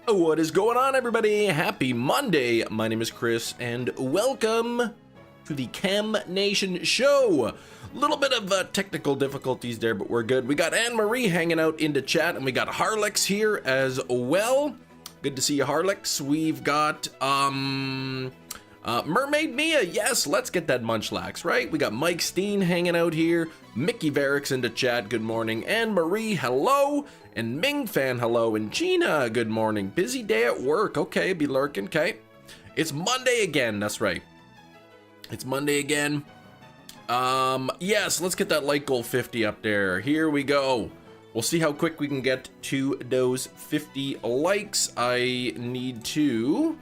What is going on, everybody? Happy Monday. My name is Chris and welcome to the Chem Nation show. Little bit of technical difficulties there, but we're good. We got Anne-Marie hanging out in the chat and we got Harlex here as well. Good to see you, Harlex. We've got Mermaid Mia. Yes, let's get that Munchlax, right? We got Mike Steen hanging out here. Mickey Varick's in the chat. Good morning. Anne-Marie, hello. And Ming Fan, hello. And Gina, good morning. Busy day at work. Okay, be lurking. Okay. It's Monday again. That's right. It's Monday again. Yes, let's get that like goal 50 up there. Here we go. We'll see how quick we can get to those 50 likes. I need to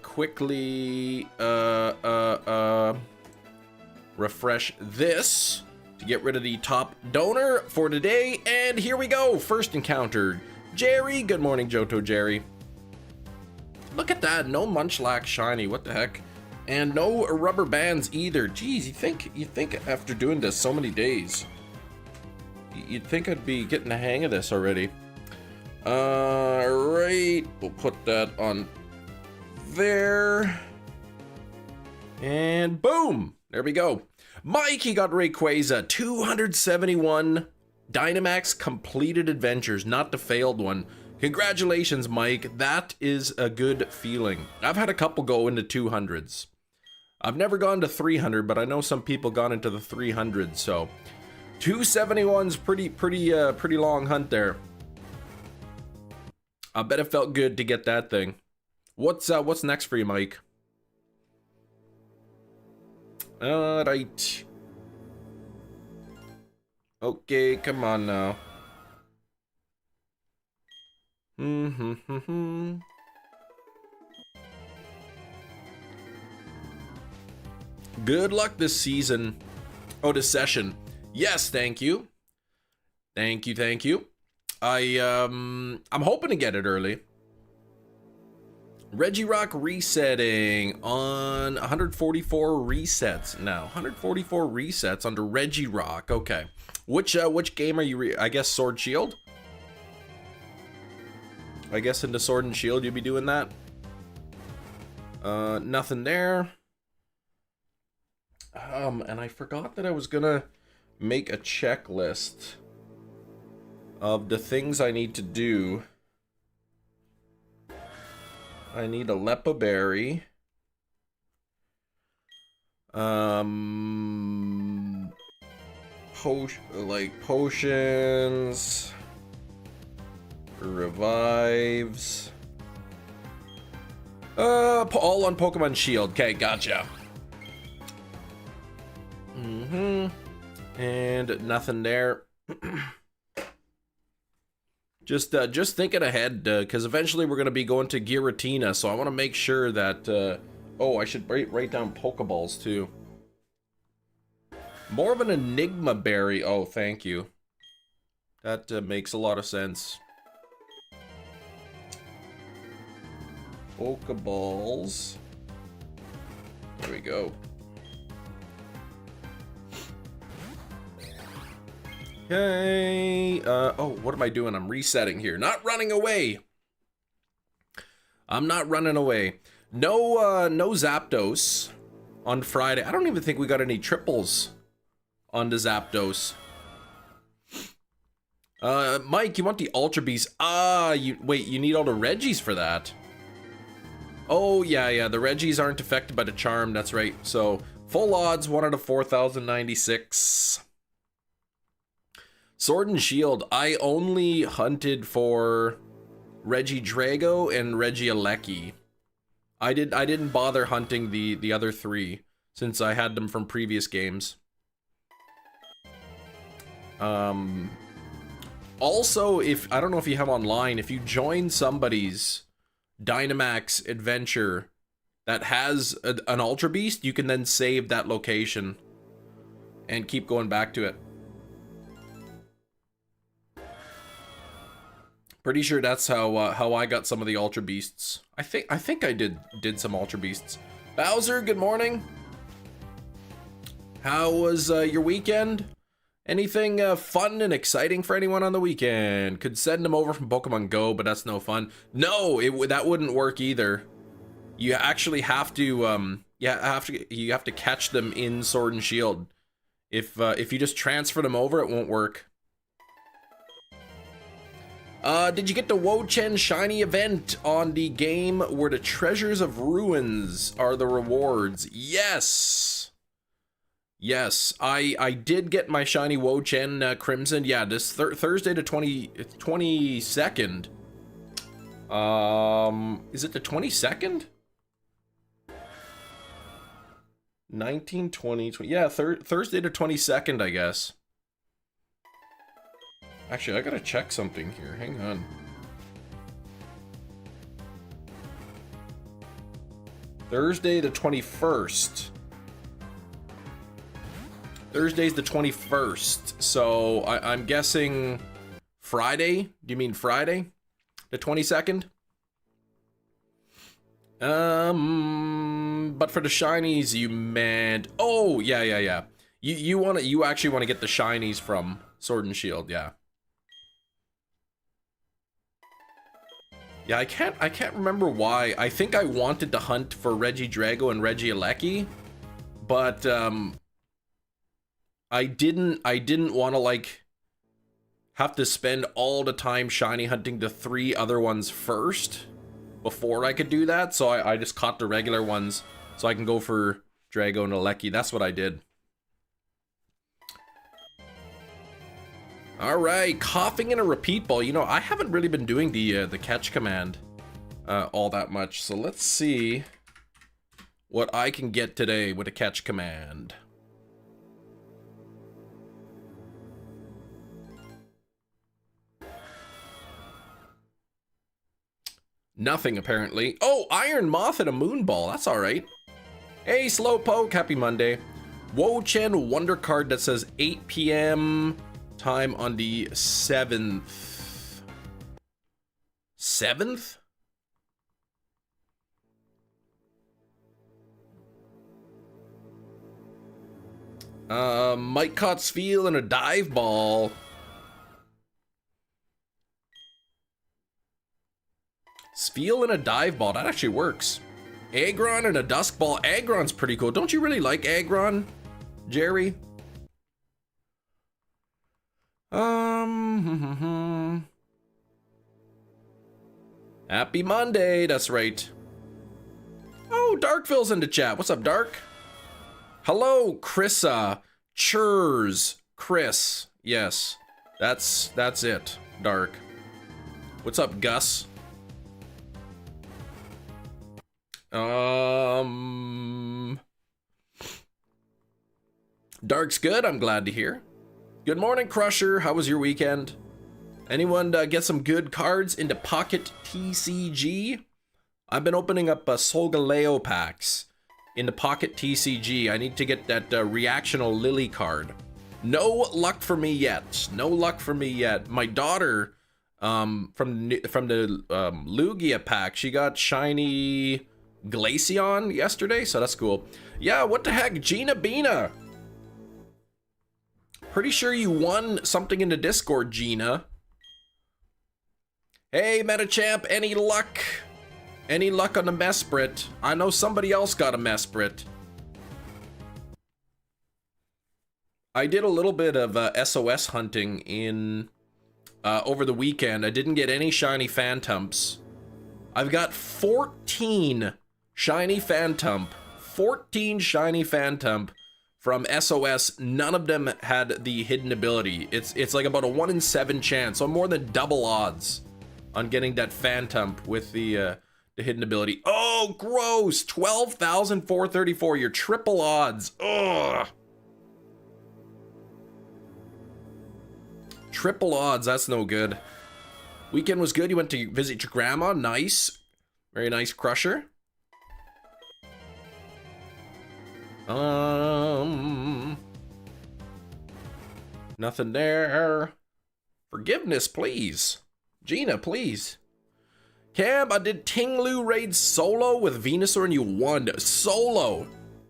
quickly refresh this to get rid of the top donor for today. And here we go. First encounter, Jerry. Good morning, Johto Jerry. Look at that. No Munchlax shiny. What the heck? And no rubber bands either. Geez, you think after doing this so many days, you'd think I'd be getting the hang of this already. Right. We'll put that on there. And boom. There we go. Mike, he got Rayquaza, 271 Dynamax completed adventures, not the failed one. Congratulations, Mike. That is a good feeling. I've had a couple go into 200s. I've never gone to 300, but I know some people gone into the 300s, so 271's pretty long hunt there. I bet it felt good to get that thing. What's next for you, Mike? Alright. Okay, come on now. Good luck this season. Oh, this session. Yes, thank you. Thank you. I'm hoping to get it early. Regirock resetting on 144 resets now. 144 resets under Regirock. Okay. Which game are you I guess Sword Shield? I guess into Sword and Shield you'd be doing that. Nothing there. And I forgot that I was gonna make a checklist of the things I need to do. I need a Lepa Berry. Potions. Revives. All on Pokemon Shield. Okay, gotcha. And nothing there. Just thinking ahead, because eventually we're going to be going to Giratina, so I want to make sure that, oh, I should write down Pokeballs, too. More of an Enigma Berry. Oh, thank you. That makes a lot of sense. Pokeballs. There we go. Okay. Oh, what am I doing? I'm resetting here. Not running away. I'm not running away. No Zapdos on Friday. I don't even think we got any triples on the Zapdos. Mike, you want the Ultra Beast? Wait, you need all the Regis for that. Oh, yeah, the Regis aren't affected by the charm, that's right. So, full odds, 1 out of 4,096. Sword and Shield, I only hunted for Regidrago and Regieleki. I didn't bother hunting the other 3, since I had them from previous games. Also, I don't know if you have online, if you join somebody's Dynamax adventure that has an Ultra Beast, you can then save that location and keep going back to it. Pretty sure that's how I got some of the Ultra Beasts. I think I did some Ultra Beasts. Bowser, good morning. How was your weekend? Anything fun and exciting for anyone on the weekend? Could send them over from Pokemon Go, but that's no fun. No, that wouldn't work either. You actually have to you have to catch them in Sword and Shield. If you just transfer them over, it won't work. Did you get the Wo-Chen shiny event on the game where the treasures of ruins are the rewards? Yes. Yes, I did get my shiny Wo-Chen Crimson. Yeah, this Thursday the 22nd. Is it the 22nd? 19, 20, 20. Yeah, Thursday the 22nd, I guess. Actually, I gotta check something here. Hang on. Thursday the 21st. Thursday's the 21st. So I'm guessing Friday. Do you mean Friday? The 22nd? But for the shinies, you meant... Oh, yeah. You actually want to get the shinies from Sword and Shield, yeah. Yeah, I can't remember why. I think I wanted to hunt for Regidrago and Regieleki, but I didn't want to like have to spend all the time shiny hunting the 3 other ones first before I could do that. So I just caught the regular ones so I can go for Drago and Aleki. That's what I did. All right, coughing in a repeat ball. You know, I haven't really been doing the catch command all that much. So let's see what I can get today with a catch command. Nothing, apparently. Oh, Iron Moth and a Moon Ball. That's all right. Hey, Slowpoke. Happy Monday. Wo-Chen Wonder Card that says 8 p.m. time on the 7th. 7th? Mike caught Spheal and a dive ball. Spheal and a dive ball. That actually works. Aggron and a dusk ball. Aggron's pretty cool. Don't you really like Aggron, Jerry? Happy Monday. That's right. Oh, Darkville's in the chat. What's up, Dark? Hello, Chrissa. Churs. Chris. Yes. That's it, Dark. What's up, Gus? Dark's good. I'm glad to hear. Good morning, Crusher. How was your weekend? Anyone get some good cards into Pocket TCG? I've been opening up Solgaleo packs into Pocket TCG. I need to get that reactional Lily card. No luck for me yet. No luck for me yet. My daughter, from the Lugia pack, she got shiny Glaceon yesterday, so that's cool. Yeah, what the heck, Gina Bina? Pretty sure you won something in the Discord, Gina. Hey, Metachamp, any luck? Any luck on the Mesprit? I know somebody else got a Mesprit. I did a little bit of SOS hunting in over the weekend. I didn't get any shiny Phantumps. I've got 14 shiny Phantump. 14 shiny Phantump from SOS. None of them had the hidden ability. It's like about a 1 in 7 chance, so more than double odds on getting that Phantump with the hidden ability. Oh, gross! 12,434. Your triple odds. Ugh. Triple odds. That's no good. Weekend was good. You went to visit your grandma. Nice. Very nice, Crusher. Nothing there. Forgiveness, please. Gina, please. Cam, I did Tinglu raid solo with Venusaur and you won. Solo.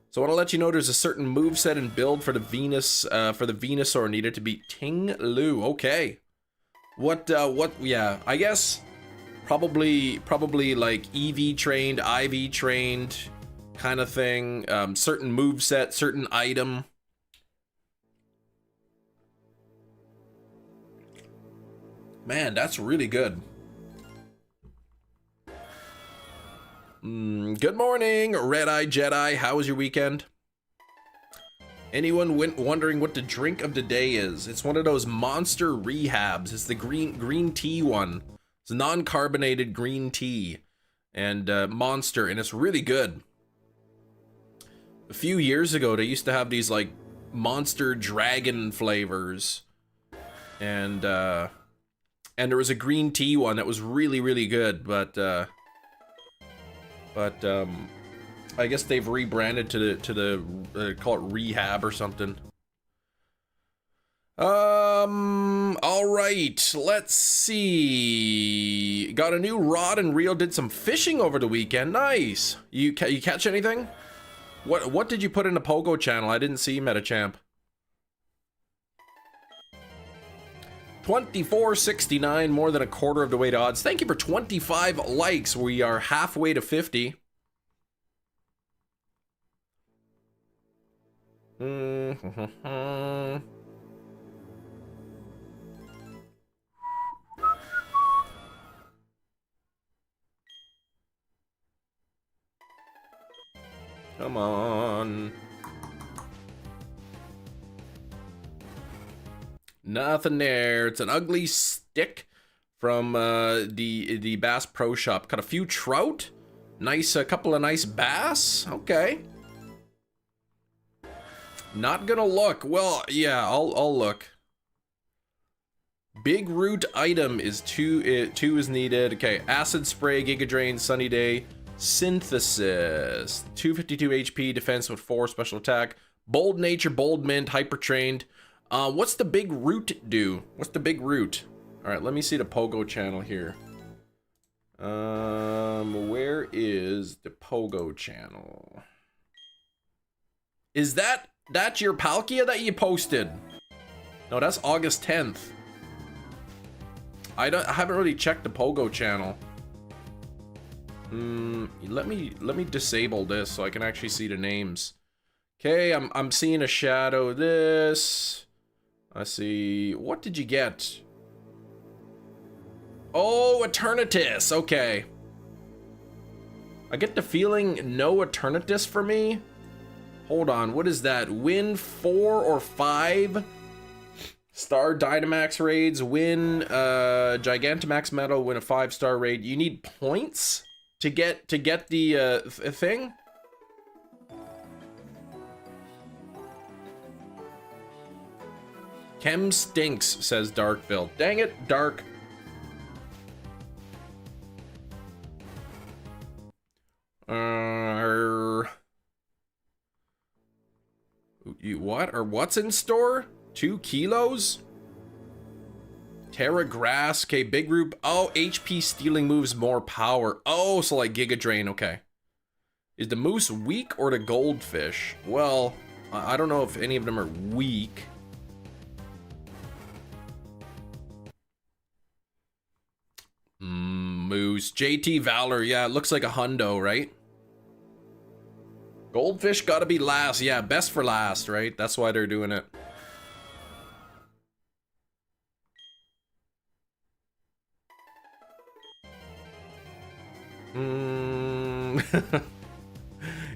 So I want to let you know there's a certain moveset and build for the Venusaur needed to beat Ting Lu. Okay. What, yeah, I guess probably like EV trained, IV trained kind of thing. Certain moveset, certain item. Man, that's really good. Good morning, Red-Eye Jedi. How was your weekend? Anyone wondering what the drink of the day is? It's one of those monster rehabs. It's the green tea one. It's non-carbonated green tea and monster, and it's really good. A few years ago, they used to have these like monster dragon flavors, and there was a green tea one that was really good, but I guess they've rebranded to the call it rehab or something. All right, let's see. Got a new rod and reel. Did some fishing over the weekend. Nice. You catch anything? What did you put in the Pogo channel? I didn't see Metachamp. 2469, more than a quarter of the way to odds. Thank you for 25 likes. We are halfway to 50. Come on. Nothing there. It's an ugly stick from the Bass Pro Shop. Got a few trout. Nice, a couple of nice bass. Okay. Not gonna look. Well, yeah, I'll look. Big root item is two is needed. Okay, acid spray, Giga Drain, Sunny Day, synthesis, 252 HP, defense with 4, special attack, bold nature, bold mint, hyper trained. What's the big root do? What's the big root? All right, let me see the Pogo channel here. Where is the Pogo channel? Is that your Palkia that you posted? No, that's August 10th. I haven't really checked the Pogo channel. Let me disable this so I can actually see the names. Okay, I'm seeing a shadow. This. I see. What did you get? Oh, Eternatus. Okay. I get the feeling no Eternatus for me. Hold on. What is that? Win 4 or 5 star Dynamax raids. Win Gigantamax medal. Win a 5-star raid. You need points to get the thing. Chem stinks, says Darkville. Dang it, Dark. What? Or what's in store? 2 kilos? Terra Grass. Okay, big group. Oh, HP stealing moves more power. Oh, so like Giga Drain. Okay. Is the moose weak or the goldfish? Well, I don't know if any of them are weak. Moose. JT Valor. Yeah, it looks like a hundo, right? Goldfish gotta be last. Yeah, best for last, right? That's why they're doing it.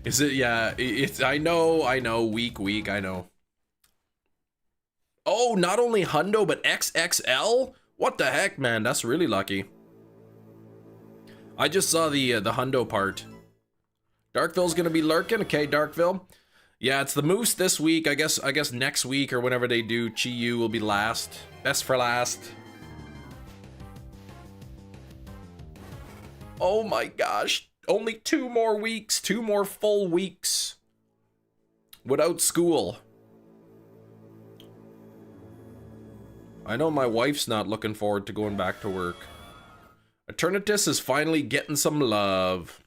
Is it? Yeah, it's, I know, weak, I know. Oh, not only hundo, but XXL? What the heck, man? That's really lucky. I just saw the hundo part. Darkville's gonna be lurking. Okay, Darkville. Yeah, it's the moose this week. I guess next week or whenever they do, Chi-Yu will be last. Best for last. Oh my gosh. Only 2 more weeks. 2 more full weeks. Without school. I know my wife's not looking forward to going back to work. Eternatus is finally getting some love.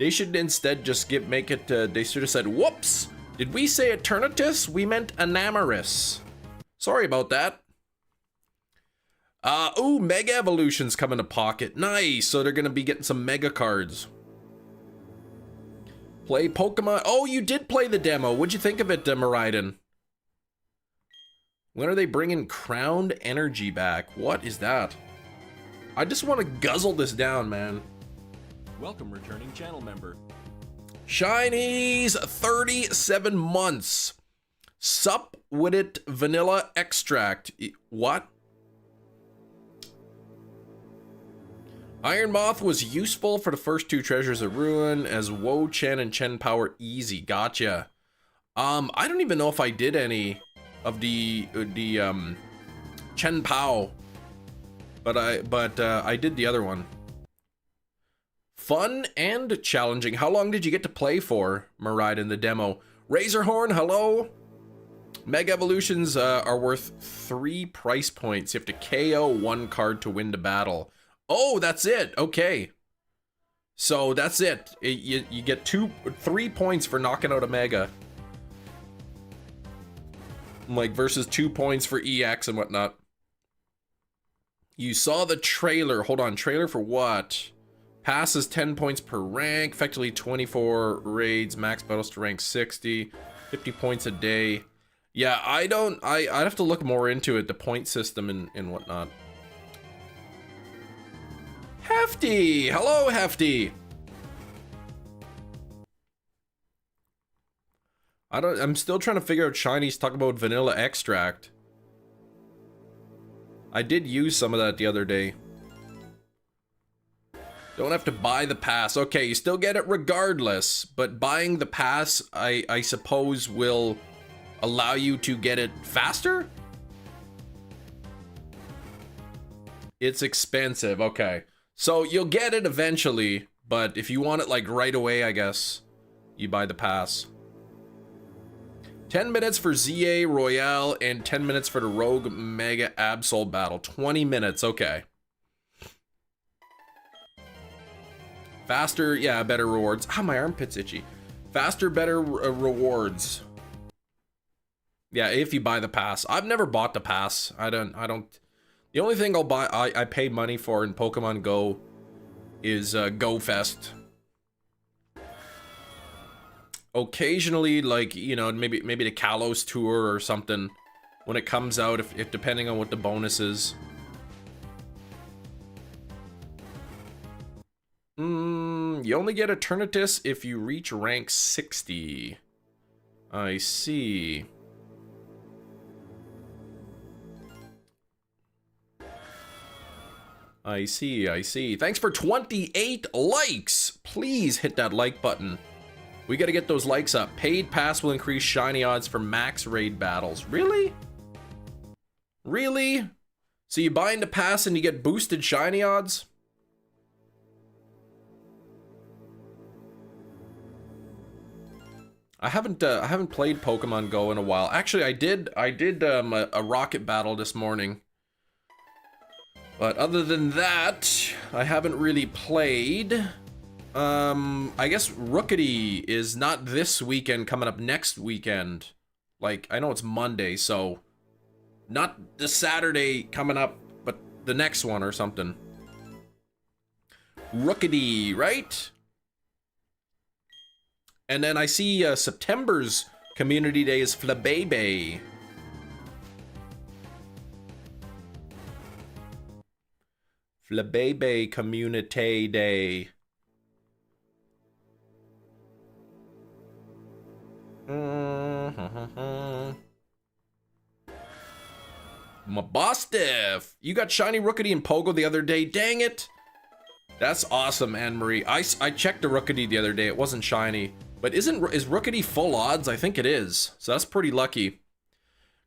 They should instead just make it, they should have said, whoops! Did we say Eternatus? We meant Enamorous. Sorry about that. Ooh, Mega Evolution's coming to Pocket. Nice, so they're gonna be getting some Mega cards. Play Pokemon. Oh, you did play the demo. What'd you think of it, Miraidon? When are they bringing Crowned Energy back? What is that? I just want to guzzle this down, man. Welcome, returning channel member. Shinies, 37 months. Sup with it vanilla extract. What? Iron Moth was useful for the first two Treasures of Ruin as Wo Chen and Chen Power easy. Gotcha. I don't even know if I did any of the Chen Pao, but I did the other one. Fun and challenging. How long did you get to play for, Miraidon, in the demo? Razorhorn, hello. Mega Evolutions are worth 3 price points. You have to KO 1 card to win the battle. Oh, that's it. Okay. So that's it. You get 3 points for knocking out a Mega. Like versus 2 points for EX and whatnot. You saw the trailer. Hold on, trailer for what? Passes 10 points per rank, effectively 24 raids, max battles to rank 60, 50 points a day. Yeah, I'd have to look more into it, the point system and whatnot. Hefty! Hello, Hefty! I'm still trying to figure out shinies talk about vanilla extract. I did use some of that the other day. Don't have to buy the pass. Okay, you still get it regardless, but buying the pass, I suppose, will allow you to get it faster? It's expensive, okay. So you'll get it eventually, but if you want it like right away, I guess, you buy the pass. 10 minutes for ZA Royale and 10 minutes for the Rogue Mega Absol battle. 20 minutes, okay. Faster, yeah, better rewards. Ah, my armpit's itchy. Faster, better rewards. Yeah, if you buy the pass. I've never bought the pass. I don't. The only thing I'll buy, I pay money for in Pokemon Go is Go Fest. Occasionally, like, you know, maybe the Kalos tour or something when it comes out, if depending on what the bonus is. You only get Eternatus if you reach rank 60. I see. I see. Thanks for 28 likes. Please hit that like button. We gotta get those likes up. Paid pass will increase shiny odds for max raid battles. Really? Really? So you buy into pass and you get boosted shiny odds? I haven't played Pokemon Go in a while. Actually, I did a rocket battle this morning. But other than that, I haven't really played. I guess Rookity is not this weekend, coming up next weekend. Like, I know it's Monday, so not the Saturday coming up, but the next one or something. Rookity, right? And then I see September's Community Day is Flabébé. Flabébé Community Day. Mabostiff! You got shiny Rookity and Pogo the other day. Dang it! That's awesome, Anne-Marie. I checked the Rookity the other day. It wasn't shiny. But is Rookity full odds? I think it is. So that's pretty lucky.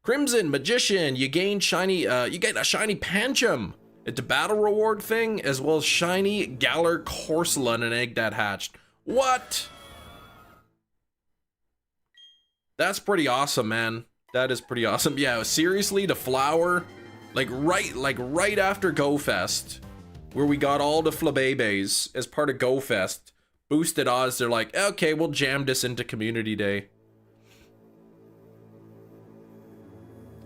Crimson Magician, you gain shiny. You get a shiny Pancham at the battle reward thing, as well as shiny Galar Corsola and an egg that hatched. What? That's pretty awesome, man. That is pretty awesome. Yeah, seriously, the flower, like right after Go Fest, where we got all the Flabébés as part of Go Fest. boosted odds. They're like, okay, we'll jam this into community day.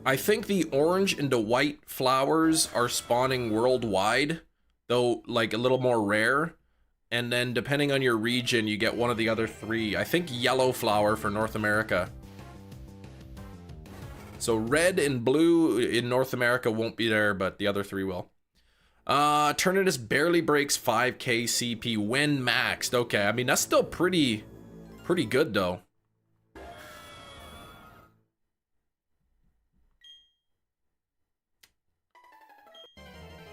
I think the orange and the white flowers are spawning worldwide, though like a little more rare. And then depending on your region, you get one of the other three. I think yellow flower for North America. So red and blue in North America won't be there, but the other three will. Eternatus barely breaks 5k CP when maxed. Okay, I mean, that's still pretty good though.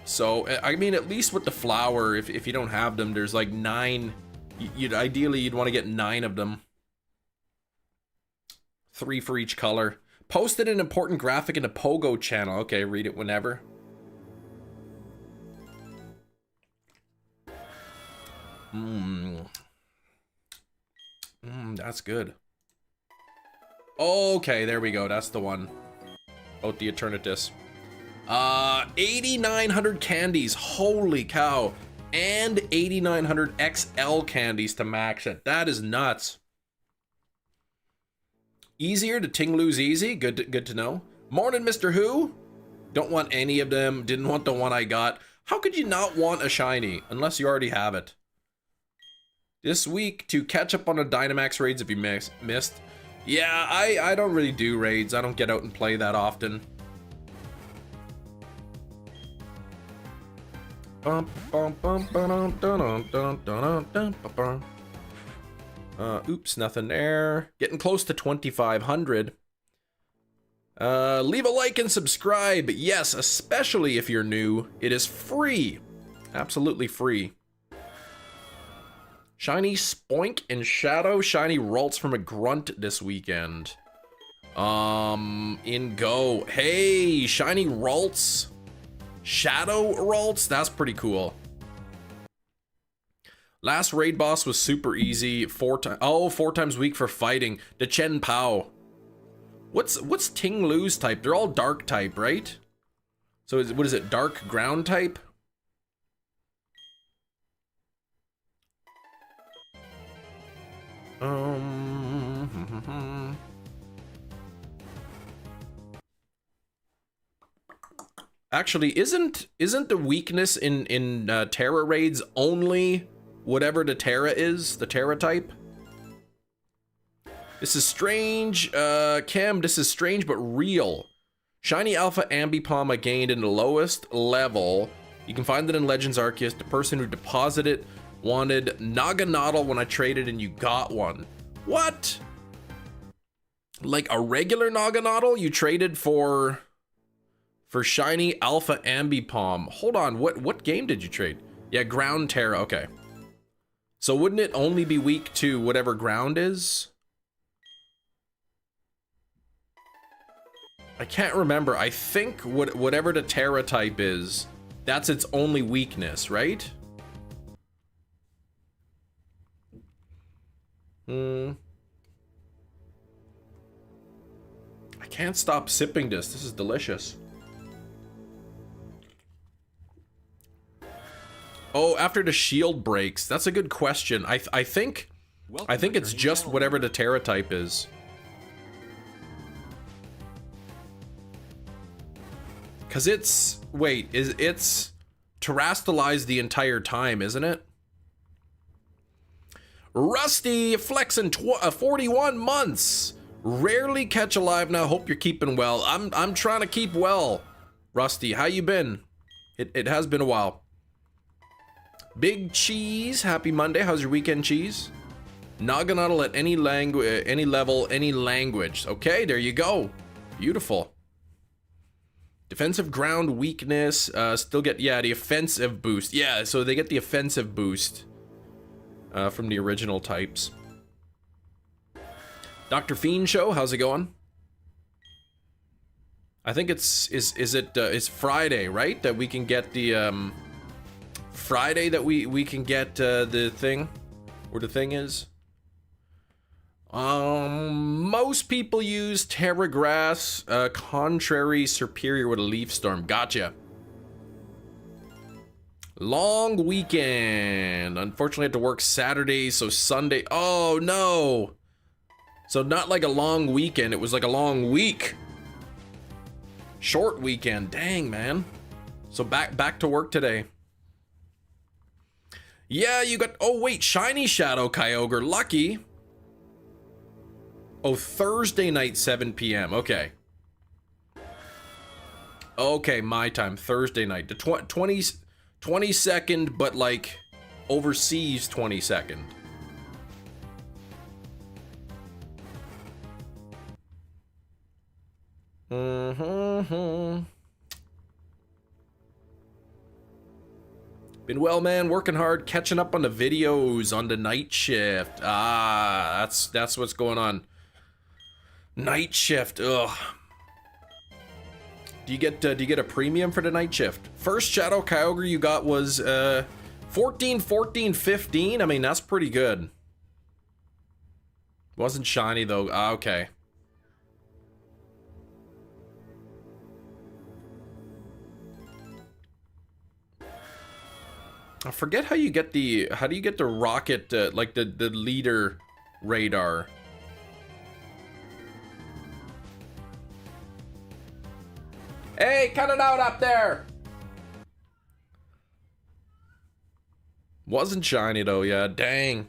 So, I mean, at least with the flower, if you don't have them, there's like 9. Ideally, you'd want to get 9 of them. 3 for each color. Posted an important graphic in the Pogo channel. Okay, read it whenever. That's good. Okay, there we go. That's the one. About the Eternatus. 8,900 candies. Holy cow. And 8,900 XL candies to max it. That is nuts. Easier to lose easy. Good to know. Morning, Mr. Who. Don't want any of them. Didn't want the one I got. How could you not want a shiny unless you already have it? This week to catch up on the Dynamax raids if you missed. Yeah, I don't really do raids. I don't get out and play that often. Oops, nothing there. Getting close to 2,500. Leave a like and subscribe. Yes, especially if you're new. It is free. Absolutely free. Shiny Spoink and Shadow. Shiny Ralts from a Grunt this weekend. In Go. Hey, Shiny Ralts. Shadow Ralts. That's pretty cool. Last raid boss was super easy. 4 times weak for fighting. The Chen Pao. What's Ting Lu's type? They're all dark type, right? So what is it? Dark ground type? Actually, isn't the weakness in Terra raids only whatever the Terra is, the Terra type? This is strange, Cam, this is strange but real. Shiny Alpha Ambipom gained in the lowest level. You can find it in Legends Arceus. The person who deposited wanted Naganadel when I traded and you got one. What? Like a regular Naganadel you traded for Shiny Alpha Ambipom. Hold on, what game did you trade? Yeah, Ground Terra, okay. So wouldn't it only be weak to whatever ground is? I can't remember. I think whatever the Terra type is, that's its only weakness, right? I can't stop sipping this. This is delicious. Oh, after the shield breaks. That's a good question. I think it's just whatever the Terra type is. Cause it's it's terastallized the entire time, isn't it? Rusty flexing 41 months. Rarely catch a live now. Hope you're keeping well. I'm trying to keep well. Rusty, how you been? It has been a while. Big Cheese, happy Monday. How's your weekend, Cheese? Naganadel at any language, any level, any language. Okay, there you go. Beautiful. Defensive ground weakness. Still get, yeah, the offensive boost. Yeah, so they get the offensive boost from the original types. Dr. Fiend Show, how's it going? I think it's Friday, right? That we can get the Friday that we can get the thing, where the thing is. Most people use Terra Grass, contrary superior with a Leaf Storm. Gotcha. Long weekend. Unfortunately, I had to work Saturday, so Sunday. Oh, no. So not like a long weekend. It was like a long week. Short weekend. Dang, man. So back to work today. Yeah, you got... Oh, wait. Shiny Shadow Kyogre. Lucky. Oh, Thursday night, 7 p.m. Okay. Okay, my time. Thursday night. The 22nd, but like overseas 22nd. Been well, man, working hard, catching up on the videos on the night shift. Ah, that's what's going on. Night shift. Ugh. Do you get a premium for the night shift? First Shadow Kyogre you got was 14, 14, 15. I mean, that's pretty good. Wasn't shiny though. Ah, okay. I forget how you get the do you get the rocket like the leader radar. Hey, cut it out up there. Wasn't shiny though, yeah, dang.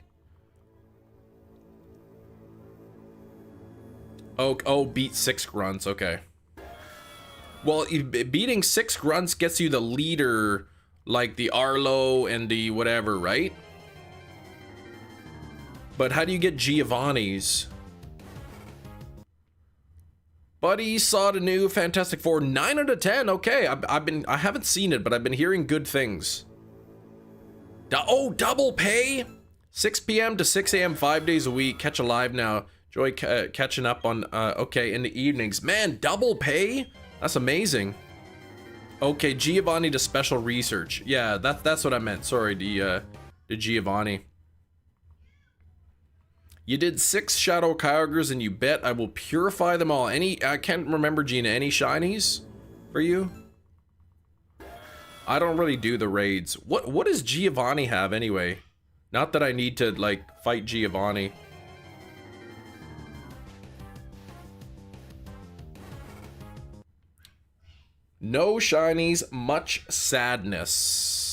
Oh, beat 6 grunts, okay. Well, beating 6 grunts gets you the leader, like the Arlo and the whatever, right? But how do you get Giovanni's? Buddy saw the new Fantastic Four. 9 out of 10. Okay, I haven't seen it, but I've been hearing good things. Oh, double pay? 6 p.m. to 6 a.m. 5 days a week. Catch a live now. Enjoy catching up on okay in the evenings. Man, double pay? That's amazing. Okay, Giovanni to special research. Yeah, that's what I meant. Sorry, the Giovanni. You did 6 Shadow Kyogres and you bet I will purify them all. I can't remember, Gina, any shinies for you? I don't really do the raids. What does Giovanni have anyway? Not that I need to like fight Giovanni. No shinies, much sadness.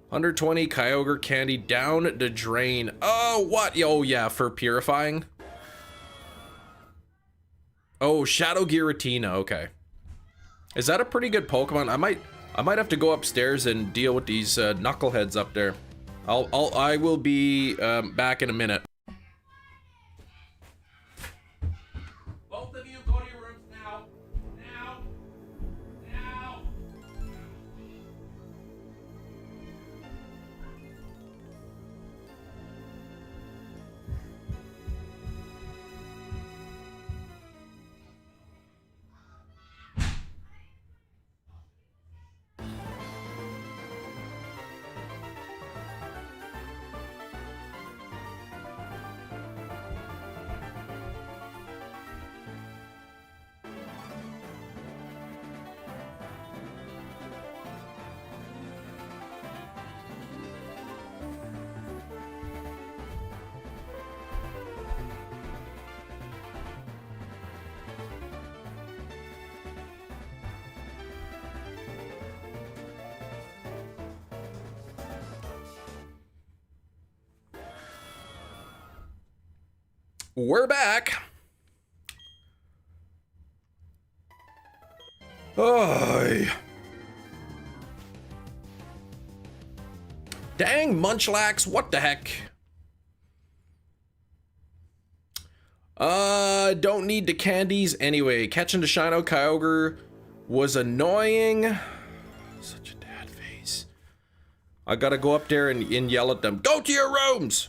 120 Kyogre candy down the drain. Oh, what? Oh, yeah, for purifying. Oh, Shadow Giratina. Okay. Is that a pretty good Pokemon? I might have to go upstairs and deal with these knuckleheads up there. I will be back in a minute. Both of you go to your rooms now. Now. Now. We're back. Oh. Dang, Munchlax, what the heck? Don't need the candies anyway. Catching the Shino Kyogre was annoying. Such a dad face. I gotta go up there and yell at them. Go to your rooms!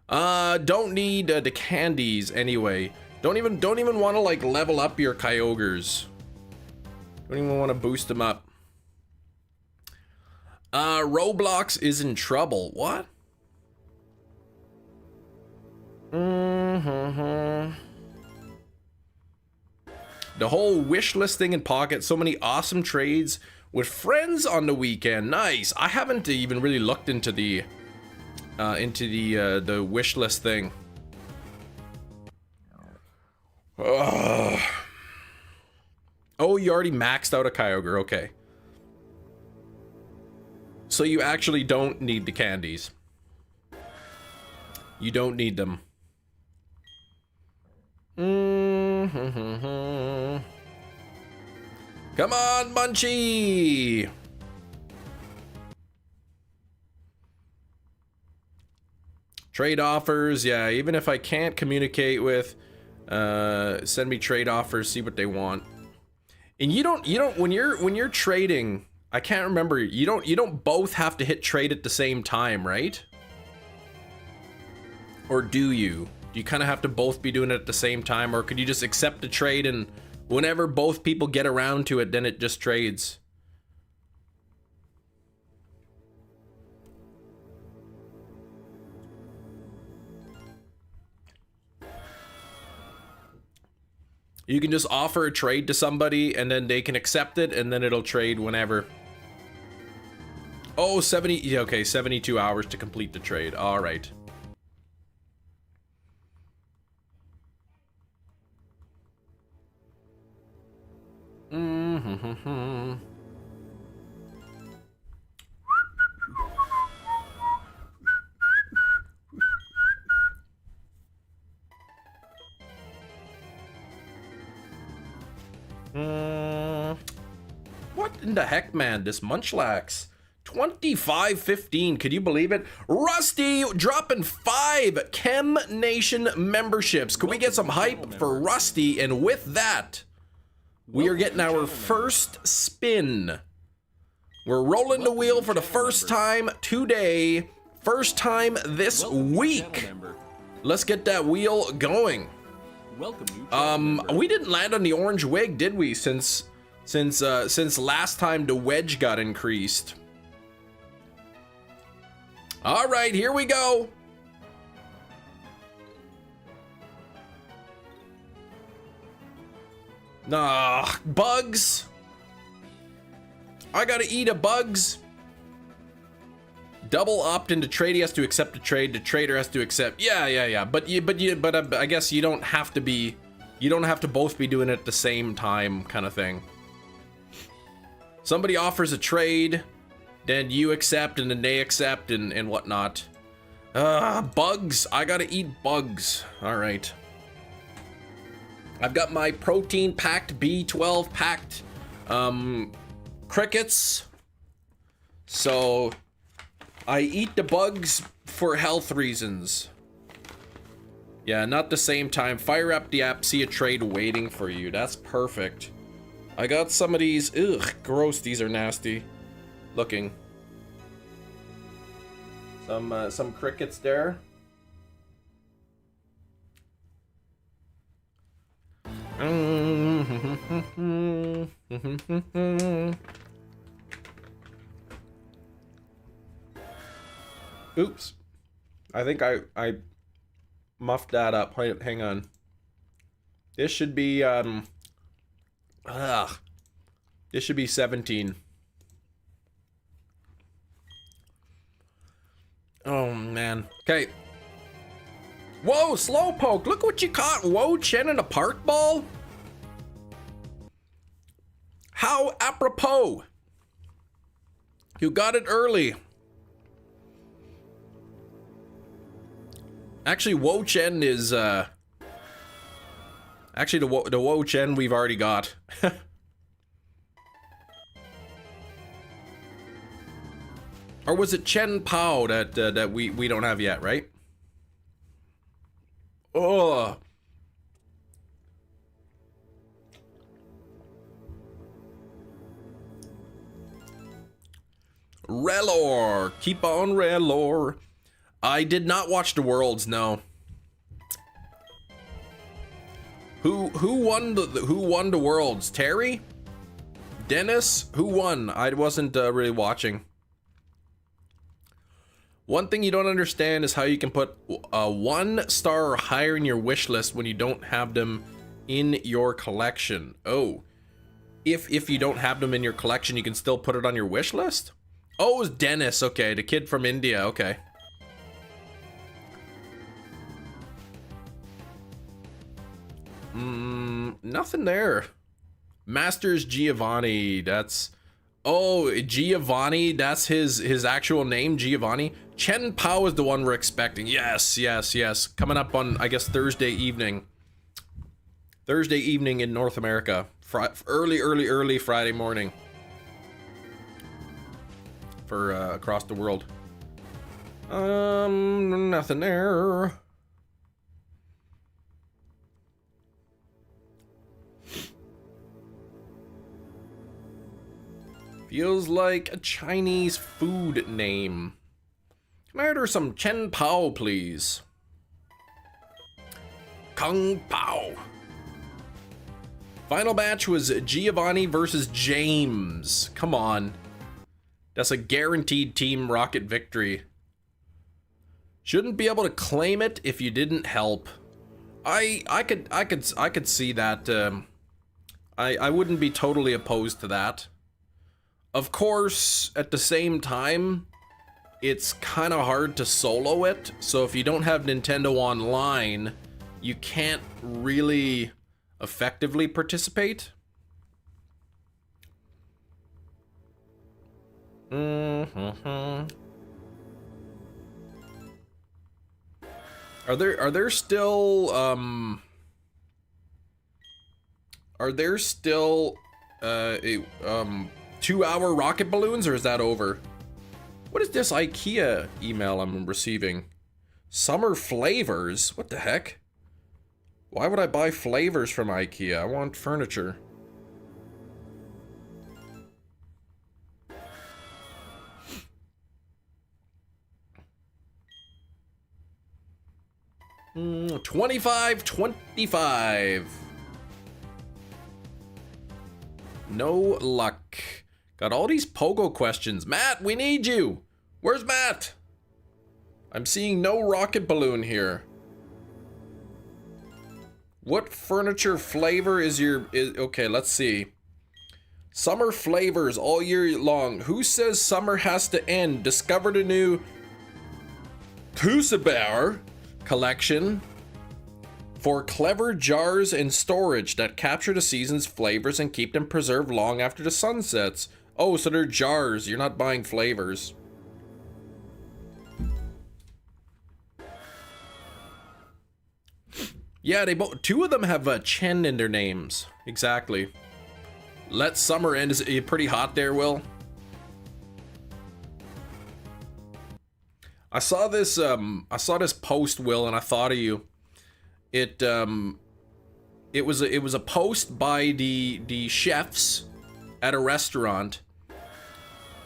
Don't need the candies anyway. Don't even want to like level up your Kyogres. Don't even want to boost them up. Roblox is in trouble. What? The whole wish list thing in Pocket. So many awesome trades with friends on the weekend. Nice. I haven't even really looked into the wish list thing. Ugh. Oh, you already maxed out a Kyogre. Okay. So you actually don't need the candies. You don't need them. Come on, Munchie! Trade offers, yeah, even if I can't communicate with, send me trade offers, see what they want. And you don't, when you're trading, I can't remember, you don't both have to hit trade at the same time, right? Or do you? Do you kind of have to both be doing it at the same time, or could you just accept the trade and whenever both people get around to it, then it just trades? You can just offer a trade to somebody and then they can accept it and then it'll trade whenever. Oh, 70, okay, 72 hours to complete the trade. All right. What in the heck, man? This Munchlax. 25.15, could you believe it? Rusty dropping 5 Chem Nation memberships. Could we get some hype for Rusty? And with that, we are getting our first spin. We're rolling the wheel for the first time today. First time this week. Let's get that wheel going. We didn't land on the orange wig, did we? Since last time the wedge got increased. All right, here we go. Nah, bugs. I gotta eat a bugs. Double opt into trade. He has to accept a trade. The trader has to accept. Yeah. But I guess you don't have to be. You don't have to both be doing it at the same time, kind of thing. Somebody offers a trade, then you accept, and then they accept, and whatnot. Bugs. I gotta eat bugs. All right. I've got my protein packed, B12 packed, crickets. So I eat the bugs for health reasons. Yeah, not the same time. Fire up the app, see a trade waiting for you. That's perfect. I got some of these. Ugh, gross. These are nasty looking. Some crickets there. Oops. I think I muffed that up. Hang on. This should be this should be 17. Oh man. Okay. Whoa, Slowpoke, look what you caught. Whoa, Chen in a park ball? How apropos. You got it early. Actually, Wo Chen is, actually, the Wo Chen we've already got. Or was it Chen Pao that we don't have yet, right? Oh. Relor, keep on Relor. I did not watch the Worlds, no. Who won the Worlds? Terry? Dennis? Who won? I wasn't really watching. One thing you don't understand is how you can put 1 star or higher in your wish list when you don't have them in your collection. Oh. If you don't have them in your collection, you can still put it on your wish list? Oh, it was Dennis. Okay, the kid from India. Okay. Nothing there. Masters Giovanni. That's... Oh, Giovanni. That's his actual name, Giovanni. Chen Pao is the one we're expecting. Yes, yes, yes. Coming up on, I guess, Thursday evening. Thursday evening in North America. Early Friday morning. For across the world. Nothing there. Feels like a Chinese food name. Can I order some Chen Pao, please? Kung Pao. Final match was Giovanni versus James. Come on. That's a guaranteed Team Rocket victory. Shouldn't be able to claim it if you didn't help. I could see that. I wouldn't be totally opposed to that. Of course, at the same time, it's kind of hard to solo it. So if you don't have Nintendo Online, you can't really effectively participate. Are there still 2-hour rocket balloons, or is that over? What is this IKEA email I'm receiving? Summer flavors? What the heck? Why would I buy flavors from IKEA? I want furniture. $25.25. No luck. Got all these Pogo questions. Matt, we need you. Where's Matt? I'm seeing no rocket balloon here. What furniture flavor is your... okay, let's see. Summer flavors all year long. Who says summer has to end? Discovered a new Pusabear collection for clever jars and storage that capture the season's flavors and keep them preserved long after the sun sets. Oh, so they're jars. You're not buying flavors. Yeah, they both. Two of them have Chen in their names. Exactly. Let summer end. Is it pretty hot there, Will? I saw this post, Will, and I thought of you. It was a post by the chefs at a restaurant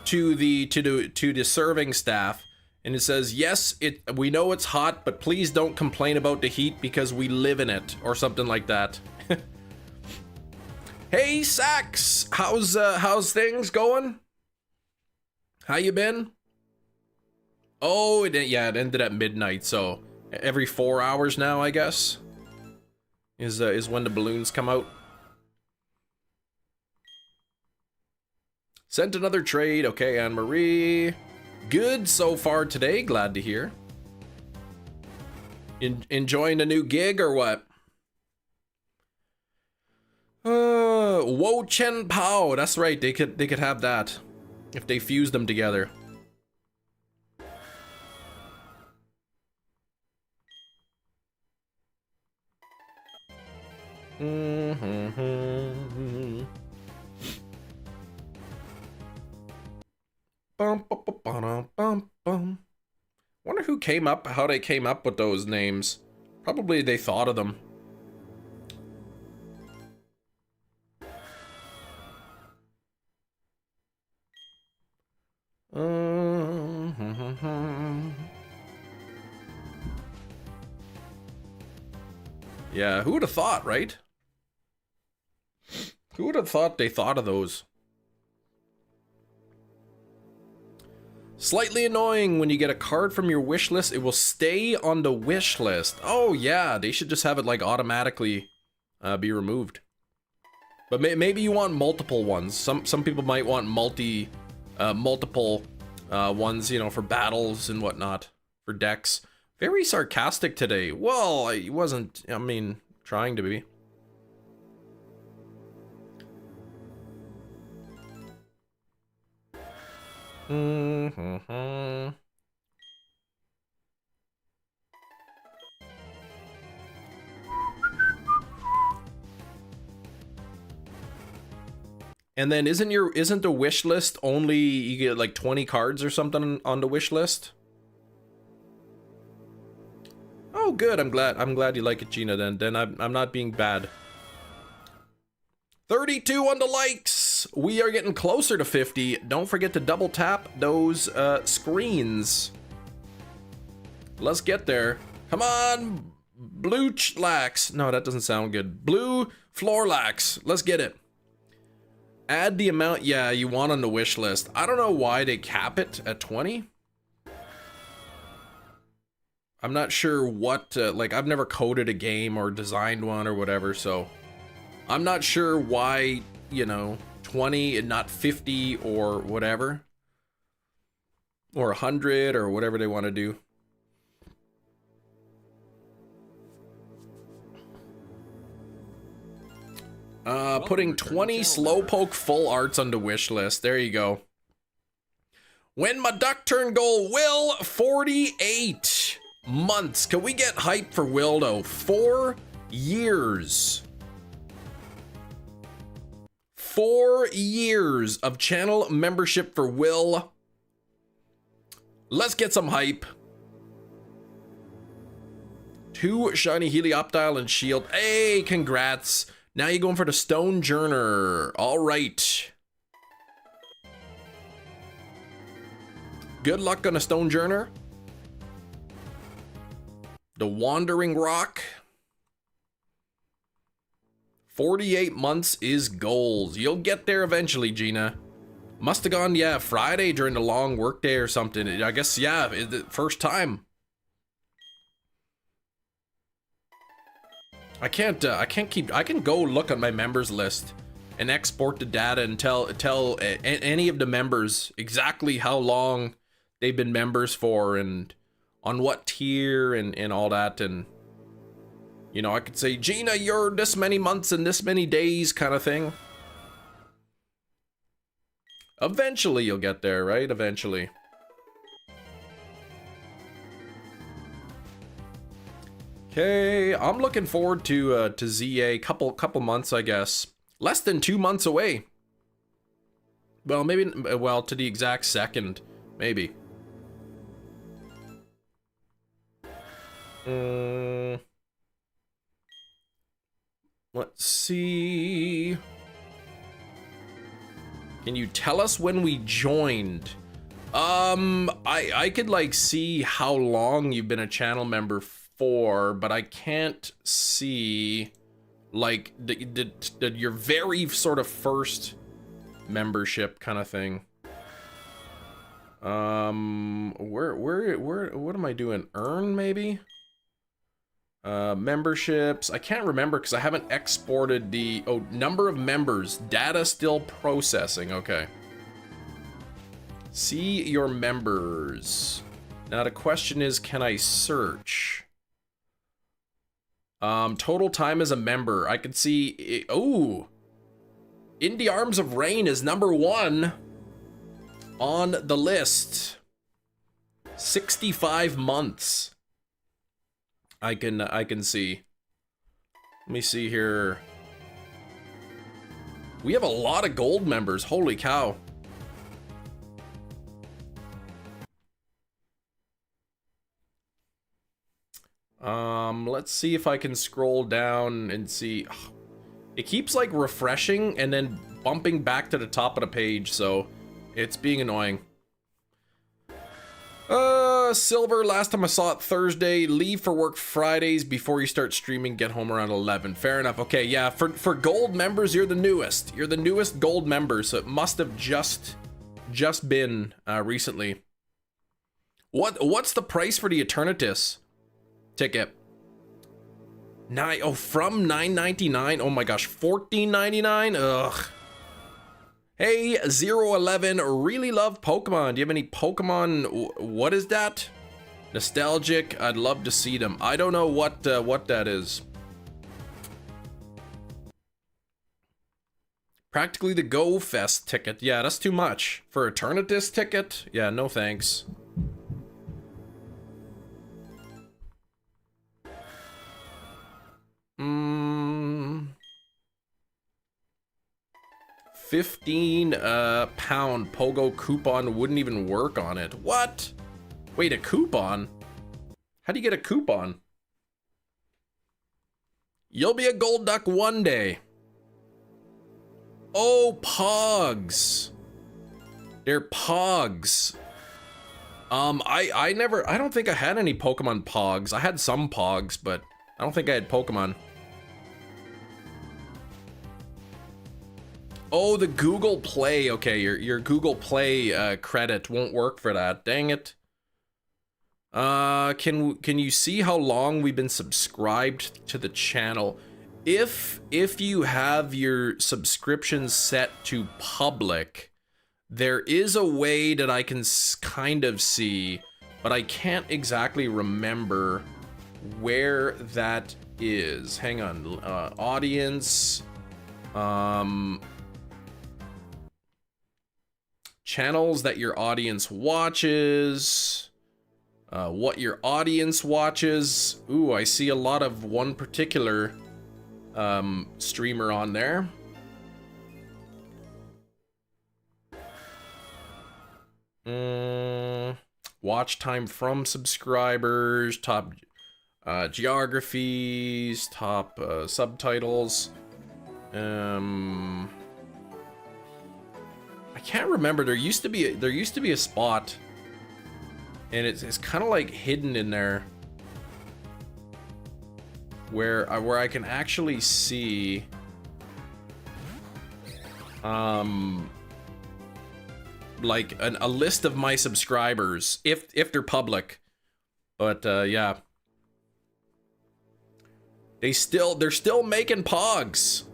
to the serving staff, and it says, "Yes, we know it's hot, but please don't complain about the heat because we live in it," or something like that. Hey, Sax, how's things going? How you been? Oh, it ended at midnight, so every 4 hours now, I guess, is when the balloons come out. Sent another trade. Okay, Anne-Marie. Good so far today. Glad to hear. Enjoying a new gig or what? Wo Chen Pao. That's right. They could have that if they fuse them together. Wonder who came up, how they came up with those names. Probably they thought of them. Yeah, who would have thought, right? Who would have thought they thought of those? Slightly annoying when you get a card from your wish list, it will stay on the wish list. Oh yeah, they should just have it like automatically be removed. But maybe you want multiple ones. Some people might want multiple ones, you know, for battles and whatnot, for decks. Very sarcastic today. Well, I wasn't, I mean, trying to be. And then isn't the wish list only you get like 20 cards or something on the wish list? Oh, good. I'm glad you like it, Gina. Then I'm not being bad. 32 on the likes. We are getting closer to 50. Don't forget to double tap those screens. Let's get there. Come on, Munchlax. No, that doesn't sound good. Blue Floorlax. Let's get it. Add the amount, yeah, you want on the wish list. I don't know why they cap it at 20. I'm not sure what, like, I've never coded a game or designed one or whatever, so I'm not sure why, you know, 20 and not 50 or whatever. Or 100 or whatever they want to do. Putting 20 Slowpoke full arts on the wish list. There you go. When my duck turn goal, Will, 48 months. Can we get hype for Will though? 4 years. 4 years of channel membership for Will. Let's get some hype. 2 shiny Helioptile and Shield. Hey, congrats. Now you're going for the Stone Journer. All right. Good luck on a Stone Journer. The Wandering Rock. 48 months is goals. You'll get there eventually, Gina. Must have gone, yeah, Friday during the long work day or something. I guess, yeah, the first time. I can go look at my members list and export the data and tell any of the members exactly how long they've been members for and on what tier and all that. And, you know, I could say, Gina, you're this many months and this many days kind of thing. Eventually you'll get there, right? Eventually. Okay, I'm looking forward to ZA. Couple months, I guess. Less than 2 months away. Well, maybe, well, to the exact second, maybe. Let's see. Can you tell us when we joined? I could like see how long you've been a channel member for, but I can't see like your very sort of first membership kind of thing. What am I doing? Earn maybe? Memberships. I can't remember because I haven't exported the number of members. Data still processing. Okay. See your members. Now the question is, can I search? Total time as a member. I could see, oh, In the Arms of Rain is #1 on the list. 65 months. I can see. Let me see here. We have a lot of gold members. Holy cow. Let's see if I can scroll down and see. It keeps like refreshing and then bumping back to the top of the page, so it's being annoying. Silver, last time I saw it Thursday. Leave for work Fridays before you start streaming, get home around 11. Fair enough. Okay, yeah, for gold members, you're the newest. You're the newest gold member, so it must have just been recently. What's the price for the Eternatus ticket? From $9.99. Oh my gosh, $14.99. Ugh. Hey, 011, really love Pokemon. Do you have any Pokemon? What is that? Nostalgic. I'd love to see them. I don't know what that is. Practically the Go Fest ticket. Yeah, that's too much. For a Eternatus ticket? Yeah, no thanks. Hmm. 15 pound Pogo coupon wouldn't even work on it. What? Wait, a coupon? How do you get a coupon? You'll be a gold duck one day. Oh, Pogs. They're Pogs. I don't think I had any Pokemon Pogs. I had some Pogs, but I don't think I had Pokemon. Oh, the Google Play. Okay, your Google Play credit won't work for that. Dang it. Can you see how long we've been subscribed to the channel? If you have your subscription set to public, there is a way that I can kind of see, but I can't exactly remember where that is. Hang on, audience, channels that your audience watches, what your audience watches. Ooh, I see a lot of one particular streamer on there. Watch time from subscribers, top geographies, top subtitles. I can't remember. There used to be a spot, and it's kind of like hidden in there, where I can actually see like a list of my subscribers if they're public. But yeah, they're still making Pogs.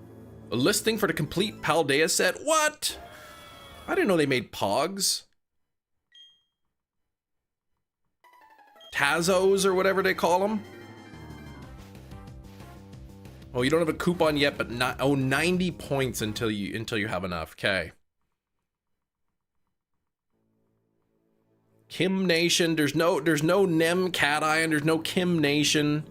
A listing for the complete Paldea set. What? I didn't know they made Pogs. Tazos or whatever they call them. Oh, you don't have a coupon yet, but 90 points until you have enough. Okay. Kim Nation. There's no Nem Cat Eye, and there's no Kim Nation.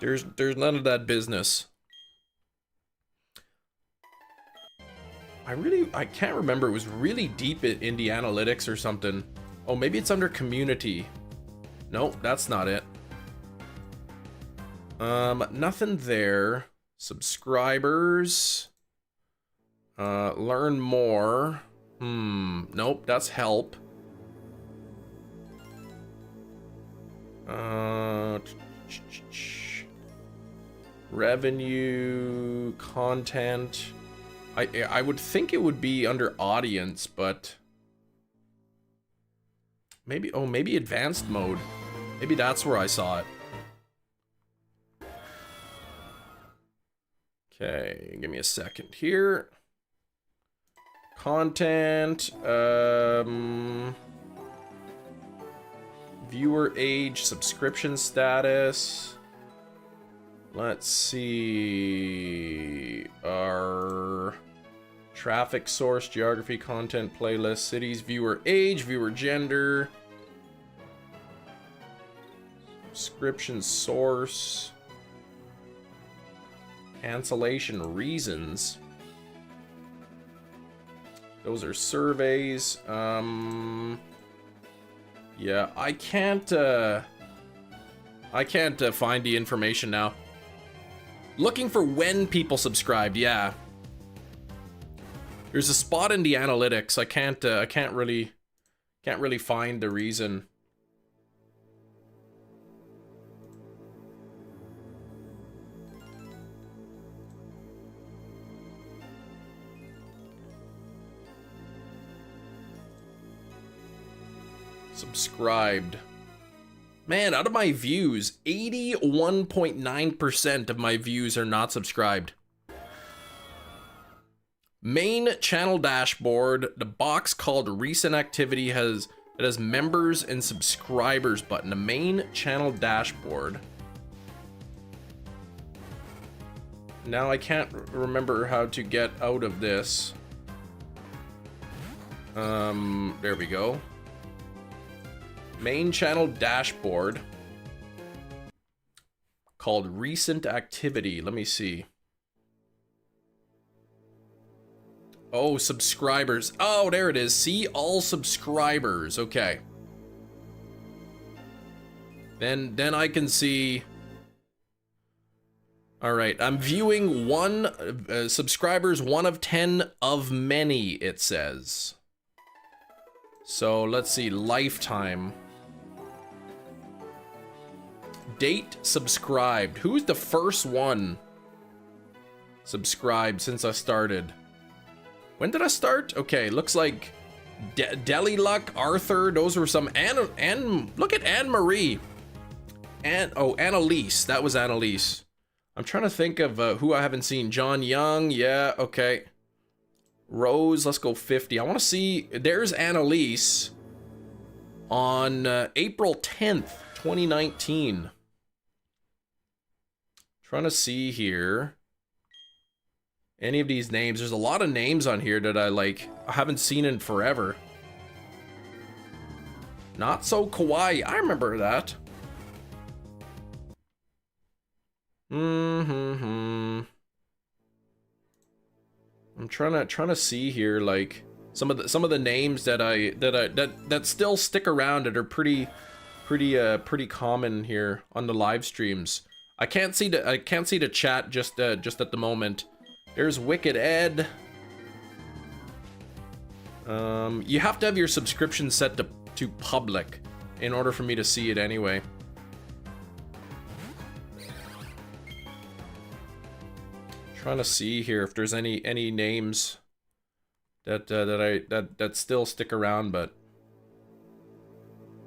There's none of that business. I can't remember. It was really deep in the analytics or something. Oh, maybe it's under community. Nope, that's not it. Nothing there. Subscribers. Learn more. Nope, that's help. Revenue, content. I would think it would be under audience, but maybe, oh, maybe advanced mode. Maybe that's where I saw it. Okay, give me a second here. Content, viewer age, subscription status. Let's see. Our traffic source, geography, content, playlist, cities, viewer age, viewer gender, subscription source, cancellation reasons. Those are surveys. Yeah, I can't find the information now. Looking for when people subscribed, yeah. There's a spot in the analytics. I can't really find the reason. Subscribed. Man, out of my views, 81.9% of my views are not subscribed. Main channel dashboard, the box called recent activity has members and subscribers button. The main channel dashboard. Now I can't remember how to get out of this. There we go. Main channel dashboard called recent activity. Let me see. Oh, subscribers. Oh, there it is. See all subscribers. Okay. Then I can see. All right. I'm viewing one subscribers, 1 of 10 of many, it says. So let's see. Lifetime. Date subscribed. Who's the first one subscribed since I started? When did I start? Okay, looks like Deli Luck, Arthur, those were some. Look at Anne Marie. Annalise. That was Annalise. I'm trying to think of who I haven't seen. John Young. Yeah, okay. Rose, let's go 50. I want to see. There's Annalise on April 10th, 2019. Trying to see here. Any of these names. There's a lot of names on here that I haven't seen in forever. Not So Kawaii. I remember that. I'm trying to see here, like some of the names that still stick around, that are pretty common here on the live streams. I can't see the chat just at the moment. There's Wicked Ed. You have to have your subscription set to public in order for me to see it anyway. Trying to see here if there's any names that still stick around, but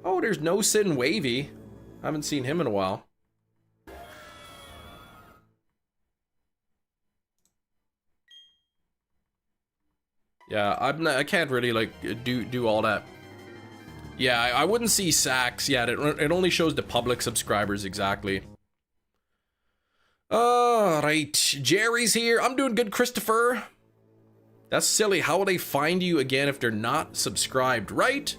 oh, there's No Sin Wavy. I haven't seen him in a while. Yeah, I can't really do all that. Yeah, I wouldn't see Sax. Yeah, it only shows the public subscribers exactly. Alright, Jerry's here. I'm doing good, Christopher. That's silly. How will they find you again if they're not subscribed, right?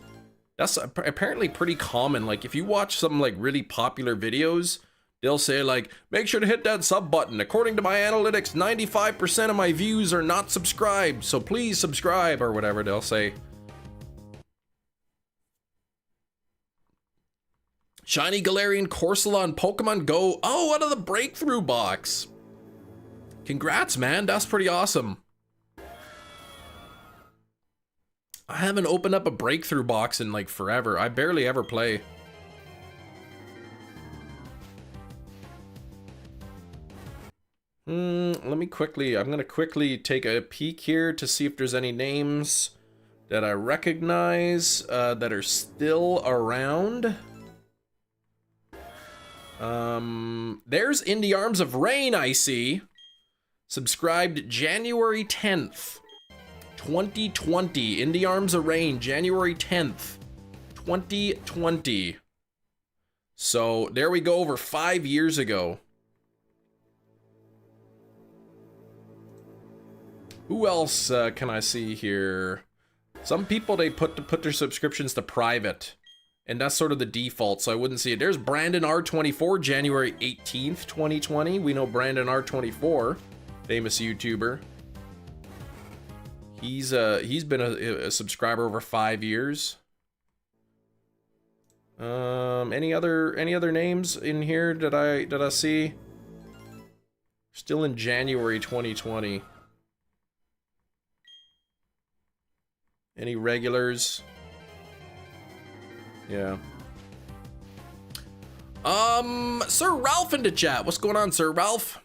That's apparently pretty common. Like, if you watch some really popular videos, they'll say make sure to hit that sub button. According to my analytics, 95% of my views are not subscribed, so please subscribe, or whatever they'll say. Shiny Galarian Corsola on Pokemon Go. Oh, out of the breakthrough box. Congrats, man. That's pretty awesome. I haven't opened up a breakthrough box in forever. I barely ever play. Let me quickly, I'm gonna quickly take a peek here to see if there's any names that I recognize that are still around. There's In the Arms of Rain, I see. Subscribed January 10th, 2020. In the Arms of Rain, January 10th, 2020. So there we go, over 5 years ago. Who else can I see here? Some people, they put their subscriptions to private, and that's sort of the default, so I wouldn't see it. There's Brandon R24, January 18th, 2020. We know Brandon R24, famous YouTuber. He's been a subscriber over 5 years. Any other names in here that I see? Still in January 2020. Any regulars? Yeah. Sir Ralph in the chat. What's going on, Sir Ralph?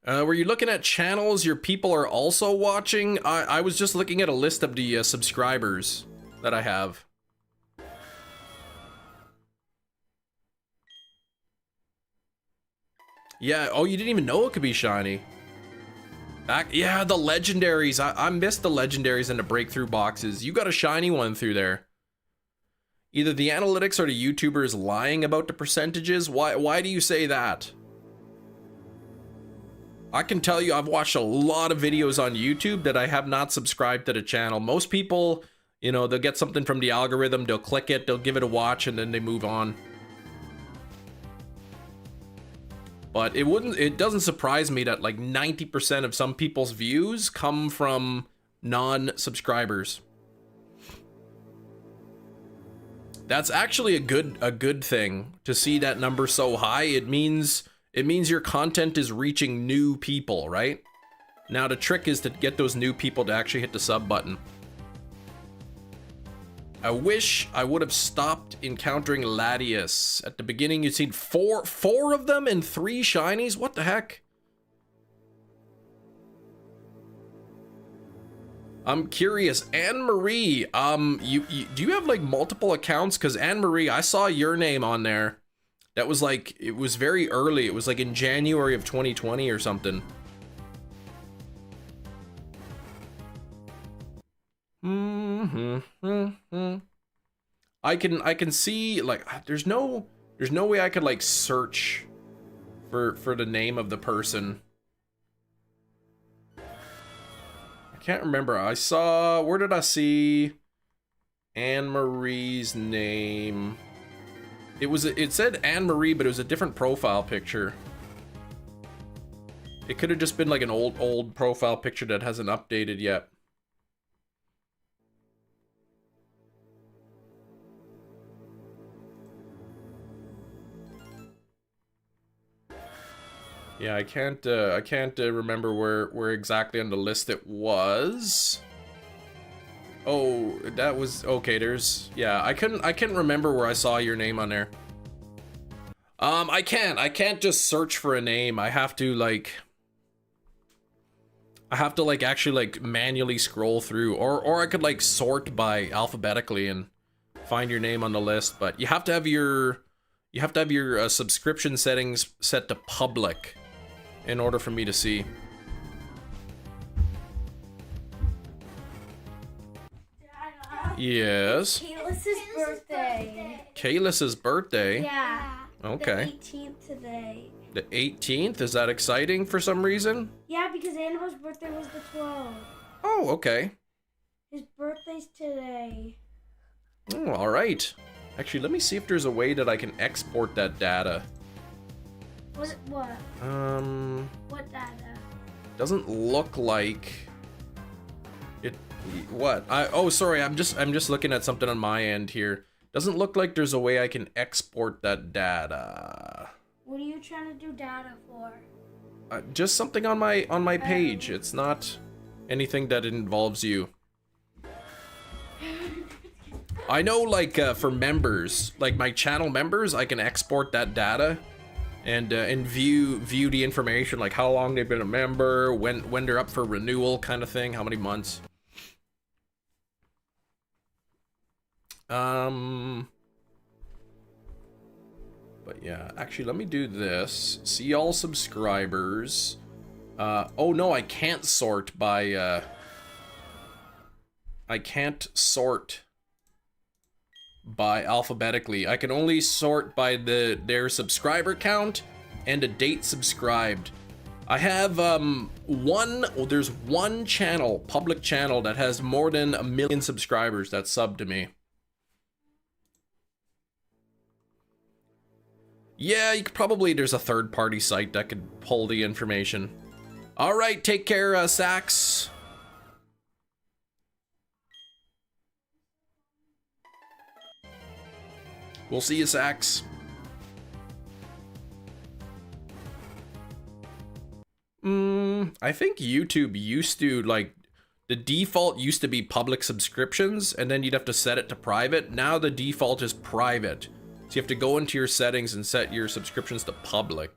Were you looking at channels your people are also watching? I was just looking at a list of the subscribers that I have. Yeah, oh, you didn't even know it could be shiny. Yeah, the legendaries. I missed the legendaries and the breakthrough boxes. You got a shiny one through there. Either the analytics or the YouTubers lying about the percentages. Why do you say that? I can tell you I've watched a lot of videos on YouTube that I have not subscribed to the channel. Most people, you know, they'll get something from the algorithm, they'll click it, they'll give it a watch, and then they move on. But it doesn't surprise me that like 90% of some people's views come from non-subscribers. That's actually a good thing to see that number so high. It means your content is reaching new people, right? Now the trick is to get those new people to actually hit the sub button. I wish I would have stopped encountering Latias. At the beginning, you'd seen four of them and 3 shinies? What the heck? I'm curious. Anne-Marie, do you have like multiple accounts? Because Anne-Marie, I saw your name on there. That was like, it was very early. It was like in January of 2020 or something. I can see like there's no way I could like search for the name of the person. I can't remember. I saw, where did I see Anne-Marie's name? It said Anne-Marie, but it was a different profile picture. It could have just been like an old profile picture that hasn't updated yet. Yeah, I can't remember where exactly on the list it was. Oh, that was okay. There's, yeah, I couldn't remember where I saw your name on there. I can't just search for a name. I have to like actually like manually scroll through, or I could like sort by alphabetically and find your name on the list. But you have to have your subscription settings set to public in order for me to see. Yes. Kayla's birthday. Kayla's birthday? Yeah. Okay. The 18th today. The 18th? Is that exciting for some reason? Yeah, because Annabelle's birthday was the 12th. Oh, okay. His birthday's today. Oh, all right. Actually, let me see if there's a way that I can export that data. Was it what? What data? Doesn't look like it. What? Oh, sorry. I'm just looking at something on my end here. Doesn't look like there's a way I can export that data. What are you trying to do data for? Just something on my page. It's not anything that involves you. I know, like for members, like my channel members, I can export that data and view the information, like how long they've been a member, when they're up for renewal, kind of thing, how many months. But yeah, actually, let me do this. See all subscribers. Oh no, I can't sort by. I can't sort by alphabetically. I can only sort by their subscriber count and a date subscribed. I have there's one channel, public channel, that has more than 1 million subscribers that's subbed to me. Yeah, you could probably, there's a third-party site that could pull the information. All right, take care, Sax. We'll see you, Sax. I think YouTube used to, like, the default used to be public subscriptions, and then you'd have to set it to private. Now the default is private. So you have to go into your settings and set your subscriptions to public.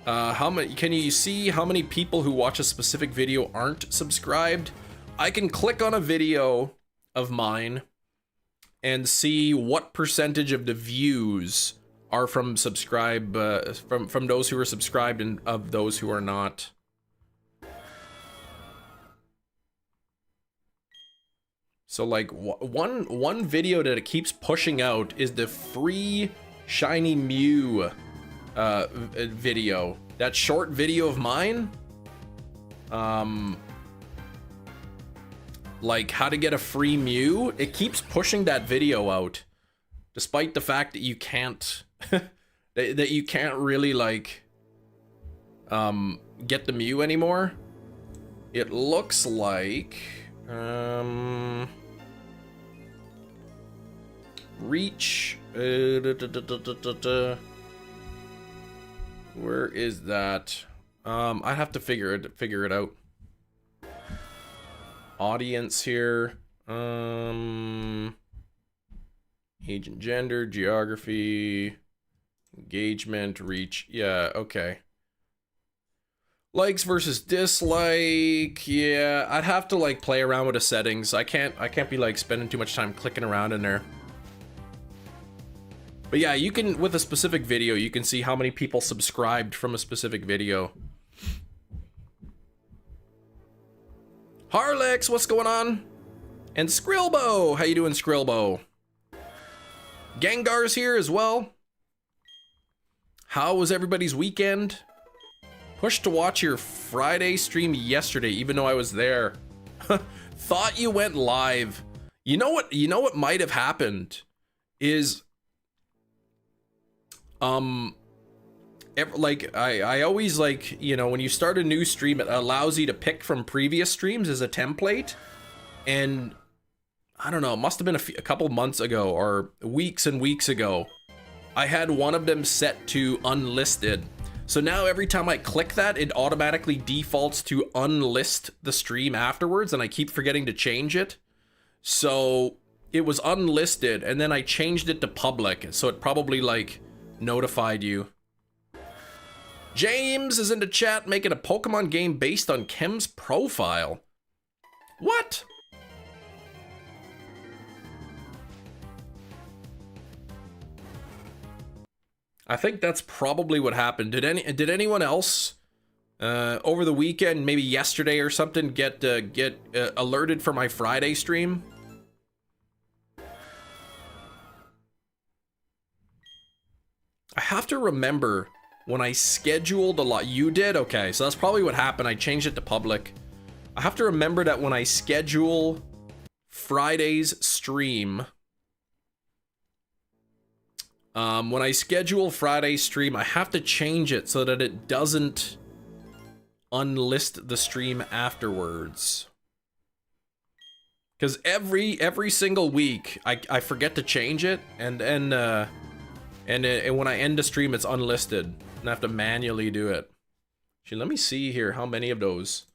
How many, can you see how many people who watch a specific video aren't subscribed? I can click on a video of mine and see what percentage of the views are from from those who are subscribed and of those who are not. So like one video that it keeps pushing out is the free shiny Mew video. That short video of mine, like how to get a free Mew, it keeps pushing that video out, despite the fact that you can't that you can't really like get the Mew anymore. It looks like reach where is that? I have to figure it out. Audience here. Age and gender, geography, engagement, reach. Yeah, okay. Likes versus dislike. Yeah, I'd have to like play around with the settings. I can't be like spending too much time clicking around in there. But yeah, you can, with a specific video, you can see how many people subscribed from a specific video. Harlex, what's going on? And Skrilbo, how you doing, Skrilbo? Gengar's here as well. How was everybody's weekend? Pushed to watch your Friday stream yesterday, even though I was there. Thought you went live. You know what might have happened is like I always like, you know, when you start a new stream, it allows you to pick from previous streams as a template. And I don't know, it must have been a couple months ago or weeks and weeks ago, I had one of them set to unlisted. So now every time I click that, it automatically defaults to unlist the stream afterwards, and I keep forgetting to change it. So it was unlisted, and then I changed it to public, so it probably like notified you. James is in the chat making a Pokemon game based on Kim's profile. What? I think that's probably what happened. Did anyone else over the weekend, maybe yesterday or something, get alerted for my Friday stream? I have to remember when I scheduled a lot. You did? Okay, so that's probably what happened. I changed it to public. I have to remember that when I schedule Friday's stream, when I schedule Friday's stream, I have to change it so that it doesn't unlist the stream afterwards. Because every single week, I forget to change it, and when I end the stream, it's unlisted, and I have to manually do it. Actually, let me see here how many of those.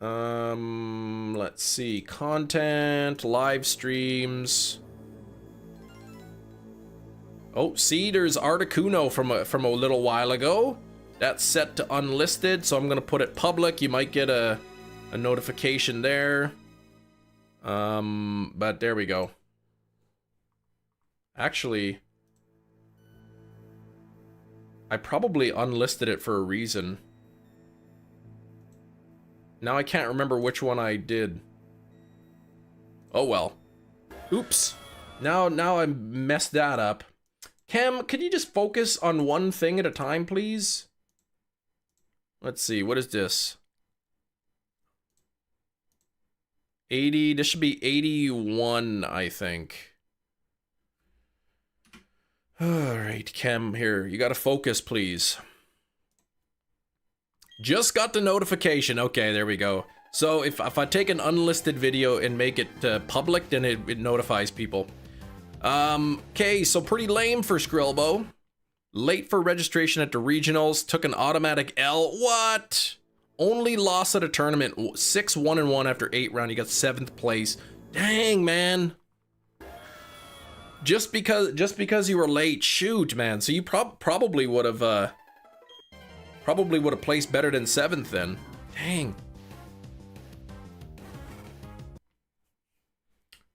Let's see, content, live streams. Oh, see, there's Articuno from a little while ago. That's set to unlisted, so I'm gonna put it public. You might get a notification there. But there we go. Actually, I probably unlisted it for a reason. Now I can't remember which one I did. Oh well. Oops. Now I messed that up. Cam, could you just focus on one thing at a time, please? Let's see, what is this? 80, this should be 81, I think. Alright, Cam, here, you gotta focus, please. Just got the notification. Okay, there we go. So if I take an unlisted video and make it public, then it notifies people. Okay, so pretty lame for Skrilbo. Late for registration at the regionals, took an automatic L. What? Only lost at a tournament, 6-1-1 after 8 rounds. You got 7th place. Dang, man. Just because you were late, shoot, man. So you probably would have placed better than 7th then. Dang.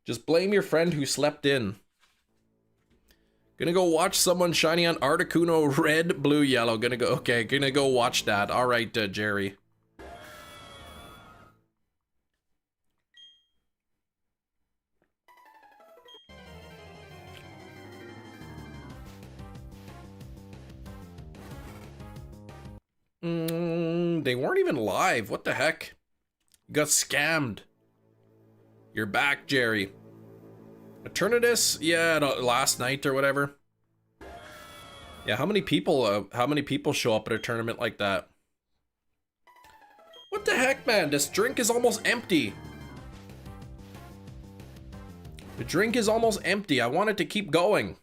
Just blame your friend who slept in. Gonna go watch someone shiny on Articuno red, blue, yellow. Gonna go watch that. All right, Jerry. They weren't even live. What the heck? You got scammed. You're back, Jerry. Eternatus? Yeah, last night or whatever. Yeah, how many people show up at a tournament like that? What the heck, man? This drink is almost empty. The drink is almost empty. I want it to keep going.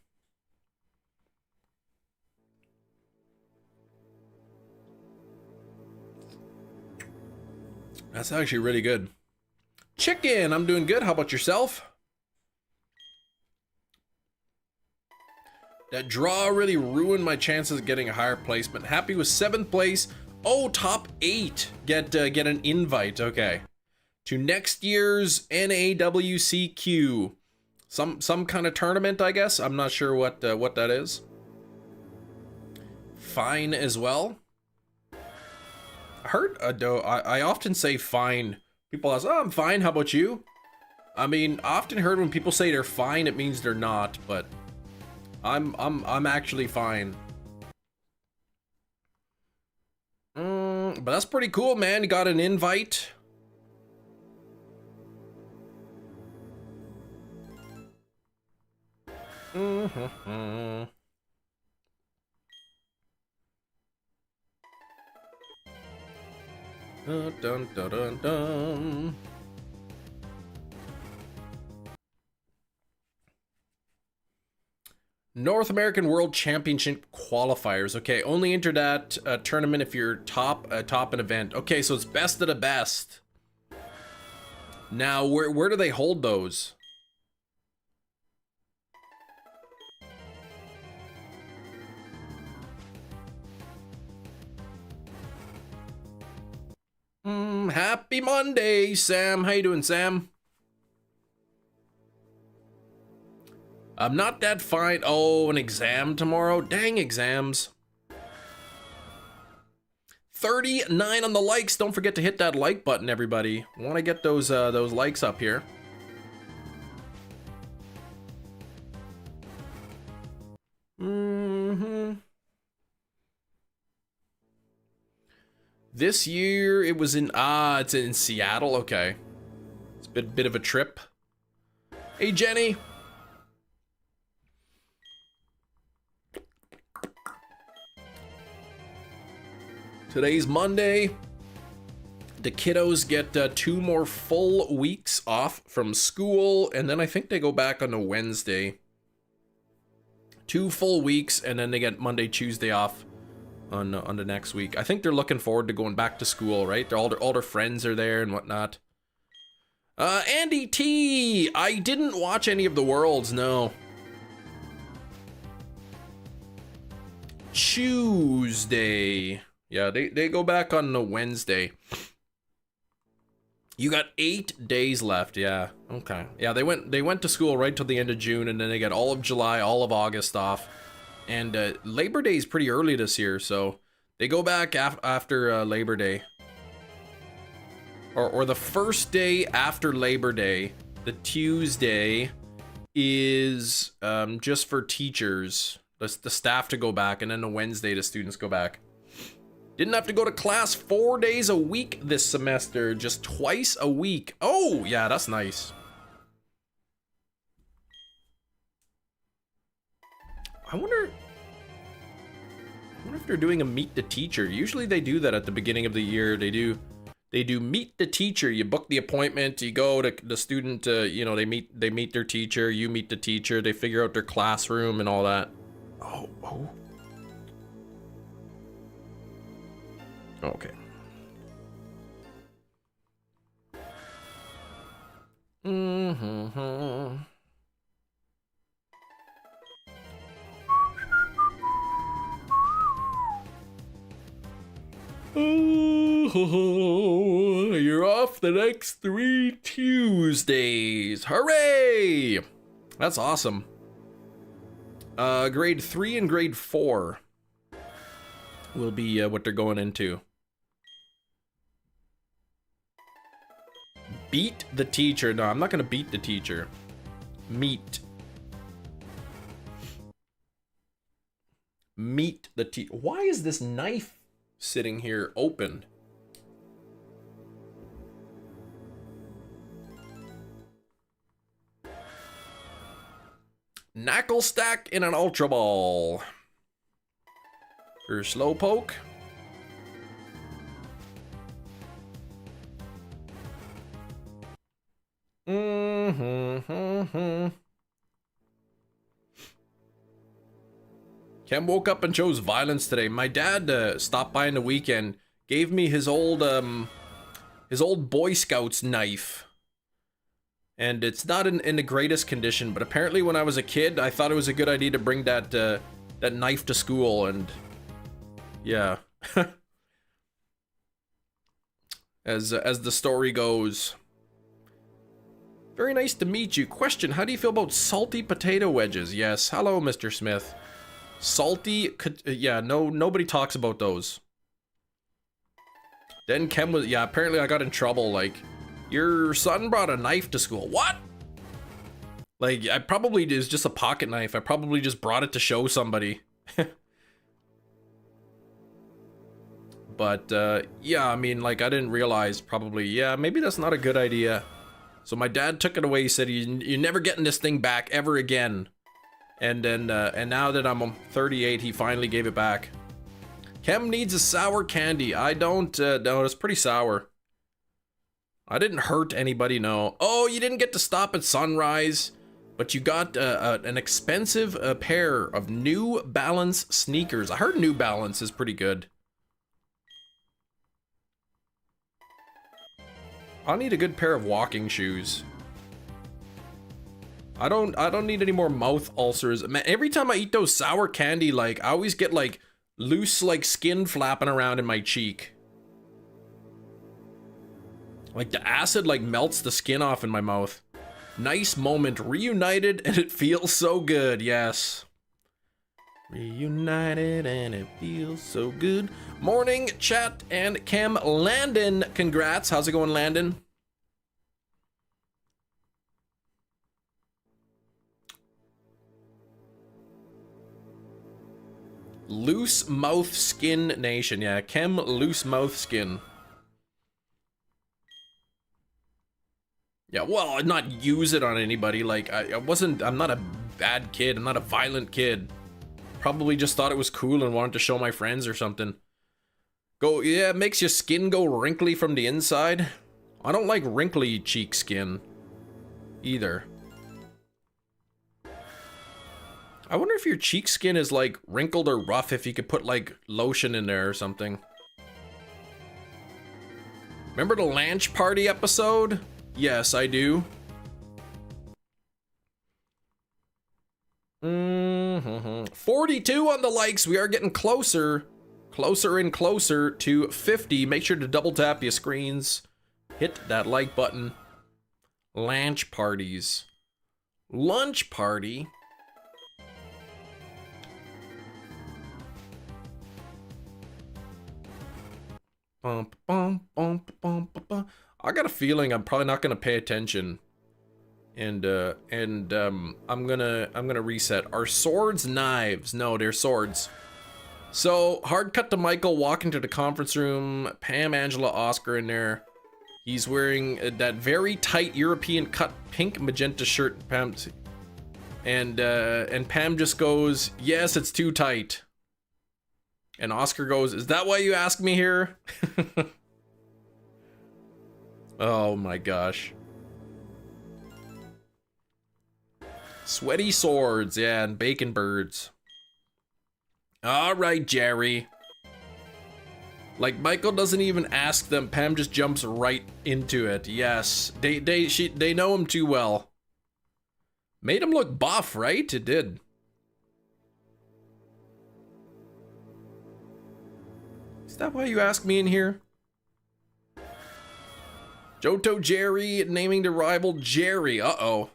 That's actually really good. Chicken, I'm doing good. How about yourself? That draw really ruined my chances of getting a higher placement. Happy with 7th place. Oh, top 8. Get an invite. Okay. To next year's NAWCQ. Some kind of tournament, I guess. I'm not sure what that is. Fine as well. I heard, I often say fine. People ask, oh, I'm fine, how about you? I mean, I often heard when people say they're fine, it means they're not, but I'm actually fine. But that's pretty cool, man. You got an invite. Dun, dun, dun, dun, dun. North American World Championship qualifiers. Okay, only enter that tournament if you're top an event. Okay, so it's best of the best. Now, where do they hold those? Happy Monday, Sam. How you doing, Sam? I'm not that fine. Oh, an exam tomorrow? Dang exams. 39 on the likes. Don't forget to hit that like button, everybody. I want to get those likes up here. This year it was in it's in Seattle. Okay, it's a bit of a trip. Hey, Jenny. Today's Monday. The kiddos get 2 more full weeks off from school, and then I think they go back on a Wednesday. 2 full weeks, and then they get Monday, Tuesday off on the next week. I think they're looking forward to going back to school, right? They're all their friends are there and whatnot. Andy T, I didn't watch any of the Worlds, no. Tuesday. Yeah, they go back on the Wednesday. You got 8 days left, yeah. Okay. Yeah, they went to school right till the end of June, and then they get all of July, all of August off. And Labor Day is pretty early this year, so they go back after Labor Day. Or the first day after Labor Day. The Tuesday is just for teachers, the staff to go back, and then the Wednesday the students go back. Didn't have to go to class 4 days a week this semester, just twice a week. Oh, yeah, that's nice. I wonder if they're doing a meet the teacher. Usually they do that at the beginning of the year. They do meet the teacher. You book the appointment, you go to the student, you know, they meet their teacher, you meet the teacher, they figure out their classroom and all that. Oh. Okay. Oh, you're off the next 3 Tuesdays. Hooray! That's awesome. Grade 3 and grade 4 will be what they're going into. Beat the teacher. No, I'm not gonna beat the teacher. Meet the teacher. Why is this knife sitting here open? Knuckle stack in an Ultra Ball. For Slowpoke. Kem woke up and chose violence today. My dad stopped by in the weekend, gave me his old Boy Scouts knife. And it's not in the greatest condition, but apparently when I was a kid, I thought it was a good idea to bring that that knife to school, and yeah. As the story goes. Very nice to meet you. Question, how do you feel about salty potato wedges? Yes, hello, Mr. Smith. Salty, yeah, nobody talks about those. Then Kem was, yeah, apparently I got in trouble, like, your son brought a knife to school. What? Like, I probably, it was just a pocket knife. I probably just brought it to show somebody. But, yeah, I mean, like, I didn't realize probably, yeah, maybe that's not a good idea. So my dad took it away. He said, you're never getting this thing back ever again. And then, and now that I'm 38, he finally gave it back. Kem needs a sour candy. I don't, no, it's pretty sour. I didn't hurt anybody, no. Oh, you didn't get to stop at Sunrise, but you got an expensive pair of New Balance sneakers. I heard New Balance is pretty good. I need a good pair of walking shoes. I don't need any more mouth ulcers. Man, every time I eat those sour candy, like, I always get, like, loose, like, skin flapping around in my cheek. Like, the acid, like, melts the skin off in my mouth. Nice moment. Reunited, and it feels so good. Yes. Reunited, and it feels so good. Morning, chat, and Kem. Landon, congrats. How's it going, Landon? Loose mouth skin nation. Yeah, Kem loose mouth skin. Yeah, well, not use it on anybody. Like, I'm not a bad kid. I'm not a violent kid. Probably just thought it was cool and wanted to show my friends or something. Yeah, it makes your skin go wrinkly from the inside. I don't like wrinkly cheek skin either. I wonder if your cheek skin is like wrinkled or rough, if you could put like lotion in there or something. Remember the Lanch Party episode? Yes, I do. 42 on the likes. We are getting closer and closer to 50. Make sure to double tap your screens. Hit that like button. Lanch parties. Lunch party. I got a feeling I'm probably not gonna pay attention. And I'm gonna reset. Are swords knives? No, they're swords. So, hard cut to Michael walking to the conference room. Pam, Angela, Oscar in there. He's wearing that very tight European cut pink magenta shirt. Pam, and Pam just goes, "Yes, it's too tight." And Oscar goes, "Is that why you asked me here?" Oh my gosh. Sweaty swords, yeah, and bacon birds. All right, Jerry. Like, Michael doesn't even ask them. Pam just jumps right into it. Yes, they know him too well. Made him look buff, right? It did. Is that why you asked me in here? Johto Jerry naming the rival Jerry. Uh-oh.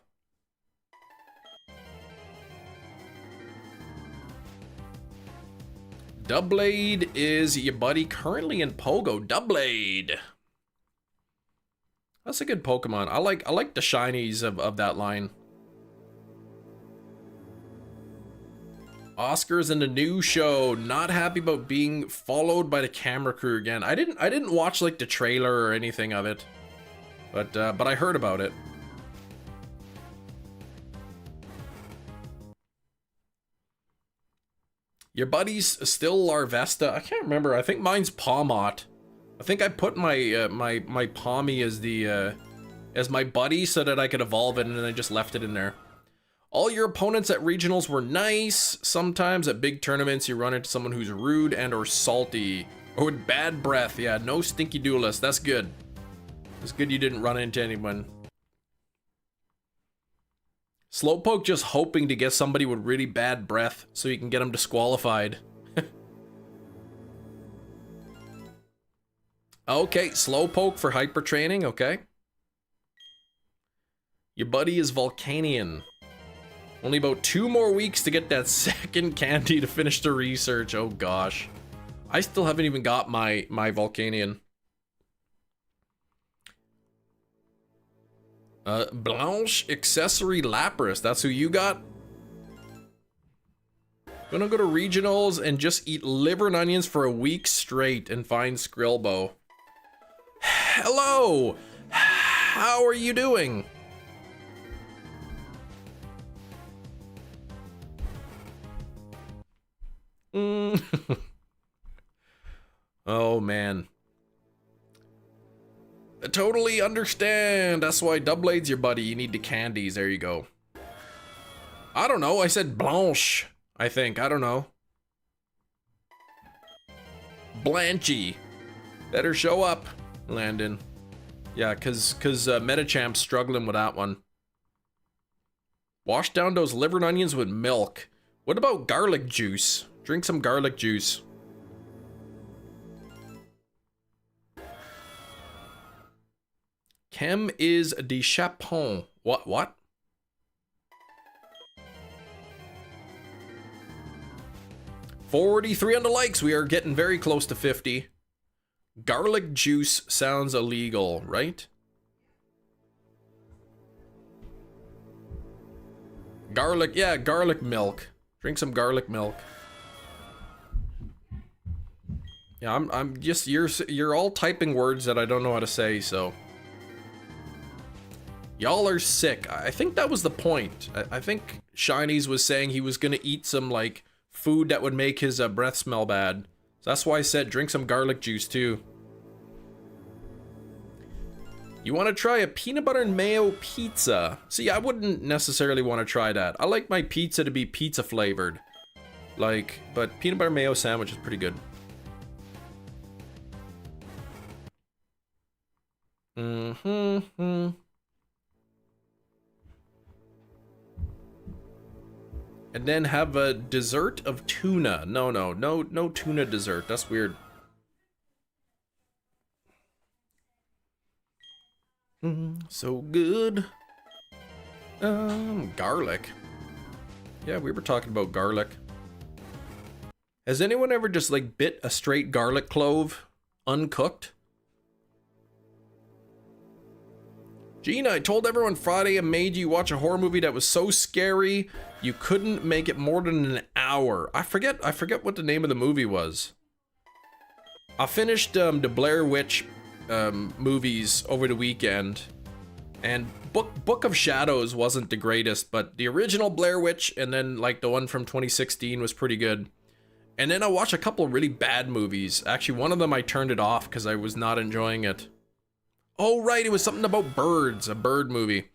Doublade is your buddy currently in Pogo. Doublade. That's a good Pokemon. I like the shinies of that line. Oscar's in the new show. Not happy about being followed by the camera crew again. I didn't watch like the trailer or anything of it. But I heard about it. Your buddy's still Larvesta. I can't remember. I think mine's Pawmot. I think I put my my Pawmi as the as my buddy so that I could evolve it, and then I just left it in there. All your opponents at regionals were nice. Sometimes at big tournaments you run into someone who's rude and or salty or with bad breath. Yeah, no stinky duelist. That's good. It's good you didn't run into anyone. Slowpoke just hoping to get somebody with really bad breath so you can get them disqualified. Okay, Slowpoke for hyper training, okay. Your buddy is Volcanion. Only about 2 more weeks to get that second candy to finish the research. Oh gosh. I still haven't even got my Volcanion. Blanche Accessory Lapras, that's who you got? Gonna go to regionals and just eat liver and onions for a week straight and find Skrilbo. Hello! How are you doing? Oh man. I totally understand. That's why Doublade's your buddy. You need the candies. There you go. I don't know. I said Blanche, I think. I don't know. Blanchy. Better show up, Landon. Yeah, cause Medichamp's struggling with that one. Wash down those liver and onions with milk. What about garlic juice? Drink some garlic juice. Chem is de Chapon. What? $43 on the likes. We are getting very close to 50. Garlic juice sounds illegal, right? Garlic, yeah, garlic milk. Drink some garlic milk. Yeah, I'm just, you're all typing words that I don't know how to say, so. Y'all are sick. I think that was the point. I think Shinies was saying he was gonna eat some, like, food that would make his breath smell bad. So that's why I said drink some garlic juice, too. You want to try a peanut butter and mayo pizza? See, I wouldn't necessarily want to try that. I like my pizza to be pizza flavored. Like, but peanut butter mayo sandwich is pretty good. And then have a dessert of tuna. No tuna dessert. That's weird. So good. Garlic. Yeah, we were talking about garlic. Has anyone ever just like bit a straight garlic clove uncooked? Gina, I told everyone Friday I made you watch a horror movie that was so scary you couldn't make it more than an hour. I forget what the name of the movie was. I finished the Blair Witch movies over the weekend, and Book of Shadows wasn't the greatest, but the original Blair Witch and then like the one from 2016 was pretty good. And then I watched a couple of really bad movies. Actually, one of them I turned it off because I was not enjoying it. Oh right, it was something about birds, a bird movie.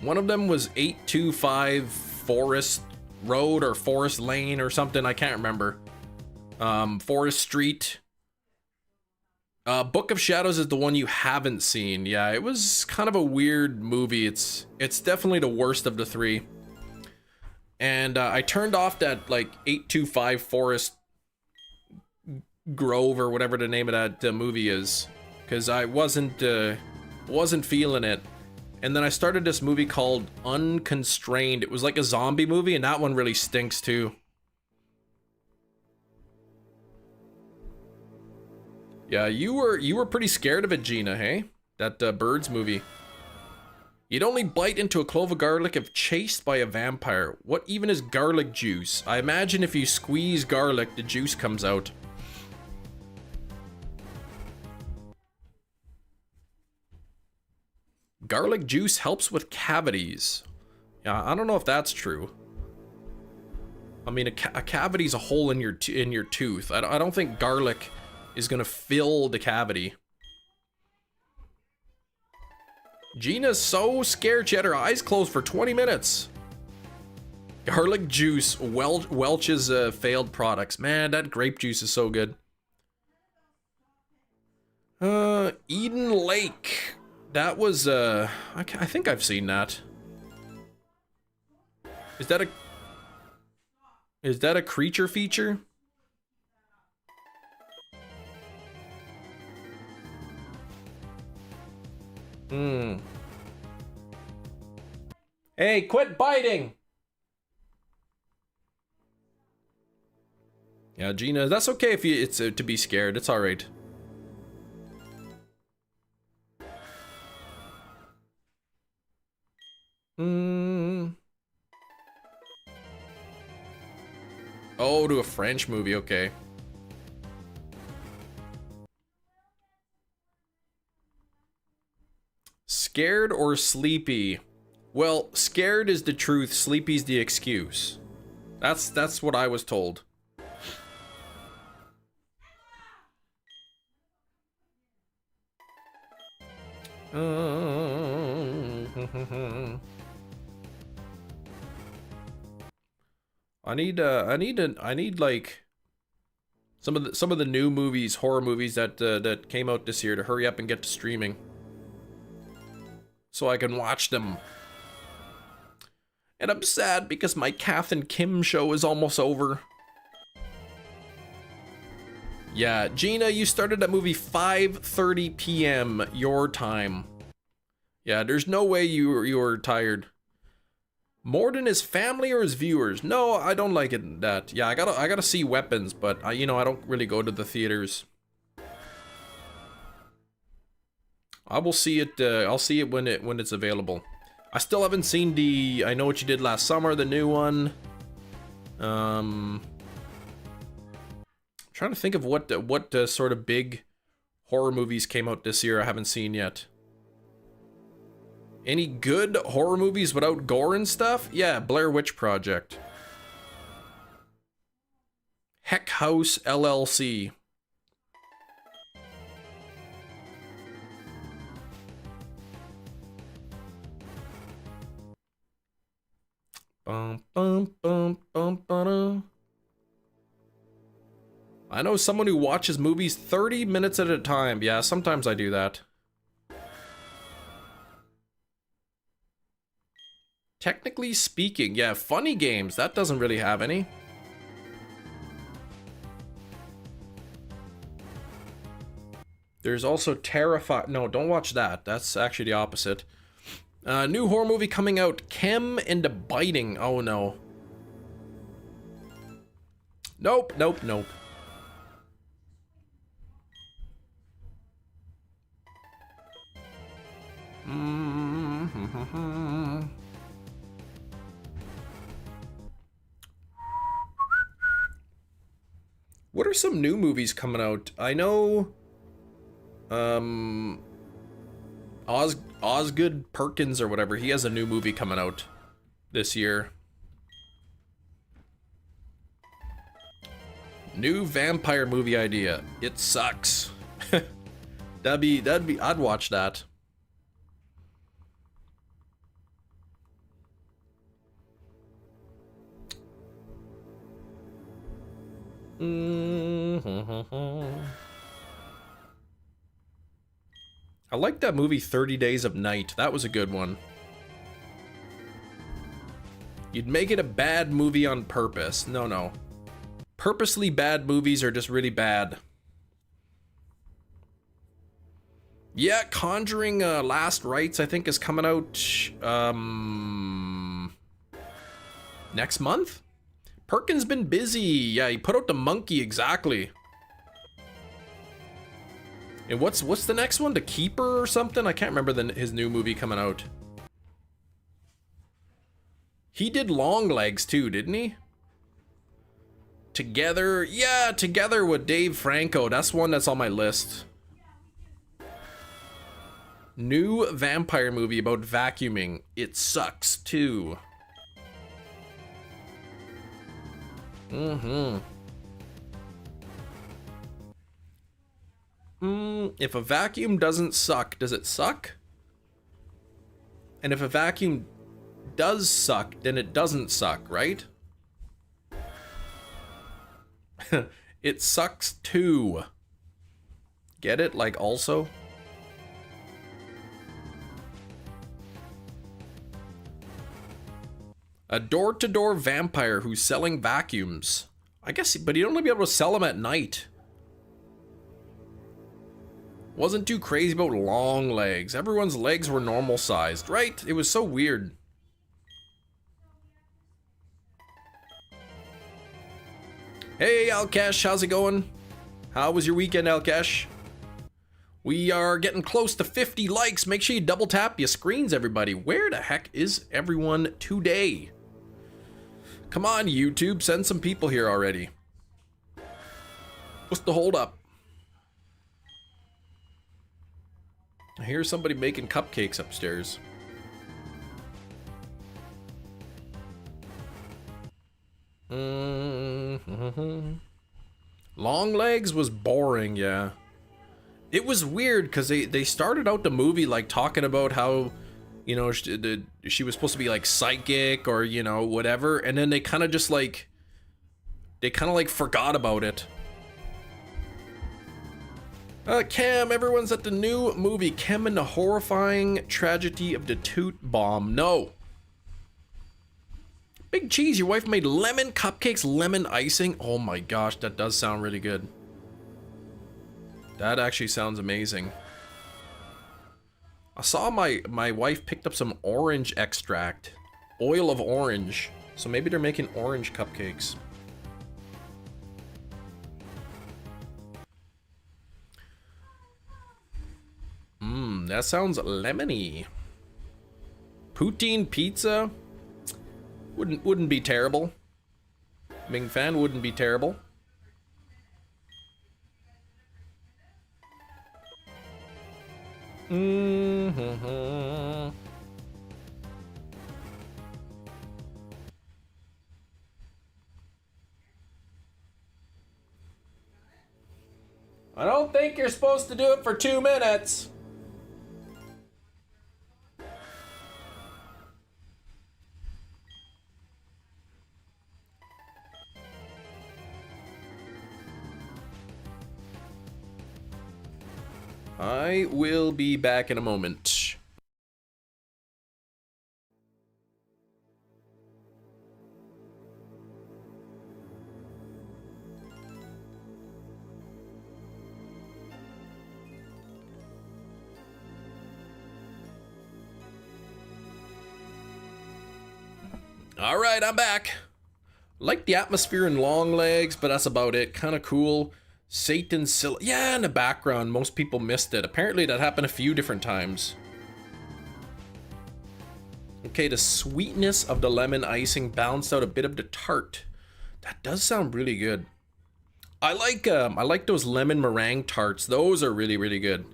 One of them was 825 Forest Road or Forest Lane or something, I can't remember. Forest Street. Book of Shadows is the one you haven't seen. Yeah, it was kind of a weird movie. It's definitely the worst of the three. And I turned off that like 825 Forest Grove or whatever the name of that movie is, because I wasn't feeling it. And then I started this movie called Unconstrained. It was like a zombie movie, and that one really stinks too. Yeah, you were pretty scared of it, Gina, hey? That Birds movie. You'd only bite into a clove of garlic if chased by a vampire. What even is garlic juice? I imagine if you squeeze garlic, the juice comes out. Garlic juice helps with cavities. Yeah, I don't know if that's true. I mean, a cavity's a hole in your tooth. I don't think garlic is gonna fill the cavity. Gina's so scared she had her eyes closed for 20 minutes. Garlic juice, Welch's failed products. Man, that grape juice is so good. Eden Lake. That was, I think I've seen that. Is that a creature feature? Hey, quit biting! Yeah, Gina, that's okay if it's to be scared. It's alright. Oh, to a French movie, okay. Scared or sleepy? Well, scared is the truth, sleepy's the excuse. That's what I was told. I need like some of the new movies, horror movies that came out this year to hurry up and get to streaming, so I can watch them. And I'm sad because my Kath and Kim show is almost over. Yeah, Gina, you started that movie 5:30 p.m. your time. Yeah, there's no way you were tired. More than his family or his viewers? No, I don't like it that. Yeah, I gotta see Weapons, but I don't really go to the theaters. I will see it. I'll see it when it's available. I still haven't seen the I Know What You Did Last Summer, the new one. Trying to think of what sort of big horror movies came out this year I haven't seen yet. Any good horror movies without gore and stuff? Yeah, Blair Witch Project. Heck House LLC. Bum, bum, bum, bum, ba-da. I know someone who watches movies 30 minutes at a time. Yeah, sometimes I do that. Technically speaking, yeah, funny games, that doesn't really have any. There's also no, don't watch that. That's actually the opposite. New horror movie coming out, Chem and the Biting. Oh no. Nope, nope, nope. What are some new movies coming out? I know, Osgood Perkins or whatever, he has a new movie coming out this year. New vampire movie idea. It sucks. I'd watch that. I like that movie 30 Days of Night. That was a good one. You'd make it a bad movie on purpose. No. Purposely bad movies are just really bad. Yeah, Conjuring Last Rites, I think, is coming out next month? Perkin's been busy. Yeah, he put out The Monkey, exactly. And what's the next one? The Keeper or something? I can't remember his new movie coming out. He did Longlegs too, didn't he? Together, yeah, Together with Dave Franco. That's one that's on my list. New vampire movie about vacuuming. It sucks too. If a vacuum doesn't suck, does it suck? And if a vacuum does suck, then it doesn't suck, right? It sucks too. Get it? Like also? A door-to-door vampire who's selling vacuums. I guess, but he'd only be able to sell them at night. Wasn't too crazy about long legs. Everyone's legs were normal sized, right? It was so weird. Hey, Alkesh, how's it going? How was your weekend, Alkesh? We are getting close to 50 likes. Make sure you double tap your screens, everybody. Where the heck is everyone today? Come on, YouTube, send some people here already. What's the hold up? I hear somebody making cupcakes upstairs. Long Legs was boring, yeah. It was weird because they started out the movie like talking about how, you know, she was supposed to be like psychic or, you know, whatever, and then they kind of just like, forgot about it. Cam, everyone's at the new movie Cam and the Horrifying Tragedy of the Toot Bomb. No. Big Cheese, your wife made lemon cupcakes, lemon icing. Oh my gosh, that does sound really good. That actually sounds amazing. I saw my wife picked up some orange extract. Oil of orange. So maybe they're making orange cupcakes. That sounds lemony. Poutine pizza? Wouldn't be terrible. Ming Fan wouldn't be terrible. I don't think you're supposed to do it for 2 minutes. I will be back in a moment. All right, I'm back. Like the atmosphere in Long Legs, but that's about it. Kind of cool. Satan's yeah, in the background, most people missed it. Apparently that happened a few different times. Okay, the sweetness of the lemon icing balanced out a bit of the tart. That does sound really good. I like those lemon meringue tarts. Those are really, really good.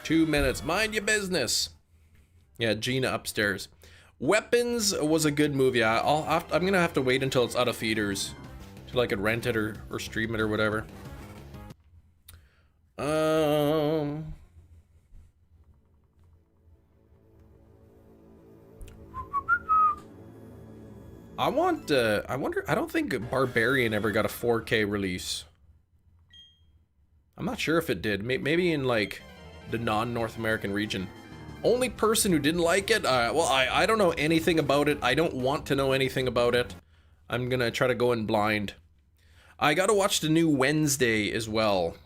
2 minutes, mind your business. Yeah, Gina upstairs. Weapons was a good movie. I'm gonna have to wait until it's out of theaters till I could rent it or stream it or whatever. I wonder, I don't think Barbarian ever got a 4K release. I'm not sure if it did. Maybe in like the non-North American region. Only person who didn't like it, well, I don't know anything about it. I don't want to know anything about it. I'm gonna try to go in blind. I gotta watch the new Wednesday as well.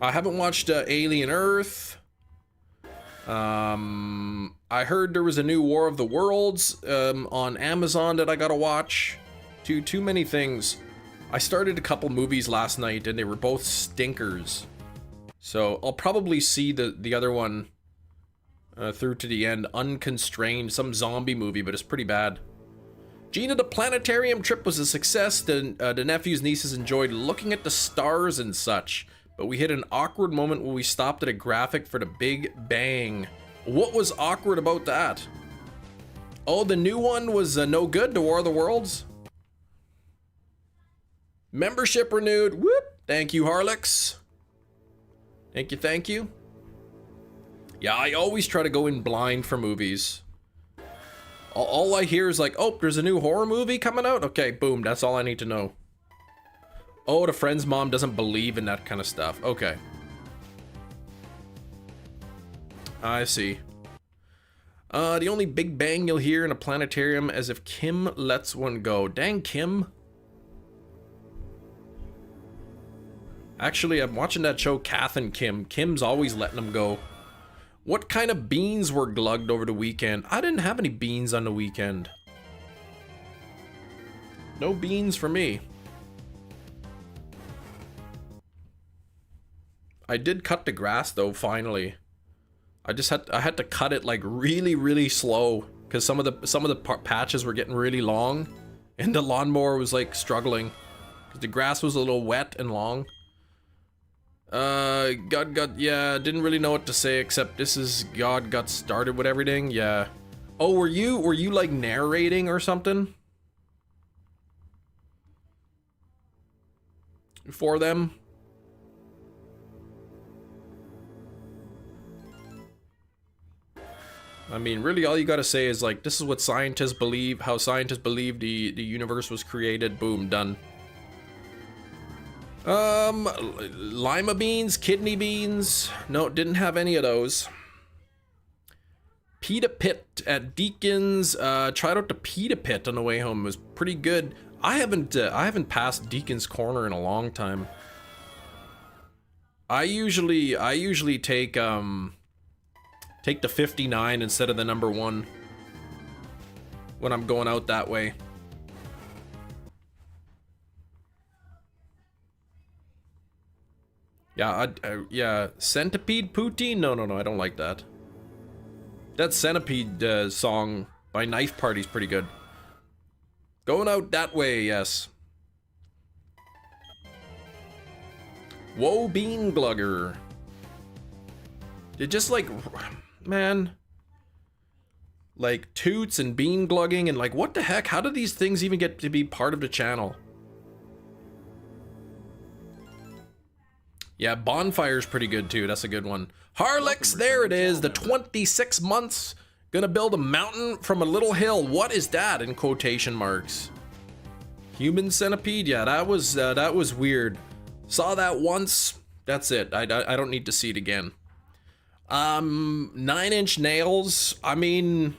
I haven't watched Alien Earth. I heard there was a new War of the Worlds on Amazon that I gotta watch. Too many things. I started a couple movies last night and they were both stinkers. So I'll probably see the other one through to the end. Unconstrained, some zombie movie, but it's pretty bad. Gina, the planetarium trip was a success. The nephews, nieces enjoyed looking at the stars and such. But we hit an awkward moment when we stopped at a graphic for the Big Bang. What was awkward about that? Oh, the new one was no good, the War of the Worlds? Membership renewed. Whoop! Thank you, Harlix. Thank you, thank you. Yeah, I always try to go in blind for movies. All I hear is like, oh, there's a new horror movie coming out? Okay, boom, that's all I need to know. Oh, the friend's mom doesn't believe in that kind of stuff. Okay. I see. The only Big Bang you'll hear in a planetarium as if Kim lets one go. Dang, Kim. Actually, I'm watching that show, Kath and Kim. Kim's always letting them go. What kind of beans were glugged over the weekend? I didn't have any beans on the weekend. No beans for me. I did cut the grass though, finally. I had to cut it like really slow because some of the patches were getting really long and the lawnmower was like struggling because the grass was a little wet and long. Yeah, didn't really know what to say except this is God got started with everything. Yeah. Oh, were you like narrating or something for them? I mean, really all you gotta say is like, this is what scientists believe, how scientists believe the universe was created. Boom, done. Lima beans, kidney beans. No, didn't have any of those. Pita Pit at Deacon's. Tried out the Pita Pit on the way home. It was pretty good. I haven't passed Deacon's Corner in a long time. I usually take the 59 instead of the number 1 when I'm going out that way. Yeah, yeah, Centipede Poutine? No, I don't like that. That Centipede song by Knife Party's pretty good. Going out that way, yes. Whoa, Bean Glugger. It just like, man, like toots and bean glugging and like, what the heck? How do these things even get to be part of the channel? Yeah, Bonfire's pretty good too. That's a good one. Harlix, there it is. The 26 months. Gonna build a mountain from a little hill. What is that in quotation marks? Human centipede? Yeah, that was weird. Saw that once. That's it. I don't need to see it again. 9 Inch Nails. I mean,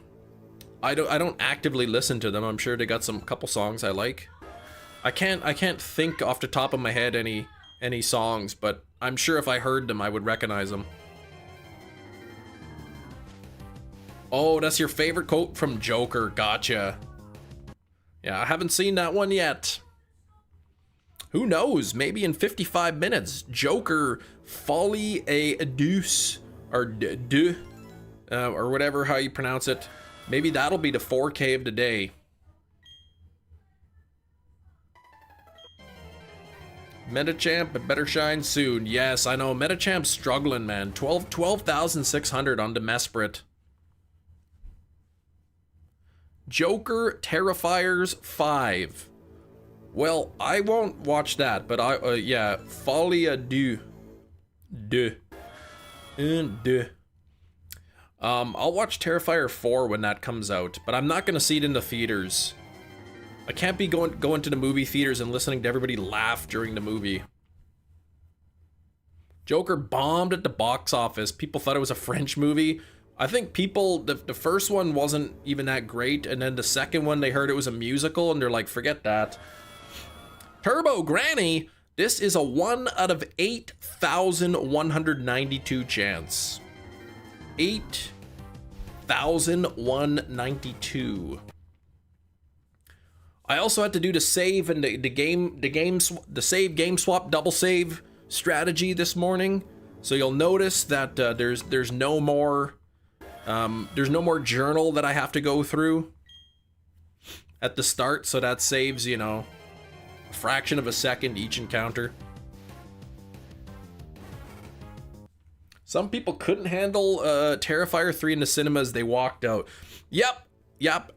I don't actively listen to them. I'm sure they got some couple songs I like. I can't think off the top of my head any songs, but I'm sure if I heard them I would recognize them. Oh, that's your favorite quote from Joker. Gotcha. Yeah, I haven't seen that one yet. Who knows? Maybe in 55 minutes, Joker Folie à Deux or deux or whatever how you pronounce it. Maybe that'll be the 4K of the day. Metachamp, but better shine soon. Yes, I know. Metachamp's struggling, man. 12,600 on the Mesprit. Joker Terrifiers 5. Well, I won't watch that, but yeah, Folie à Deux. Deux. Deux. I'll watch Terrifier 4 when that comes out, but I'm not gonna see it in the theaters. I can't be going to the movie theaters and listening to everybody laugh during the movie. Joker bombed at the box office. People thought it was a French movie. I think people, the first one wasn't even that great, and then the second one, they heard it was a musical, and they're like, forget that. Turbo Granny, this is a 1 out of 8,192 chance. 8,192. I also had to do the save and the save game swap double save strategy this morning, so you'll notice that there's no more journal that I have to go through at the start, so that saves, you know, a fraction of a second each encounter. Some people couldn't handle Terrifier 3 in the cinemas. They walked out. Yep.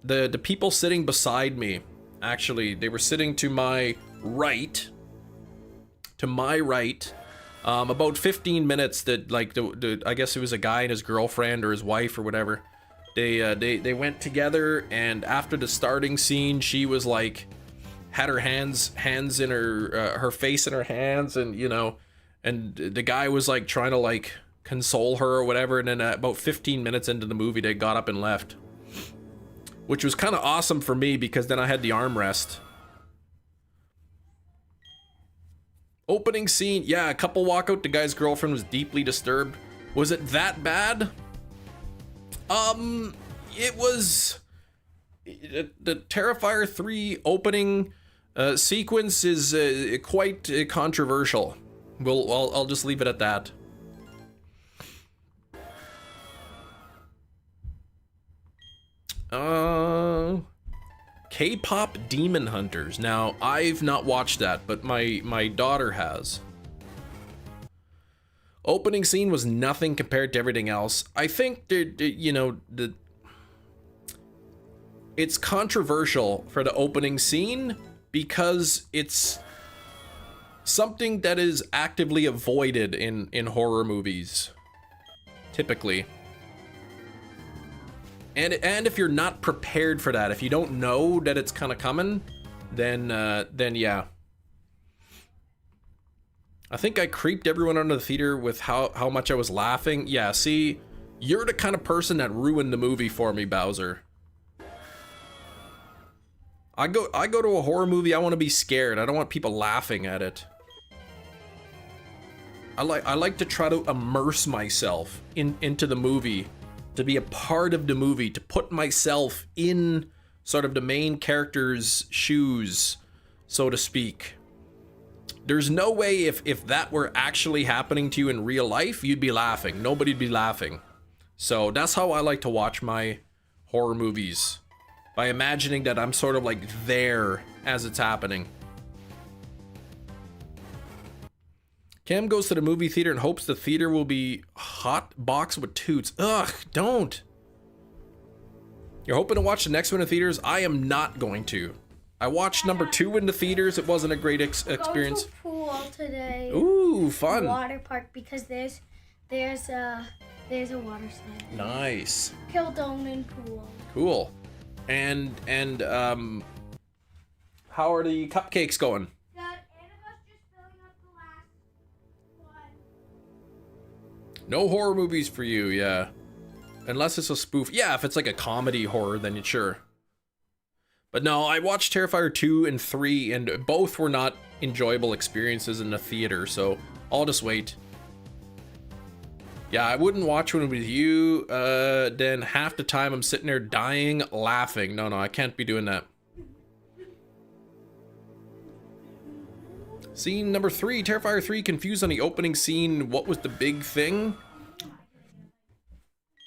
The people sitting beside me, actually, they were sitting to my right. About 15 minutes. That, like, I guess it was a guy and his girlfriend or his wife or whatever. They went together, and after the starting scene, she was like, had her hands in her face in her hands, and you know, and the guy was like trying to like console her or whatever, and then about 15 minutes into the movie, they got up and left, which was kind of awesome for me because then I had the armrest. Opening scene, yeah, a couple walk out. The guy's girlfriend was deeply disturbed. Was it that bad? It was. The Terrifier 3 opening sequence is quite controversial. I'll just leave it at that. K-pop Demon Hunters. Now, I've not watched that, but my daughter has. Opening scene was nothing compared to everything else. I think you know, it's controversial for the opening scene because it's something that is actively avoided in horror movies, typically. And if you're not prepared for that, if you don't know that it's kind of coming, then yeah. I think I creeped everyone out of the theater with how much I was laughing. Yeah, see, you're the kind of person that ruined the movie for me, Bowser. I go to a horror movie, I want to be scared. I don't want people laughing at it. I like to try to immerse myself into the movie, to be a part of the movie, to put myself in sort of the main character's shoes, so to speak. There's no way if that were actually happening to you in real life, you'd be laughing. Nobody'd be laughing. So that's how I like to watch my horror movies, by imagining that I'm sort of like there as it's happening. Cam goes to the movie theater and hopes the theater will be hot box with toots. Ugh, don't. You're hoping to watch the next one in theaters? I am not going to. I watched number 2 in the theaters. It wasn't a great experience. Go to a pool today. Ooh, fun. Water park, because there's a water slide. Nice. Kildonan pool. Cool. And how are the cupcakes going? No horror movies for you, yeah. Unless it's a spoof. Yeah, if it's like a comedy horror, then sure. But no, I watched Terrifier 2 and 3, and both were not enjoyable experiences in the theater, so I'll just wait. Yeah, I wouldn't watch one with you, then half the time I'm sitting there dying, laughing. No, I can't be doing that. Scene number 3, Terrifier 3, confused on the opening scene. What was the big thing?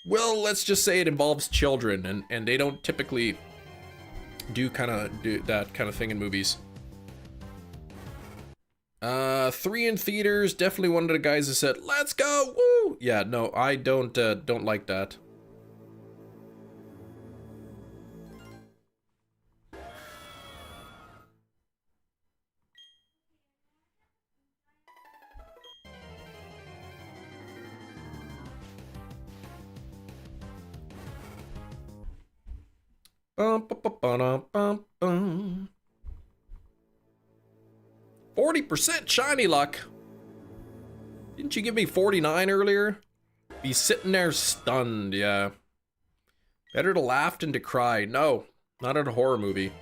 Well, let's just say it involves children, and they don't typically do that kind of thing in movies. 3 in theaters, definitely one of the guys who said, "Let's go, woo!" Yeah, no, I don't like that. Bum, bum, bum, bum, bum, bum. 40% shiny luck. Didn't you give me 49 earlier? Be sitting there stunned, yeah. Better to laugh than to cry. No, not at a horror movie.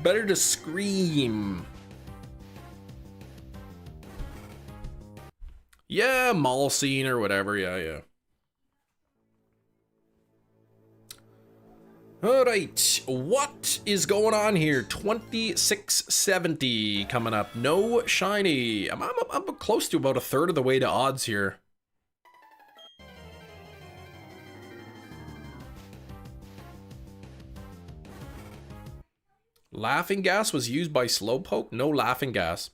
Better to scream. Yeah, mall scene or whatever. Yeah. All right, what is going on here? 2670 coming up. No shiny. I'm close to about a third of the way to odds here. Laughing gas was used by Slowpoke? No laughing gas.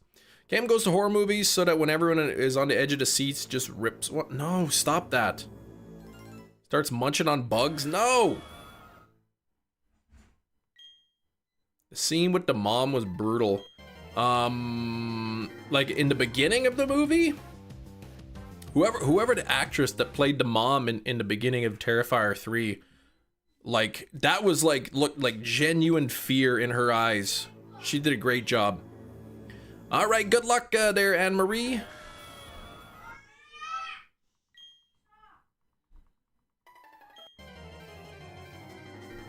Cam goes to horror movies so that when everyone is on the edge of the seats, just rips. What? No, stop that. Starts munching on bugs? No! The scene with the mom was brutal. Like in the beginning of the movie? Whoever the actress that played the mom in the beginning of Terrifier 3, like, that was like, looked like genuine fear in her eyes. She did a great job. All right, good luck there, Anne-Marie.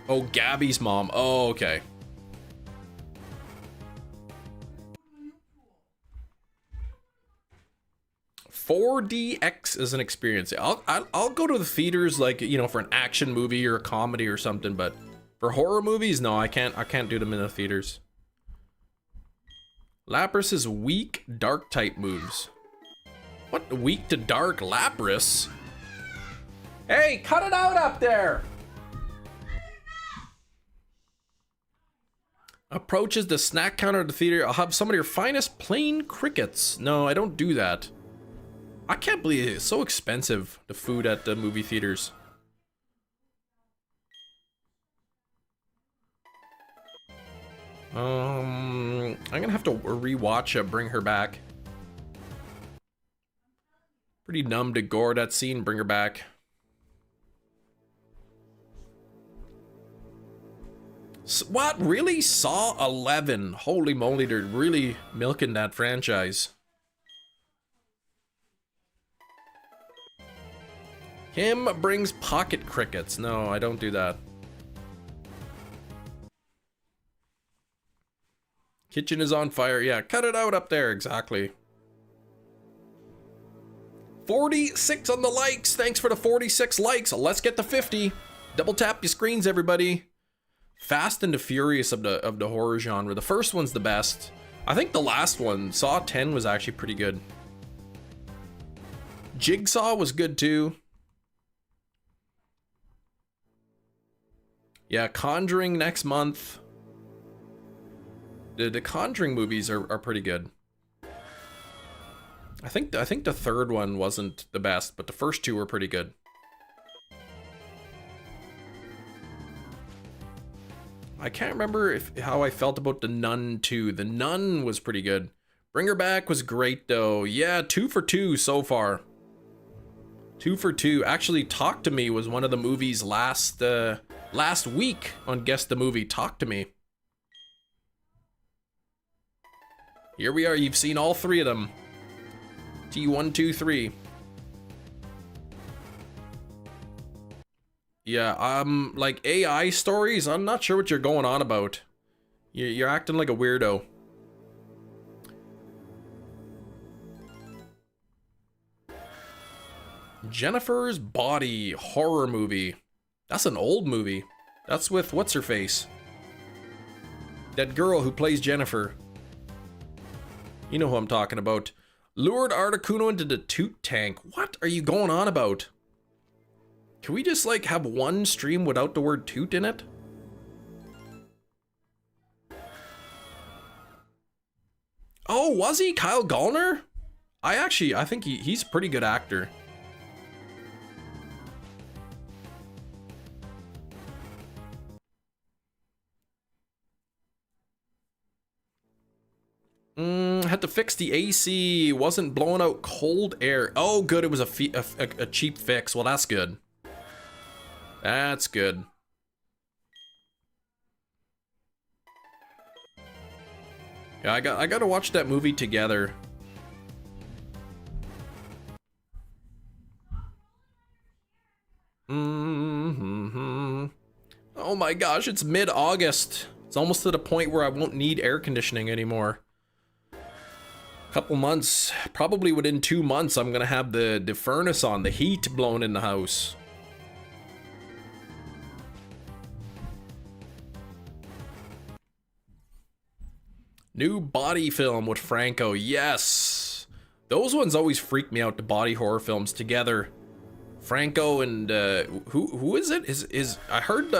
Oh, Gabby's mom. Oh, okay. $4DX is an experience. I'll go to the theaters, like, you know, for an action movie or a comedy or something, but for horror movies, no, I can't do them in the theaters. Lapras is weak dark type moves. What, weak to dark Lapras? Hey, cut it out up there. Approaches the snack counter at the theater. I'll have some of your finest plain crickets. No, I don't do that. I can't believe it's so expensive, the food at the movie theaters. I'm gonna have to rewatch Bring Her Back. Pretty numb to gore that scene. Bring Her Back. What? Really? Saw 11. Holy moly, they're really milking that franchise. Him brings pocket crickets. No, I don't do that. Kitchen is on fire. Yeah, cut it out up there. Exactly. 46 on the likes. Thanks for the 46 likes. Let's get to 50. Double tap your screens, everybody. Fast and the Furious of the horror genre. The first one's the best. I think the last one, Saw 10, was actually pretty good. Jigsaw was good too. Yeah, Conjuring next month. The Conjuring movies are pretty good. I think the third one wasn't the best, but the first two were pretty good. I can't remember how I felt about The Nun 2. The Nun was pretty good. Bring Her Back was great though. Yeah, 2 for 2 so far. 2 for 2. Actually, Talk to Me was one of the movies last week on Guess the Movie. Talk to Me. Here we are. You've seen all three of them. T1, 2, 3. Yeah, like AI stories, I'm not sure what you're going on about. You're acting like a weirdo. Jennifer's Body horror movie. That's an old movie. That's with what's-her-face. That girl who plays Jennifer. You know who I'm talking about. Lured Articuno into the toot tank. What are you going on about? Can we just like have one stream without the word toot in it? Oh, was he? Kyle Gallner? I think he's a pretty good actor. had to fix the AC. Wasn't blowing out cold air. Oh, good. It was a cheap fix. Well, that's good. That's good. Yeah, I got to watch that movie together. Oh my gosh, it's mid-August. It's almost to the point where I won't need air conditioning anymore. Couple months, probably within 2 months, I'm gonna have the furnace on, the heat blown in the house. New body film with Franco, yes. Those ones always freak me out, the body horror films together. Franco and who is it? Is I heard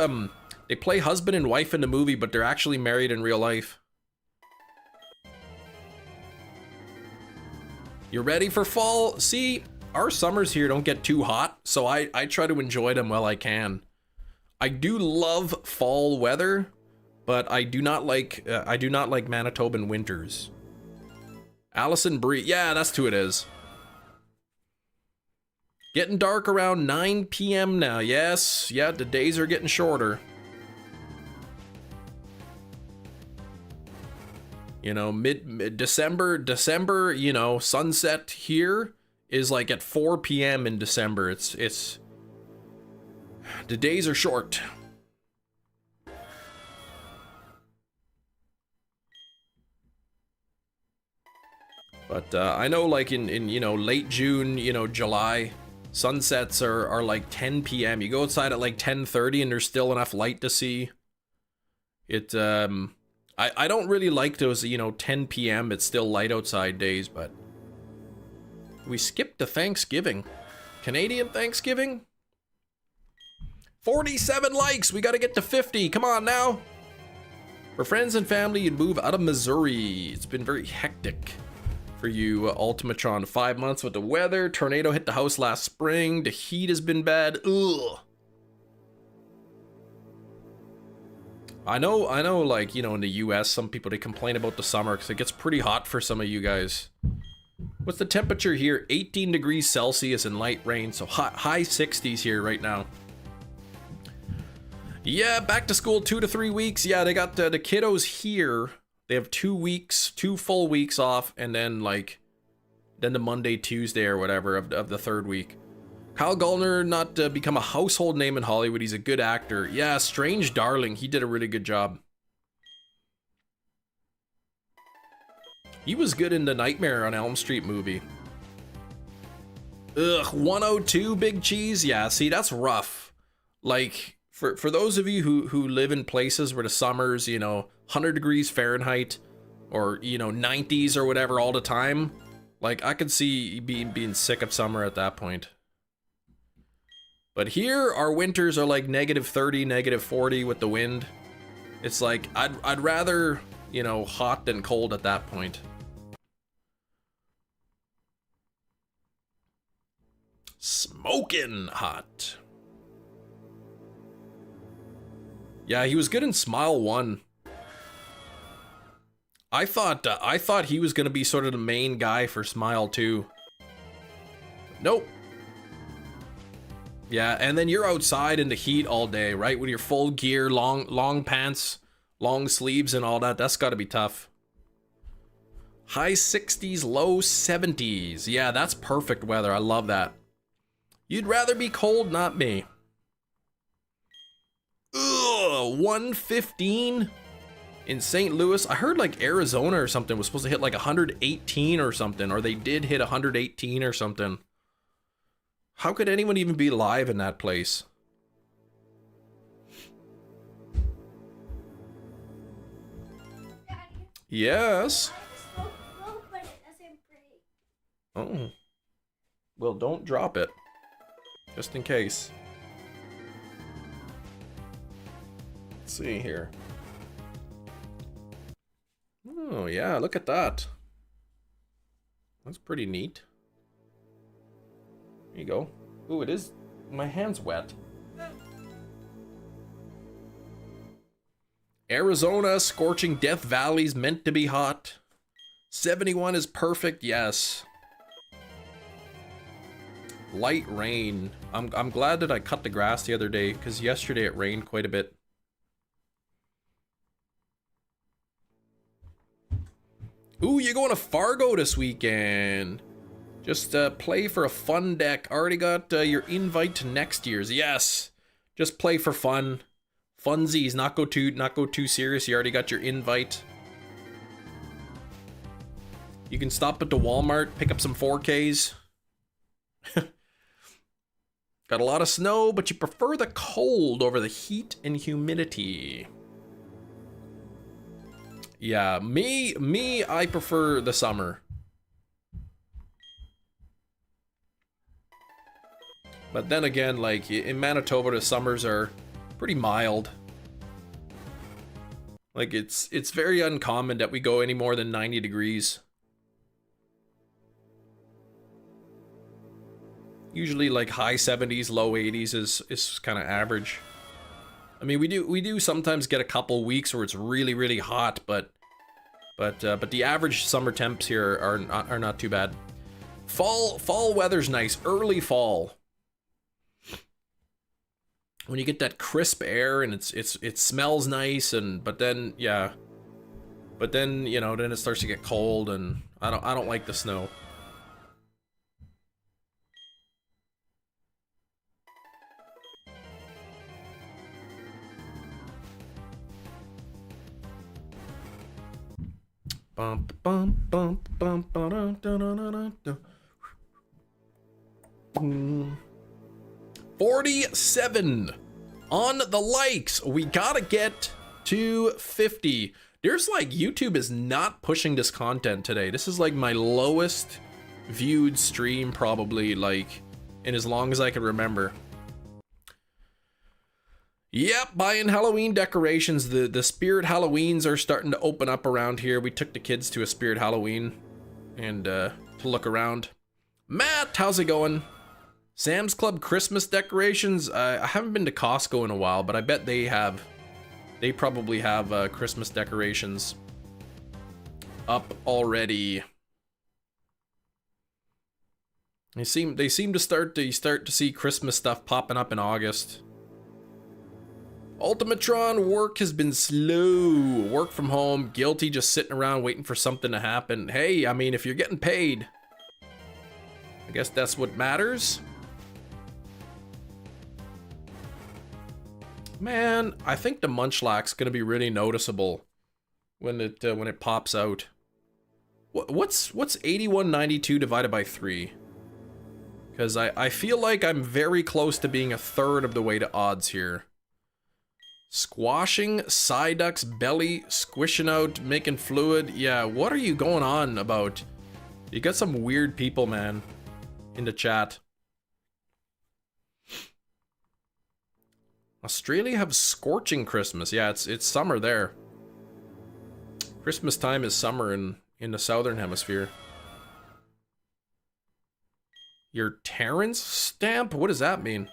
they play husband and wife in the movie, but they're actually married in real life. You ready for fall? See, our summers here don't get too hot, so I try to enjoy them while I can. I do love fall weather, but I do not like Manitoban winters. Allison Bree, yeah, that's who it is. Getting dark around 9 p.m. now. Yes, yeah, the days are getting shorter. You know, December, you know, sunset here is like at 4 p.m. in December. It's the days are short. But I know, like in you know, late June, you know, July, sunsets are like 10 p.m. You go outside at like 10:30 and there's still enough light to see. It I don't really like those, you know, 10 p.m. it's still light outside days, but we skipped to Thanksgiving. Canadian Thanksgiving? 47 likes. We got to get to 50. Come on now. For friends and family, you'd move out of Missouri. It's been very hectic for you, Ultimatron. 5 months with the weather. Tornado hit the house last spring. The heat has been bad. Ugh. I know, like, you know, in the US, some people, they complain about the summer because it gets pretty hot for some of you guys. What's the temperature here? 18 degrees Celsius and light rain, so high 60s here right now. Yeah, back to school 2 to 3 weeks. Yeah, they got the kiddos here. They have 2 weeks, 2 full weeks off, and then like, then the Monday, Tuesday or whatever of the 3rd week. Kyle Gallner not become a household name in Hollywood. He's a good actor. Yeah, Strange Darling. He did a really good job. He was good in the Nightmare on Elm Street movie. Ugh, 102 Big Cheese. Yeah, see, that's rough. Like, for those of you who live in places where the summers, you know, 100 degrees Fahrenheit or, you know, 90s or whatever all the time, like, I could see being sick of summer at that point. But here, our winters are like -30, -40 with the wind. It's like, I'd rather, you know, hot than cold at that point. Smoking hot. Yeah, he was good in Smile 1. I thought he was gonna be sort of the main guy for Smile 2. Nope. Yeah, and then you're outside in the heat all day, right? With your full gear, long pants, long sleeves and all that. That's gotta be tough. High 60s, low 70s. Yeah, that's perfect weather. I love that. You'd rather be cold, not me. Ugh, 115 in St. Louis. I heard like Arizona or something was supposed to hit like 118 or something, or they did hit 118 or something. How could anyone even be alive in that place? Daddy, Yes. I just spoke, but it doesn't break. Oh. Well, don't drop it. Just in case. Let's see here. Oh, yeah, look at that. That's pretty neat. There you go. Ooh, it is. My hand's wet. Arizona, scorching Death Valley's meant to be hot. 71 is perfect, yes. Light rain. I'm glad that I cut the grass the other day, because yesterday it rained quite a bit. Ooh, you're going to Fargo this weekend. Just play for a fun deck. Already got your invite to next year's. Yes. Just play for fun. Funsies, not go too serious. You already got your invite. You can stop at the Walmart, pick up some 4Ks. Got a lot of snow, but you prefer the cold over the heat and humidity. Yeah, me, I prefer the summer. But then again, like, in Manitoba, the summers are pretty mild. Like, it's very uncommon that we go any more than 90 degrees. Usually, like, high 70s, low 80s is kind of average. I mean, we do sometimes get a couple weeks where it's really, really hot, but the average summer temps here are not too bad. Fall weather's nice, early fall. When you get that crisp air and it smells nice, but then you know, then it starts to get cold, and I don't like the snow. Bum bum bum bum ba-dum, da-da-da-da-da. 47 on the likes. We gotta get to 50. There's like, YouTube is not pushing this content today. This is like my lowest viewed stream probably, like, in as long as I can remember. Yep, buying Halloween decorations. The Spirit Halloweens are starting to open up around here. We took the kids to a Spirit Halloween and to look around. Matt, how's it going? Sam's Club Christmas decorations. I haven't been to Costco in a while, but I bet they probably have Christmas decorations up already. They seem to start to see Christmas stuff popping up in August. Ultimatron, work has been slow. Work from home, guilty, just sitting around waiting for something to happen. Hey, I mean, if you're getting paid, I guess that's what matters. Man, I think the Munchlax is gonna be really noticeable when it pops out. What's 8192 divided by 3? Because I feel like I'm very close to being a third of the way to odds here. Squashing, Psyduck's belly, squishing out, making fluid. Yeah, what are you going on about? You got some weird people, man, in the chat. Australia have scorching Christmas. Yeah, it's summer there. Christmas time is summer in the southern hemisphere. Your Terrence stamp? What does that mean?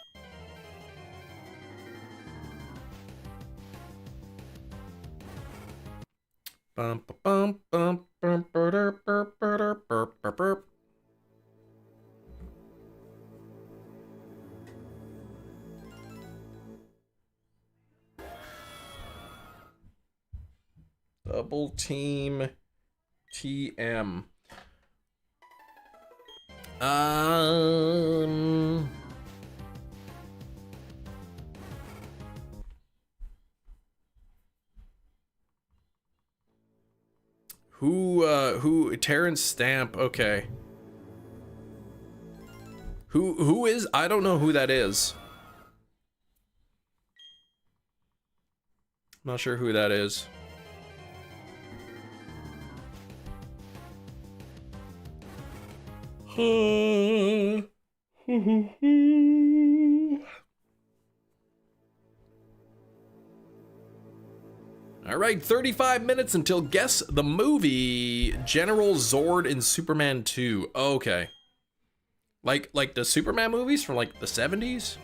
Bum, bum, bum, bum, burp, burp, burp, burp, burp, burp. Double team TM. Who Terrence Stamp, okay. Who is, I don't know who that is. I'm not sure who that is. All right, 35 minutes until guess the movie. General Zord in Superman 2. Okay. Like the Superman movies from like the 70s?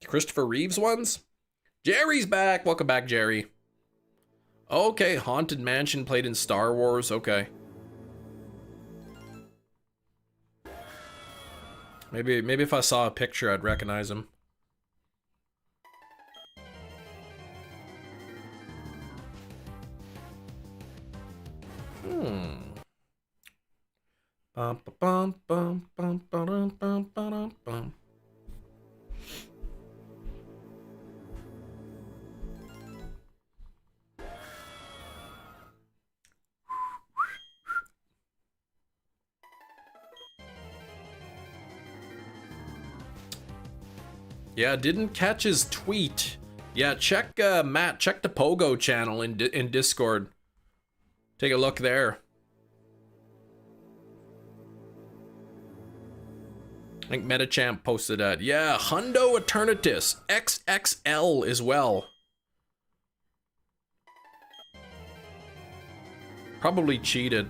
Christopher Reeves ones? Jerry's back. Welcome back, Jerry. Okay, Haunted Mansion played in Star Wars. Okay. Maybe if I saw a picture, I'd recognize him. Bum, bum, bum, bum, bum, bum, bum, bum. Yeah, didn't catch his tweet. Yeah, check Matt, check the Pogo channel in Discord. Take a look there. I think Metachamp posted that. Yeah, Hundo Eternatus XXL as well. Probably cheated.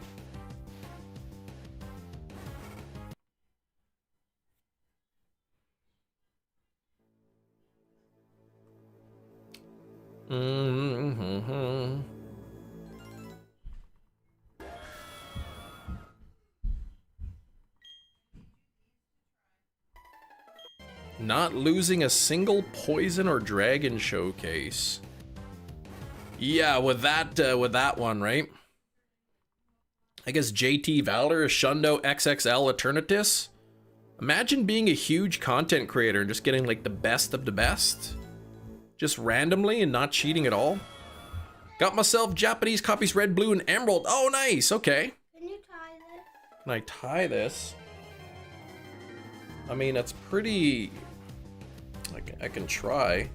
Not losing a single poison or dragon showcase. Yeah, with that one, right? I guess JT Valor, Shundo XXL Eternatus. Imagine being a huge content creator and just getting like the best of the best. Just randomly and not cheating at all. Got myself Japanese copies red, blue, and emerald. Oh, nice. Okay. Can you tie this? Can I tie this? I mean, it's pretty... I can try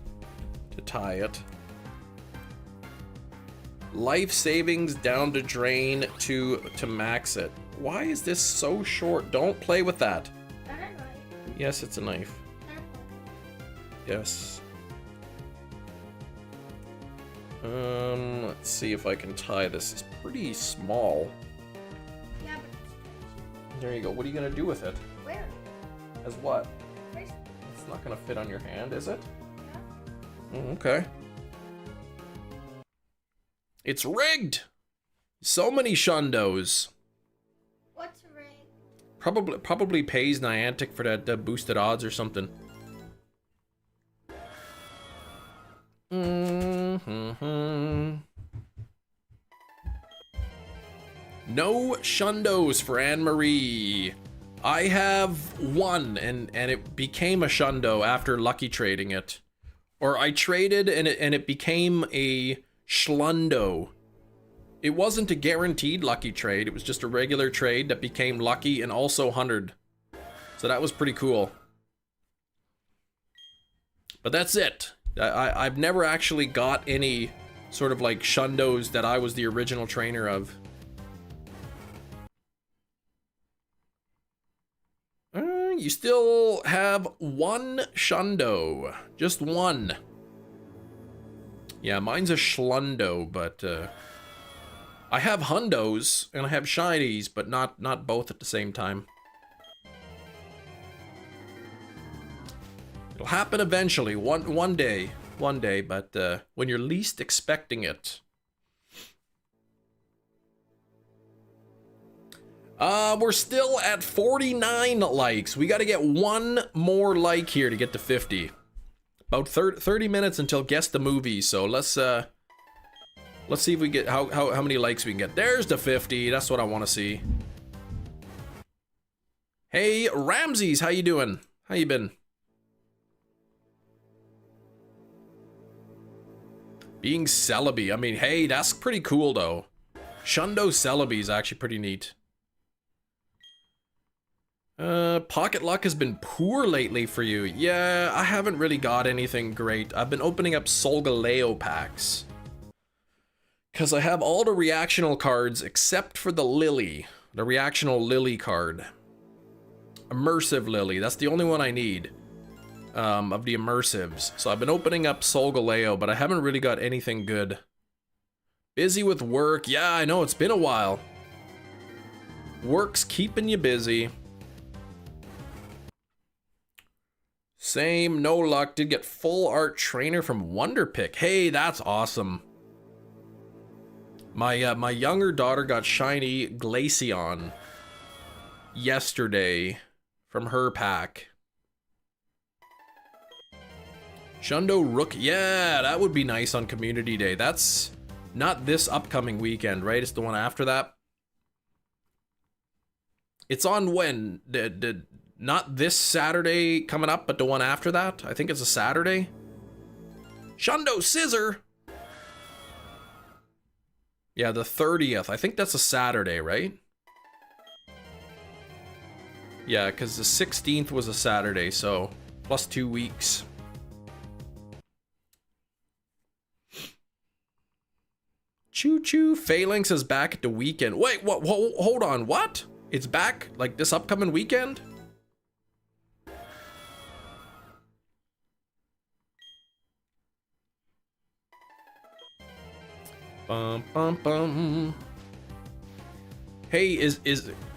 to tie it. Life savings down to drain to max it. Why is this so short? Don't play with that. Yes, it's a knife. Yes. Let's see if I can tie this. It's pretty small. Yeah, but it's There you go. What are you gonna do with it? where? As what? Where's It's not gonna fit on your hand, is it? yeah. Okay. It's rigged! So many Shundos. What's a ring? Probably pays Niantic for that boosted odds or something. No Shundos for Anne-Marie. I have one, and it became a Shundo after lucky trading it. Or I traded and it became a Schlundo. It wasn't a guaranteed lucky trade, it was just a regular trade that became lucky and also 100. So that was pretty cool. But that's it. I've never actually got any sort of like Shundos that I was the original trainer of. You still have one Shundo. Just one. Yeah, mine's a Schlundo, but I have Hundos and I have Shinies, but not both at the same time. It'll happen eventually, one day, but when you're least expecting it. We're still at 49 likes. We got to get one more like here to get to 50. About 30 minutes until Guess the Movie, so let's see if we get how many likes we can get. There's the 50. That's what I want to see. Hey, Ramses, how you doing? How you been? Being Celebi. I mean, hey, that's pretty cool though. Shundo Celebi is actually pretty neat. Pocket luck has been poor lately for you. Yeah, I haven't really got anything great. I've been opening up Solgaleo packs. Because I have all the reactional cards except for the Lily. The reactional Lily card. Immersive Lily, that's the only one I need. Of the immersives. So I've been opening up Solgaleo, but I haven't really got anything good. Busy with work. Yeah, I know, it's been a while. Work's keeping you busy. Same, no luck. Did get full art trainer from Wonderpick. Hey, that's awesome. My younger daughter got shiny Glaceon yesterday from her pack. Shundo Rook. Yeah, that would be nice on Community Day. That's not this upcoming weekend, right? It's the one after that. It's on when? Not this Saturday coming up, but the one after that. I think it's a Saturday. Shundo Scissor. Yeah, the 30th. I think that's a Saturday, right? Yeah, because the 16th was a Saturday, so plus 2 weeks. Choo choo. Phalanx is back at the weekend. Wait, what? Hold on. What? It's back like this upcoming weekend? Bum bum bum. Hey, is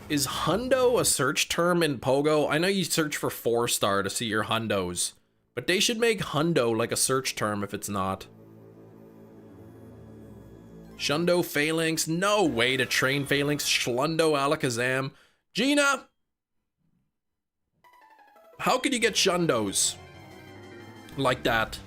hundo a search term in Pogo? I know you search for 4-star to see your hundos, but they should make hundo like a search term if it's not. Shundo Phalanx, no way to train Phalanx. Schlundo Alakazam. Gina, how could you get Shundos like that?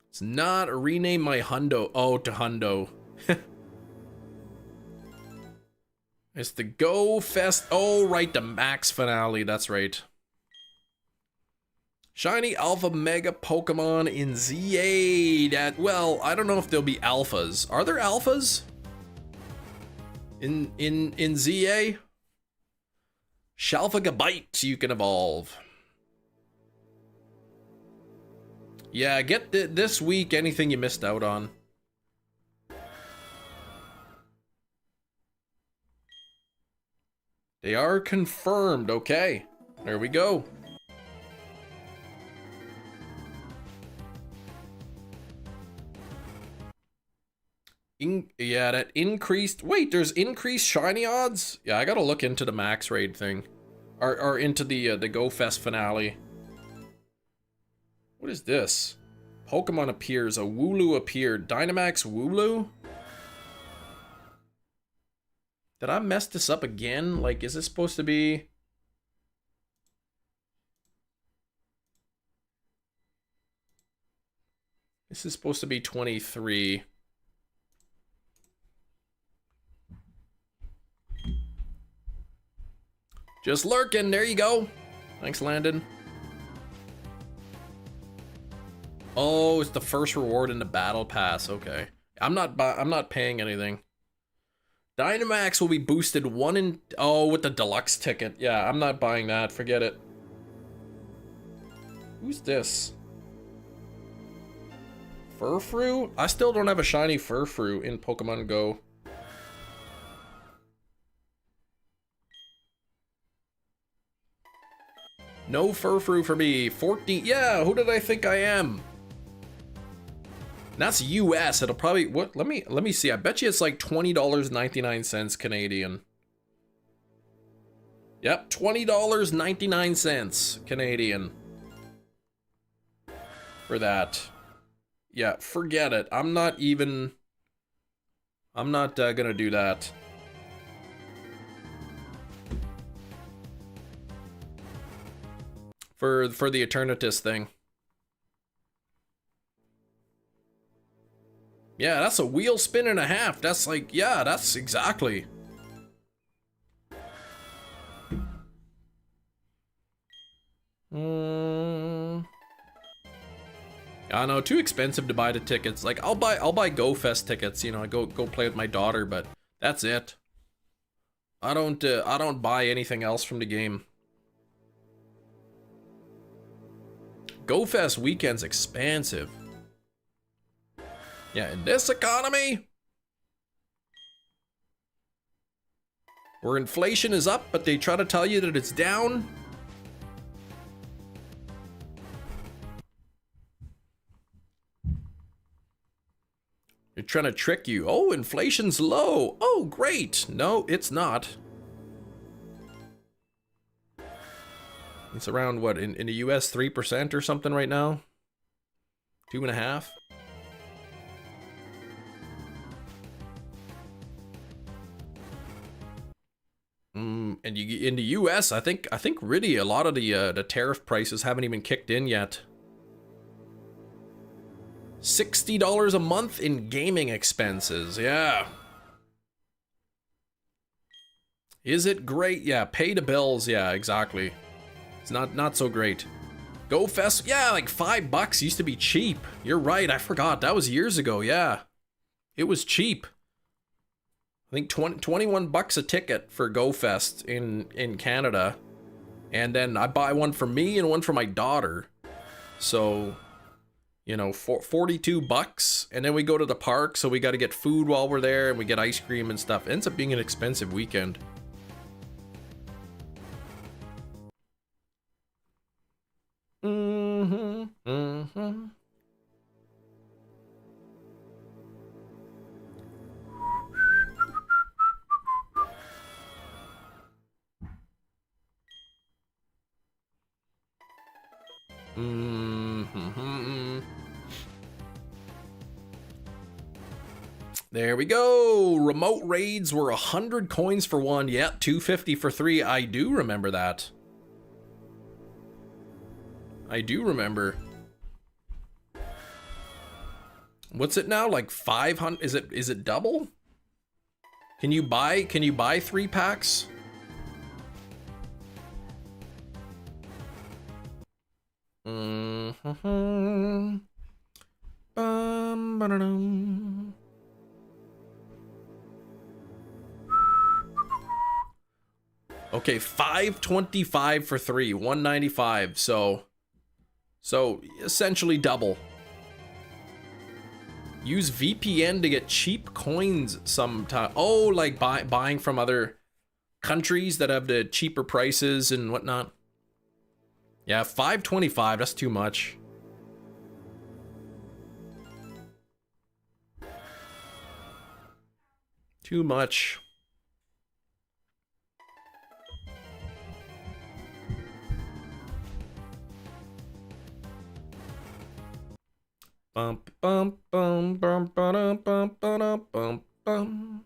It's not a rename my hundo. Oh, to hundo. It's the Go Fest. Oh, right, the Max finale. That's right. Shiny Alpha Mega Pokemon in ZA. That, well, I don't know if there'll be alphas. Are there alphas in ZA? Shalfagabite you can evolve. Yeah, get this week anything you missed out on. They are confirmed. Okay, there we go. Yeah, that increased. Wait, there's increased shiny odds? Yeah, I gotta look into the max raid thing. Or into the Go Fest finale. What is this? Pokemon appears. A Wooloo appeared. Dynamax Wooloo? Did I mess this up again? Like, is this supposed to be... This is supposed to be 23. Just lurking, there you go. Thanks, Landon. Oh, it's the first reward in the battle pass. Okay. I'm not paying anything. Dynamax will be boosted 1 in... Oh, with the deluxe ticket. Yeah, I'm not buying that. Forget it. Who's this? Furfrou? I still don't have a shiny Furfrou in Pokemon Go. No Furfrou for me. 14. Yeah, who did I think I am? That's US. It'll probably... What? Let me see. I bet you it's like $20.99 Canadian. Yep, $20.99 Canadian. For that. Yeah, forget it. I'm not gonna do that. For the Eternatus thing. Yeah, that's a wheel spin and a half. That's like, yeah, that's exactly. I know, too expensive to buy the tickets. Like, I'll buy Go Fest tickets, you know, go play with my daughter, but that's it. I don't buy anything else from the game. Go Fest weekend's expansive. Yeah, in this economy, where inflation is up, but they try to tell you that it's down. They're trying to trick you. Oh, inflation's low. Oh, great. No, it's not. It's around, what, in the US, 3% or something right now? 2.5%? And you, in the US, I think really a lot of the tariff prices haven't even kicked in yet. $60 a month in gaming expenses, yeah. Is it great? Yeah, pay the bills, yeah, exactly. It's not so great. Go Fest, yeah, like $5 used to be cheap. You're right, I forgot, that was years ago, yeah. It was cheap. I think 21 bucks a ticket for Go Fest in Canada. And then I buy one for me and one for my daughter. So, you know, 42 bucks. And then we go to the park, so we got to get food while we're there, and we get ice cream and stuff. It ends up being an expensive weekend. There we go. Remote raids were 100 coins for one. Yeah, 250 for three. I do remember that. I do remember. What's it now? Like 500? Is it double? Can you buy 3 packs? Okay, 525 for 3, 195. So essentially double. Use VPN to get cheap coins sometime. Oh, like buying from other countries that have the cheaper prices and whatnot. Yeah, 525, that's too much. Too much. Bum bum bum bum bum bum bum bum bum.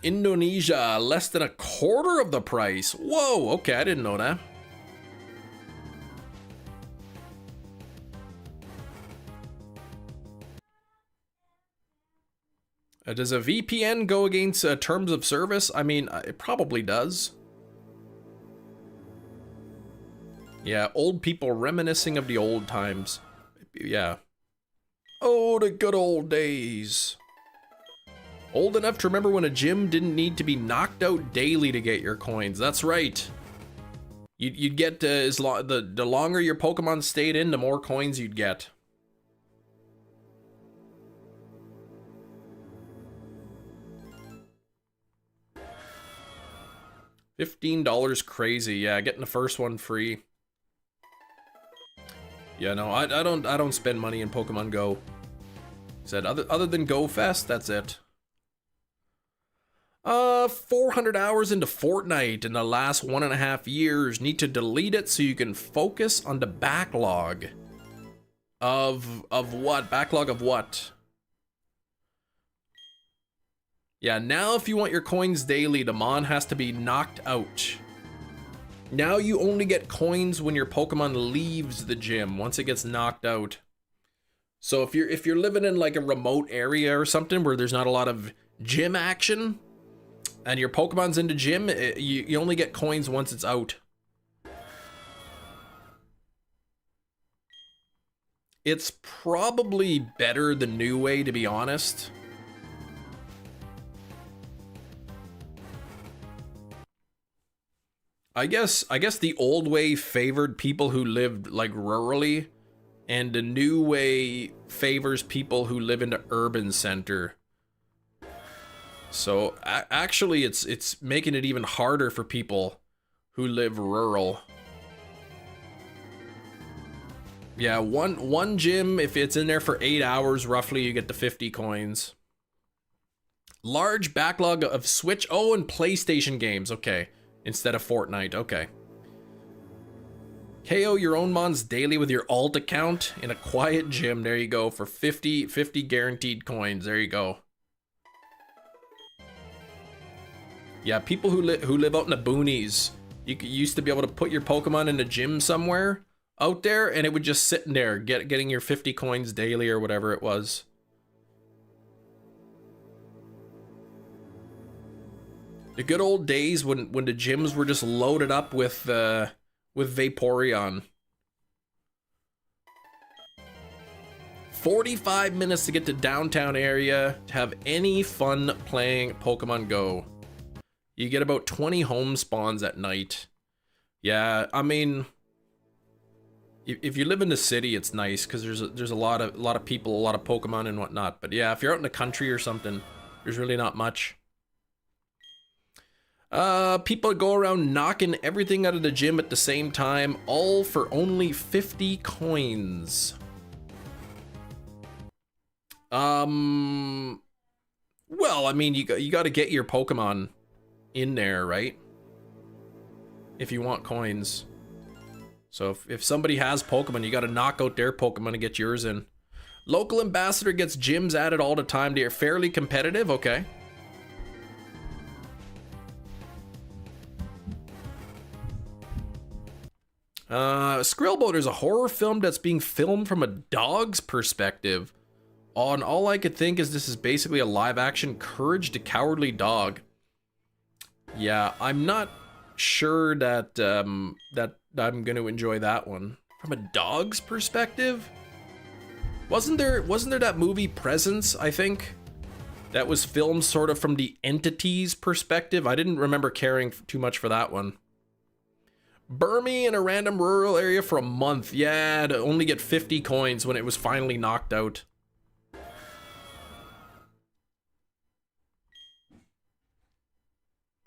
Indonesia, less than a quarter of the price. Whoa, okay, I didn't know that. Does a VPN go against terms of service? I mean, it probably does. Yeah, old people reminiscing of the old times. Yeah. Oh, the good old days. Old enough to remember when a gym didn't need to be knocked out daily to get your coins. That's right. You'd get the longer your Pokemon stayed in, the more coins you'd get. $15 crazy. Yeah, getting the first one free. Yeah, no, I don't spend money in Pokemon Go. Said other than Go Fest, that's it. 400 hours into Fortnite in the last 1.5 years. Need to delete it so you can focus on the backlog. Of what? Backlog of what? Yeah, now if you want your coins daily, the mon has to be knocked out. Now you only get coins when your Pokemon leaves the gym, once it gets knocked out. So if you're living in like a remote area or something where there's not a lot of gym action, and your Pokemon's in the gym, you only get coins once it's out. It's probably better the new way, to be honest. I guess the old way favored people who lived like rurally, and the new way favors people who live in the urban center. So actually it's making it even harder for people who live rural. Yeah, one gym, if it's in there for 8 hours, roughly, you get the 50 coins. Large backlog of Switch, oh, and PlayStation games, okay. Instead of Fortnite, okay. KO your own mons daily with your alt account in a quiet gym, there you go, for 50 guaranteed coins, there you go. Yeah, people who live out in the boonies, you used to be able to put your Pokemon in a gym somewhere out there, and it would just sit in there, getting your 50 coins daily or whatever it was. The good old days when the gyms were just loaded up with Vaporeon. 45 minutes to get to downtown area to have any fun playing Pokemon Go. You get about 20 home spawns at night. Yeah, I mean, if you live in the city, it's nice because there's a lot of people, a lot of Pokemon and whatnot. But yeah, if you're out in the country or something, there's really not much. People go around knocking everything out of the gym at the same time, all for only 50 coins. Well, I mean, you got to get your Pokemon in there, right? If you want coins. So if somebody has Pokemon, you got to knock out their Pokemon to get yours in. Local ambassador gets gyms added all the time. They're fairly competitive, okay. Skrillbo, there's a horror film that's being filmed from a dog's perspective. Oh, and all I could think is this is basically a live-action Courage the Cowardly Dog. Yeah, I'm not sure that that I'm going to enjoy that one. From a dog's perspective? Wasn't there that movie Presence, I think? That was filmed sort of from the entity's perspective. I didn't remember caring too much for that one. Burmy in a random rural area for a month. Yeah, to only get 50 coins when it was finally knocked out.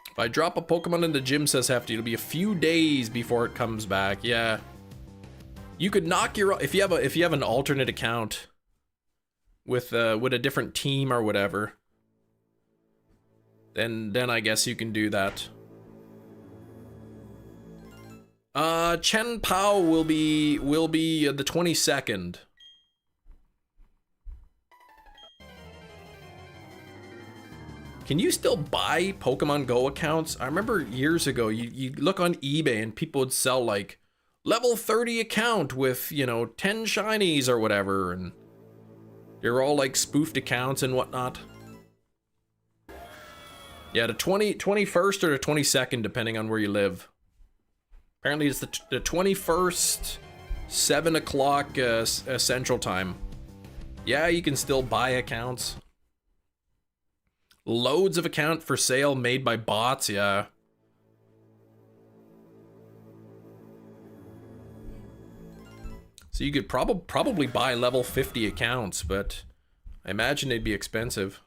If I drop a Pokemon in the gym, says Hefty, it'll be a few days before it comes back. Yeah. You could knock your, if you have an alternate account with a different team or whatever, then I guess you can do that. Chen Pao will be the 22nd. Can you still buy Pokemon Go accounts? I remember years ago, you look on eBay and people would sell like level 30 account with, you know, 10 shinies or whatever, and they're all like spoofed accounts and whatnot. Yeah, the 21st or the 22nd, depending on where you live. Apparently it's the 21st, 7 o'clock Central Time. Yeah, you can still buy accounts. Loads of account for sale made by bots, yeah. So you could probably buy level 50 accounts, but I imagine they'd be expensive.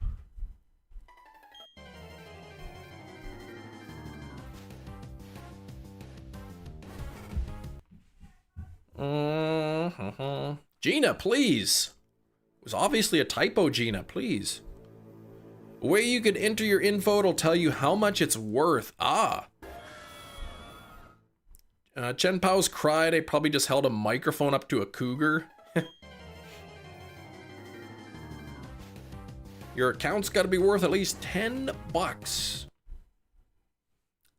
Gina, please. It was obviously a typo, Gina, please. A way you could enter your info, it'll tell you how much it's worth. Ah. Chen Pao's cried. I probably just held a microphone up to a cougar. Your account's got to be worth at least 10 bucks.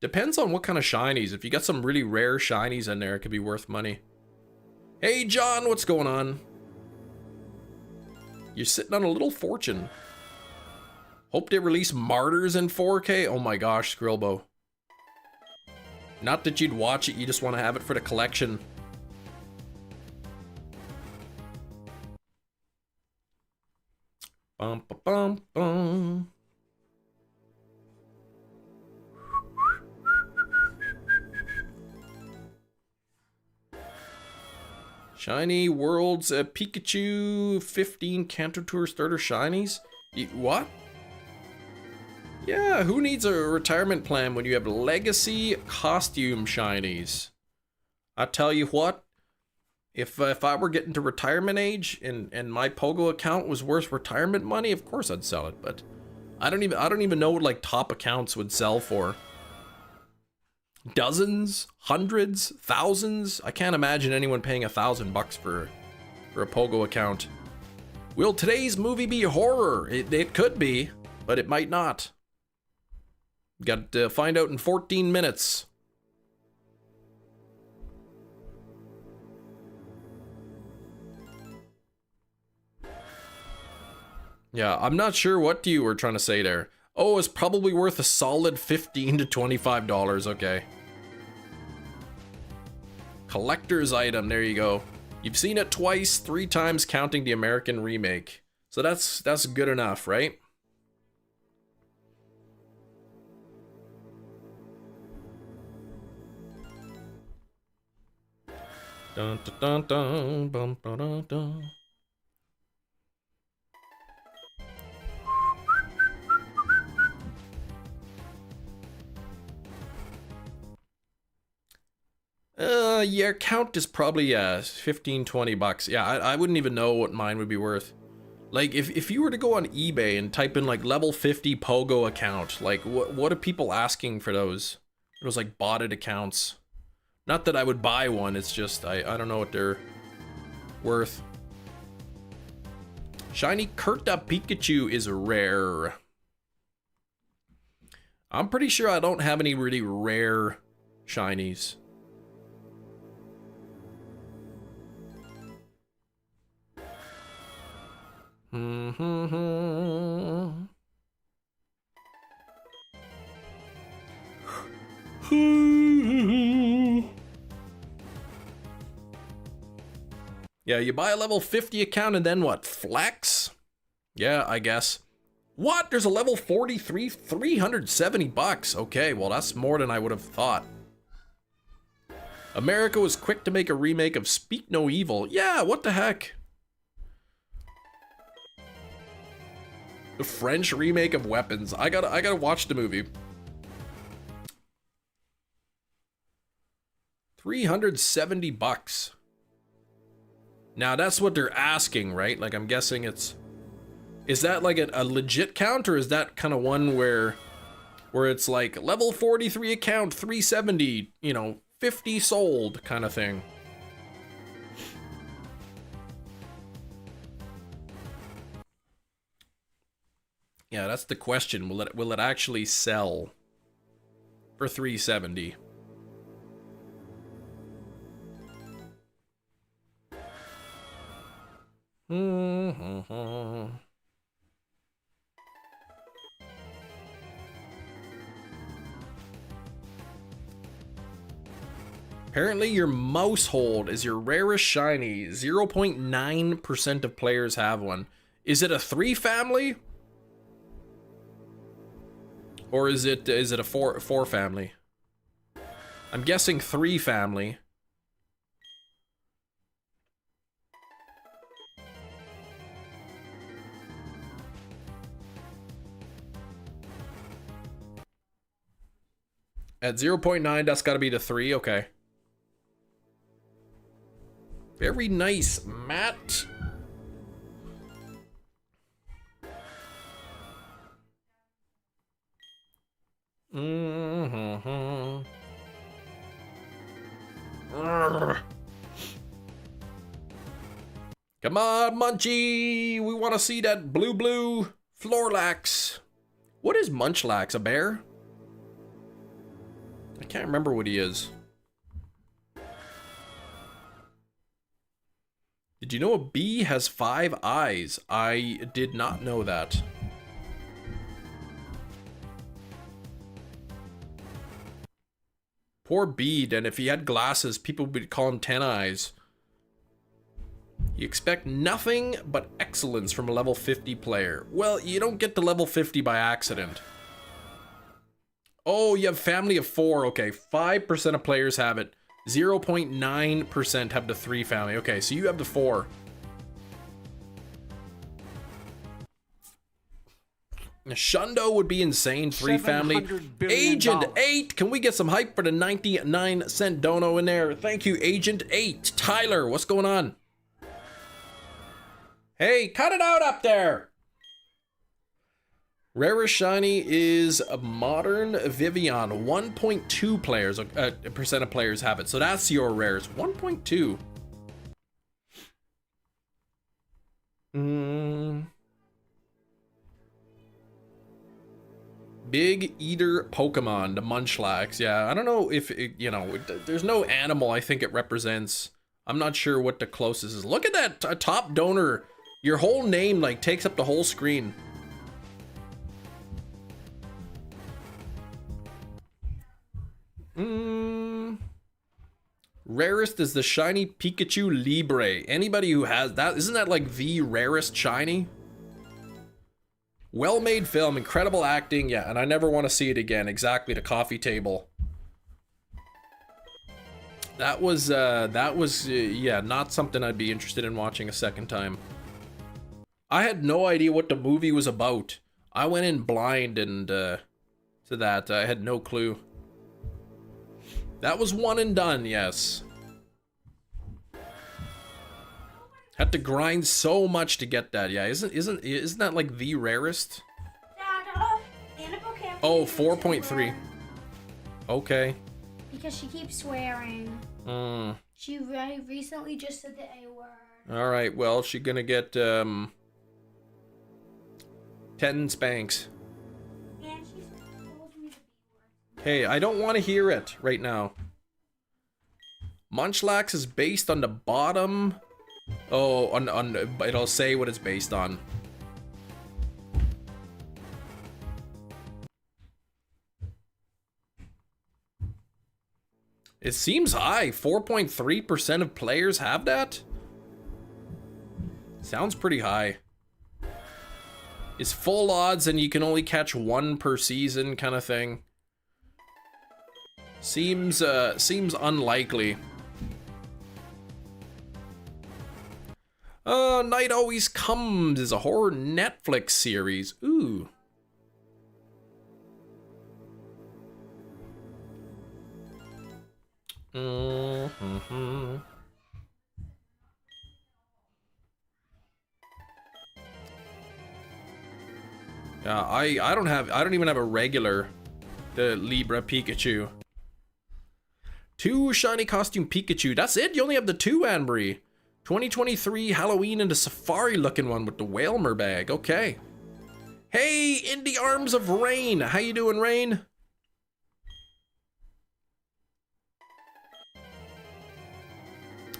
Depends on what kind of shinies. If you got some really rare shinies in there, it could be worth money. Hey, John, what's going on? You're sitting on a little fortune. Hope they release Martyrs in 4K. Oh my gosh, Skrillbo. Not that you'd watch it, you just want to have it for the collection. Bum, ba, bum, bum. Shiny Worlds Pikachu 15 Kanto Tour starter shinies? What? Yeah, who needs a retirement plan when you have legacy costume shinies? I tell you what, if I were getting to retirement age and my Pogo account was worth retirement money, of course I'd sell it, but I don't even know what like top accounts would sell for. Dozens, hundreds, thousands. I can't imagine anyone paying $1,000 for a Pogo account. Will today's movie be horror? It could be, but it might not. Got to find out in 14 minutes. Yeah, I'm not sure what you were trying to say there. Oh, it's probably worth a solid $15 to $25. Okay. Collector's item. There you go. You've seen it twice, 3 times counting the American remake. So that's good enough, right? Dun, dun, dun, dun, bum, dun, dun, dun. Your count is probably 15, 20 bucks. Yeah, I wouldn't even know what mine would be worth. Like if you were to go on eBay and type in like level 50 Pogo account, like what are people asking for those? Those like botted accounts. Not that I would buy one, it's just I don't know what they're worth. Shiny Kurta Pikachu is rare. I'm pretty sure I don't have any really rare shinies. Yeah, you buy a level 50 account and then what? Flex? Yeah, I guess. What? There's a level 43, 370 bucks. Okay, well that's more than I would have thought. America was quick to make a remake of Speak No Evil. Yeah, what the heck? The French remake of Weapons. I gotta watch the movie. 370 bucks. Now that's what they're asking, right? Like I'm guessing it's... Is that like a legit count, or is that kind of one where it's like level 43 account, 370, you know, 50 sold kind of thing? Yeah, that's the question. Will it actually sell for 370? Apparently your mouse hold is your rarest shiny. 0.9% of players have one. Is it a 3 family? Or is it a four family? I'm guessing 3 family. At 0.9, that's got to be the 3. Okay. Very nice, Matt. Come on, Munchie! We want to see that blue Florlax. What is Munchlax? A bear? I can't remember what he is. Did you know a bee has 5 eyes? I did not know that. Poor bee, and if he had glasses, people would call him 10 eyes. You expect nothing but excellence from a level 50 player. Well, you don't get to level 50 by accident. Oh, you have family of 4. Okay, 5% of players have it. 0.9% have the 3 family. Okay, so you have the 4. Shundo would be insane. 3 family. $700 billion. Agent 8. Can we get some hype for the 99-cent dono in there? Thank you, Agent 8. Tyler, what's going on? Hey, cut it out up there. Rarest shiny is a modern Vivian. 1.2 players, percent of players have it. So that's your rarest. 1.2. Big eater Pokemon, the Munchlax. Yeah, I don't know if it, you know, there's no animal I think it represents. I'm not sure what the closest is. Look at that top donor. Your whole name like takes up the whole screen. Rarest is the shiny Pikachu Libre. Anybody who has that, isn't that like the rarest shiny? Well-made film, incredible acting, yeah, and I never want to see it again. Exactly, the coffee table. That was yeah, not something I'd be interested in watching a second time. I had no idea what the movie was about. I went in blind and to that, I had no clue. That was one and done, yes. Had to grind so much to get that. Yeah, isn't that like the rarest? Oh, 4.3. Okay. Because she keeps swearing. She recently just said the A word. All right, well, she's gonna get 10 spanks. And she told me the B word. Hey, I don't want to hear it right now. Munchlax is based on the bottom. Oh, on it'll say what it's based on. It seems high. 4.3% of players have that? Sounds pretty high. It's full odds and you can only catch 1 per season kind of thing. Seems unlikely. Night Always Comes is a horror Netflix series. Ooh. Yeah, I don't even have a regular the Libra Pikachu. 2 shiny costume Pikachu. That's it? You only have the 2, Anne-Marie. 2023 Halloween and a safari looking one with the Whalmer bag. Okay. Hey, in the arms of Rain. How you doing, Rain?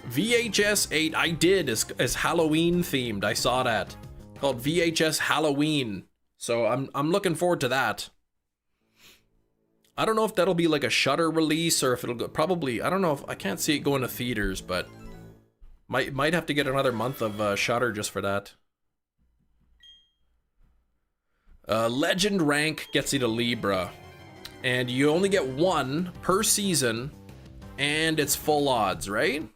VHS 8. I did as Halloween themed. I saw that. Called VHS Halloween. So I'm looking forward to that. I don't know if that'll be like a Shudder release or if it'll go, probably, I don't know if I can't see it going to theaters, but might have to get another month of Shudder just for that. Legend rank gets you to Libra, and you only get 1 per season, and it's full odds, right?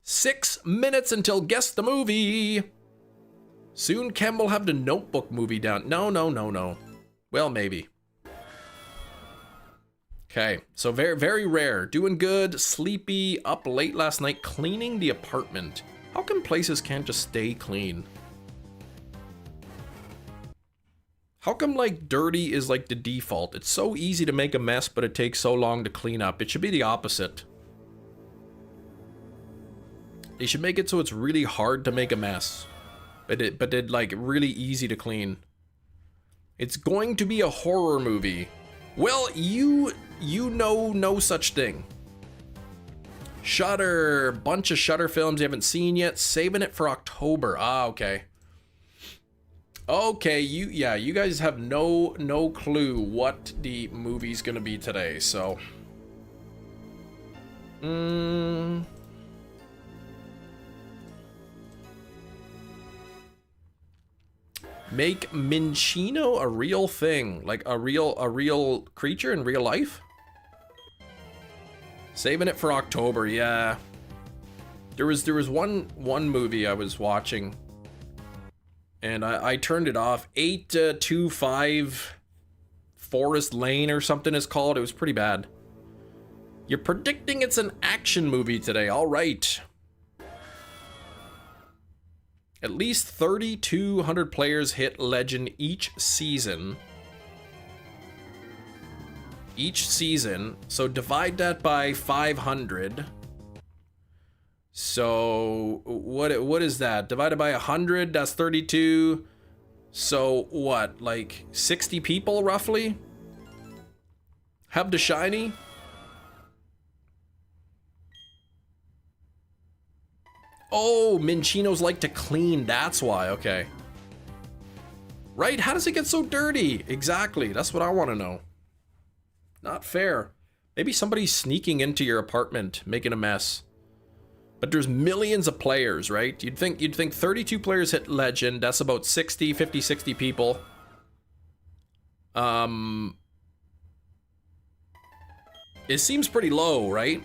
6 minutes until Guess the Movie. Soon Ken will have the Notebook movie down. No. Well, maybe. Okay, so very rare. Doing good, sleepy, up late last night, cleaning the apartment. How come places can't just stay clean? How come like dirty is like the default? It's so easy to make a mess, but it takes so long to clean up. It should be the opposite. They should make it so it's really hard to make a mess, but it like really easy to clean. It's going to be a horror movie. Well, you know no such thing. Shudder, bunch of Shudder films you haven't seen yet. Saving it for October. Ah, okay. Okay, you guys have no clue what the movie's gonna be today, so. Make Minchino a real thing, like a real creature in real life. Saving it for October, yeah. There was one movie I was watching, And I turned it off. 825 Forest Lane or something is called. It was pretty bad. You're predicting it's an action movie today. All right. At least 3,200 players hit Legend each season. Each season. So divide that by 500. So what is that? Divided by 100, that's 32. So what, like 60 people roughly have the shiny? Oh, Minchinos like to clean, that's why, okay. Right, how does it get so dirty? Exactly, that's what I want to know. Not fair. Maybe somebody's sneaking into your apartment, making a mess. But there's millions of players, right? You'd think 32 players hit Legend, that's about 60, 50, 60 people. It seems pretty low, right?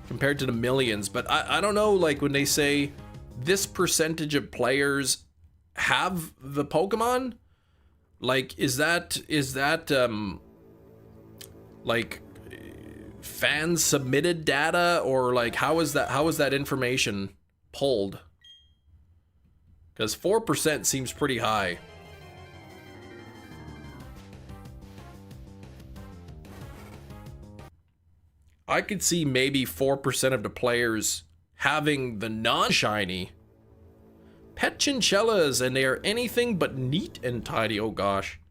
Compared to the millions, but I don't know, like when they say this percentage of players have the Pokemon, like is that like fans submitted data, or like how is that information pulled? Because 4% seems pretty high. I could see maybe 4% of the players having the non-shiny pet chinchillas, and they are anything but neat and tidy. Oh gosh.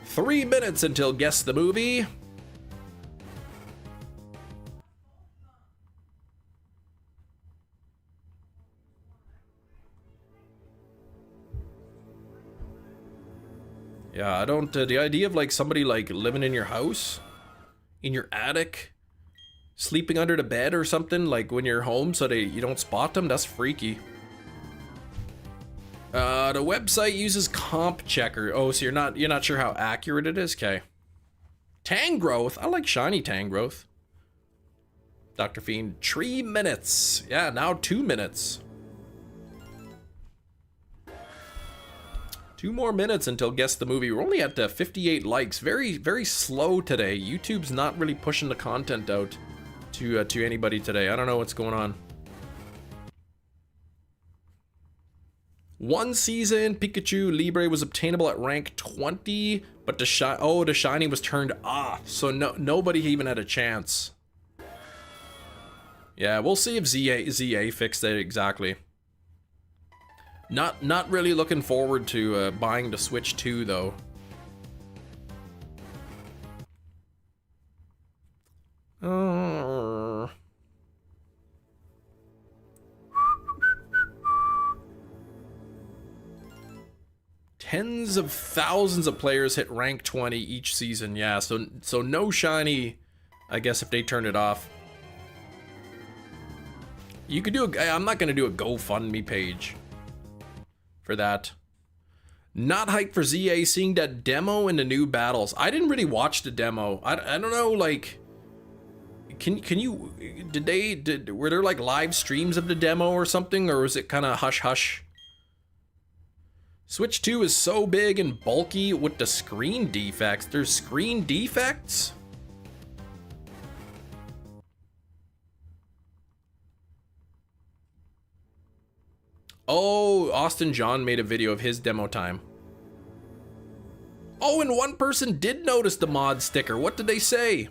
Three minutes until Guess the Movie. Yeah, I don't, the idea of like somebody like living in your house, in your attic, sleeping under the bed or something, like when you're home so you don't spot them, that's freaky. The website uses comp checker. Oh, so you're not sure how accurate it is? Okay. Tangrowth, I like shiny Tangrowth. Dr. Fiend, 3 minutes. Yeah, now 2 minutes. 2 more minutes until Guess the Movie. We're only at 58 likes. Very, very slow today. YouTube's not really pushing the content out to anybody today. I don't know what's going on. One season, Pikachu Libre was obtainable at rank 20, but the shiny was turned off, so nobody even had a chance. Yeah, we'll see if ZA fixed it exactly. Not really looking forward to buying the Switch 2 though. Tens of thousands of players hit rank 20 each season. Yeah, so no shiny, I guess, if they turn it off. You could do I'm not gonna do a GoFundMe page for that. Not hyped for ZA seeing that demo in the new battles. I didn't really watch the demo. I don't know, like, can you, were there like live streams of the demo or something, or was it kind of hush hush? Switch 2 is so big and bulky with the screen defects. There's screen defects? Oh, Austin John made a video of his demo time. Oh, and one person did notice the mod sticker. What did they say?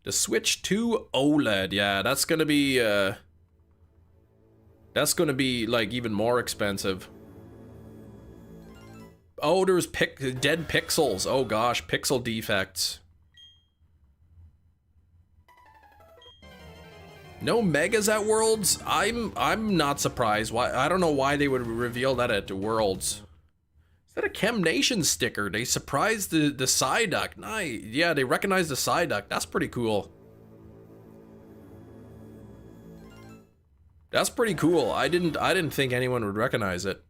The Switch 2 OLED, yeah, that's gonna be like even more expensive. Oh, there's dead pixels. Oh gosh, pixel defects. No megas at Worlds? I'm not surprised. Why? I don't know why they would reveal that at the Worlds. Is that a Chem Nation sticker? They surprised the Psyduck. Nice. Yeah, they recognized the Psyduck. That's pretty cool. That's pretty cool. I didn't think anyone would recognize it.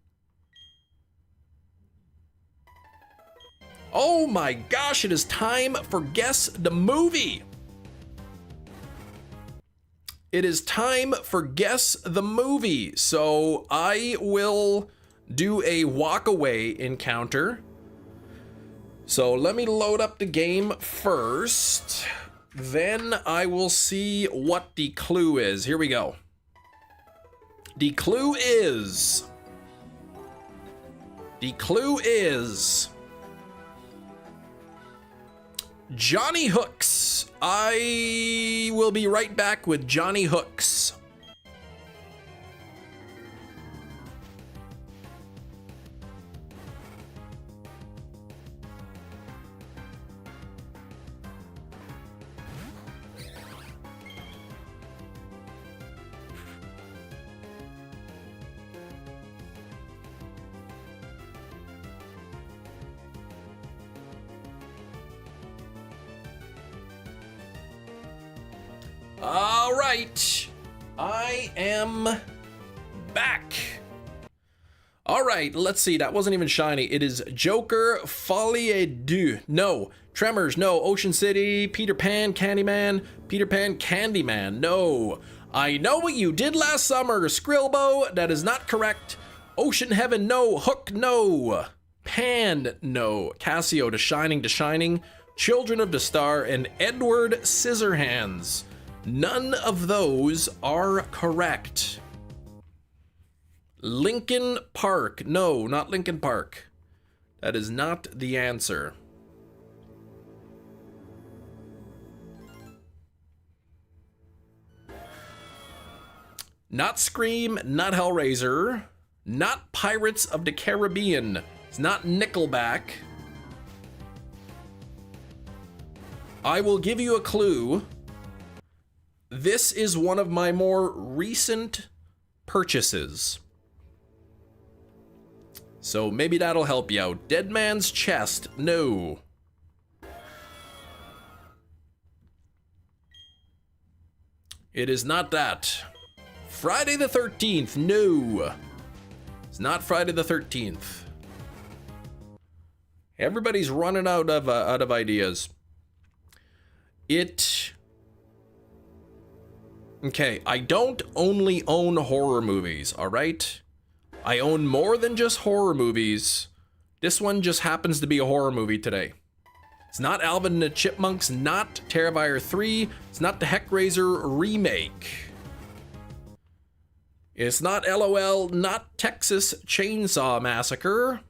Oh my gosh, it is time for Guess the Movie. It is time for Guess the Movie. So I will do a walk away encounter. So let me load up the game first. Then I will see what the clue is. Here we go. The clue is Johnny Hooks. I will be right back with Johnny Hooks. All right, I am back. All right, let's see. That wasn't even shiny. It is Joker, Folie deux. No. Tremors, no. Ocean City, Peter Pan, Candyman, Peter Pan, Candyman. No. I Know What You Did Last Summer, Skrilbo. That is not correct. Ocean Heaven, no. Hook, no. Pan, no. Casio, to Shining. Children of the Star, and Edward Scissorhands. None of those are correct. Lincoln Park. No, not Lincoln Park. That is not the answer. Not Scream, not Hellraiser, not Pirates of the Caribbean. It's not Nickelback. I will give you a clue. This is one of my more recent purchases. So maybe that'll help you out. Dead Man's Chest, no. It is not that. Friday the 13th, no. It's not Friday the 13th. Everybody's running out of ideas. Okay, I don't only own horror movies, all right? I own more than just horror movies. This one just happens to be a horror movie today. It's not Alvin and the Chipmunks, not Terrifier 3, it's not the Heckraiser remake. It's not LOL, not Texas Chainsaw Massacre.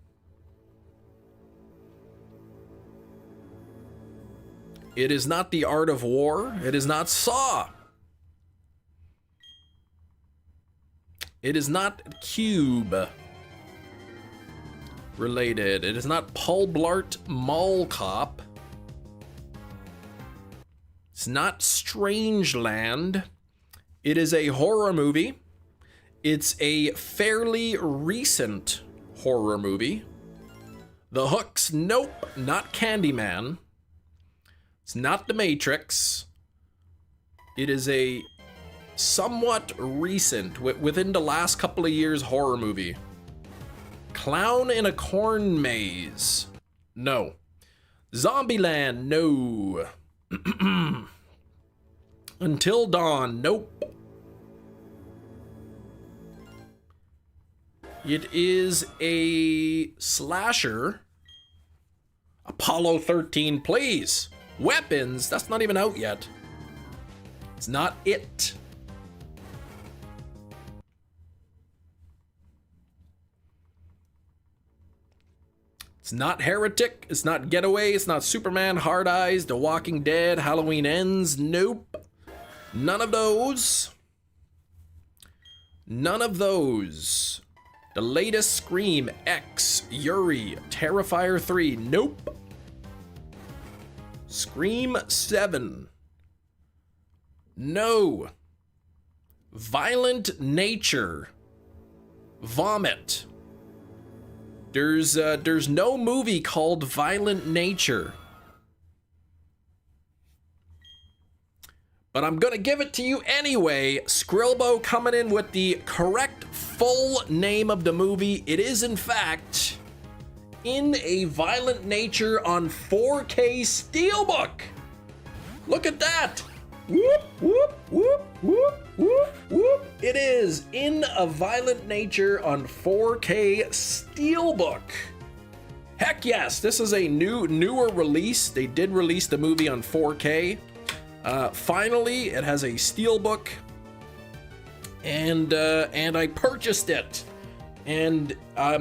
It is not The Art of War. It is not Saw. It is not Cube related. It is not Paul Blart Mall Cop. It's not Strangeland. It is a horror movie. It's a fairly recent horror movie. The Hooks, nope, not Candyman. It's not The Matrix. It is a somewhat recent, within the last couple of years, horror movie. Clown in a Corn Maze, no. Zombieland, no. Until Dawn, nope. It is a slasher. Apollo 13, please. Weapons, that's not even out yet. It's not it. It's not Heretic, it's not Getaway, it's not Superman, Hard Eyes, The Walking Dead, Halloween Ends, nope. None of those. None of those. The latest Scream, X, Yuri, Terrifier 3, nope. Scream 7, no. Violent Nature, Vomit. There's no movie called Violent Nature. but I'm gonna give it to you anyway. Skrillbo coming in with the correct full name of the movie. It is, in fact, In a Violent Nature on 4K Steelbook. Look at that. Whoop, whoop, whoop, whoop, whoop, whoop. It is In a Violent Nature on 4K Steelbook. Heck yes, this is a newer release. They did release the movie on 4K. Finally, it has a steelbook, and I purchased it, and I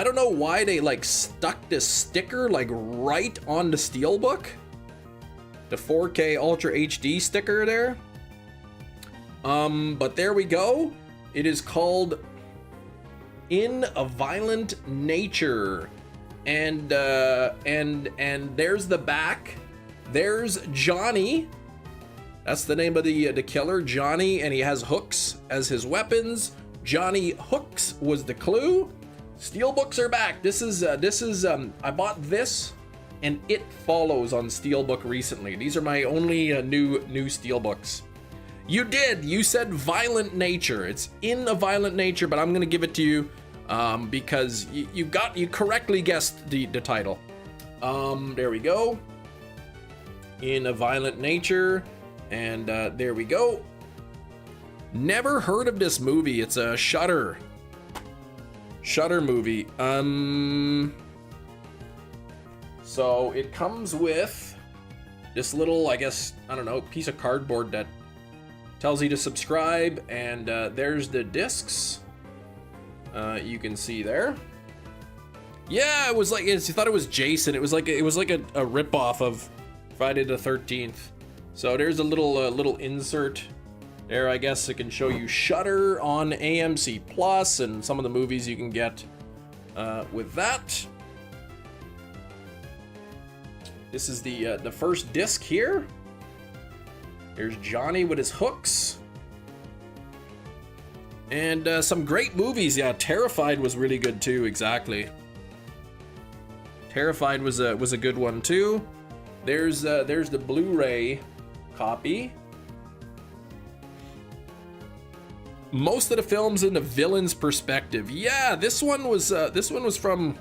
don't know why they like stuck this sticker like right on the steelbook, the 4K Ultra HD sticker there. But there we go. It is called In a Violent Nature, and there's the back. There's Johnny. That's the name of the killer, Johnny, and he has hooks as his weapons. Johnny Hooks was the clue. Steelbooks are back. This is I bought this and It Follows on Steelbook recently. These are my only new Steelbooks. You said Violent Nature. It's In a Violent Nature, but I'm gonna give it to you because you correctly guessed the title. There we go. In a Violent Nature, and there we go. Never heard of this movie. It's a Shudder movie. So it comes with this little, I guess, I don't know, piece of cardboard that tells you to subscribe, and there's the discs. You can see there. Yeah, it was like, you thought it was Jason. It was like a rip-off of Friday the 13th. So there's a little insert there. I guess it can show you Shudder on AMC Plus and some of the movies you can get with that. This is the first disc here. There's Johnny with his hooks. And some great movies. Yeah, Terrified was really good too, exactly. Terrified was a good one too. There's the Blu-ray copy. Most of the films in the villain's perspective. Yeah, this one was from,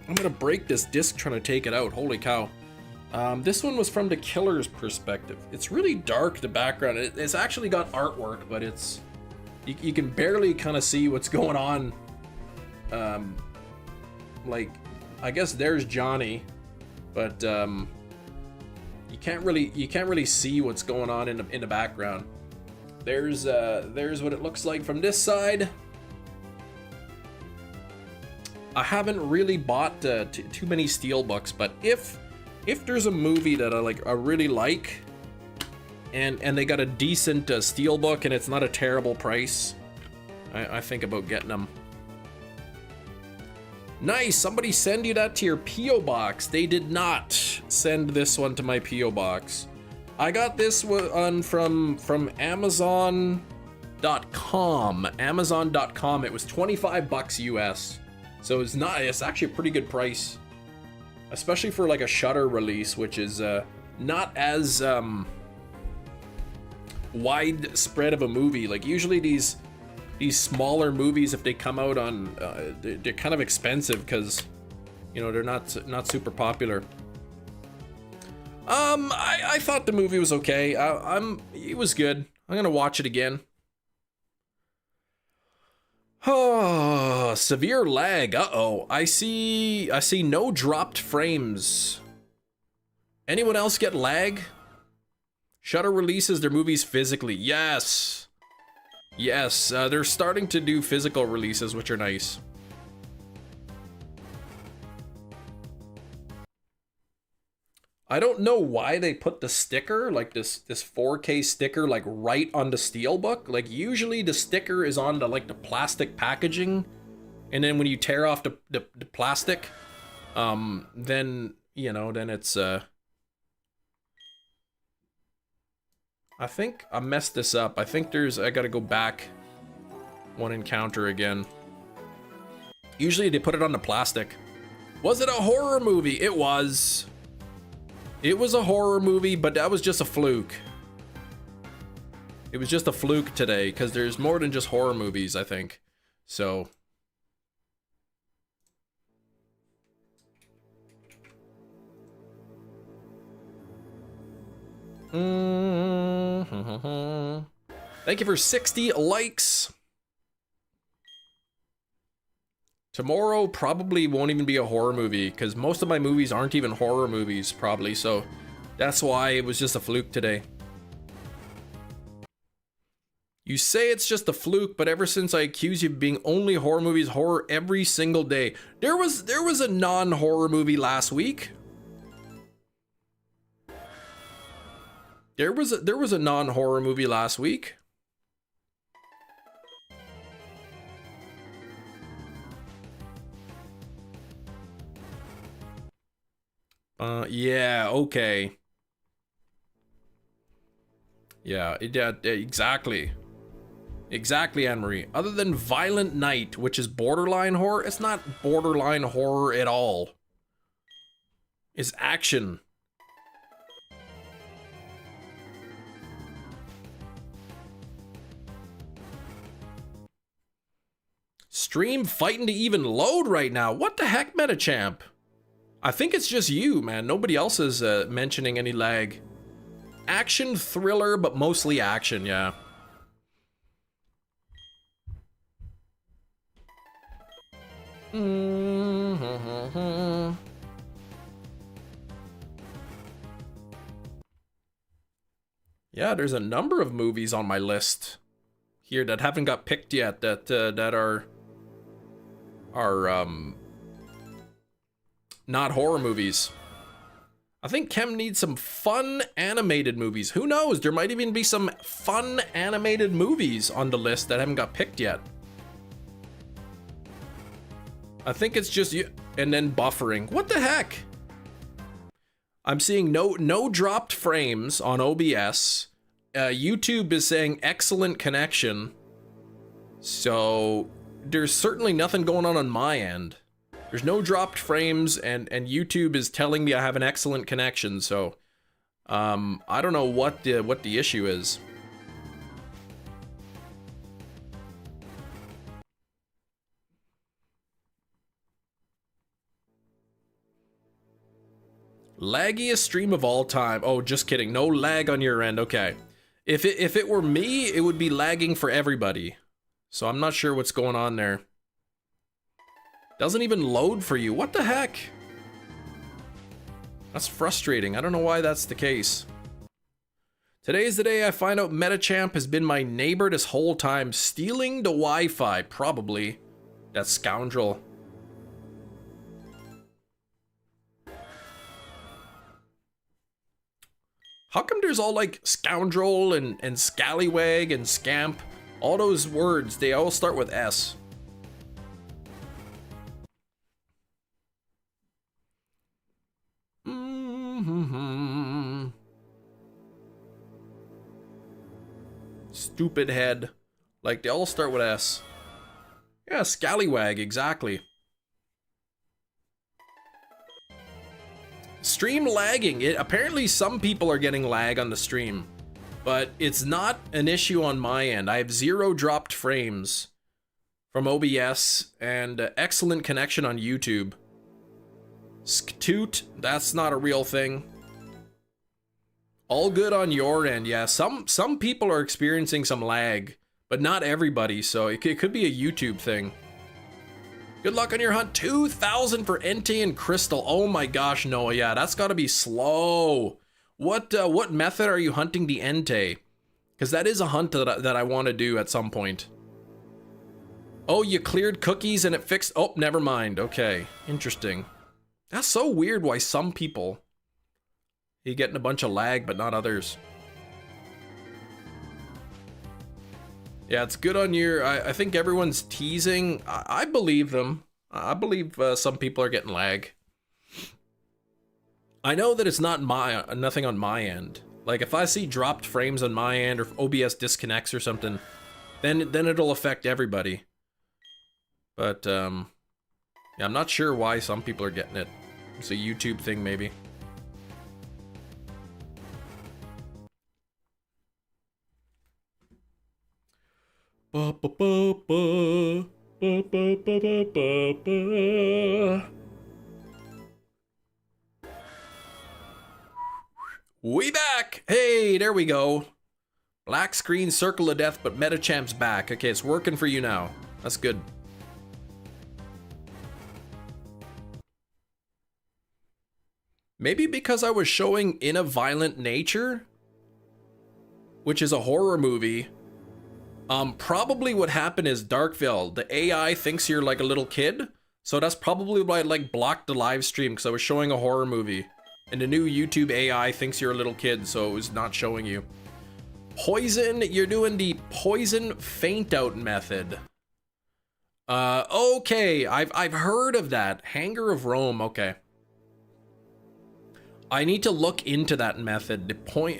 I'm gonna break this disc trying to take it out. Holy cow. This one was from the killer's perspective. It's really dark, the background. It's actually got artwork, but it's, you can barely kind of see what's going on. Like, I guess there's Johnny, but you can't really see what's going on in the background. There's what it looks like from this side. I haven't really bought too many steelbooks, but if there's a movie that I really like, and they got a decent steelbook and it's not a terrible price, I think about getting them. Nice, somebody send you that to your P.O. box. They did not send this one to my P.O. box. I got this one from Amazon.com. Amazon.com. It was $25 US. So it's actually a pretty good price, especially for like a Shudder release, which is not as widespread of a movie. Like usually these smaller movies, if they come out on, they're kind of expensive because, you know, they're not super popular. I thought the movie was okay. It was good. I'm gonna watch it again. Oh, severe lag. Uh-oh. I see no dropped frames. Anyone else get lag? Shudder releases their movies physically. Yes. Yes, they're starting to do physical releases, which are nice. I don't know why they put the sticker, like this 4K sticker, like right on the steelbook. Like usually the sticker is on the like the plastic packaging, and then when you tear off the plastic, then you know, then it's I think I messed this up. I think I gotta go back one encounter again. Usually they put it on the plastic. Was it a horror movie? It was. It was a horror movie, but that was just a fluke. It was just a fluke today, because there's more than just horror movies, I think. So... Thank you for 60 likes. Tomorrow probably won't even be a horror movie, because most of my movies aren't even horror movies, probably, so that's why it was just a fluke today. You say it's just a fluke, but ever since I accuse you of being only horror movies, horror every single day. There was a non-horror movie last week. There was a non-horror movie last week. Yeah, okay. Yeah, exactly. Exactly, Anne-Marie. Other than Violent Night, which is borderline horror, it's not borderline horror at all. It's action. Stream fighting to even load right now. What the heck, Metachamp? I think it's just you, man. Nobody else is mentioning any lag. Action thriller, but mostly action, yeah. Yeah, there's a number of movies on my list here that haven't got picked yet that are not horror movies. I think Kem needs some fun animated movies. Who knows? There might even be some fun animated movies on the list that haven't got picked yet. I think it's just you. And then buffering. What the heck? I'm seeing no dropped frames on OBS. YouTube is saying excellent connection. So there's certainly nothing going on my end. There's no dropped frames, and YouTube is telling me I have an excellent connection, so I don't know what the issue is. Laggiest stream of all time. Oh, just kidding. No lag on your end. Okay. If it were me, it would be lagging for everybody. So I'm not sure what's going on there. Doesn't even load for you. What the heck? That's frustrating. I don't know why that's the case. Today's the day I find out Metachamp has been my neighbor this whole time, stealing the Wi-Fi, probably. That scoundrel. How come there's all like scoundrel and scallywag and scamp? All those words, they all start with S. Stupid head. Like, they all start with S. Yeah, scallywag, exactly. Stream lagging. Apparently some people are getting lag on the stream, but it's not an issue on my end. I have 0 dropped frames from OBS and excellent connection on YouTube. Sktoot, that's not a real thing. All good on your end, yeah. Some people are experiencing some lag, but not everybody, so it could be a YouTube thing. Good luck on your hunt. 2,000 for Entei and Crystal. Oh my gosh, Noah, yeah, that's gotta be slow. What method are you hunting the Entei? Because that is a hunt that I want to do at some point. Oh, you cleared cookies and it fixed... Oh, never mind. Okay, interesting. That's so weird why some people... You're getting a bunch of lag, but not others. Yeah, it's good on your... I think everyone's teasing. I believe them. I believe some people are getting lag. I know that it's not nothing on my end. Like, if I see dropped frames on my end, or if OBS disconnects or something, then it'll affect everybody. But, yeah, I'm not sure why some people are getting it. It's a YouTube thing, maybe. We back! Hey, there we go. Black screen, circle of death, but Metachamp's back. Okay, it's working for you now. That's good. Maybe because I was showing In a Violent Nature, which is a horror movie. Probably what happened is Darkville, the AI thinks you're like a little kid. So that's probably why I like blocked the live stream, because I was showing a horror movie. And the new YouTube AI thinks you're a little kid, so it was not showing you. Poison, you're doing the poison faint out method. Okay, I've heard of that. Hanger of Rome, okay. I need to look into that method, the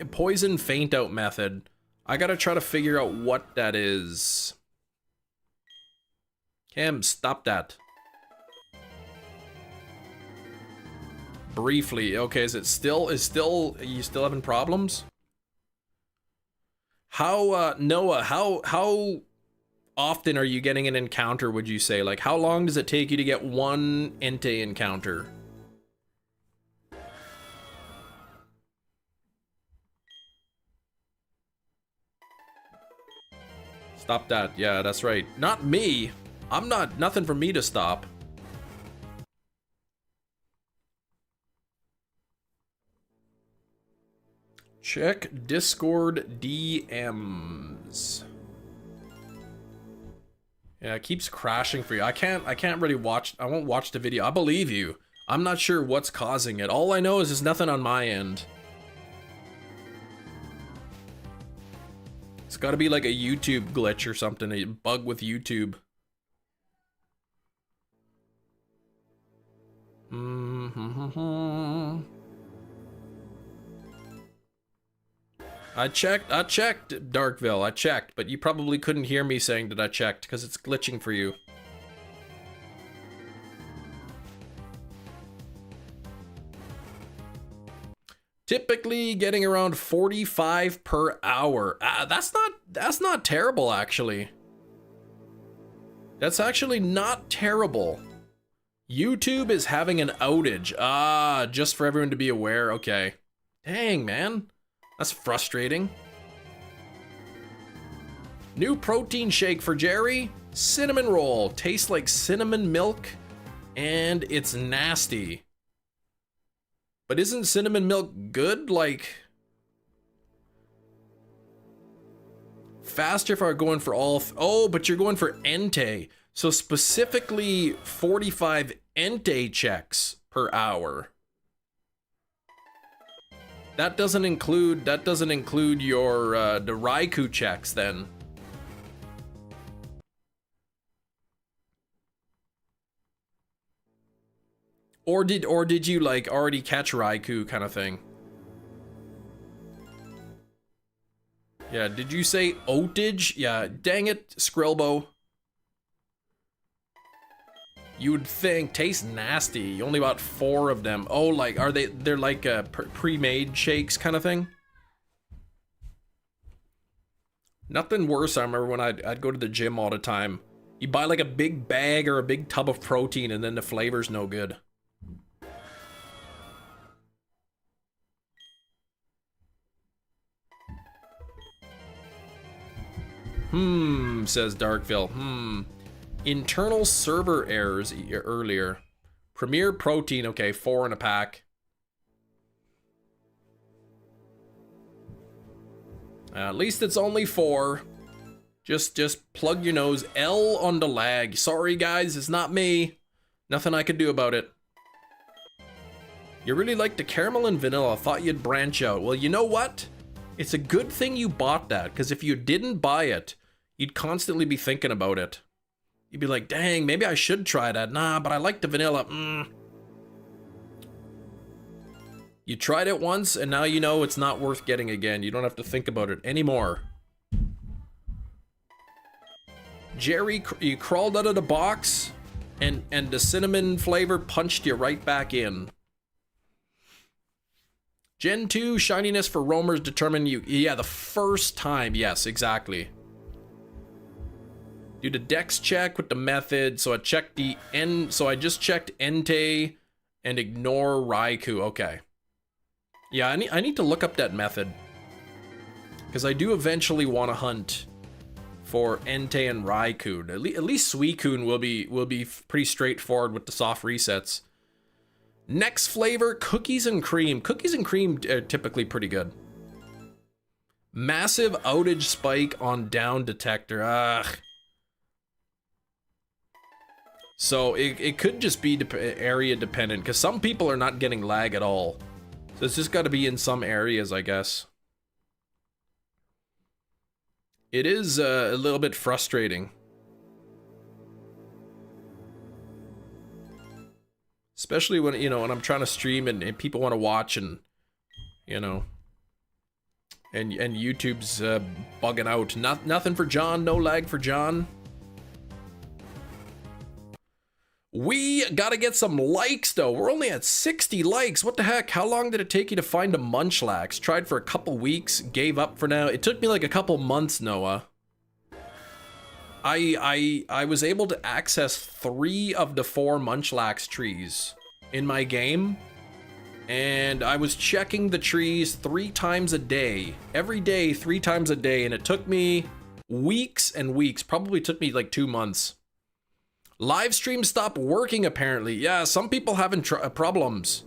poison faint out method. I gotta try to figure out what that is. Cam, stop that. Briefly, okay, is you still having problems? How, Noah, how often are you getting an encounter, would you say? Like, how long does it take you to get one Entei encounter? Stop that. Yeah, that's right. Not me. Nothing for me to stop. Check Discord DMs. Yeah, it keeps crashing for you. I can't really watch. I won't watch the video. I believe you. I'm not sure what's causing it. All I know is there's nothing on my end. It's got to be like a YouTube glitch or something, a bug with YouTube. I checked, Darkville, I checked, but you probably couldn't hear me saying that I checked because it's glitching for you. Typically getting around 45 per hour. That's not terrible, actually. That's actually not terrible. YouTube is having an outage. Just for everyone to be aware. Okay. Dang, man. That's frustrating. New protein shake for Jerry. Cinnamon roll. Tastes like cinnamon milk. And it's nasty. But isn't cinnamon milk good? Like, faster if I'm going for all. Oh, but you're going for Entei. So specifically 45 Entei checks per hour. That doesn't include your the Raikou checks then. Or did you like already catch Raikou kind of thing? Yeah, did you say oatage? Yeah, dang it, Skrillbo. You would think, tastes nasty. You only bought 4 of them. Oh, like, they're like pre-made shakes kind of thing? Nothing worse, I remember when I'd go to the gym all the time. You buy like a big bag or a big tub of protein and then the flavor's no good. Says Darkville. Internal server errors earlier. Premier protein, okay, 4 in a pack. At least it's only 4. Just plug your nose. L on the lag. Sorry guys, it's not me. Nothing I could do about it. You really like the caramel and vanilla. I thought you'd branch out. Well, you know what? It's a good thing you bought that, because if you didn't buy it, you'd constantly be thinking about it. You'd be like, dang, maybe I should try that. Nah, but I like the vanilla. You tried it once, and now you know it's not worth getting again. You don't have to think about it anymore. Jerry, you crawled out of the box, and the cinnamon flavor punched you right back in. Gen 2, shininess for roamers determine you. Yeah, the first time. Yes, exactly. Do the dex check with the method. So I checked the so I just checked Entei and ignore Raikou. Okay. Yeah, I need to look up that method. Because I do eventually want to hunt for Entei and Raikou. At least Suicune will be pretty straightforward with the soft resets. Next flavor, cookies and cream. Cookies and cream are typically pretty good. Massive outage spike on down detector. Ugh. So it could just be area dependent, because some people are not getting lag at all. So it's just got to be in some areas, I guess. It is a little bit frustrating. Especially when, you know, when I'm trying to stream and people want to watch and, you know, and YouTube's bugging out. Nothing for John, no lag for John. We gotta get some likes though. We're only at 60 likes. What the heck? How long did it take you to find a Munchlax? Tried for a couple weeks, gave up for now. It took me like a couple months, Noah. I was able to access 3 of the 4 Munchlax trees in my game. And I was checking the trees 3 times a day. Every day, 3 times a day. And it took me weeks and weeks. Probably took me like 2 months. Live stream stopped working apparently. Yeah, some people having problems,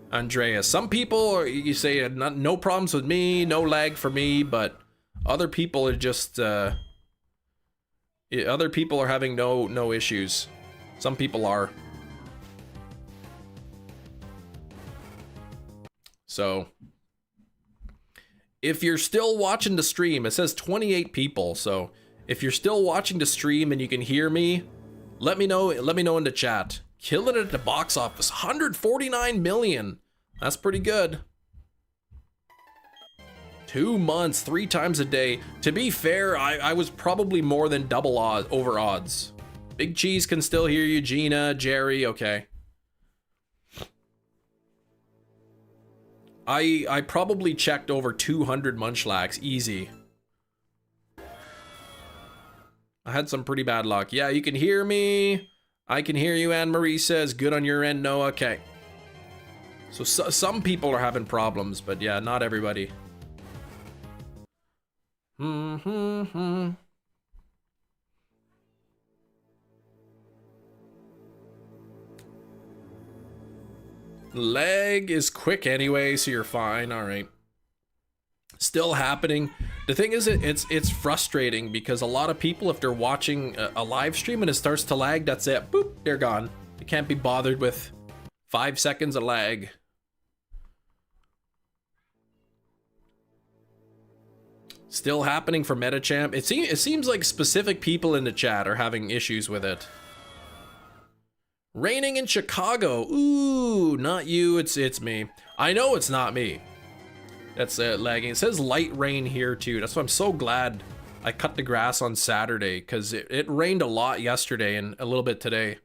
Andrea. Some people, you say, no problems with me, no lag for me, but other people are just, other people are having no issues. Some people are. So, if you're still watching the stream, it says 28 people, so if you're still watching the stream and you can hear me, let me know in the chat. Killing it at the box office. 149 million. That's pretty good. 2 months, 3 times a day. To be fair, I was probably more than double over odds. Big Cheese can still hear you. Gina, Jerry, okay. I probably checked over 200 Munchlax, easy. I had some pretty bad luck. Yeah, you can hear me. I can hear you, Anne-Marie says. Good on your end, Noah. Okay. So some people are having problems, but yeah, not everybody. Lag is quick anyway, so you're fine. All right. Still happening. The thing is, it's frustrating because a lot of people, if they're watching a live stream and it starts to lag, that's it. Boop, they're gone. They can't be bothered with 5 seconds of lag. Still happening for Metachamp. It seems like specific people in the chat are having issues with it. Raining in Chicago. Ooh, not you. It's me. I know it's not me. That's lagging. It says light rain here too. That's why I'm so glad I cut the grass on Saturday, because it rained a lot yesterday and a little bit today.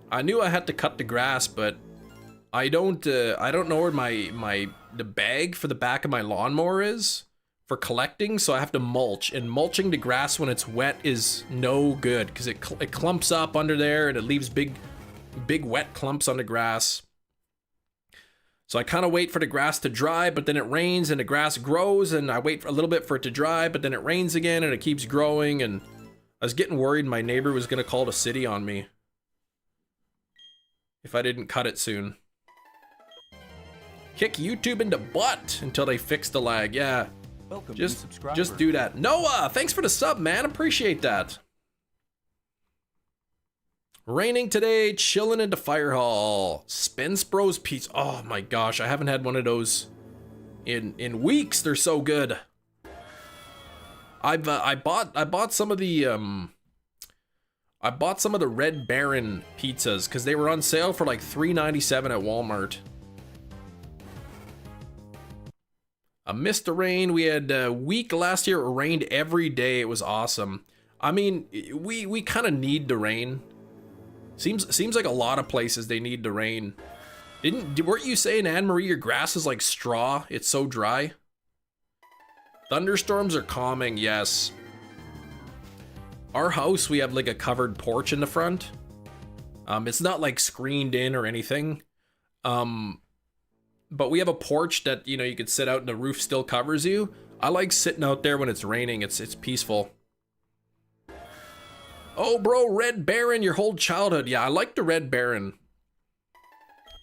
I knew I had to cut the grass, but I don't know where the bag for the back of my lawnmower is for collecting, so I have to mulch. And mulching the grass when it's wet is no good because it clumps up under there and it leaves big wet clumps on the grass. So I kind of wait for the grass to dry, but then it rains and the grass grows, and I wait for a little bit for it to dry, but then it rains again and it keeps growing, and I was getting worried my neighbor was going to call the city on me if I didn't cut it soon. Kick YouTube in the butt until they fix the lag. Yeah, Welcome, just do that. Noah, thanks for the sub, man. Appreciate that. Raining today, chilling into Fire Hall. Spence Bros Pizza. Oh my gosh, I haven't had one of those in weeks. They're so good. I bought some of the Red Baron pizzas because they were on sale for like $3.97 at Walmart. A mist of rain. We had a week last year. It rained every day. It was awesome. I mean, we kind of need the rain. Seems like a lot of places they need the rain. Weren't you saying, Anne-Marie, your grass is like straw? It's so dry. Thunderstorms are calming, yes. Our house, we have like a covered porch in the front. It's not like screened in or anything. But we have a porch that, you know, you could sit out and the roof still covers you. I like sitting out there when it's raining. It's peaceful. Oh, bro, Red Baron, your whole childhood. Yeah, I like the Red Baron.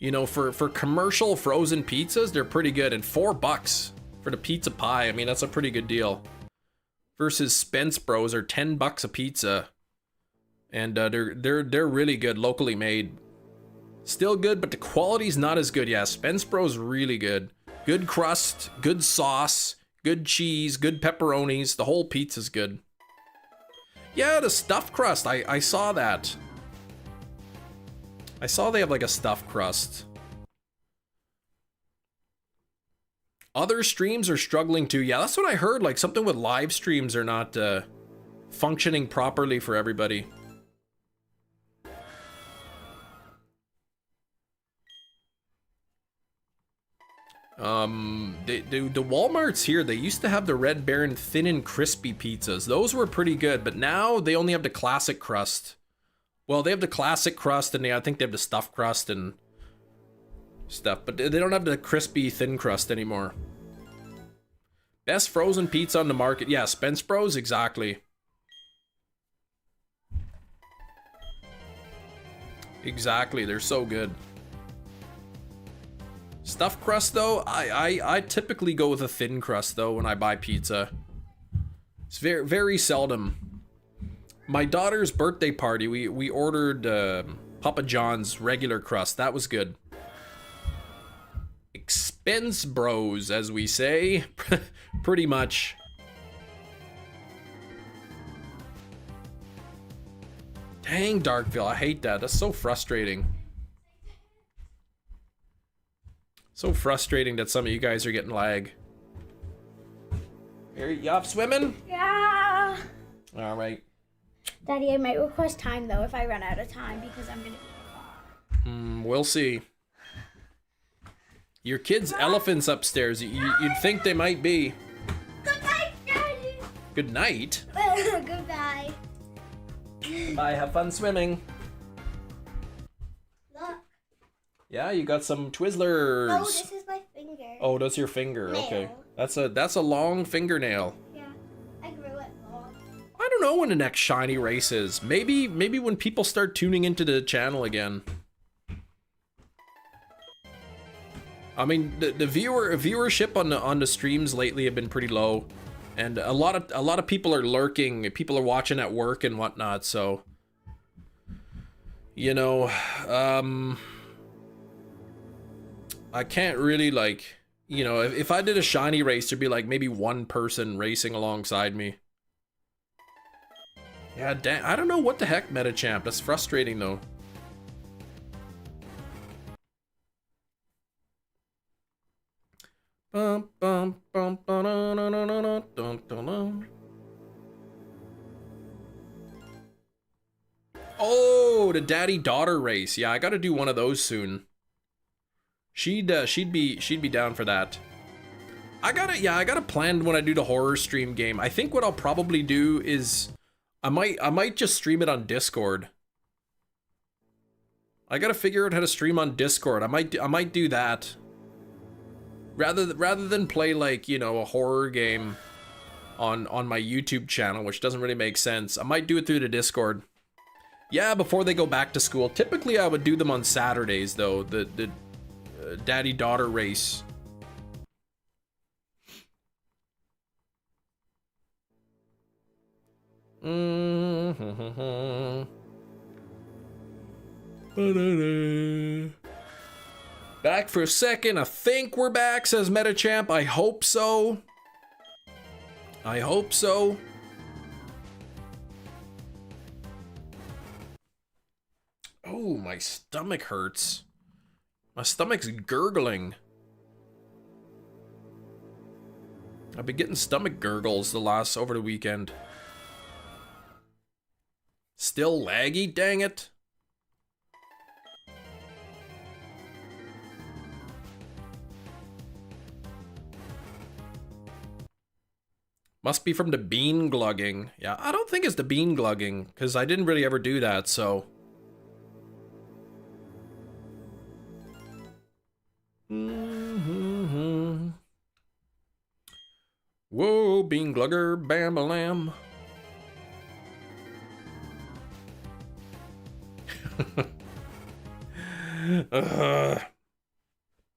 You know, for commercial frozen pizzas, they're pretty good. And $4 for the pizza pie. I mean, that's a pretty good deal. Versus Spence Bros are $10 a pizza. And they're really good, locally made. Still good, but the quality's not as good. Yeah, Spence Bros really good. Good crust, good sauce, good cheese, good pepperonis. The whole pizza's good. Yeah, the stuffed crust. I saw that. I saw they have like a stuffed crust. Other streams are struggling too. Yeah, that's what I heard. Like something with live streams are not functioning properly for everybody. The Walmarts here, they used to have the Red Baron thin and crispy pizzas. Those were pretty good, but now they only have the classic crust. Well, they have the classic crust and I think they have the stuffed crust and stuff, but they don't have the crispy thin crust anymore. Best frozen pizza on the market. Yeah, Spence Bros, exactly. Exactly, they're so good. Stuffed crust though, I typically go with a thin crust though when I buy pizza. It's very, very seldom. My daughter's birthday party, we ordered Papa John's regular crust. That was good. Expense bros, as we say. Pretty much. Dang, Darkville, I hate that. That's so frustrating. So frustrating that some of you guys are getting lag. You off swimming? Yeah. All right. Daddy, I might request time though if I run out of time because I'm gonna be in the car. We'll see. Your kid's elephants upstairs. You'd think they might be. Good night, Daddy. Good night. Goodbye. Bye. Have fun swimming. Look. Yeah, you got some Twizzlers. No, this is my finger. Oh, that's your finger. Nail. Okay. That's a long fingernail. Yeah, I grew it long. I don't know when the next shiny race is. Maybe when people start tuning into the channel again. I mean, the viewership on the streams lately have been pretty low, and a lot of people are lurking. People are watching at work and whatnot. So, you know, I can't really like, you know, if I did a shiny race, there'd be like maybe one person racing alongside me. Yeah, damn, I don't know what the heck, Metachamp. That's frustrating though. Oh, the daddy-daughter race. Yeah, I gotta do one of those soon. She'd be down for that. I gotta plan when I do the horror stream game. I think what I'll probably do is I might just stream it on Discord. I gotta figure out how to stream on Discord. I might do that. Rather than play like, you know, a horror game on my YouTube channel, which doesn't really make sense. I might do it through the Discord. Yeah, before they go back to school. Typically I would do them on Saturdays though, the daddy-daughter race. Back for a second. I think we're back, says Metachamp. I hope so. I hope so. Oh, my stomach hurts. My stomach's gurgling. I've been getting stomach gurgles over the weekend. Still laggy, dang it. Must be from the bean glugging. Yeah, I don't think it's the bean glugging, because I didn't really ever do that, so. Whoa, bean glugger, bam-a-lam.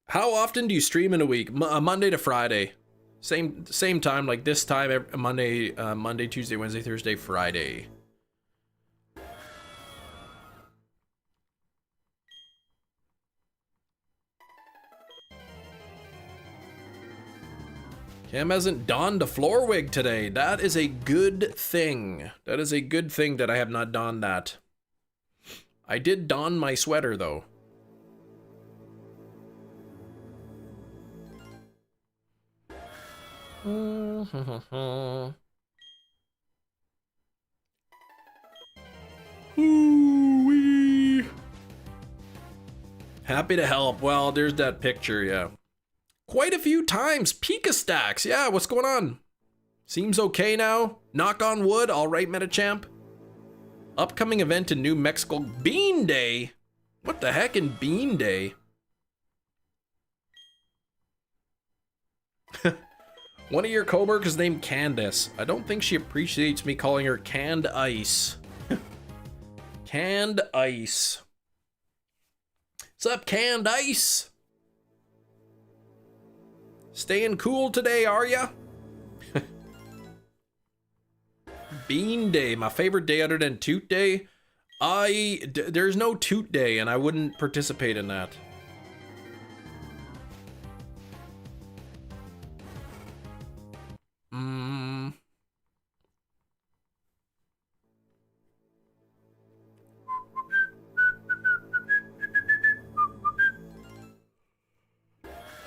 How often do you stream in a week? Monday to Friday. Same time, like this time, Monday, Tuesday, Wednesday, Thursday, Friday. Cam hasn't donned a floor wig today. That is a good thing. That is a good thing that I have not donned that. I did don my sweater, though. Ooh-wee. Happy to help. Well, there's that picture, yeah. Quite a few times. Pika stacks. Yeah, what's going on? Seems okay now. Knock on wood. All right, Metachamp. Upcoming event in New Mexico. Bean Day? What the heck in Bean Day? One of your coworkers named Candace. I don't think she appreciates me calling her Canned Ice. Canned Ice. What's up, Canned Ice? Staying cool today, are ya? Bean Day, my favorite day other than Toot Day. There's no Toot Day, and I wouldn't participate in that.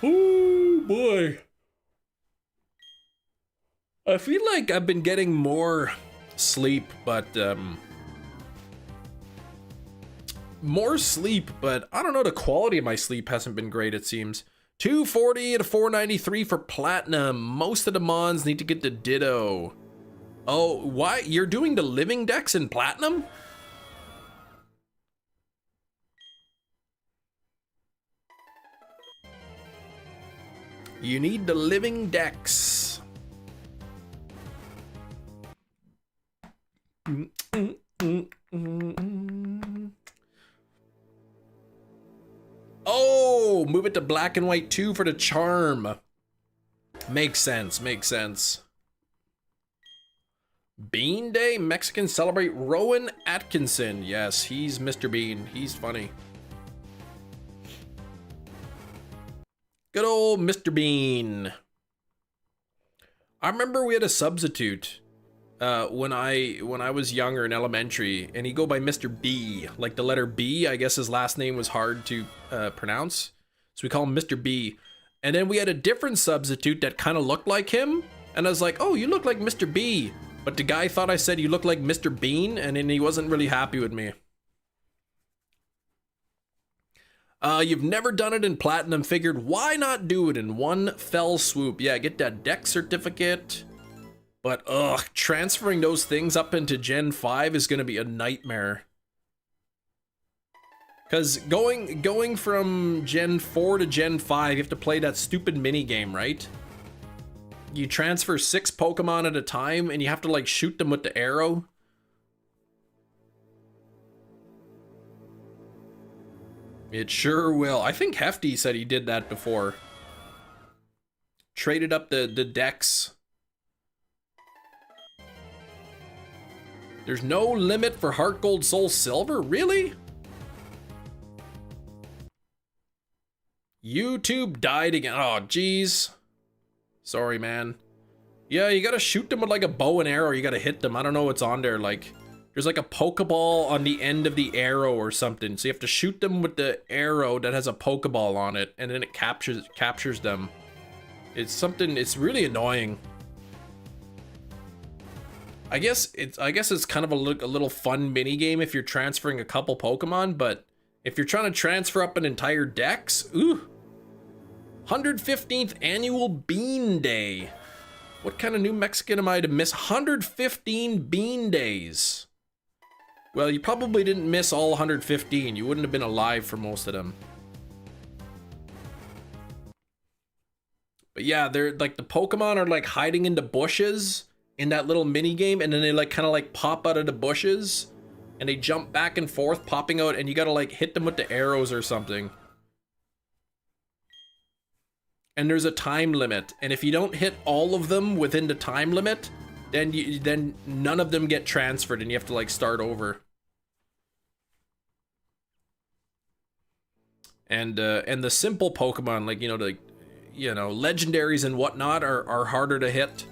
Oh boy. I feel like I've been getting more sleep, but I don't know, the quality of my sleep hasn't been great, it seems. 240 to 493 for platinum. Most of the mons need to get the ditto. Oh, why? You're doing the living decks in platinum? You need the living decks. Oh, move it to black and white 2 for the charm. Makes sense, makes sense. Bean Day, Mexicans celebrate Rowan Atkinson. Yes, he's Mr. Bean. He's funny. Good old Mr. Bean. I remember we had a substitute when I was younger in elementary, and he'd go by Mr. B, like the letter B. I guess his last name was hard to pronounce, so we call him Mr. B. And then we had a different substitute that kind of looked like him, and I was like, oh, you look like Mr. B. But the guy thought I said you look like Mr. Bean, and then he wasn't really happy with me. You've never done it in platinum, figured why not do it in one fell swoop? Yeah, get that deck certificate. But ugh, transferring those things up into Gen 5 is gonna be a nightmare. Cause going from Gen 4 to Gen 5, you have to play that stupid mini game, right? You transfer 6 Pokemon at a time and you have to like shoot them with the arrow. It sure will. I think Hefty said he did that before. Traded up the decks. There's no limit for Heart Gold, Soul Silver? Really? YouTube died again. Oh, jeez. Sorry, man. Yeah, you gotta shoot them with like a bow and arrow. You gotta hit them. I don't know what's on there. Like, there's like a Pokeball on the end of the arrow or something. So you have to shoot them with the arrow that has a Pokeball on it, and then it captures them. It's something. It's really annoying. I guess it's kind of a little fun mini game if you're transferring a couple Pokemon, but if you're trying to transfer up an entire dex, ooh. 115th annual Bean Day. What kind of new Mexican am I to miss 115 bean days? Well, you probably didn't miss all 115. You wouldn't have been alive for most of them. But yeah, they're like, the Pokemon are like hiding into bushes in that little mini game, and then they like kind of like pop out of the bushes and they jump back and forth, popping out, and you gotta like hit them with the arrows or something. And there's a time limit, and if you don't hit all of them within the time limit, then none of them get transferred and you have to like start over. And the simple Pokemon, like, you know, legendaries and whatnot are harder to hit.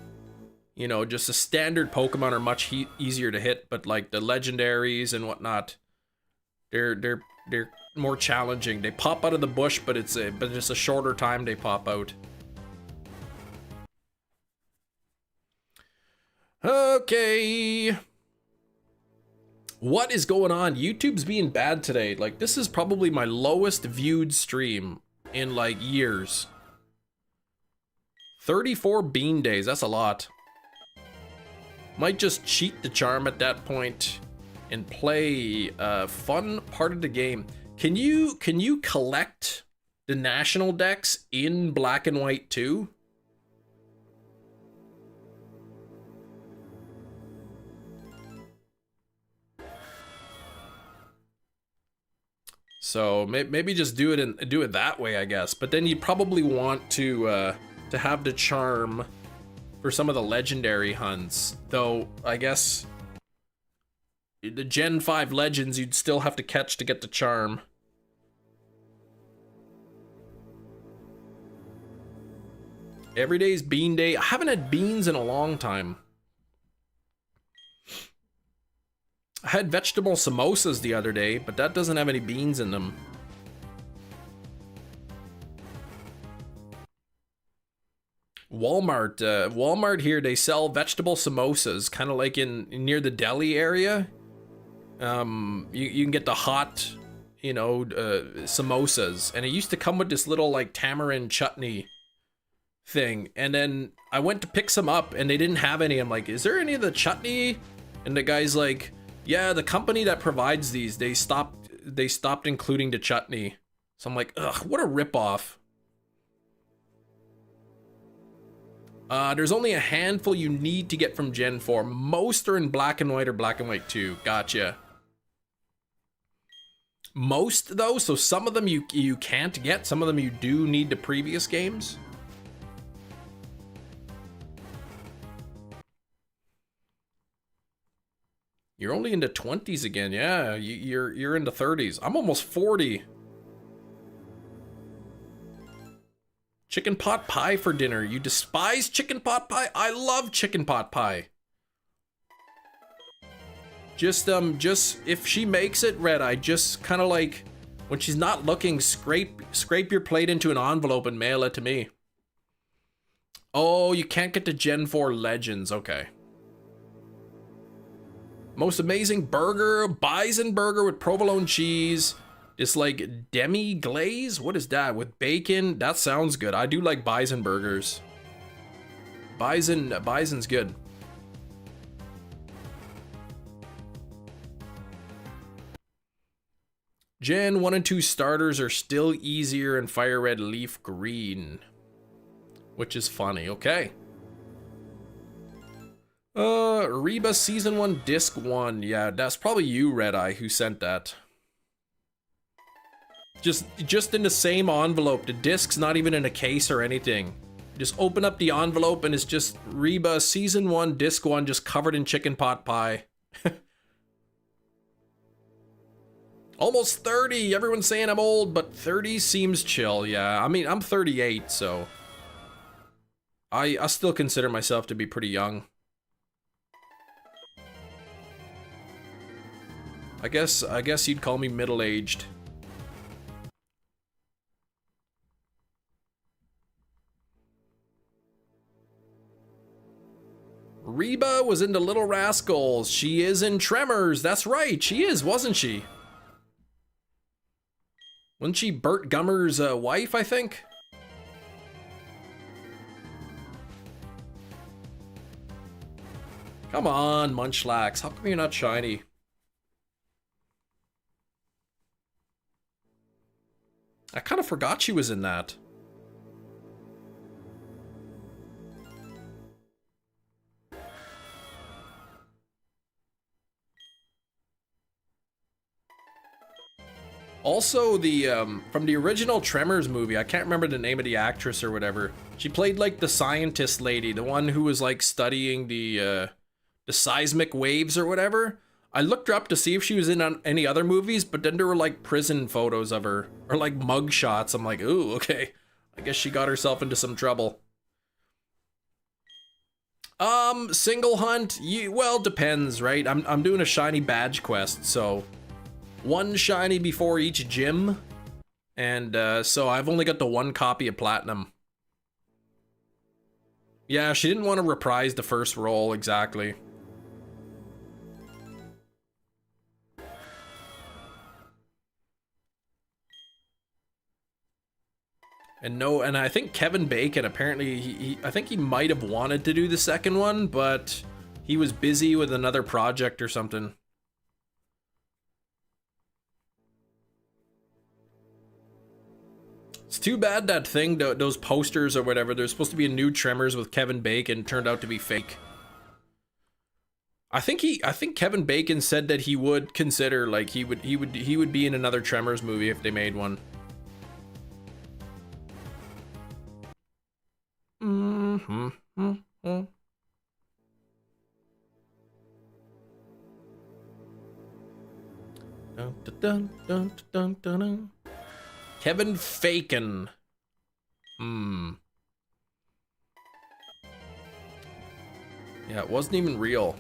You know, just the standard Pokemon are much easier to hit, but like the legendaries and whatnot, they're more challenging. They pop out of the bush, but it's a shorter time they pop out. Okay. What is going on? YouTube's being bad today. Like, this is probably my lowest viewed stream in like years. 34 bean days, that's a lot. Might just cheat the charm at that point and play a fun part of the game. Can you collect the national decks in black and white too? So maybe just do it that way, I guess. But then you'd probably want to have the charm for some of the legendary hunts, though. I guess the Gen 5 legends you'd still have to catch to get the charm. Every day's bean day. I haven't had beans in a long time. I had vegetable samosas the other day, but that doesn't have any beans in them. Walmart here, they sell vegetable samosas, kind of like near the deli area. You can get the hot, samosas, and it used to come with this little like tamarind chutney thing. And then I went to pick some up, and they didn't have any. I'm like, is there any of the chutney? And the guy's like, yeah, the company that provides these, they stopped including the chutney. So I'm like, ugh, what a ripoff. There's only a handful you need to get from Gen 4. Most are in black and white or black and white 2. Gotcha. Most, though, so some of them you can't get. Some of them you do need the previous games. You're only into 20s again. Yeah, you're into 30s. I'm almost 40. Chicken pot pie for dinner. You despise chicken pot pie? I love chicken pot pie. Just if she makes it, Red Eye, just kind of like when she's not looking, scrape your plate into an envelope and mail it to me. Oh, you can't get the Gen 4 Legends. Okay. Most amazing burger, bison burger with provolone cheese. It's like demi glaze. What is that? With bacon? That sounds good. I do like bison burgers. Bison's good. Gen 1 and 2 starters are still easier in Fire Red Leaf Green, which is funny. Okay. Reba Season 1 Disc 1. Yeah, that's probably you, Red Eye, who sent that. Just in the same envelope. The disc's not even in a case or anything. Just open up the envelope and it's just Reba Season 1 Disc 1 just covered in chicken pot pie. Almost 30. Everyone's saying I'm old, but 30 seems chill. Yeah, I mean, I'm 38, so I still consider myself to be pretty young. I guess you'd call me middle-aged. Reba was into Little Rascals. She is in Tremors. That's right. She is, wasn't she? Wasn't she Burt Gummer's wife, I think? Come on, Munchlax. How come you're not shiny? I kind of forgot she was in that. Also, the from the original Tremors movie, I can't remember the name of the actress or whatever. She played like the scientist lady, the one who was like studying the seismic waves or whatever. I looked her up to see if she was in any other movies, but then there were like prison photos of her or like mug shots. I'm like, ooh, okay. I guess she got herself into some trouble. Single hunt, well, depends, right? I'm doing a shiny badge quest, so 1 shiny before each gym, and so I've only got the 1 copy of Platinum. Yeah, she didn't want to reprise the first roll exactly. And I think Kevin Bacon, apparently, I think he might have wanted to do the second one, but he was busy with another project or something. It's too bad that thing, those posters or whatever, there's supposed to be a new Tremors with Kevin Bacon, turned out to be fake. I think Kevin Bacon said that he would consider, like, he would be in another Tremors movie if they made one. Dun, dun, dun, dun, dun, dun. Kevin Bacon. Yeah, it wasn't even real.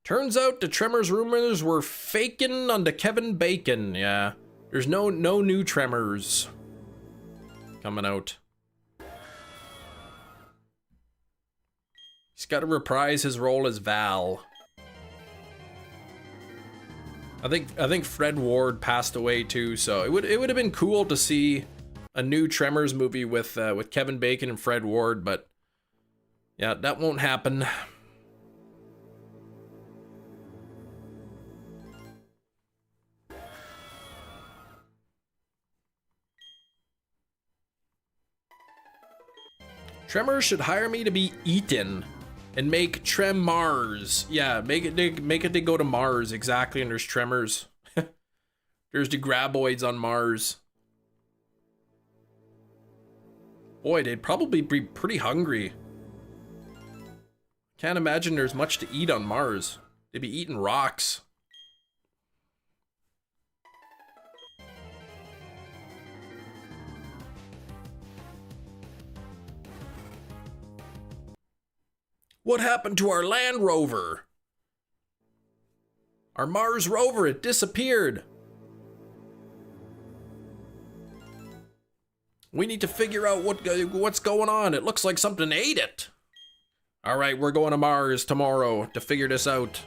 Turns out the Tremors rumors were faking on the Kevin Bacon. Yeah. There's no new Tremors coming out. He's got to reprise his role as Val. I think Fred Ward passed away too, so it would have been cool to see a new Tremors movie with Kevin Bacon and Fred Ward, but yeah, that won't happen. Tremors should hire me to be eaten and make Trem Mars. Yeah, make it they go to Mars, exactly, and there's Tremors. There's the graboids on Mars. Boy, they'd probably be pretty hungry. Can't imagine there's much to eat on Mars. They'd be eating rocks. What happened to our Land Rover? Our Mars rover, it disappeared. We need to figure out what's going on. It looks like something ate it. All right, we're going to Mars tomorrow to figure this out.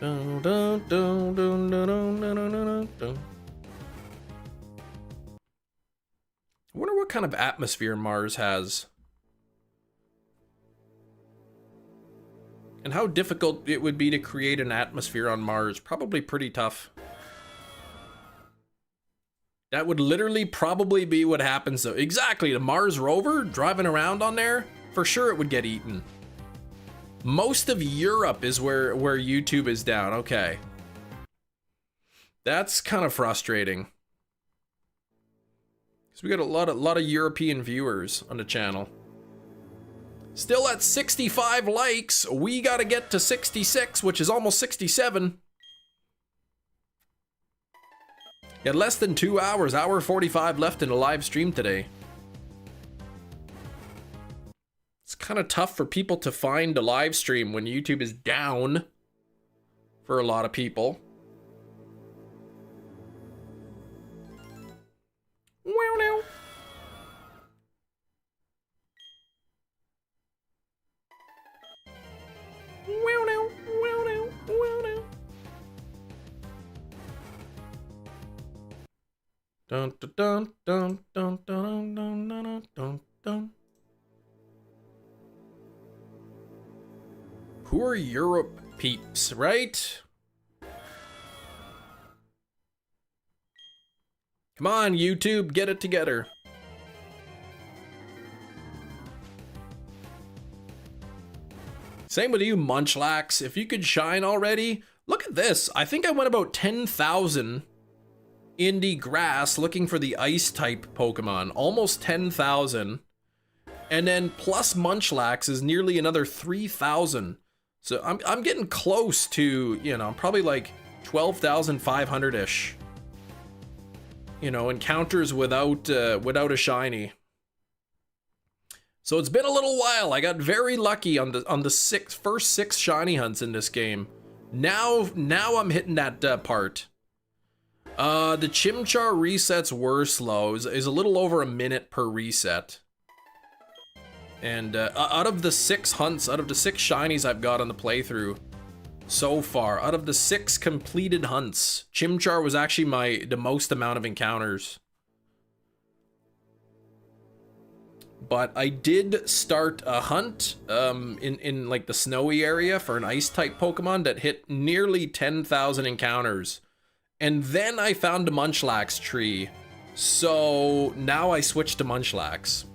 Dun, dun, dun, dun, dun, dun, dun, dun, dun. I wonder what kind of atmosphere Mars has. And how difficult it would be to create an atmosphere on Mars. Probably pretty tough. That would literally probably be what happens though. Exactly, the Mars rover driving around on there, for sure it would get eaten. Most of Europe is where YouTube is down. Okay. That's kind of frustrating. Because we got a lot of European viewers on the channel. Still at 65 likes. We got to get to 66, which is almost 67. Got less than 2 hours, hour 45 left in the live stream today. It's kind of tough for people to find a live stream when YouTube is down. for a lot of people. Wow, now. Wow, now. Wow, now. Wow, now. Dun dun dun dun dun dun dun dun dun. Poor Europe peeps, right? Come on, YouTube, get it together. Same with you, Munchlax. If you could shine already, look at this. I think I went about 10,000 in the grass looking for the ice type Pokemon. Almost 10,000. And then plus Munchlax is nearly another 3,000. So I'm getting close to, you know, probably like 12,500-ish. You know, encounters without a shiny. So it's been a little while. I got very lucky on the first six shiny hunts in this game. Now I'm hitting that part. The Chimchar resets were slow. Is a little over a minute per reset. And out of the six hunts, out of the six shinies I've got on the playthrough so far, out of the six completed hunts, Chimchar was actually the most amount of encounters. But I did start a hunt in like the snowy area for an ice type Pokemon that hit nearly 10,000 encounters. And then I found a Munchlax tree. So now I switched to Munchlax.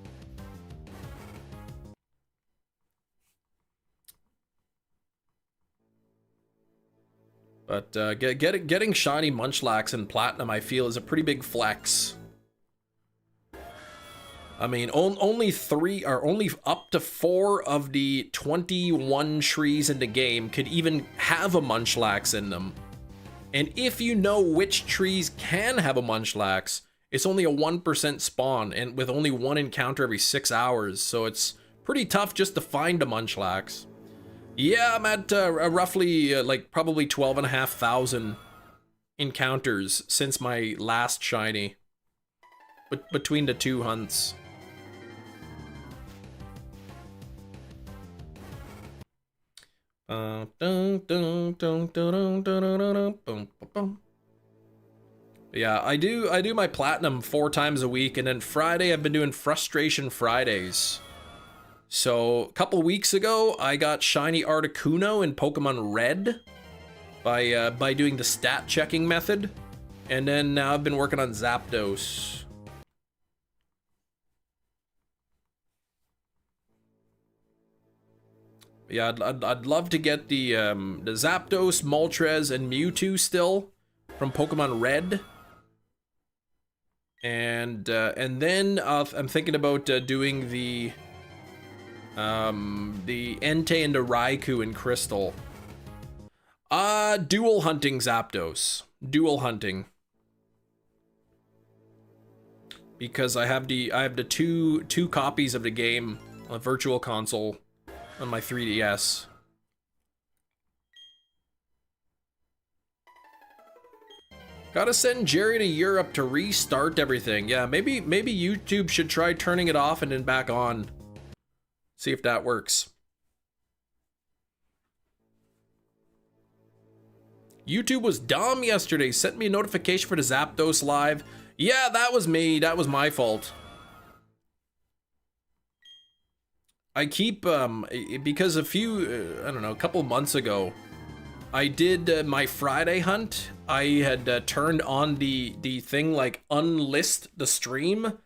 But getting shiny Munchlax in Platinum, I feel, is a pretty big flex. I mean, only up to 4 of the 21 trees in the game could even have a Munchlax in them. And if you know which trees can have a Munchlax, it's only a 1% spawn, and with only one encounter every 6 hours, so it's pretty tough just to find a Munchlax. Yeah, I'm at roughly like probably 12,500 encounters since my last shiny. But between the two hunts. Yeah, I do my Platinum 4 times a week, and then Friday I've been doing Frustration Fridays. So, a couple weeks ago, I got shiny Articuno in Pokemon Red by doing the stat checking method. And then now I've been working on Zapdos. Yeah, I'd love to get the Zapdos, Moltres, and Mewtwo still from Pokemon Red. And then I'm thinking about doing the Entei and the Raikou in Crystal. Dual hunting Zapdos. Dual hunting. Because I have the two copies of the game on Virtual Console on my 3DS. Gotta send Jerry to Europe to restart everything. Yeah, maybe YouTube should try turning it off and then back on. See if that works. YouTube was dumb yesterday. Sent me a notification for the Zapdos live. Yeah, that was me. That was my fault. I keep, because a few, I don't know, a couple months ago, I did my Friday hunt. I had turned on the thing like unlist the stream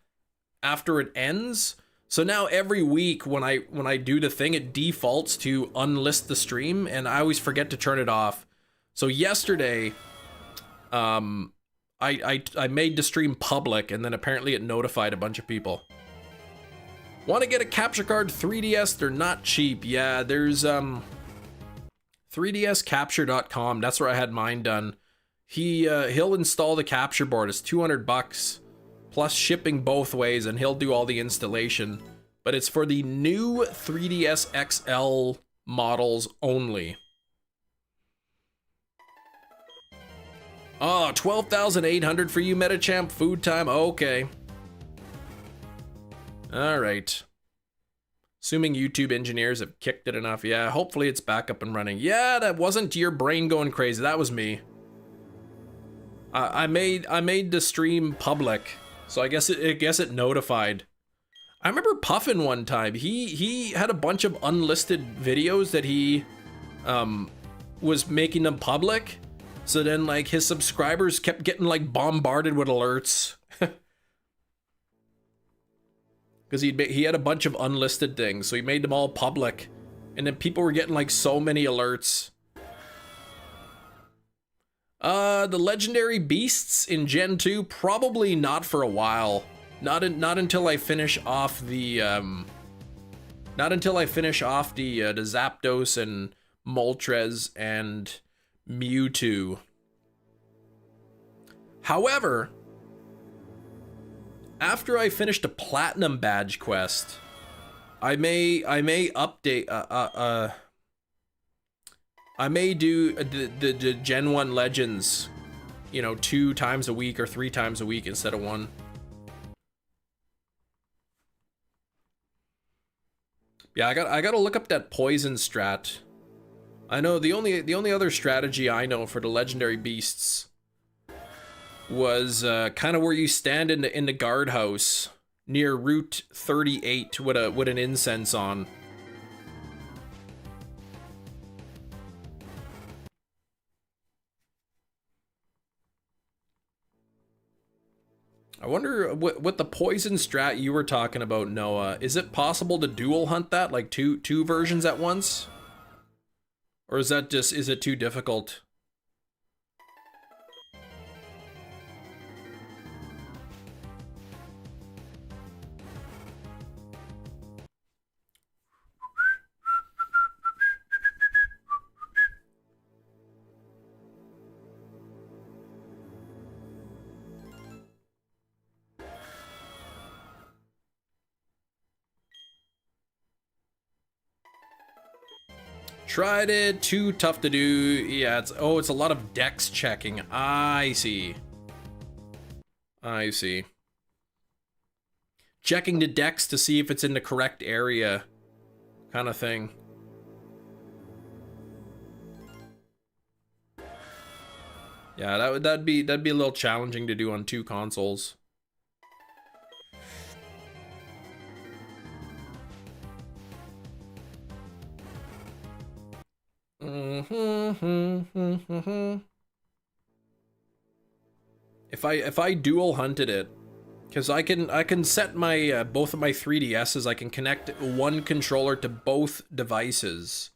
after it ends. So now every week when I do the thing, it defaults to unlist the stream, and I always forget to turn it off. So yesterday, I made the stream public, and then apparently it notified a bunch of people. Want to get a capture card 3DS? They're not cheap. Yeah, there's 3dscapture.com. That's where I had mine done. He'll install the capture board. It's $200 plus shipping both ways, and he'll do all the installation. But it's for the new 3DS XL models only. Oh, 12,800 for you, Metachamp. Food time. Okay. All right. Assuming YouTube engineers have kicked it enough. Yeah, hopefully it's back up and running. Yeah, that wasn't your brain going crazy. That was me. I made the stream public, so I guess it notified. I remember Puffin one time. He had a bunch of unlisted videos that he was making them public. So then like his subscribers kept getting like bombarded with alerts. Because he had a bunch of unlisted things, so he made them all public, and then people were getting like so many alerts. The legendary beasts in Gen 2, probably not for a while. Not until I finish off the the Zapdos and Moltres and Mewtwo. However, after I finish the Platinum Badge quest, I may update I may do the Gen 1 Legends, you know, 2 times a week or 3 times a week instead of 1. Yeah, I gotta look up that poison strat. I know the only other strategy I know for the legendary beasts was kind of where you stand in the guardhouse near Route 38 with an incense on. I wonder what the poison strat you were talking about, Noah. Is it possible to dual hunt that, like two versions at once? Or is it too difficult? Tried it, too tough to do. Yeah, it's a lot of dex checking. I see. Checking the dex to see if it's in the correct area, kind of thing. Yeah, that'd be a little challenging to do on 2 consoles. If I dual hunted it, because I can set my both of my 3DSs, I can connect one controller to both devices.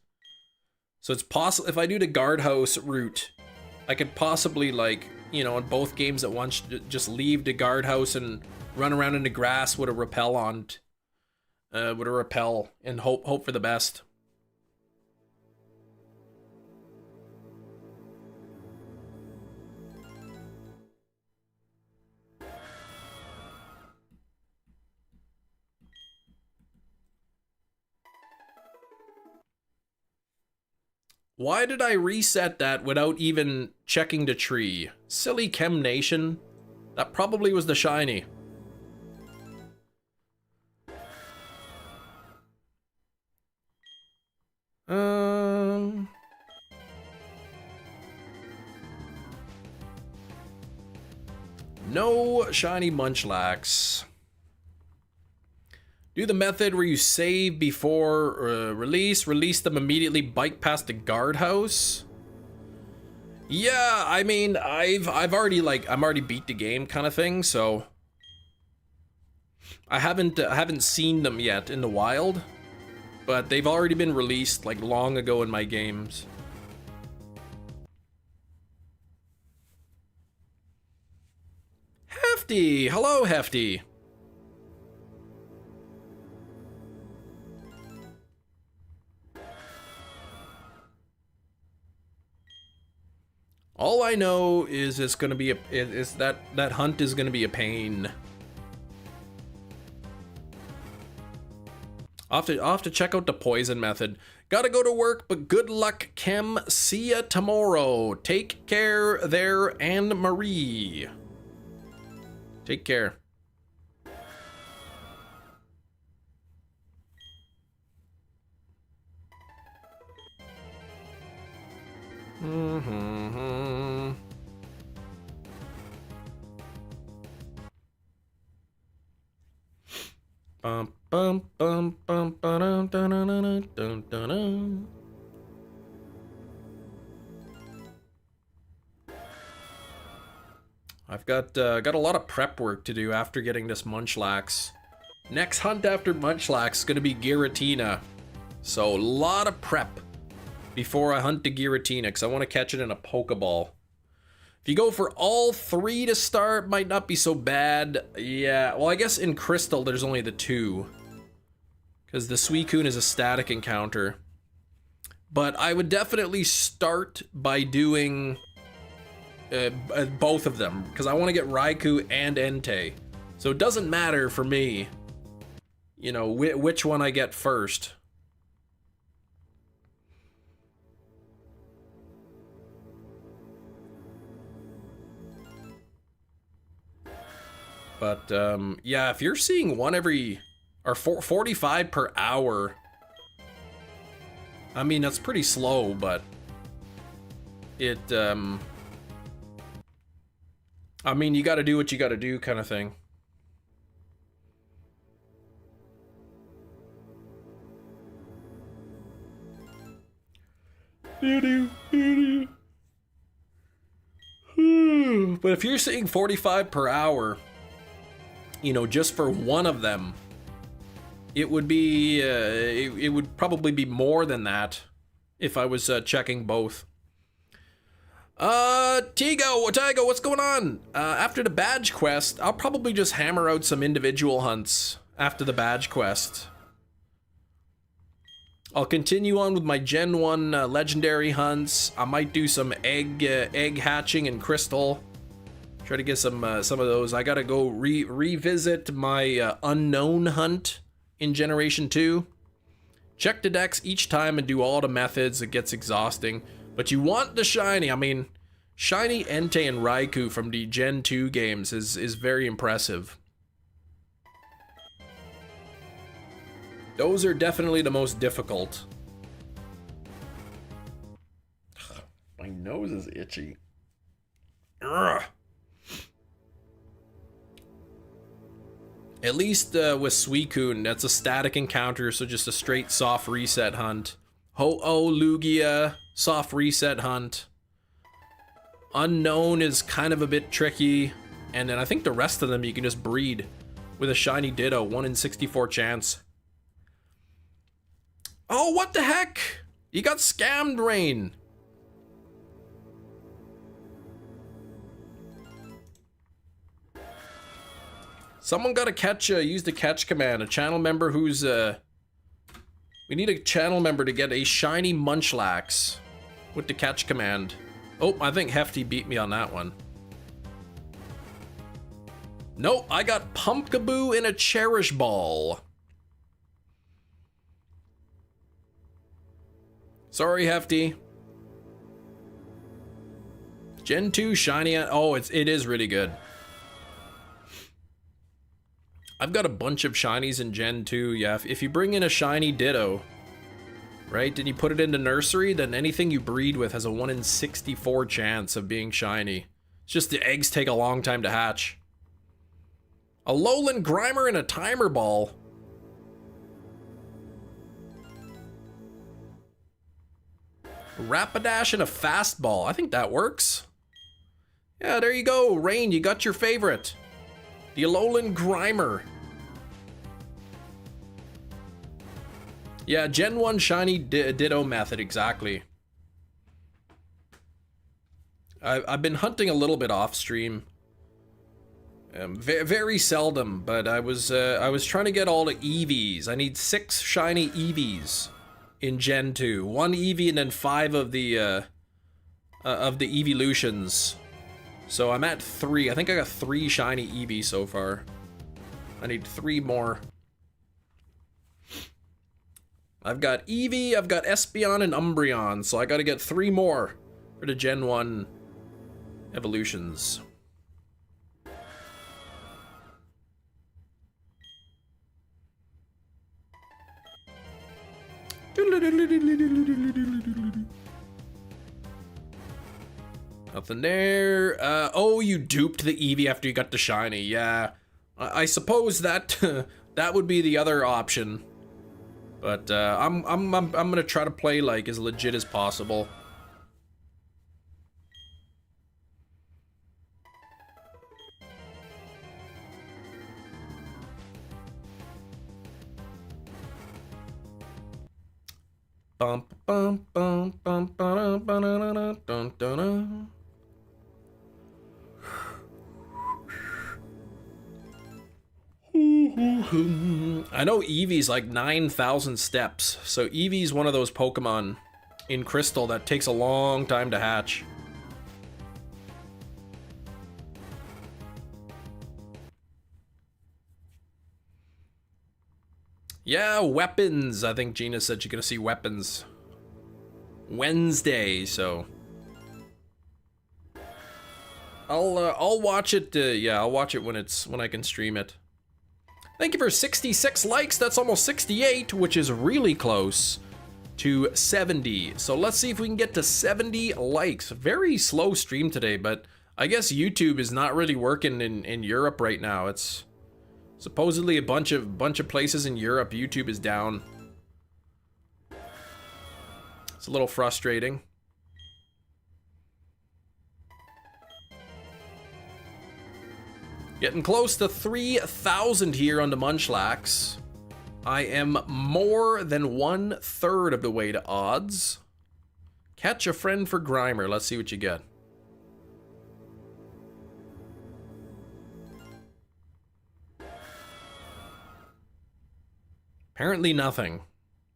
So it's possible if I do the guardhouse route, I could possibly, like, you know, in both games at once, just leave the guardhouse and run around in the grass with a rappel on, and hope for the best. Why did I reset that without even checking the tree? Silly Chem Nation. That probably was the shiny. No shiny Munchlax. Do the method where you save before release them immediately, bike past the guardhouse. Yeah, I mean, I'm already beat the game kind of thing, so I haven't seen them yet in the wild, but they've already been released like long ago in my games. Hefty, hello Hefty. All I know is it's gonna be that hunt is gonna be a pain. I'll have to check out the poison method, Gotta go to work, but good luck, Kim. See ya tomorrow. Take care there, and Marie. Take care. Bum bum bum bum ba-dum, dun-dun-dun-dun, dun-dun-dun. I've got a lot of prep work to do after getting this Munchlax. Next hunt after Munchlax is gonna be Giratina, so a lot of prep before I hunt the Giratina, because I want to catch it in a Pokeball. If you go for all 3 to start, might not be so bad. Yeah, well, I guess in Crystal there's only the 2, because the Suicune is a static encounter. But I would definitely start by doing both of them, because I want to get Raikou and Entei. So it doesn't matter for me, you know, which one I get first. But, yeah, if you're seeing 45 per hour, I mean, that's pretty slow, but it, I mean, you gotta do what you gotta do kind of thing. But if you're seeing 45 per hour, you know, just for one of them, it would be, it would probably be more than that if I was checking both. Tigo, what's going on? After the badge quest, I'll probably just hammer out some individual hunts after the badge quest. I'll continue on with my Gen 1 legendary hunts. I might do some egg hatching in Crystal. Try to get some of those. I gotta go revisit my unknown hunt in Generation 2. Check the decks each time and do all the methods. It gets exhausting. But you want the shiny. I mean, shiny Entei and Raikou from the Gen 2 games is very impressive. Those are definitely the most difficult. My nose is itchy. Ugh. At least with Suicune, that's a static encounter, so just a straight soft reset hunt. Ho-Oh, Lugia, soft reset hunt. Unknown is kind of a bit tricky, and then I think the rest of them you can just breed with a shiny Ditto, 1 in 64 chance. Oh, what the heck? You got scammed, Rain. Someone got to catch, use the catch command. A channel member who's, we need a channel member to get a shiny Munchlax with the catch command. Oh, I think Hefty beat me on that one. Nope, I got Pumpkaboo in a Cherish Ball. Sorry, Hefty. Gen 2 shiny. Oh, it is really good. I've got a bunch of shinies in Gen 2. Yeah, if you bring in a shiny Ditto, right, and you put it into nursery, then anything you breed with has a 1 in 64 chance of being shiny. It's just the eggs take a long time to hatch. A Lowland Grimer and a Timer Ball. Rapidash and a Fastball. I think that works. Yeah, there you go. Rain, you got your favorite. The Alolan Grimer. Yeah, Gen 1 shiny Ditto method, exactly. I've been hunting a little bit off stream. Very seldom, but I was trying to get all the EVs. I need 6 shiny EVs in Gen 2. 1 EV and then 5 of the evolutions. So I'm at 3. I think I got 3 shiny EVs so far. I need 3 more. I've got Eevee, I've got Espeon, and Umbreon, so I gotta get 3 more for the Gen 1 evolutions. Nothing there. Oh, you duped the Eevee after you got the shiny. Yeah, I suppose that that would be the other option. But I'm gonna try to play like as legit as possible. Bum bum bum bum ba ba dun dun dun. I know Eevee's like 9,000 steps, so Eevee's one of those Pokemon in Crystal that takes a long time to hatch. Yeah, weapons. I think Gina said she's gonna see weapons Wednesday, so I'll watch it. Yeah, I'll watch it when I can stream it. Thank you for 66 likes. That's almost 68, which is really close to 70. So let's see if we can get to 70 likes. Very slow stream today, but I guess YouTube is not really working in Europe right now. It's supposedly a bunch of places in Europe, YouTube is down. It's a little frustrating. Getting close to 3,000 here on the Munchlax. I am more than 1/3 of the way to odds. Catch a friend for Grimer. Let's see what you get. Apparently nothing.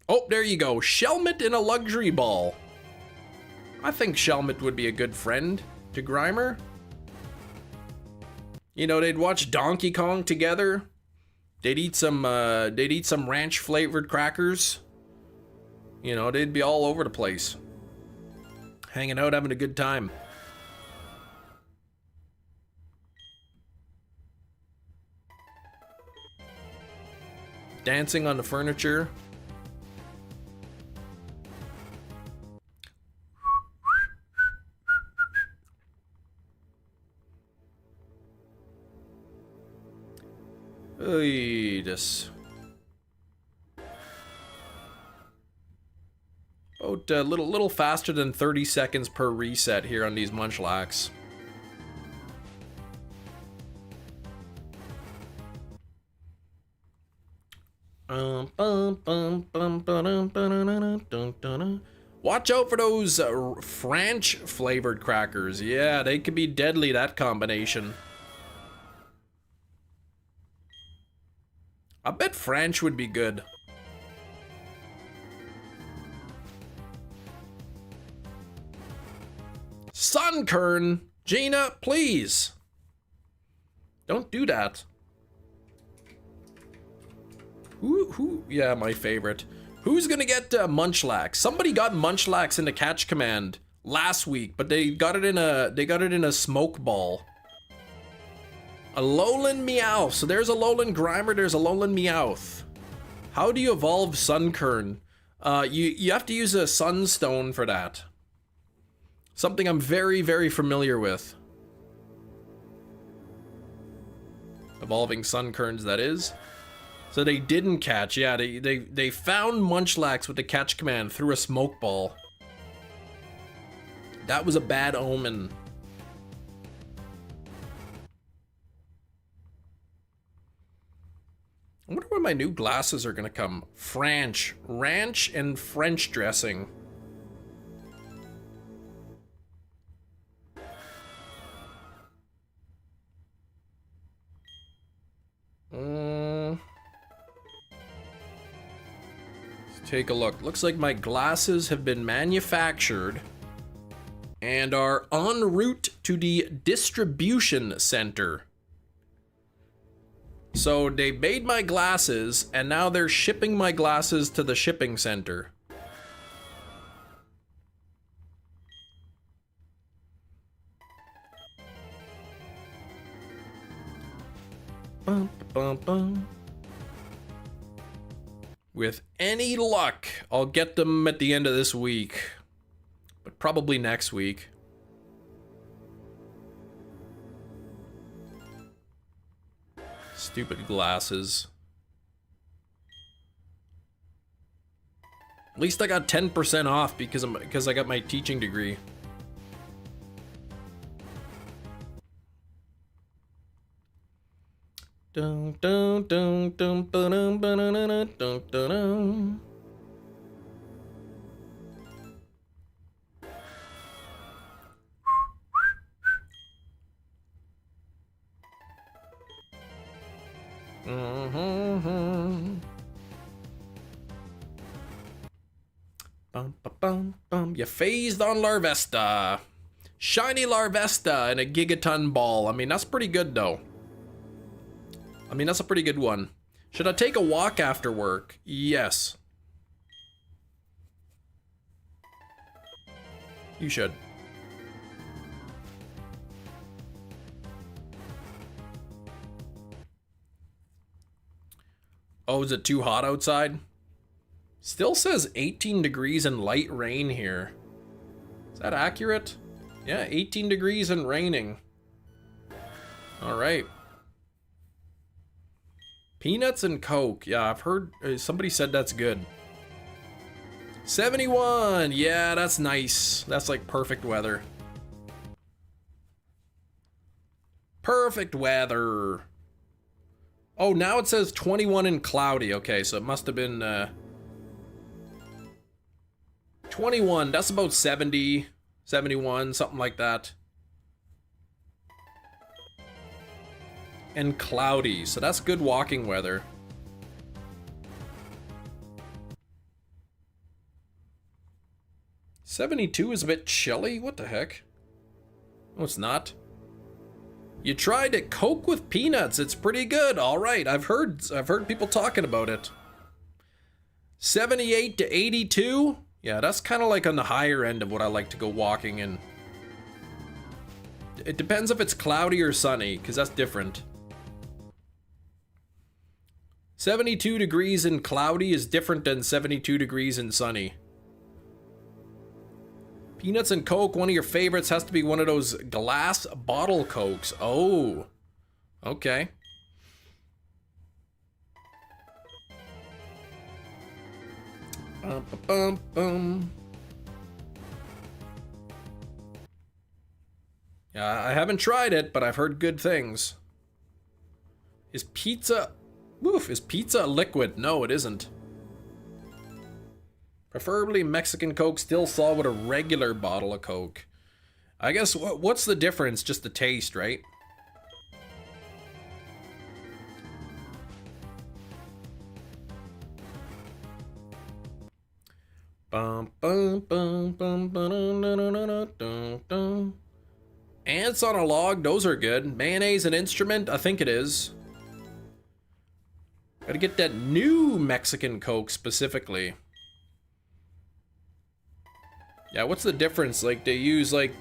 Oh, there you go. Shelmet in a luxury ball. I think Shelmet would be a good friend to Grimer. You know, they'd watch Donkey Kong together. They'd eat some ranch flavored crackers. You know, they'd be all over the place. Hanging out, having a good time. Dancing on the furniture. Oy, this. About a little faster than 30 seconds per reset here on these Munchlax. Watch out for those French flavored crackers. Yeah, they could be deadly, that combination. I bet French would be good. Sunkern! Gina, please! Don't do that. Who? Yeah, my favorite. Who's gonna get Munchlax? Somebody got Munchlax in the catch command last week, but they got it in a smoke ball. A Lowland Meowth. So there's a Lowland Grimer, there's a Lowland Meowth. How do you evolve Sunkern? You have to use a Sunstone for that. Something I'm very, very familiar with. Evolving Sunkerns, that is. So they didn't catch. Yeah, they found Munchlax with the catch command through a smoke ball. That was a bad omen. I wonder when my new glasses are gonna come. Ranch and French dressing. Let's take a look. Looks like my glasses have been manufactured and are en route to the distribution center. So they made my glasses, and now they're shipping my glasses to the shipping center. Bum, bum, bum. With any luck, I'll get them at the end of this week, but probably next week. Stupid glasses. At least I got 10% off because I got my teaching degree. Dun, dun, dun, dun, ba-dum, ba-da-da-da, dun, dun, dun. Bum, ba, bum, bum. You phased on Larvesta. Shiny Larvesta and a Gigaton ball. I mean, that's pretty good though. I mean, that's a pretty good one. Should I take a walk after work? Yes. You should. Oh, is it too hot outside? Still says 18 degrees and light rain here. Is that accurate? Yeah, 18 degrees and raining. All right. Peanuts and Coke. Yeah, I've heard somebody said that's good. 71. Yeah, that's nice. That's like perfect weather. Perfect weather. Oh, now it says 21 and cloudy. Okay, so it must have been 21. That's about 70, 71, something like that. And cloudy, so that's good walking weather. $72 is a bit chilly. What the heck? No, it's not. You tried it. Coke with peanuts. It's pretty good. All right, I've heard people talking about it. 78 to 82. Yeah, that's kind of like on the higher end of what I like to go walking in. It depends if it's cloudy or sunny, because that's different. 72 degrees and cloudy is different than 72 degrees and sunny. Peanuts and Coke, one of your favorites has to be one of those glass bottle Cokes. Oh, okay. Bum, bum, bum. Yeah, I haven't tried it, but I've heard good things. Is pizza a liquid? No, it isn't. Preferably Mexican Coke, still solid with a regular bottle of Coke. I guess, what's the difference? Just the taste, right? Bum, bum, bum, bum, ba-dum, da-da-da-da-dum, dum. Ants on a log, those are good. Mayonnaise an instrument? I think it is. Gotta get that new Mexican Coke specifically. Yeah, what's the difference? Like, they use like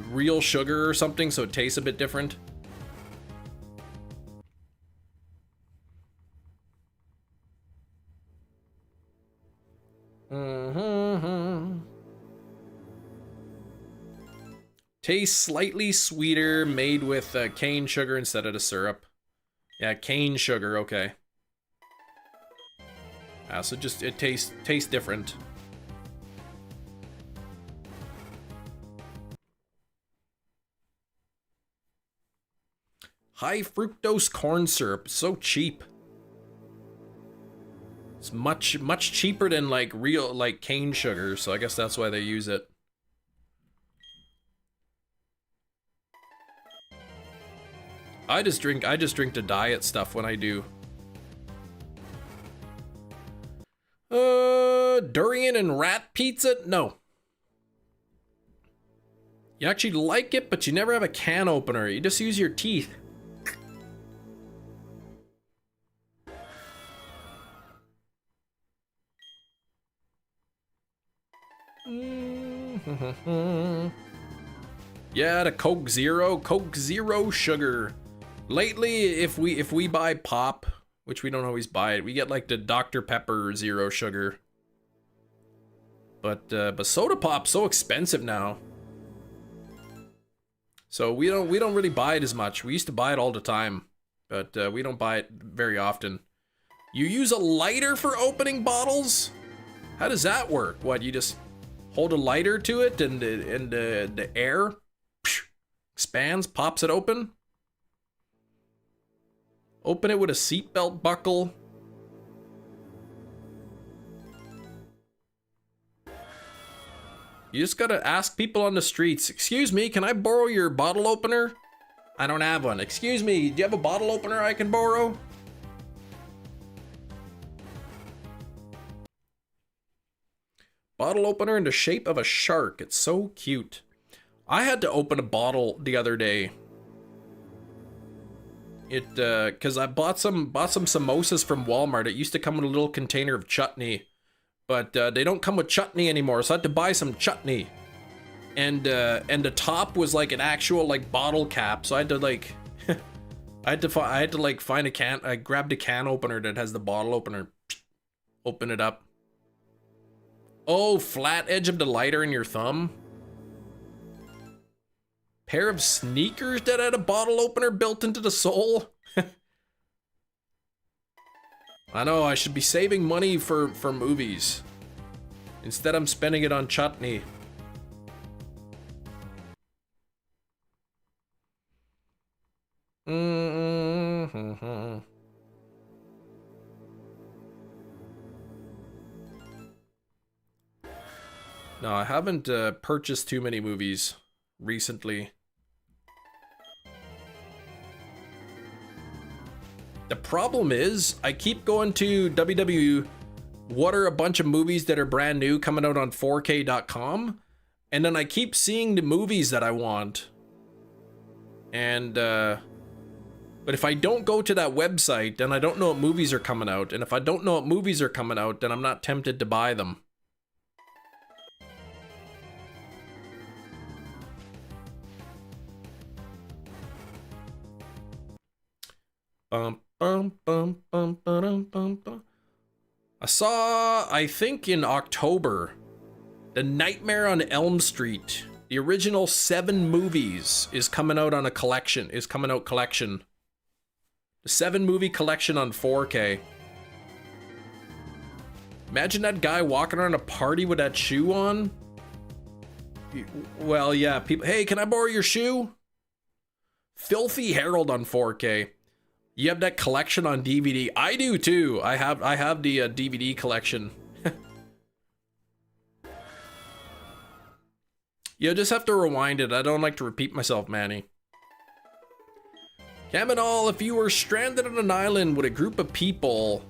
real sugar or something, so it tastes a bit different. Tastes slightly sweeter, made with cane sugar instead of the syrup. Yeah, cane sugar, okay. So just, it tastes different. High fructose corn syrup, so cheap. It's much cheaper than like real like cane sugar, so I guess that's why they use it. I just drink the diet stuff when I do. Durian and rat pizza? No. You actually like it, but you never have a can opener. You just use your teeth. Yeah, the Coke Zero sugar. Lately, if we buy pop, which we don't always buy it, we get like the Dr. Pepper Zero sugar. But soda pop's so expensive now. So we don't really buy it as much. We used to buy it all the time, but we don't buy it very often. You use a lighter for opening bottles? How does that work? What, you just hold a lighter to it and the air expands, pops it open? Open it with a seatbelt buckle? You just gotta ask people on the streets, excuse me, can I borrow your bottle opener? I don't have one. Excuse me, do you have a bottle opener I can borrow? Bottle opener in the shape of a shark. It's so cute. I had to open a bottle the other day. Cause I bought some samosas from Walmart. It used to come in a little container of chutney. But they don't come with chutney anymore, so I had to buy some chutney. And the top was like an actual like bottle cap, so I had to like I had to like find a can. I grabbed a can opener that has the bottle opener. Open it up. Oh, flat edge of the lighter in your thumb. Pair of sneakers that had a bottle opener built into the sole. I know, I should be saving money for movies. Instead, I'm spending it on chutney. Mm-hmm. No, I haven't purchased too many movies recently. The problem is, I keep going to www. What are a bunch of movies that are brand new coming out on 4K.com, and then I keep seeing the movies that I want. And but if I don't go to that website, then I don't know what movies are coming out. And if I don't know what movies are coming out, then I'm not tempted to buy them. I saw, I think in October, The Nightmare on Elm Street. The original 7 movies is coming out on a collection, collection. The 7 movie collection on 4K. Imagine that guy walking around a party with that shoe on. Well, yeah, people, hey, can I borrow your shoe? Filthy Harold on 4K. You have that collection on DVD. I do too. I have the DVD collection. You just have to rewind it. I don't like to repeat myself, Manny. Kaminal, if you were stranded on an island with a group of people,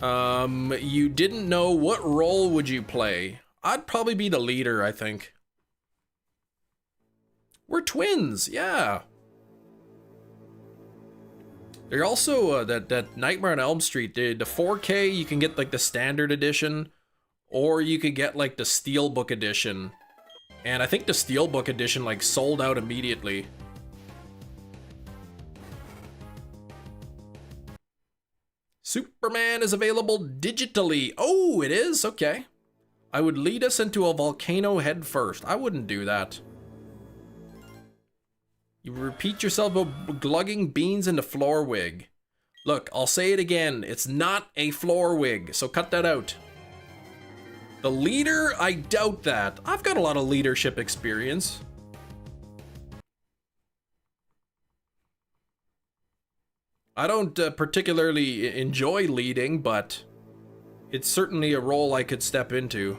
you didn't know, what role would you play? I'd probably be the leader, I think. We're twins, yeah. They're also that Nightmare on Elm Street, the 4K, you can get like the standard edition, or you could get like the Steelbook edition. And I think the Steelbook edition like sold out immediately. Superman is available digitally. Oh, it is? Okay. I would lead us into a volcano head first. I wouldn't do that. You repeat yourself about glugging beans into floor wig. Look, I'll say it again. It's not a floor wig, so cut that out. The leader? I doubt that. I've got a lot of leadership experience. I don't particularly enjoy leading, but it's certainly a role I could step into.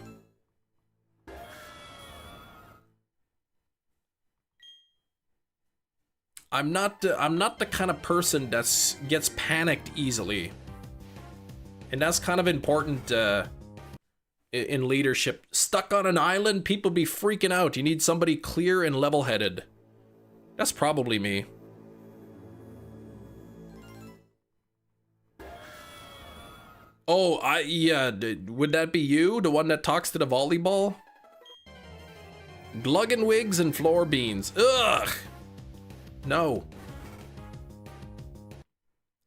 I'm not the kind of person that gets panicked easily. And that's kind of important in leadership. Stuck on an island, people be freaking out. You need somebody clear and level-headed. That's probably me. Oh, yeah, would that be you? The one that talks to the volleyball? Gluggen wigs and floor beans. Ugh. No.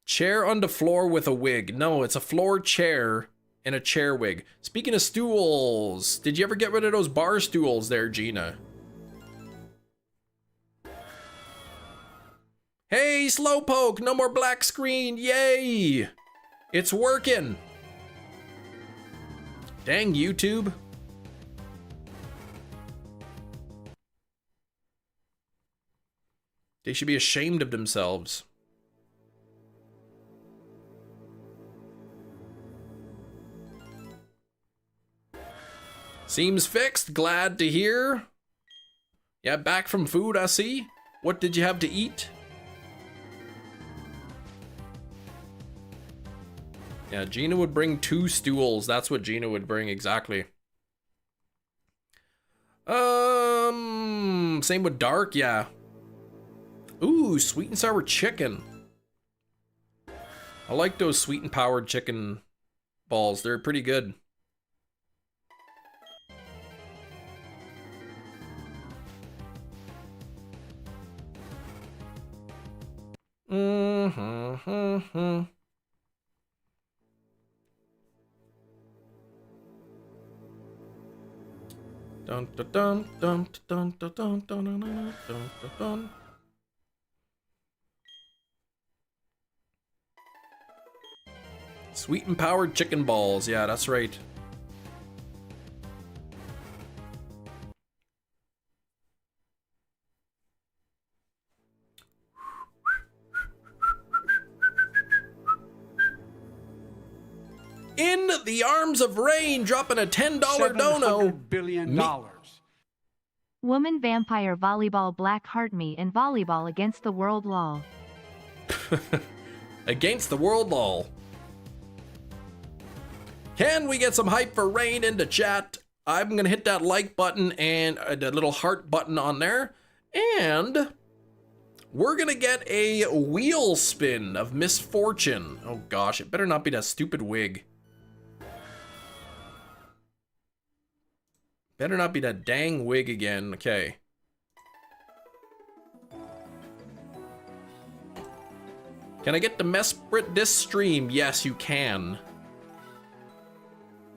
Chair on the floor with a wig. No, it's a floor chair and a chair wig. Speaking of stools, did you ever get rid of those bar stools there, Gina? Hey, Slowpoke, no more black screen. Yay. It's working. Dang, YouTube. They should be ashamed of themselves. Seems fixed. Glad to hear. Yeah, back from food, I see. What did you have to eat? Yeah, Gina would bring 2 stools. That's what Gina would bring, exactly. Same with Dark, yeah. Ooh, sweet and sour chicken. I like those sweet and powered chicken balls. They're pretty good. Mm-hmm. Dun dun dun dun dun dun dun dun dun dun dun. Sweet and powered chicken balls. Yeah, that's right. In the arms of rain, dropping a $10 dono. $700 billion. Woman vampire volleyball black heart me and volleyball against the world lol. Against the world lol. Can we get some hype for rain in the chat? I'm gonna hit that like button and the little heart button on there. And we're gonna get a wheel spin of misfortune. Oh gosh, it better not be that stupid wig. Better not be that dang wig again. Okay. Can I get the Mesprit this stream? Yes, you can.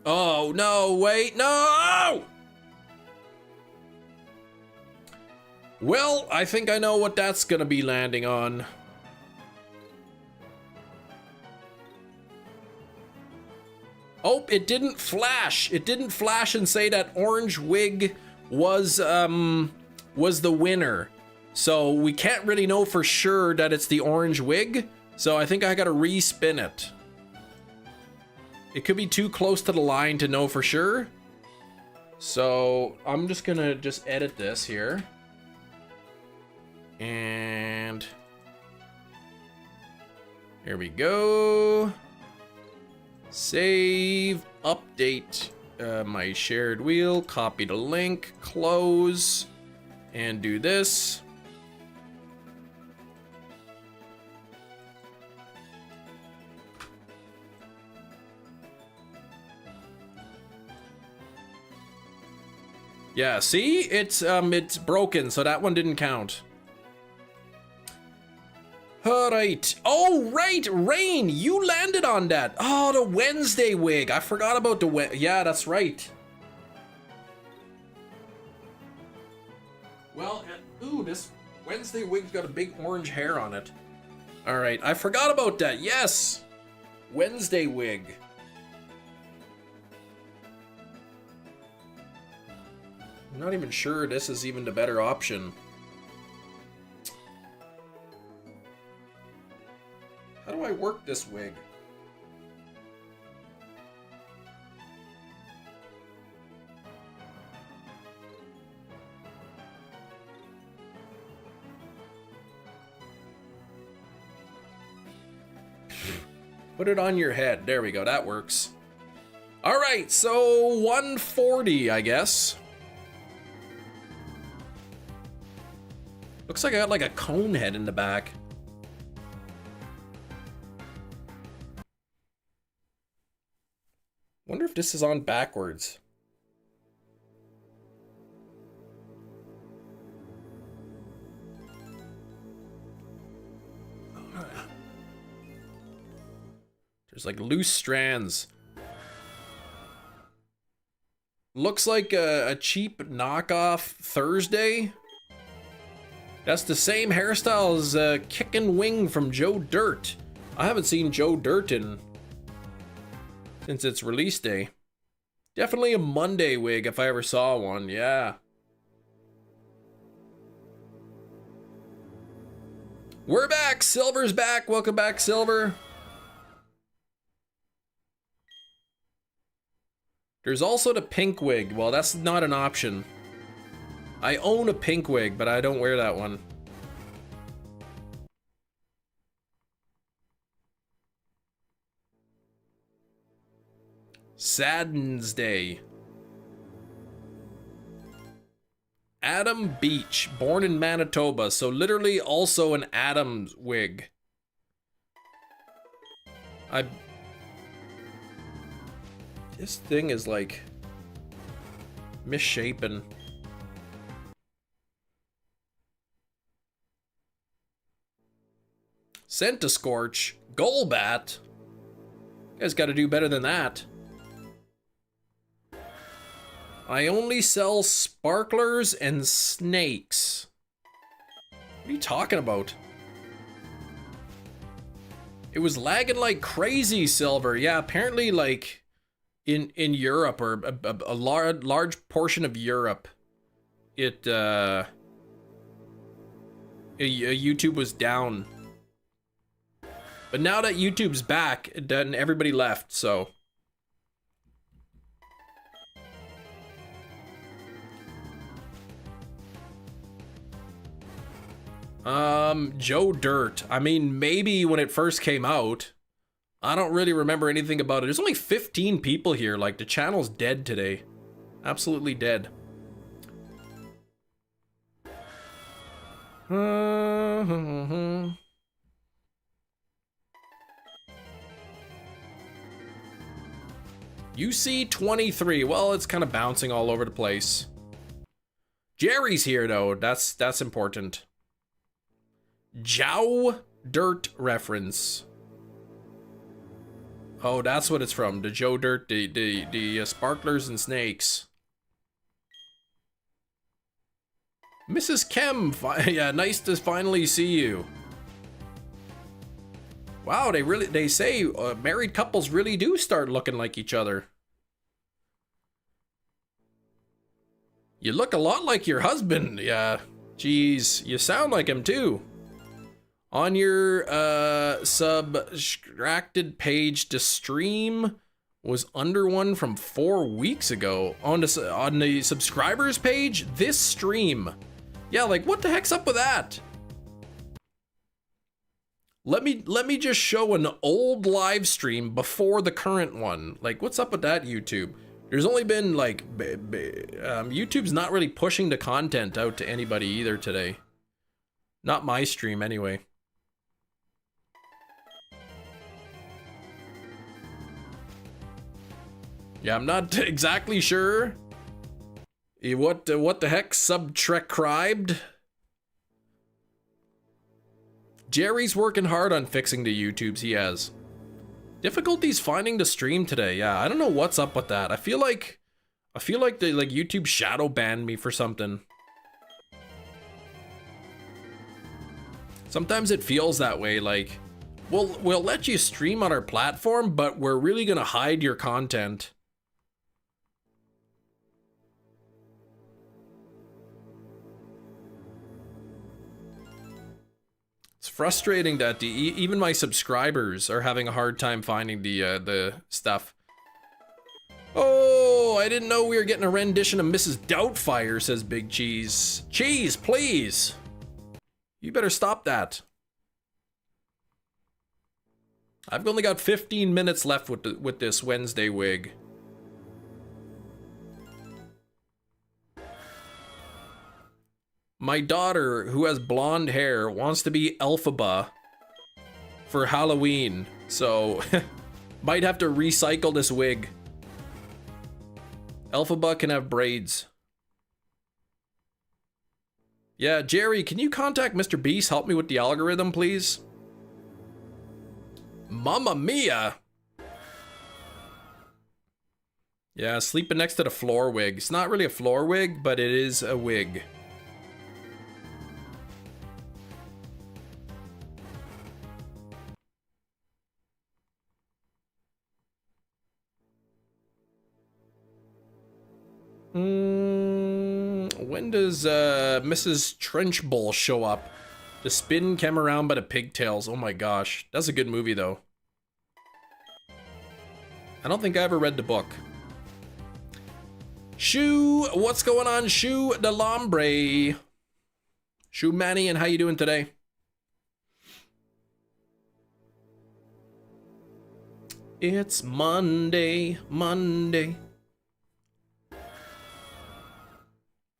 Oh, no, wait, no! Well, I think I know what that's gonna be landing on. Oh, it didn't flash. It didn't flash and say that orange wig was the winner. So we can't really know for sure that it's the orange wig. So I think I gotta respin it. It could be too close to the line to know for sure. So I'm just gonna edit this here. And here we go. Save, update my shared wheel, copy the link, close, and do this. Yeah, see? It's broken, so that one didn't count. All right. Oh, right, Rain, you landed on that. Oh, the Wednesday wig. I forgot about the yeah, that's right. Well, ooh, this Wednesday wig's got a big orange hair on it. All right, I forgot about that. Yes, Wednesday wig. I'm not even sure this is even the better option. How do I work this wig? Put it on your head. There we go. That works. All right, so 140, I guess. Looks like I got like a cone head in the back. Wonder if this is on backwards. There's like loose strands. Looks like a cheap knockoff Thursday. That's the same hairstyle as Kickin' Wing from Joe Dirt. I haven't seen Joe Dirt since its release day. Definitely a Monday wig if I ever saw one, yeah. We're back, Silver's back. Welcome back, Silver. There's also the pink wig. Well, that's not an option. I own a pink wig, but I don't wear that one. Saddens Day. Adam Beach, born in Manitoba, so literally also an Adams wig. This thing is like misshapen. Centiscorch, Golbat. You guys got to do better than that. I only sell sparklers and snakes. What are you talking about? It was lagging like crazy, Silver. Yeah, apparently like in Europe, or a large portion of Europe, YouTube was down. But now that YouTube's back, then everybody left, so. Joe Dirt. I mean, maybe when it first came out. I don't really remember anything about it. There's only 15 people here. Like, the channel's dead today. Absolutely dead. UC23. Well, it's kind of bouncing all over the place. Jerry's here, though. That's important. Jow Dirt reference. Oh, that's what it's from. The Joe Dirt, the sparklers and snakes. Mrs. Kem, yeah, nice to finally see you. Wow, they say married couples really do start looking like each other. You look a lot like your husband, yeah. Jeez, you sound like him too. On your subtracted page to stream was under one from 4 weeks ago. On the subscribers page, this stream. Yeah, like what the heck's up with that? Let me just show an old live stream before the current one. Like, what's up with that, YouTube? There's only been like YouTube's not really pushing the content out to anybody either today. Not my stream anyway. Yeah, I'm not exactly sure what the heck subscribed. Jerry's working hard on fixing the YouTubes, he has. Difficulties finding the stream today. Yeah, I don't know what's up with that. I feel like they like YouTube shadow banned me for something. Sometimes it feels that way, like we'll let you stream on our platform, but we're really gonna hide your content. It's frustrating that even my subscribers are having a hard time finding the stuff. Oh, I didn't know we were getting a rendition of Mrs. Doubtfire, says Big Cheese. Cheese, please. You better stop that. I've only got 15 minutes left with this Wednesday wig. My daughter, who has blonde hair, wants to be Elphaba for Halloween, so might have to recycle this wig. Elphaba can have braids. Yeah, Jerry, can you contact Mr. Beast? Help me with the algorithm, please? Mamma Mia! Yeah, sleeping next to the floor wig. It's not really a floor wig, but it is a wig. When does Mrs. Trenchbull show up? The spin came around by the pigtails. Oh my gosh. That's a good movie though. I don't think I ever read the book. Shu, what's going on, Shu de Lombre? Shu Manny, and how you doing today? It's Monday, Monday.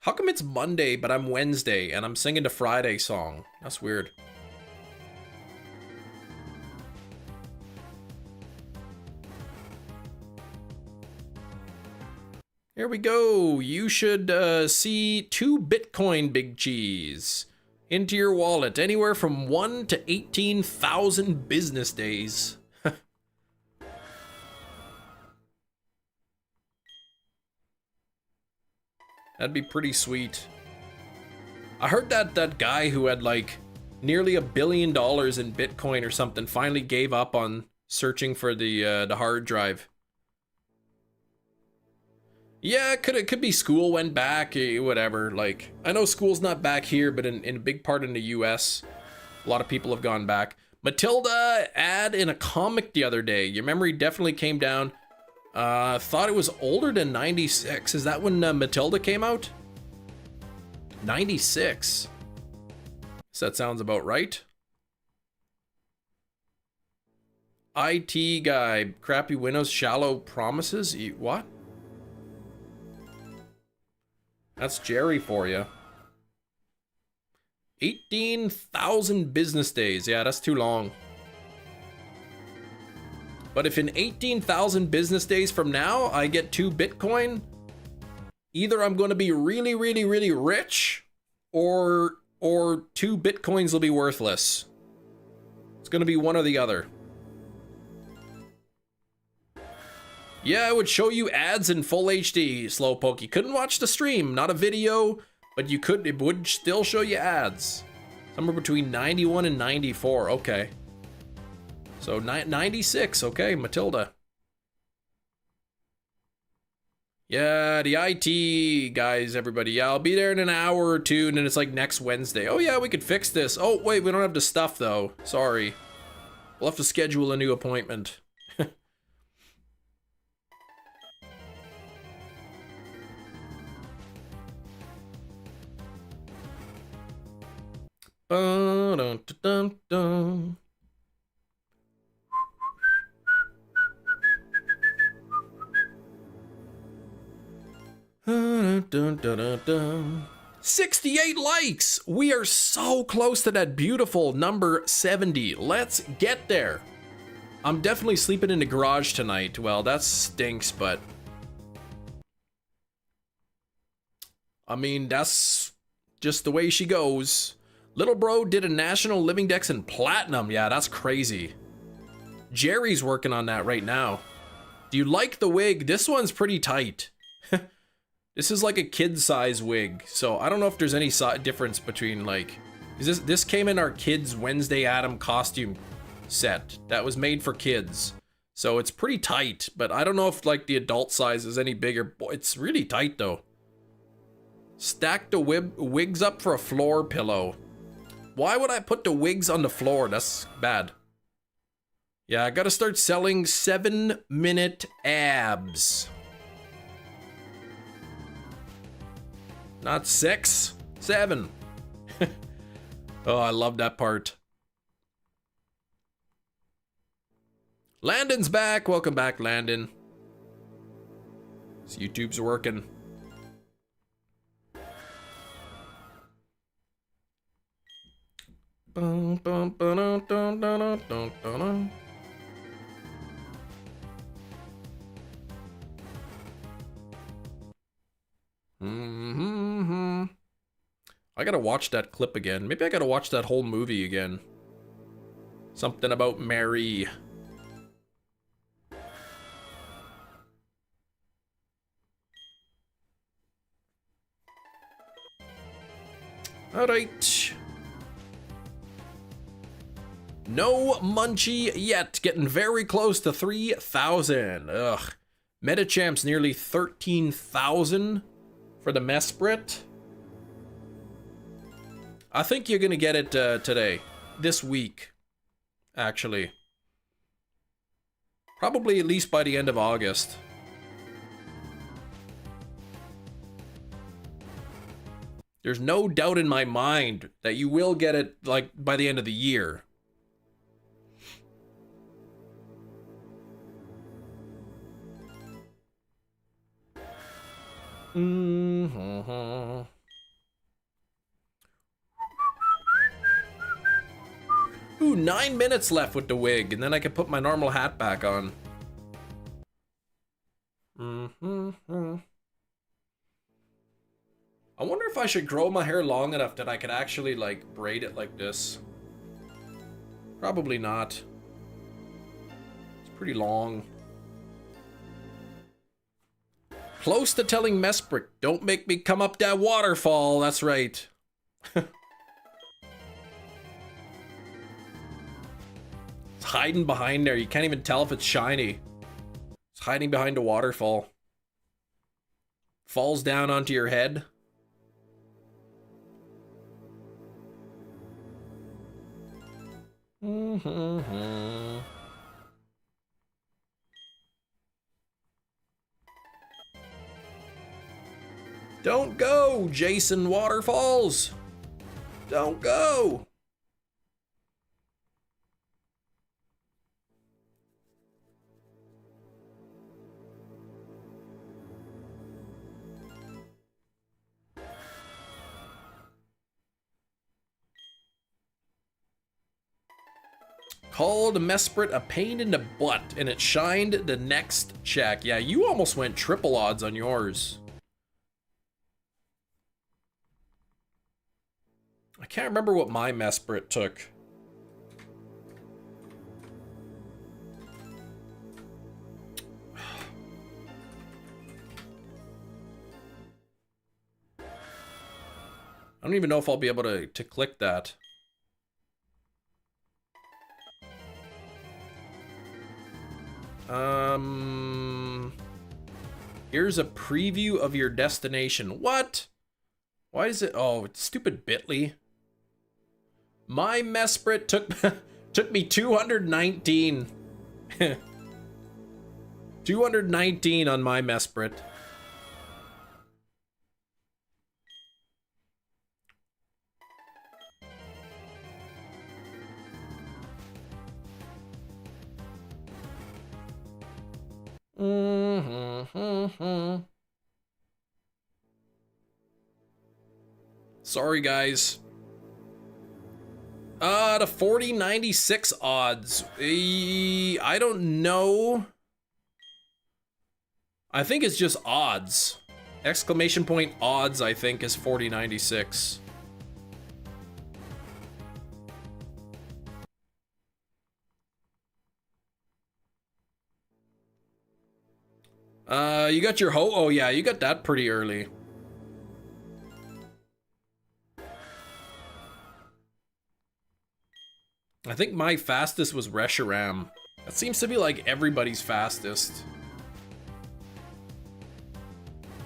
How come it's Monday, but I'm Wednesday, and I'm singing the Friday song? That's weird. Here we go. You should see 2 Bitcoin Big Cheese into your wallet. Anywhere from 1 to 18,000 business days. That'd be pretty sweet. I heard that guy who had like nearly $1 billion in Bitcoin or something finally gave up on searching for the hard drive. Yeah, it could be school went back, whatever. Like, I know school's not back here, but in a big part in the US, a lot of people have gone back. Matilda ad in a comic the other day. Your memory definitely came down. Thought it was older than 96. Is that when Matilda came out? 96. So that sounds about right. IT guy, crappy Windows, shallow promises. What? That's Jerry for you. 18,000 business days. Yeah, that's too long. But if in 18,000 business days from now, I get 2 Bitcoin, either I'm going to be really, really, really rich, or 2 Bitcoins will be worthless. It's going to be one or the other. Yeah, it would show you ads in full HD, Slowpoke. You couldn't watch the stream, not a video, but you could. It would still show you ads. Somewhere between 91 and 94. Okay. So 96, okay, Matilda. Yeah, the IT guys, everybody. Yeah, I'll be there in an hour or 2, and then it's like next Wednesday. Oh yeah, we could fix this. Oh wait, we don't have the stuff though. Sorry. We'll have to schedule a new appointment. Dun. 68 likes! We are so close to that beautiful number 70. Let's get there. I'm definitely sleeping in the garage tonight. Well, that stinks, but I mean, that's just the way she goes. Little bro did a national living dex in platinum. Yeah, that's crazy. Jerry's working on that right now. Do you like the wig? This one's pretty tight. This is like a kid size wig, so I don't know if there's any difference between like, this came in our kids Wednesday Adam costume set that was made for kids, so it's pretty tight, but I don't know if like the adult size is any bigger. Boy, it's really tight though. Stack the wigs up for a floor pillow. Why would I put the wigs on the floor? That's bad. Yeah, I gotta start selling 7-minute abs. Not 6, 7. Oh, I love that part. Landon's back. Welcome back, Landon. This YouTube's working. I gotta watch that clip again. Maybe I gotta watch that whole movie again. Something about Mary. All right. No Munchie yet. Getting very close to 3,000. Ugh. Medichamp's nearly 13,000 for the Mesprit. I think you're going to get it today. This week, actually. Probably at least by the end of August. There's no doubt in my mind that you will get it, like, by the end of the year. Ooh, 9 minutes left with the wig, and then I can put my normal hat back on. I wonder if I should grow my hair long enough that I could actually, like, braid it like this. Probably not. It's pretty long. Close to telling Mesprit, don't make me come up that waterfall. That's right. It's hiding behind there. You can't even tell if it's shiny. It's hiding behind a waterfall. Falls down onto your head. Don't go, Jason Waterfalls. Don't go. Called Mesprit a pain in the butt, and it shined the next check. Yeah, you almost went triple odds on yours. I can't remember what my Mesprit took. I don't even know if I'll be able to click that. Here's a preview of your destination. What? Why is it? Oh, it's stupid Bitly. My Mesprit took me 219. 219 on my Mesprit. Sorry, guys. The 4096 odds. I don't know. I think it's just odds. Exclamation point odds, I think, is 4096. You got your oh yeah, you got that pretty early. I think my fastest was Reshiram. That seems to be like everybody's fastest.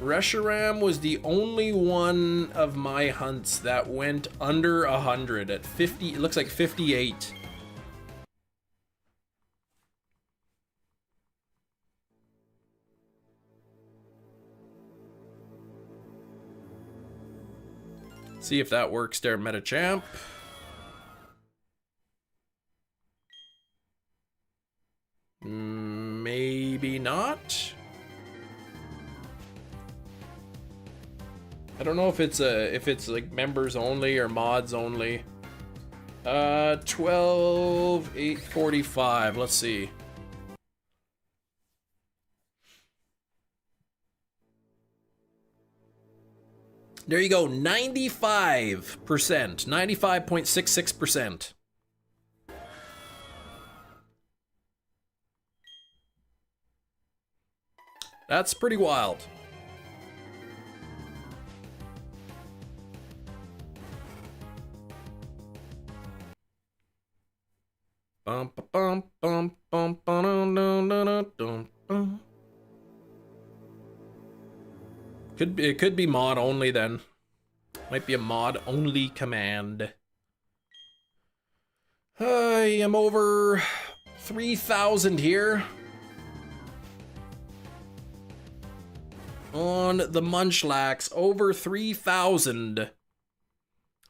Reshiram was the only one of my hunts that went under 100 at 50, it looks like 58. See if that works there, Metachamp. Maybe not. I don't know if it's like members only or mods only. 12 845. Let's see. There you go, 95%, 95.66%. That's pretty wild. Bum, bum, bum, bum, bum, dum, dum, dum, dum, dum. It could be mod only then. Might be a mod only command. I am over 3,000 here on the Munchlax. Over 3,000.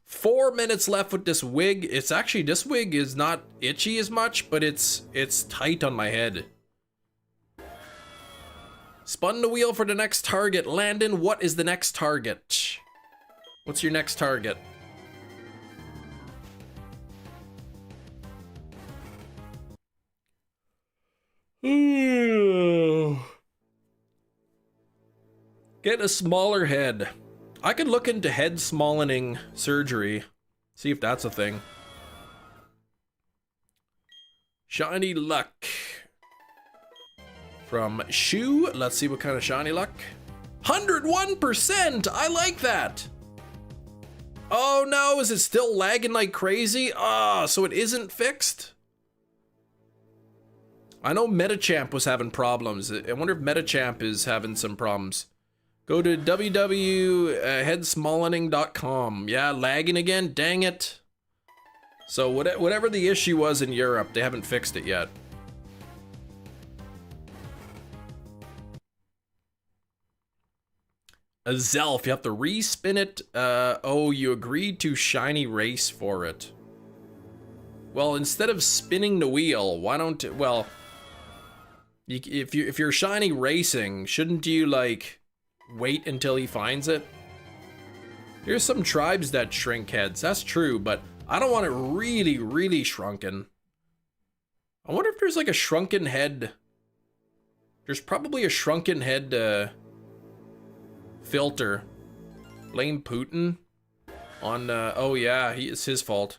4 minutes left with this wig. It's actually, this wig is not itchy as much, but it's tight on my head. Spun the wheel for the next target. Landon, what is the next target? What's your next target? Get a smaller head. I could look into head smallening surgery. See if that's a thing. Shiny luck. From Shoe. Let's see what kind of shiny luck. 101%! I like that! Oh no, is it still lagging like crazy? Ah, so it isn't fixed? I know Metachamp was having problems. I wonder if Metachamp is having some problems. Go to www.headsmallening.com. Yeah, lagging again? Dang it. So whatever the issue was in Europe, they haven't fixed it yet. A Zelf, you have to respin it. Oh, you agreed to shiny race for it. Well, instead of spinning the wheel, why don't, well, if you're shiny racing, shouldn't you like wait until he finds it? There's some tribes that shrink heads, that's true, but I don't want it really, really shrunken. I wonder if there's like a shrunken head. There's probably a shrunken head filter. Blame Putin on, oh yeah, it's his fault.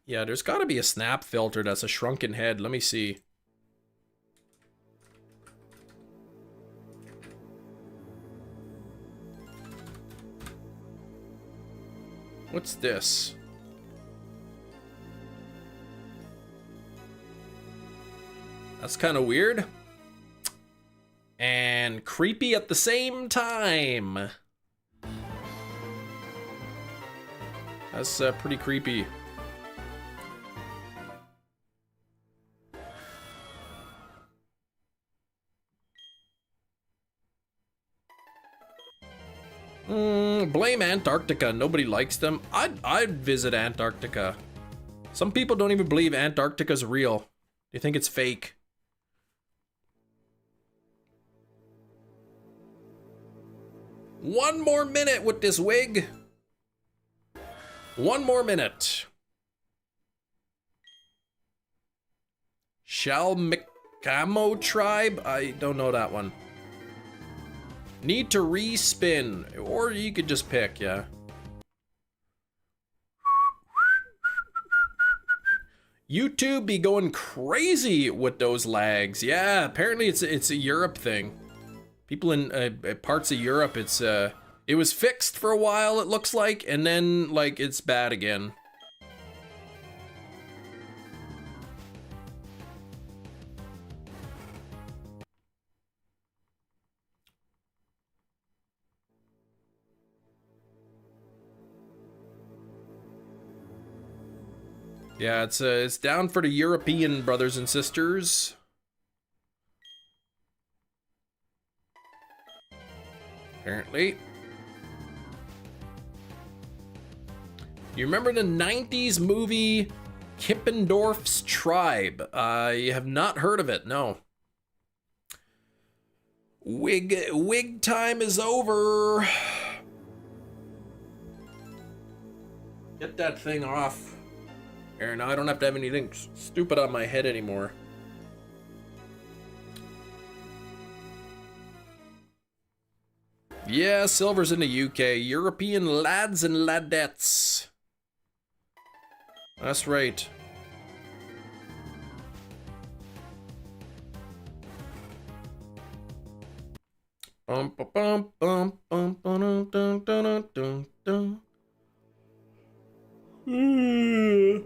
Yeah, there's gotta be a snap filter that's a shrunken head. Let me see. What's this? That's kind of weird. And creepy at the same time. That's pretty creepy. Blame Antarctica. Nobody likes them. I'd visit Antarctica. Some people don't even believe Antarctica's real. They think it's fake. One more minute with this wig. One more minute. Shalmicamo tribe? I don't know that one. Need to respin, or you could just pick, yeah. YouTube be going crazy with those lags. Yeah, apparently it's a Europe thing. People in parts of Europe, it was fixed for a while, it looks like, and then like it's bad again. Yeah, it's down for the European brothers and sisters. Apparently. You remember the 90s movie Kippendorf's Tribe? I have not heard of it, no. Wig time is over. Get that thing off. Aaron, now I don't have to have anything stupid on my head anymore. Yeah, silver's in the UK. European lads and ladettes. That's right. Bum, ba, bum, bum, bum, ba-dum, dum, dum, dum, dum. Hmm.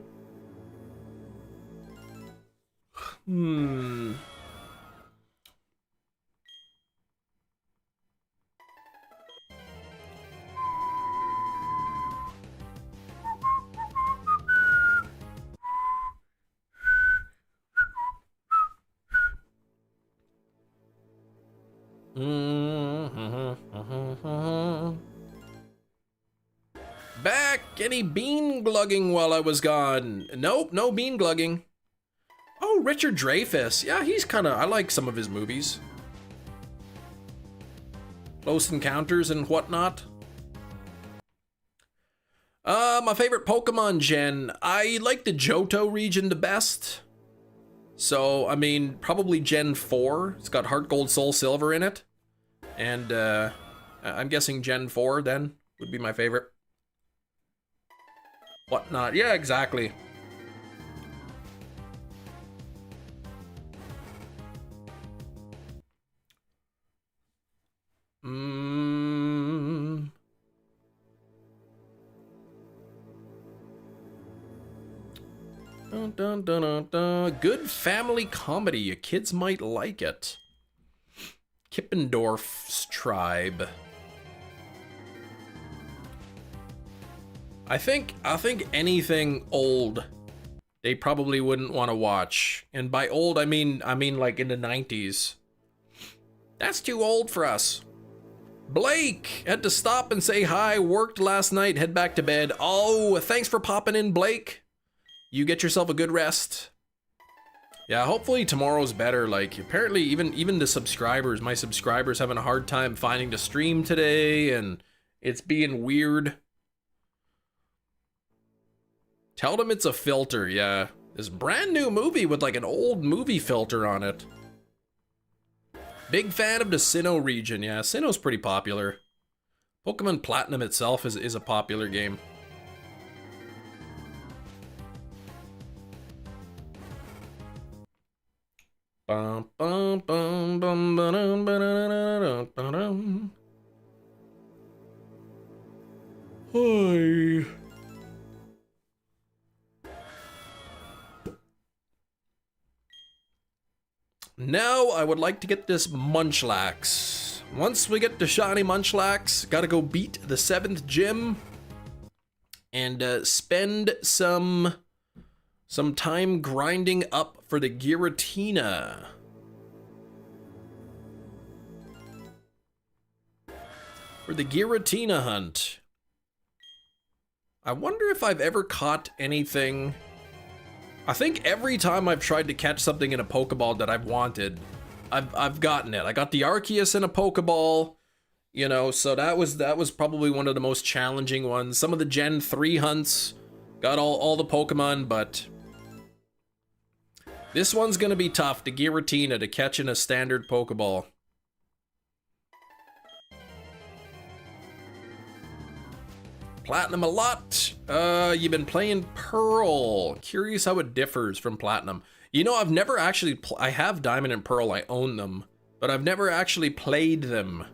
Back! Any bean glugging while I was gone? Nope, no bean glugging. Oh, Richard Dreyfuss. Yeah, he's kind of, I like some of his movies. Close Encounters and whatnot. My favorite Pokemon gen. I like the Johto region the best. So, I mean, probably Gen 4. It's got Heart Gold, Soul Silver in it. And, I'm guessing Gen 4 then would be my favorite. Whatnot. Yeah, exactly. Dun, dun, dun, dun, dun. Good family comedy. Your kids might like it. Kippendorf's Tribe. I think anything old they probably wouldn't want to watch. And by old I mean like in the 90s. That's too old for us. Blake had to stop and say hi. Worked last night. Head back to bed. Oh, thanks for popping in, Blake. You get yourself a good rest. Yeah, hopefully tomorrow's better. Like, apparently even the subscribers, my subscribers having a hard time finding the stream today, and it's being weird. Tell them it's a filter, yeah. This brand new movie with like an old movie filter on it. Big fan of the Sinnoh region, yeah. Sinnoh's pretty popular. Pokemon Platinum itself is a popular game. Bum, bum, bum, bum, ba-dum, ba-da-da-da-da, ba-dum. Hi. Now I would like to get this Munchlax. Once we get the shiny Munchlax, gotta go beat the 7th gym and spend some time grinding up for the Giratina. For the Giratina hunt. I wonder if I've ever caught anything. I think every time I've tried to catch something in a Pokeball that I've wanted, I've gotten it. I got the Arceus in a Pokeball, you know, so that was probably one of the most challenging ones. Some of the Gen 3 hunts got all the Pokemon, but this one's gonna be tough, the Giratina, to catch in a standard Pokeball. Platinum a lot. You've been playing Pearl. Curious how it differs from Platinum. You know, I've never actually, I have Diamond and Pearl, I own them, but I've never actually played them.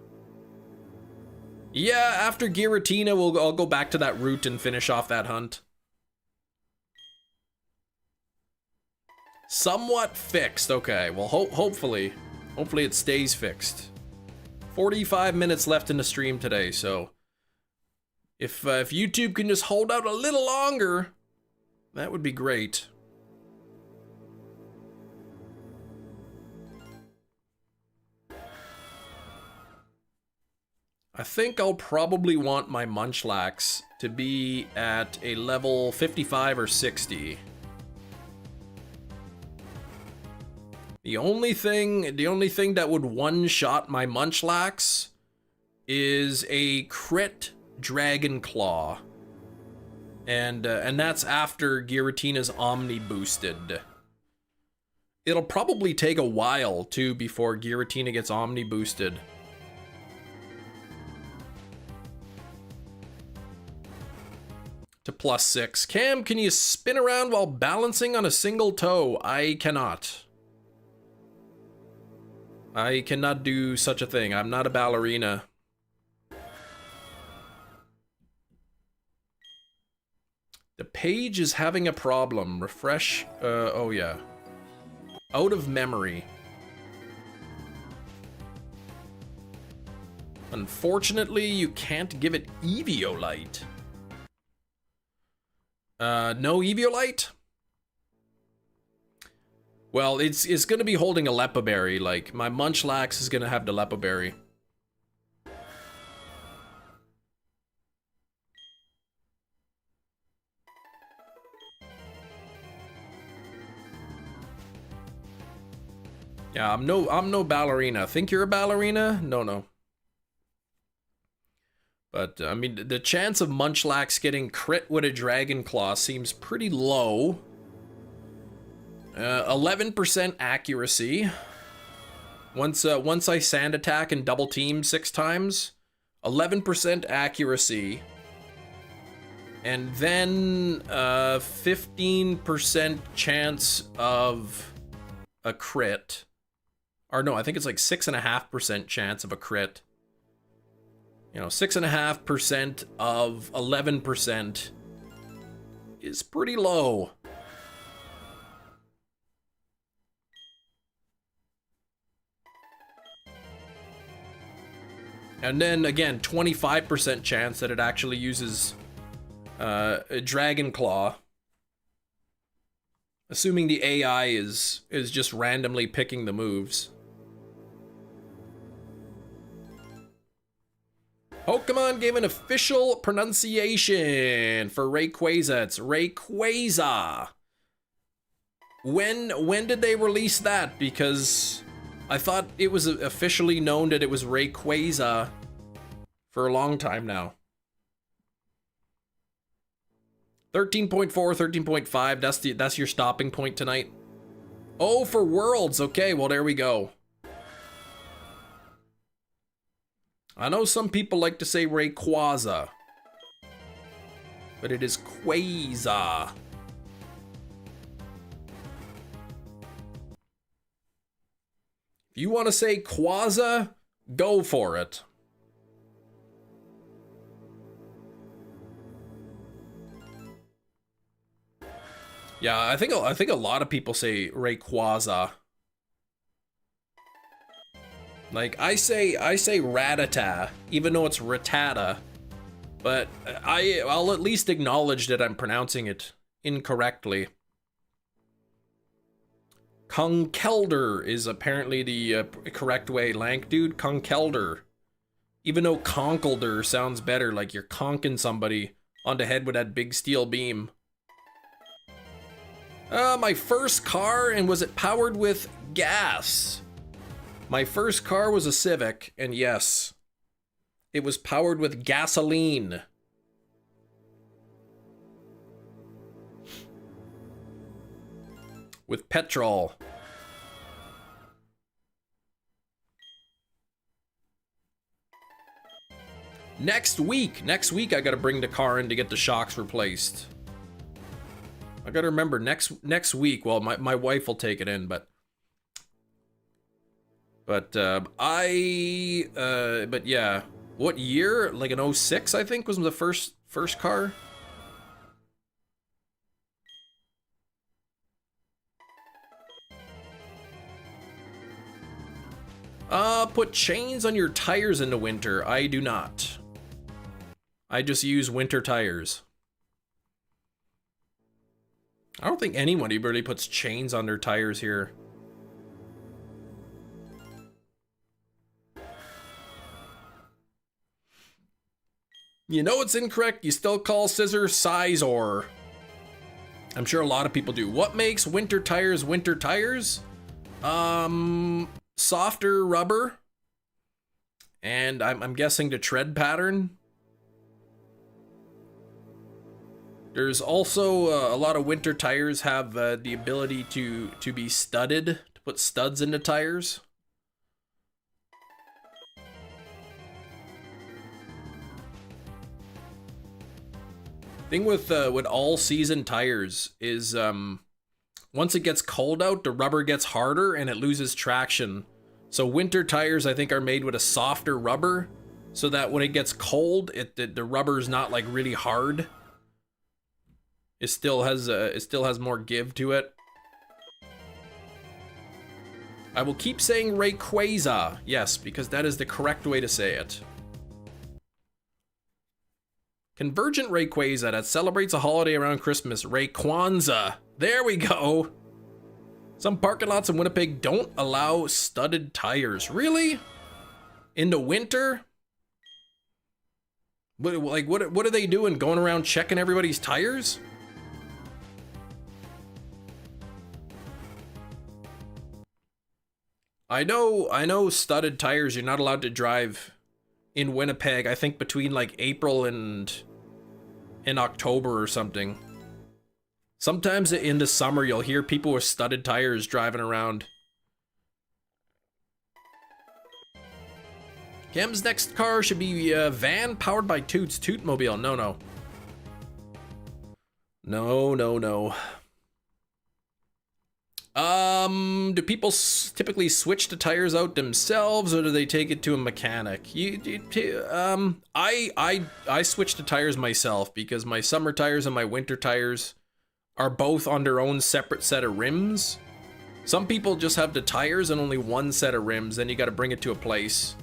Yeah, after Giratina, I'll go back to that route and finish off that hunt. Somewhat fixed, okay. Well, hopefully it stays fixed. 45 minutes left in the stream today, so if YouTube can just hold out a little longer, that would be great. I think I'll probably want my Munchlax to be at a level 55 or 60. The only thing that would one-shot my Munchlax is a crit Dragon Claw. And that's after Giratina's Omni boosted. It'll probably take a while too before Giratina gets Omni boosted. To +6. Cam, can you spin around while balancing on a single toe? I cannot. I cannot do such a thing. I'm not a ballerina. The page is having a problem. Refresh. Oh yeah. Out of memory. Unfortunately, you can't give it Eviolite. No Eviolite? Well, it's gonna be holding a Leppa Berry. Like, my Munchlax is gonna have the Leppa Berry. Yeah, I'm no ballerina. Think you're a ballerina? No. But, I mean, the chance of Munchlax getting crit with a Dragon Claw seems pretty low. 11% accuracy. Once I sand attack and double team 6 times, 11% accuracy. And then 15% chance of a crit. Or no, I think it's like 6.5% chance of a crit. You know, 6.5% of 11% is pretty low. And then again, 25% chance that it actually uses a Dragon Claw. Assuming the AI is just randomly picking the moves. Pokemon gave an official pronunciation for Rayquaza. It's Rayquaza. When did they release that? Because I thought it was officially known that it was Rayquaza for a long time now. 13.4, 13.5, that's your stopping point tonight. Oh, for Worlds. Okay, well there we go. I know some people like to say Rayquaza, but it is Quaza. If you want to say Quaza, go for it. Yeah, I think a lot of people say Rayquaza. Like, I say Rattata, even though it's Rattata, but I'll at least acknowledge that I'm pronouncing it incorrectly. Conkeldurr is apparently the correct way. Lank dude, Conkeldurr. Even though Conkeldurr sounds better, like you're conking somebody on the head with that big steel beam. My first car, and was it powered with gas? My first car was a Civic, and yes, it was powered with gasoline. With petrol. Next week I gotta bring the car in to get the shocks replaced. I gotta remember next week. Well, my wife will take it in, but yeah. What year? Like an 06, I think, was the first car. Put chains on your tires in the winter. I do not. I just use winter tires. I don't think anybody really puts chains on their tires here. You know it's incorrect. You still call scissor Sizor. I'm sure a lot of people do. What makes winter tires winter tires? Softer rubber. And I'm guessing the tread pattern. There's also a lot of winter tires have the ability to be studded, to put studs into tires. Thing with all season tires is once it gets cold out, the rubber gets harder and it loses traction. So winter tires, I think, are made with a softer rubber, so that when it gets cold, the rubber's not like really hard. It still has more give to it. I will keep saying Rayquaza, yes, because that is the correct way to say it. Convergent Rayquaza that celebrates a holiday around Christmas. Rayquanza. There we go. Some parking lots in Winnipeg don't allow studded tires. Really? In the winter? What are they doing? Going around checking everybody's tires? I know studded tires you're not allowed to drive in Winnipeg, I think between like April and in October or something. Sometimes in the summer you'll hear people with studded tires driving around. Cam's next car should be a van powered by Toots. Tootmobile. No. No. Do people typically switch the tires out themselves, or do they take it to a mechanic? I switch the tires myself because my summer tires and my winter tires are both on their own separate set of rims. Some people just have the tires and only one set of rims, then you got to bring it to a place.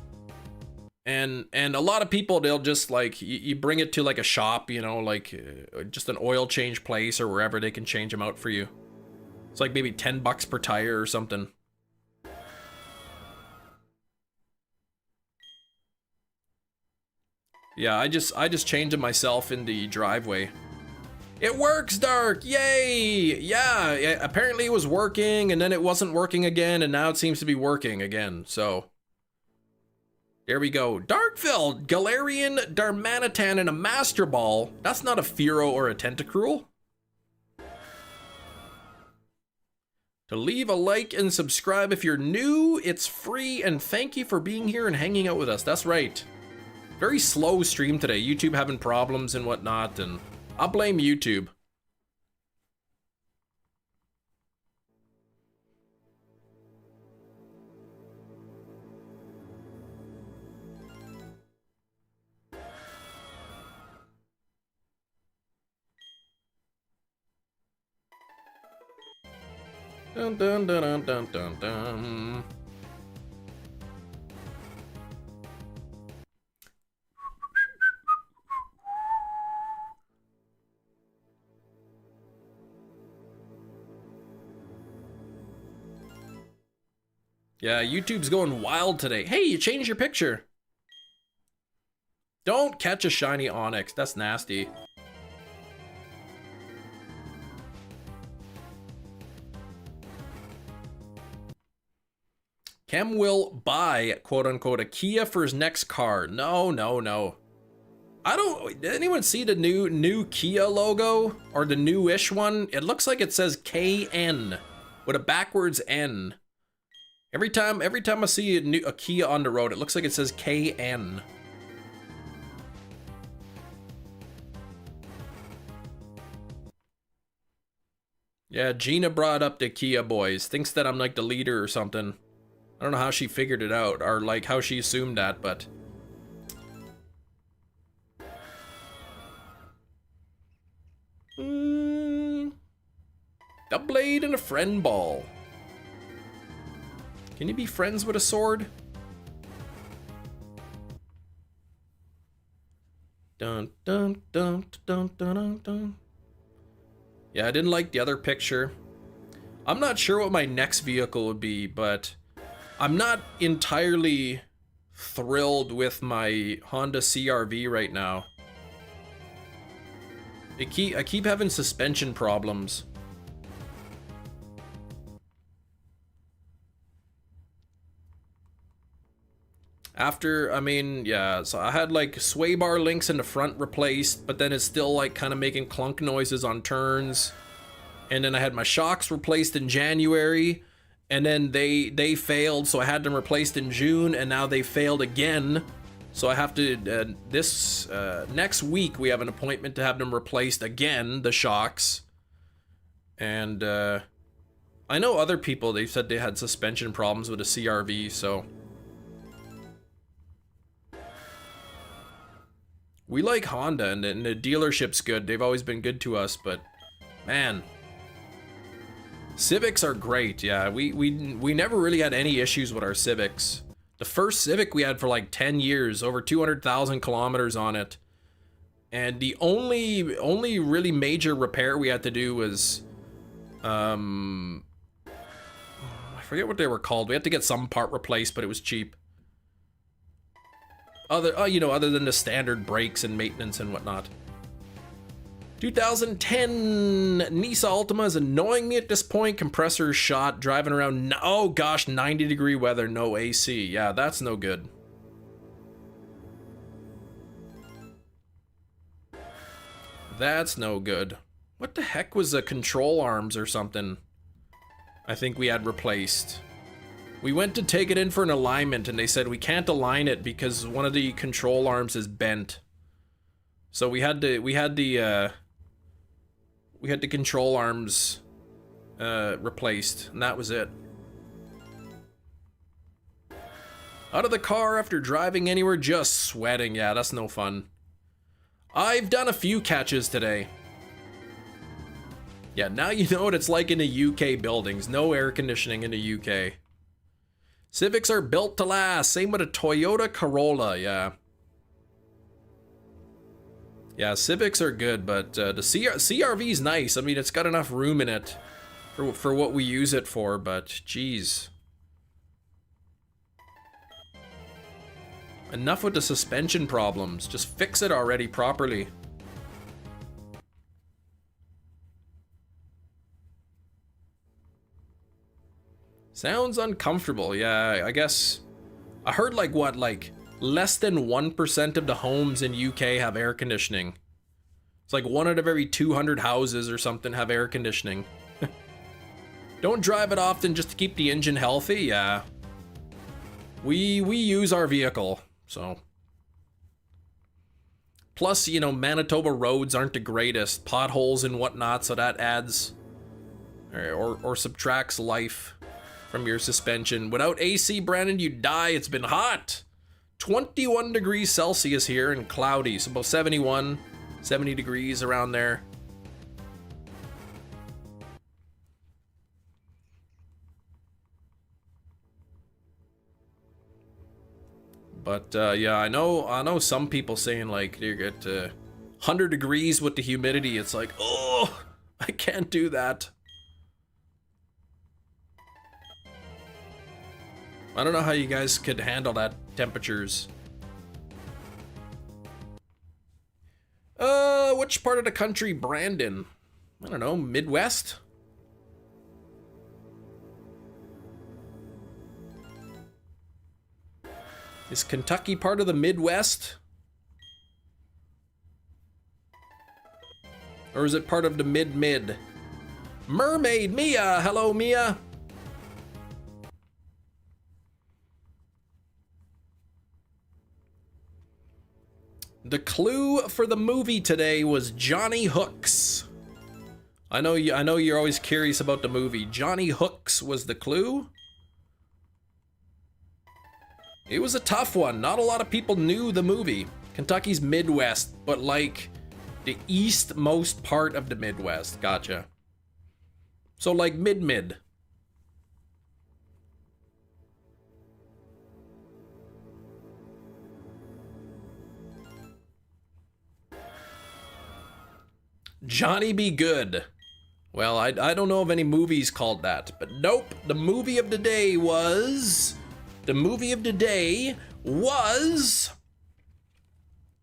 And a lot of people, they'll just like, you bring it to like a shop, you know, like just an oil change place or wherever they can change them out for you. It's like maybe $10 per tire or something. Yeah, I just changed it myself in the driveway. It works, Dark! Yay! Yeah, apparently it was working, and then it wasn't working again, and now it seems to be working again, so... There we go. Darkville! Galarian, Darmanitan, and a Master Ball. That's not a Fearow or a Tentacruel. To leave a like and subscribe if you're new, it's free, and thank you for being here and hanging out with us. That's right. Very slow stream today. YouTube having problems and whatnot, and I'll blame YouTube. Dun dun dun dun dun dun. Yeah, YouTube's going wild today. Hey, you changed your picture. Don't catch a shiny Onyx. That's nasty. Cam will buy, quote unquote, a Kia for his next car. No. I don't, did anyone see the new Kia logo? Or the new-ish one? It looks like it says KN with a backwards N. Every time I see a Kia on the road, it looks like it says KN. Yeah, Gina brought up the Kia boys. Thinks that I'm like the leader or something. I don't know how she figured it out, or like how she assumed that, but... A blade and a friend ball. Can you be friends with a sword? Dun dun dun dun dun dun dun. Yeah, I didn't like the other picture. I'm not sure what my next vehicle would be, but I'm not entirely thrilled with my Honda CR-V right now. I keep having suspension problems. After, I mean, yeah, so I had like sway bar links in the front replaced, but then it's still like kind of making clunk noises on turns. And then I had my shocks replaced in January, and then they failed, so I had them replaced in June, and now they failed again. So I have to, next week we have an appointment to have them replaced again, the shocks. And I know other people, they said they had suspension problems with a CRV, so. We like Honda, and the dealership's good. They've always been good to us, but man. Civics are great, yeah. We never really had any issues with our Civics. The first Civic we had for like 10 years, over 200,000 kilometers on it. And the only really major repair we had to do was, I forget what they were called. We had to get some part replaced, but it was cheap. You know, other than the standard brakes and maintenance and whatnot. 2010 Nissan Altima is annoying me at this point. Compressor shot, driving around. Oh gosh, 90-degree weather, no AC. Yeah, that's no good. That's no good. What the heck was the control arms or something? I think we had replaced. We went to take it in for an alignment and they said we can't align it because one of the control arms is bent. So we had the control arms replaced, and that was it. Out of the car after driving anywhere, just sweating. Yeah, that's no fun. I've done a few catches today. Yeah, now you know what it's like in the UK buildings. No air conditioning in the UK. Civics are built to last. Same with a Toyota Corolla, yeah. Yeah, Civics are good, but the CRV's nice. I mean, it's got enough room in it for what we use it for, but geez. Enough with the suspension problems. Just fix it already properly. Sounds uncomfortable. Yeah, I guess. I heard like what, like less than 1% of the homes in UK have air conditioning. It's like 1 out of every 200 houses or something have air conditioning. Don't drive it often just to keep the engine healthy. Yeah. We use our vehicle, so. Plus, you know, Manitoba roads aren't the greatest. Potholes and whatnot, so that adds or subtracts life from your suspension. Without AC, Brandon, you die. It's been hot. 21 degrees Celsius here and cloudy. So about 71, 70 degrees around there. But yeah, I know some people saying like you get 100 degrees with the humidity. It's like, oh, I can't do that. I don't know how you guys could handle that temperatures. Which part of the country, Brandon? I don't know, Midwest? Is Kentucky part of the Midwest? Or is it part of the mid-mid? Mermaid Mia! Hello, Mia! The clue for the movie today was Johnny Hooks. I know you're always curious about the movie. Johnny Hooks was the clue. It was a tough one. Not a lot of people knew the movie. Kentucky's Midwest, but like the eastmost part of the Midwest. Gotcha. So like mid-mid. Johnny Be Good. Well, I don't know of any movies called that, but nope. The movie of the day was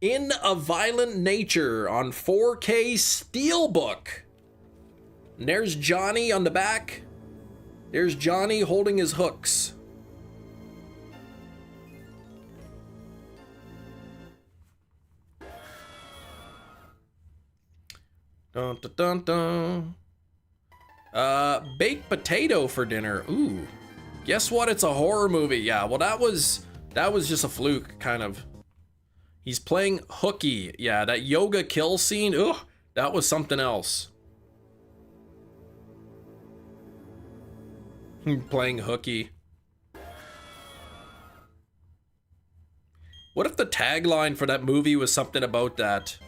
In a Violent Nature on 4K Steelbook. And there's Johnny on the back. There's Johnny holding his hooks. Dun, dun, dun, dun. Baked potato for dinner. Ooh. Guess what? It's a horror movie. Yeah, well that was just a fluke, kind of. He's playing hooky. Yeah, that yoga kill scene. Ugh, that was something else. Playing hooky. What if the tagline for that movie was something about that?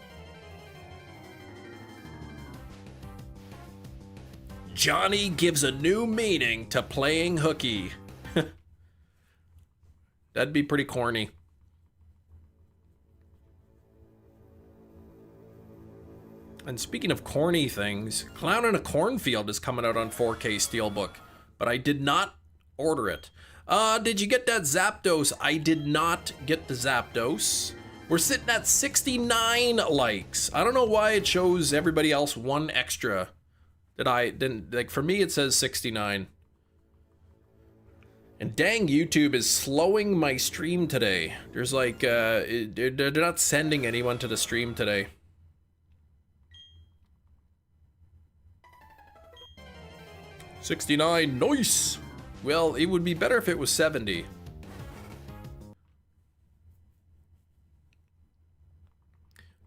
Johnny gives a new meaning to playing hooky. That'd be pretty corny. And speaking of corny things, Clown in a Cornfield is coming out on 4K Steelbook, but I did not order it. Did you get that Zapdos? I did not get the Zapdos. We're sitting at 69 likes. I don't know why it shows everybody else one extra that I didn't, like for me it says 69. And dang, YouTube is slowing my stream today. There's like, they're not sending anyone to the stream today. $69, nice! Well, it would be better if it was 70.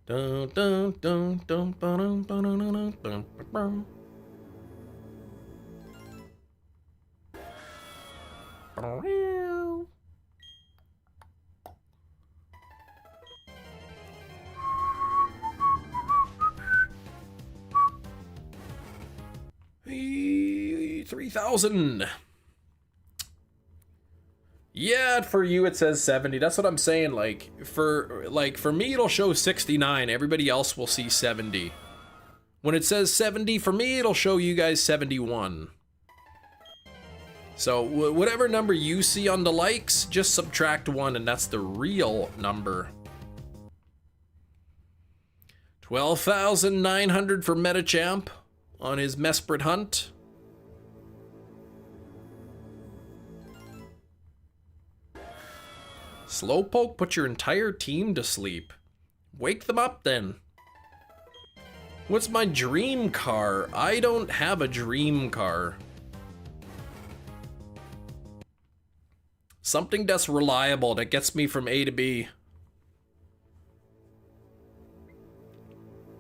Dun, dun, dun, dun, dun, dun, dun, dun, dun. 3,000. Yeah, for you it says 70. That's what I'm saying. Like for me it'll show 69. Everybody else will see 70. When it says 70 for me, it'll show you guys 71. So whatever number you see on the likes, just subtract 1 and that's the real number. 12,900 for Metachamp on his Mesprit hunt. Slowpoke put your entire team to sleep. Wake them up then. What's my dream car? I don't have a dream car. Something that's reliable, that gets me from A to B.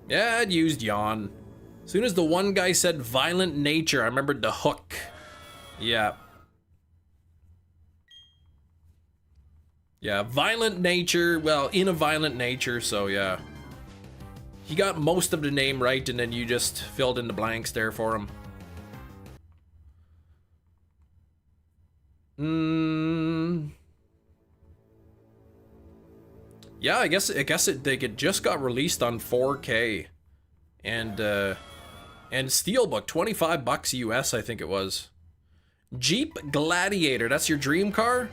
Yeah, I'd used Yawn. As soon as the one guy said violent nature, I remembered the hook. Yeah. Yeah, violent nature, well, in a violent nature, so yeah. He got most of the name right, and then you just filled in the blanks there for him. Yeah, I guess it just got released on 4K. And Steelbook, $25 US, I think it was. Jeep Gladiator, that's your dream car?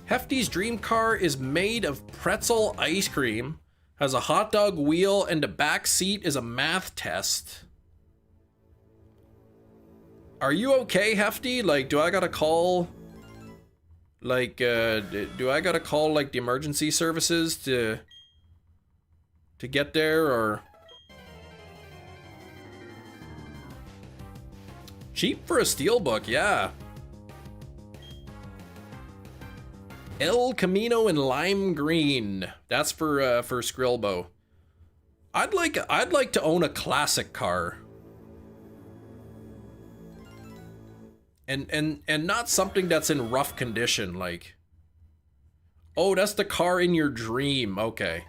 Hefty's dream car is made of pretzel ice cream, has a hot dog wheel, and the back seat is a math test. Are you okay, Hefty? Like, do I gotta call, like, do I gotta call, like, the emergency services to get there, or? Cheap for a steelbook, yeah. El Camino in lime green. That's for Skrilbo. I'd like to own a classic car. And not something that's in rough condition, like. Oh, that's the car in your dream. Okay.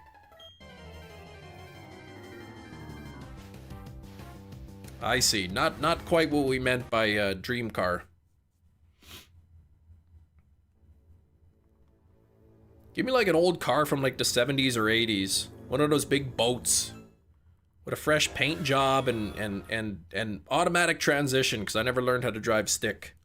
I see. Not quite what we meant by dream car. Give me like an old car from like the 70s or 80s. One of those big boats with a fresh paint job and automatic transmission, because I never learned how to drive stick.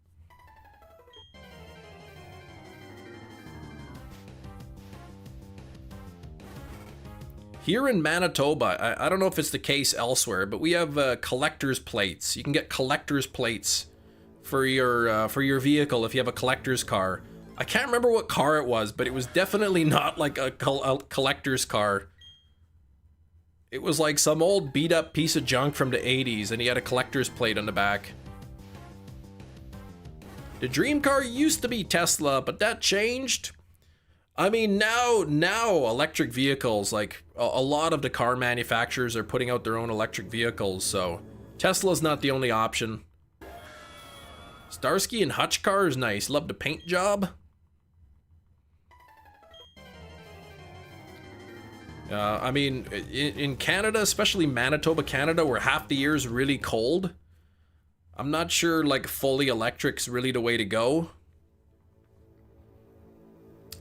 Here in Manitoba, I don't know if it's the case elsewhere, but we have collector's plates. You can get collector's plates for your vehicle if you have a collector's car. I can't remember what car it was, but it was definitely not like a collector's car. It was like some old beat up piece of junk from the 80s, and he had a collector's plate on the back. The dream car used to be Tesla, but that changed. I mean, now electric vehicles, like a lot of the car manufacturers are putting out their own electric vehicles, so Tesla's not the only option. Starsky and Hutch car is nice. Love the paint job. I mean, in Canada, especially Manitoba, Canada, where half the year is really cold, I'm not sure, like, fully electric's really the way to go.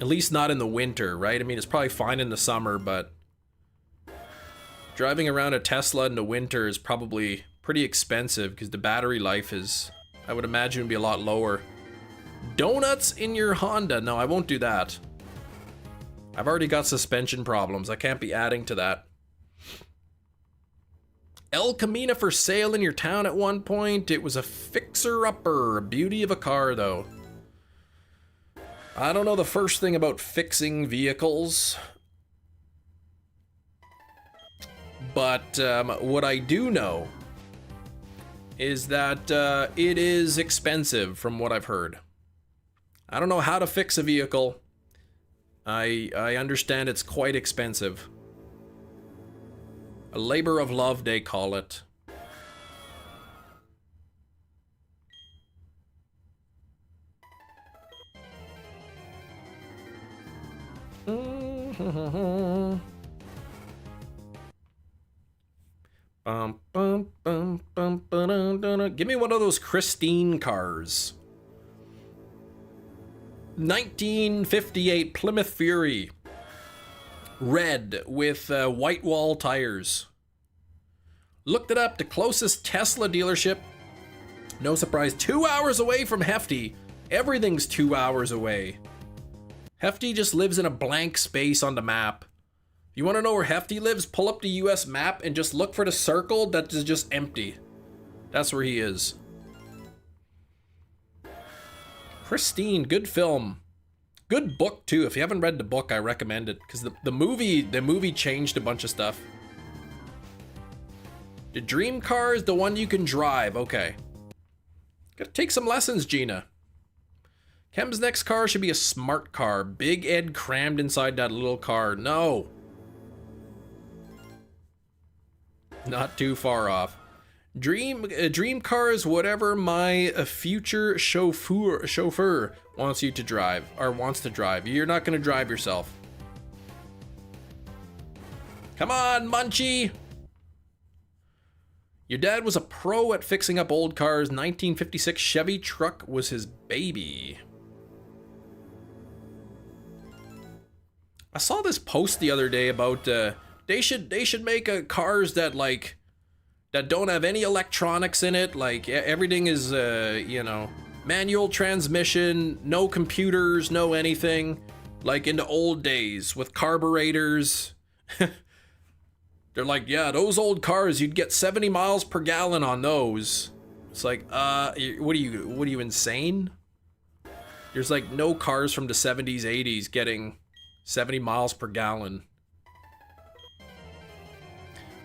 At least not in the winter, right? I mean, it's probably fine in the summer, but driving around a Tesla in the winter is probably pretty expensive because the battery life is, I would imagine, would be a lot lower. Donuts in your Honda? No, I won't do that. I've already got suspension problems. I can't be adding to that. El Camino for sale in your town at one point. It was a fixer-upper. Beauty of a car, though. I don't know the first thing about fixing vehicles. But what I do know is that it is expensive from what I've heard. I don't know how to fix a vehicle. I understand it's quite expensive. A labor of love, they call it. Give me one of those Christine cars. 1958 Plymouth Fury. Red with white wall tires. Looked it up, the closest Tesla dealership. No surprise, 2 hours away from Hefty. Everything's 2 hours away. Hefty just lives in a blank space on the map. If you want to know where Hefty lives, pull up the US map and just look for the circle that is just empty. That's where he is. Christine, good film. Good book too. If you haven't read the book, I recommend it because the movie changed a bunch of stuff. The dream car is the one you can drive. Okay. Gotta take some lessons, Gina. Kem's next car should be a smart car. Big Ed crammed inside that little car. No. Not too far off. Dream car is whatever my future chauffeur wants you to drive, or wants to drive. You're not gonna drive yourself. Come on, Munchie! Your dad was a pro at fixing up old cars. 1956 Chevy truck was his baby. I saw this post the other day about they should make cars that like that don't have any electronics in it. Like everything is you know, manual transmission, no computers, no anything. Like in the old days with carburetors. They're like, yeah, those old cars, you'd get 70 miles per gallon on those. It's like, what are you insane? There's like no cars from the 70s, 80s getting 70 miles per gallon.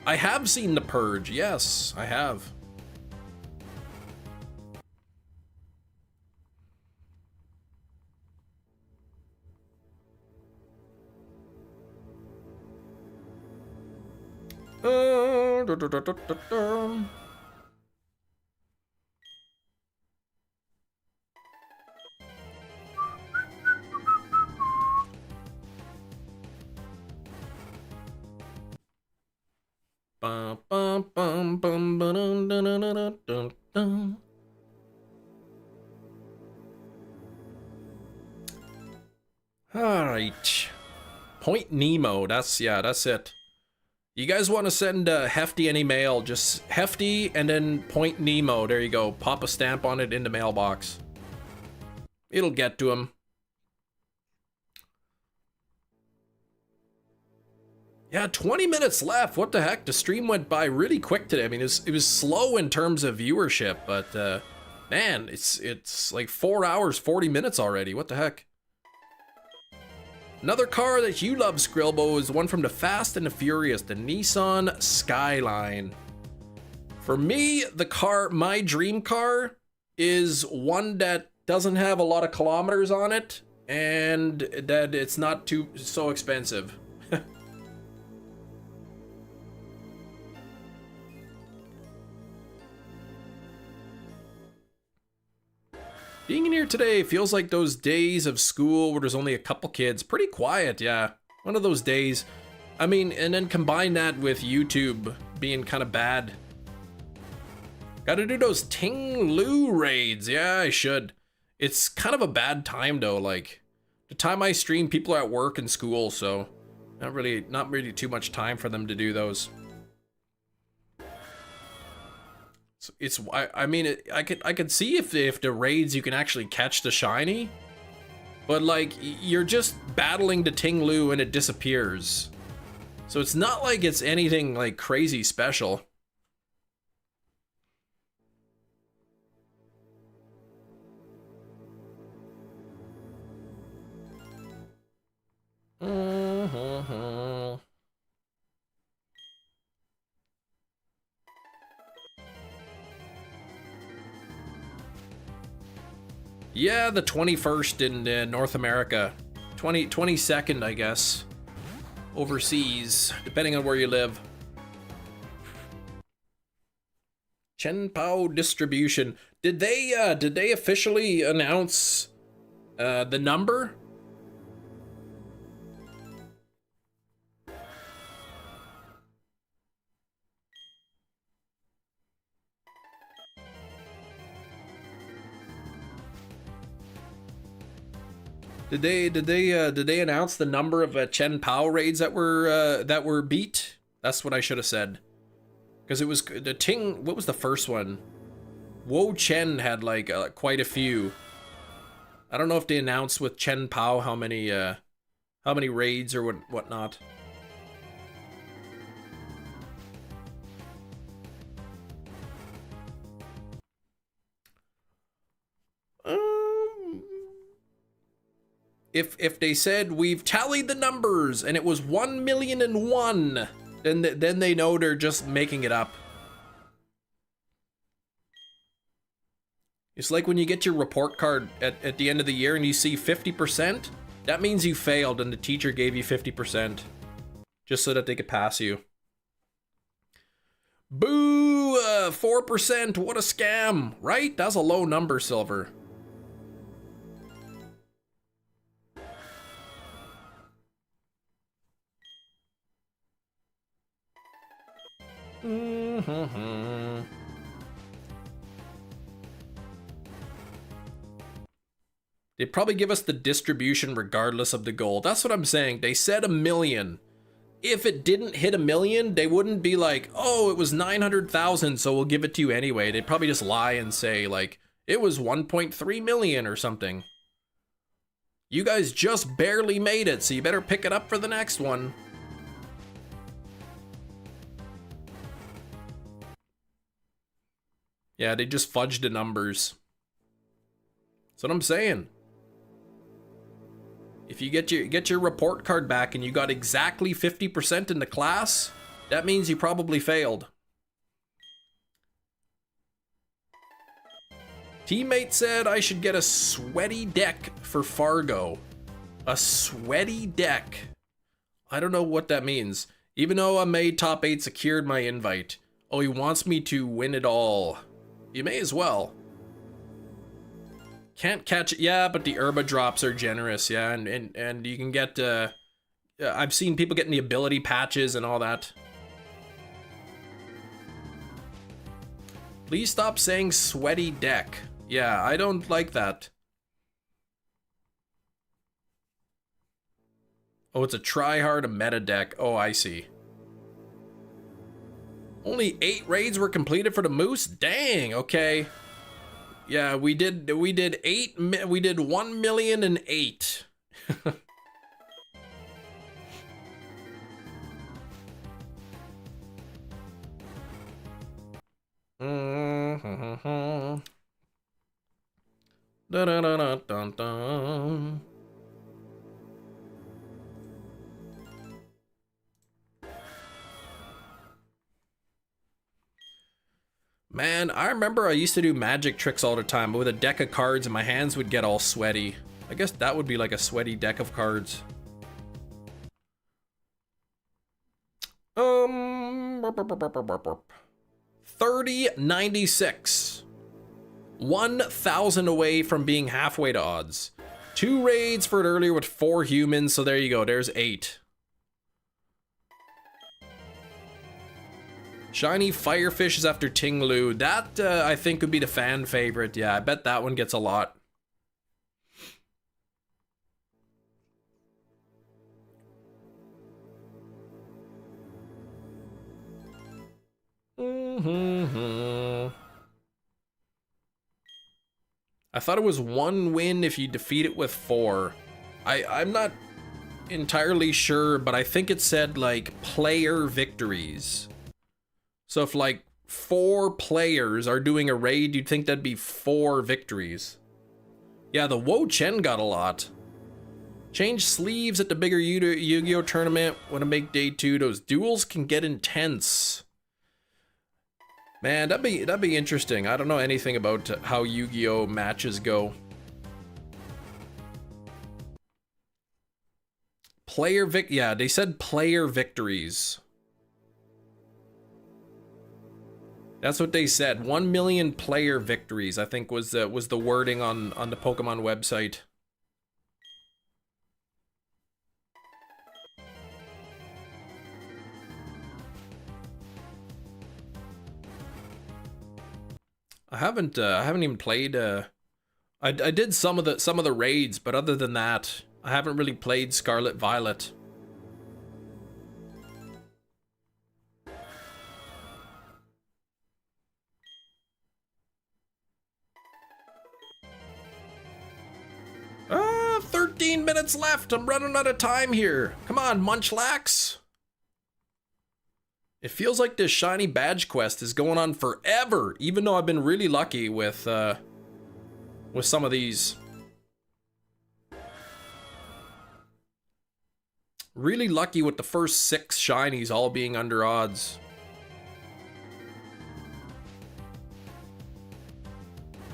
I have seen The Purge, yes, I have. Alright. Point Nemo, that's it. You guys want to send Hefty any mail, just Hefty and then Point Nemo. There you go. Pop a stamp on it in the mailbox. It'll get to him. Yeah, 20 minutes left. What the heck? The stream went by really quick today. I mean, it was slow in terms of viewership, but man, it's like 4 hours, 40 minutes already. What the heck? Another car that you love, Skrillbo, is the one from the Fast and the Furious, the Nissan Skyline. For me, my dream car is one that doesn't have a lot of kilometers on it and that it's not so expensive. Being in here today feels like those days of school where there's only a couple kids. Pretty quiet, yeah. One of those days. I mean, and then combine that with YouTube being kind of bad. Gotta do those Ting Lu raids. Yeah, I should. It's kind of a bad time though. Like, the time I stream, people are at work and school, so not really too much time for them to do those. It's I mean I could see if the raids you can actually catch the shiny, but like you're just battling the Ting Lu and it disappears, so it's not like it's anything like crazy special. Yeah, the 21st in North America. 22nd, I guess. Overseas, depending on where you live. Chenpao distribution. Did they officially announce the number? Did they announce the number of Chen Pao raids that were beat? That's what I should have said. Because it was the Ting. What was the first one? Wo Chen had like quite a few. I don't know if they announced with Chen Pao how many raids or whatnot. If they said we've tallied the numbers and it was 1,000,001, then they know they're just making it up. It's like when you get your report card at the end of the year and you see 50%, that means you failed and the teacher gave you 50% just so that they could pass you. Boo! 4%, what a scam, right? That's a low number, Silver. They'd probably give us the distribution regardless of the goal. That's what I'm saying. They said 1,000,000. If it didn't hit 1,000,000, they wouldn't be like, oh, it was 900,000, so we'll give it to you anyway. They'd probably just lie and say, like, it was 1.3 million or something. You guys just barely made it, so you better pick it up for the next one. Yeah, they just fudged the numbers. That's what I'm saying. If you get your report card back and you got exactly 50% in the class, that means you probably failed. Teammate said I should get a sweaty deck for Fargo. A sweaty deck. I don't know what that means. Even though I made top 8 secured my invite. Oh, he wants me to win it all. You may as well. Can't catch it. Yeah, but the Herba drops are generous. Yeah, and you can get... I've seen people getting the ability patches and all that. Please stop saying sweaty deck. Yeah, I don't like that. Oh, it's a try-hard meta deck. Oh, I see. Only 8 raids were completed for the moose? Dang, okay. Yeah, we did 1,000,008. Da da da da da da. Man, I remember I used to do magic tricks all the time with a deck of cards and my hands would get all sweaty. I guess that would be like a sweaty deck of cards. 3096. 1,000 away from being halfway to odds. 2 raids for it earlier with 4 humans, so there you go, there's 8. Shiny Firefish is after Tinglu. That, I think, would be the fan favorite. Yeah, I bet that one gets a lot. I thought it was 1 win if you defeat it with 4. I'm not entirely sure, but I think it said, like, player victories. So if, like, 4 players are doing a raid, you'd think that'd be 4 victories. Yeah, the Wo Chen got a lot. Change sleeves at the bigger Yu-Gi-Oh tournament. Want to make day 2. Those duels can get intense. Man, that'd be interesting. I don't know anything about how Yu-Gi-Oh matches go. Yeah, they said player victories. That's what they said. 1 million player victories, I think, was the wording on the Pokemon website. I haven't even played. I did some of the raids, but other than that, I haven't really played Scarlet Violet. Ah, 13 minutes left. I'm running out of time here. Come on, Munchlax. It feels like this shiny badge quest is going on forever, even though I've been really lucky with some of these. Really lucky with the first 6 shinies all being under odds.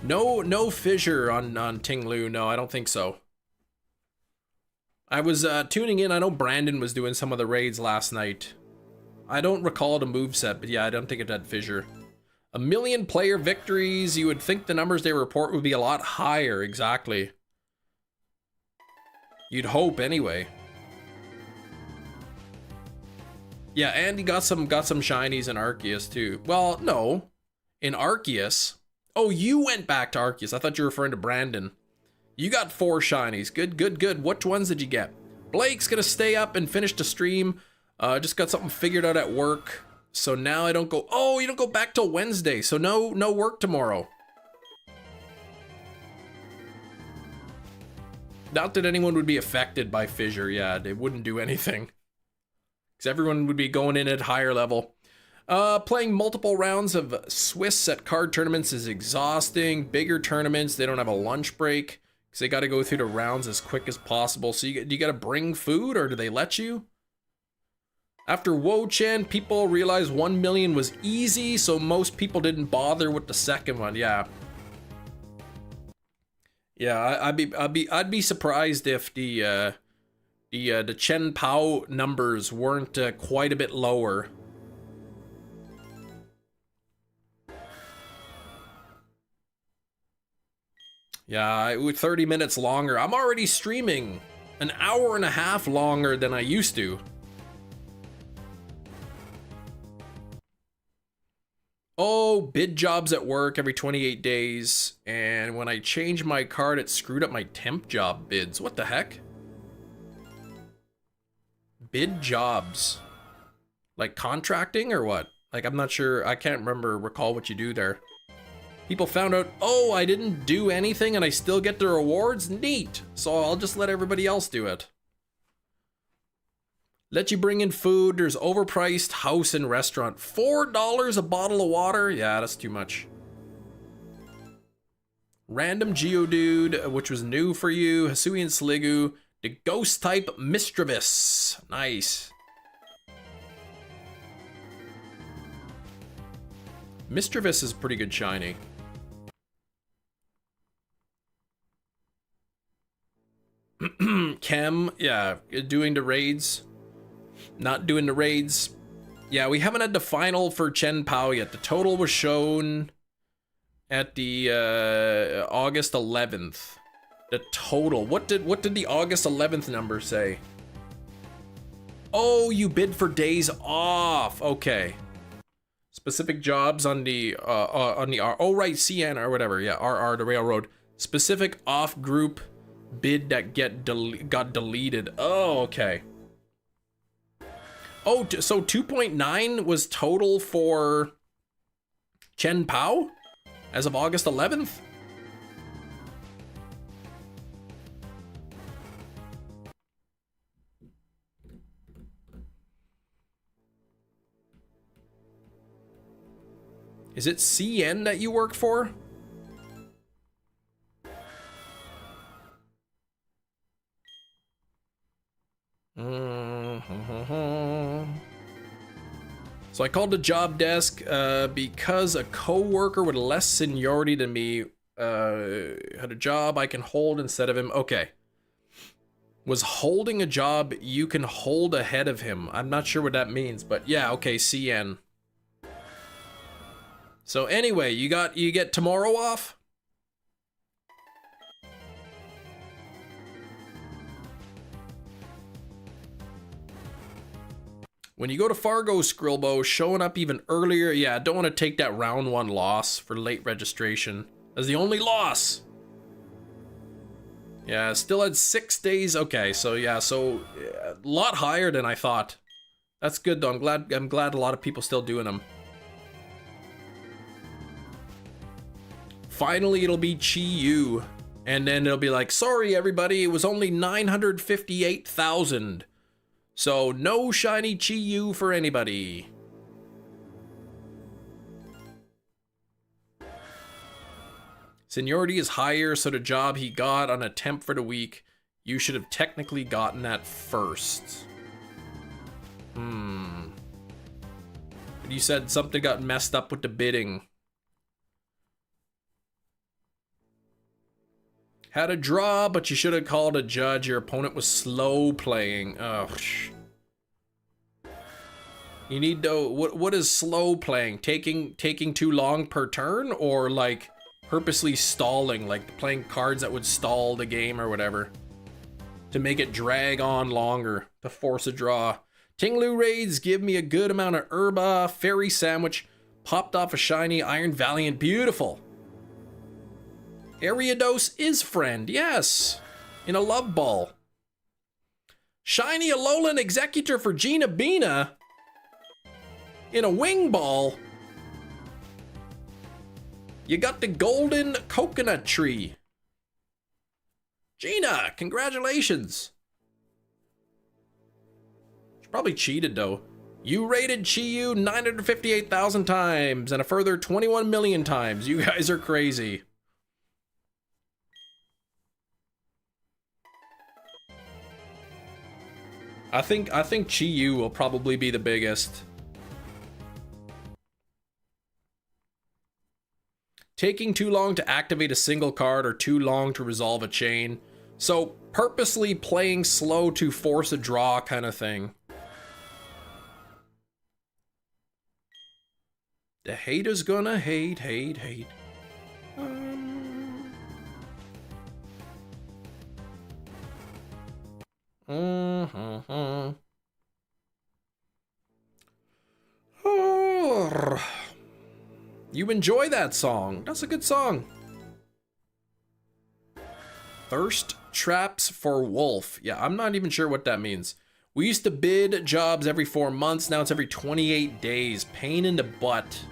No fissure on Tinglu. No, I don't think so. I was tuning in. I know Brandon was doing some of the raids last night. I don't recall the moveset, but yeah, I don't think it had fissure. 1 million player victories. You would think the numbers they report would be a lot higher. Exactly. You'd hope anyway. Yeah, and he got some shinies in Arceus too. Well, no, in Arceus. Oh, you went back to Arceus. I thought you were referring to Brandon. You got 4 shinies. Good, good, good. Which ones did you get? Blake's gonna stay up and finish the stream. Just got something figured out at work. So now I don't go. Oh, you don't go back till Wednesday. So no work tomorrow. Not that anyone would be affected by fissure. Yeah, they wouldn't do anything. Because everyone would be going in at higher level. Playing multiple rounds of Swiss at card tournaments is exhausting. Bigger tournaments, they don't have a lunch break. Because they got to go through the rounds as quick as possible. So you got to bring food, or do they let you? After Wo Chen, people realized 1 million was easy, so most people didn't bother with the second one. Yeah. Yeah, I'd be surprised if the Chen Pao numbers weren't quite a bit lower. Yeah, with 30 minutes longer. I'm already streaming an hour and a half longer than I used to. Oh, bid jobs at work every 28 days. And when I changed my card, it screwed up my temp job bids. What the heck? Bid jobs. Like contracting or what? Like, I'm not sure. I can't recall what you do there. People found out, oh, I didn't do anything and I still get the rewards? Neat. So I'll just let everybody else do it. Let you bring in food. There's overpriced house and restaurant. $4 a bottle of water? Yeah, that's too much. Random Geodude, which was new for you. Hisuian Sliggoo. The ghost type Mischievous. Nice. Mischievous is pretty good shiny. Chem, yeah, doing the raids. Not doing the raids. Yeah, we haven't had the final for Chen Pao yet. The total was shown. at the August 11th. The total. What did the August 11th number say? Oh, you bid for days off. Okay. Specific jobs on the R. Oh right, CN or whatever. Yeah, RR the railroad. Specific off group bid that got deleted. Oh, okay. Oh, so 2.9 was total for Chen Pao as of August 11th? Is it CN that you work for? So I called the job desk because a co-worker with less seniority than me had a job I can hold instead of him. Okay. Was holding a job you can hold ahead of him. I'm not sure what that means, but yeah, okay, CN. So anyway, you get tomorrow off? When you go to Fargo, Skrilbo, showing up even earlier, yeah, don't want to take that round 1 loss for late registration. That's the only loss. Yeah, still had 6 days. Okay, so yeah, a lot higher than I thought. That's good though. I'm glad a lot of people still doing them. Finally, it'll be Chi Yu, and then it'll be like, sorry everybody, it was only 958,000. So no shiny Chi Yu for anybody. Seniority is higher, so the job he got on a temp for the week, you should have technically gotten that first. But you said something got messed up with the bidding. Had a draw, but you should have called a judge. Your opponent was slow playing. Oh, you need to. What is slow playing? Taking too long per turn, or like purposely stalling, like playing cards that would stall the game or whatever, to make it drag on longer to force a draw. Tinglu raids give me a good amount of herba. Fairy sandwich popped off a shiny Iron Valiant. Beautiful. Ariados is friend, yes, in a love ball. Shiny Alolan Executor for Gina Bina in a wing ball. You got the golden coconut tree. Gina, congratulations. She probably cheated though. You rated Chi Yu 958,000 times and a further 21 million times. You guys are crazy. I think Chi Yu will probably be the biggest. Taking too long to activate a single card or too long to resolve a chain. So purposely playing slow to force a draw kind of thing. The hater's gonna hate. You enjoy that song. That's a good song. Thirst traps for wolf. Yeah, I'm not even sure what that means. We used to bid jobs every 4 months. Now it's every 28 days. Pain in the butt.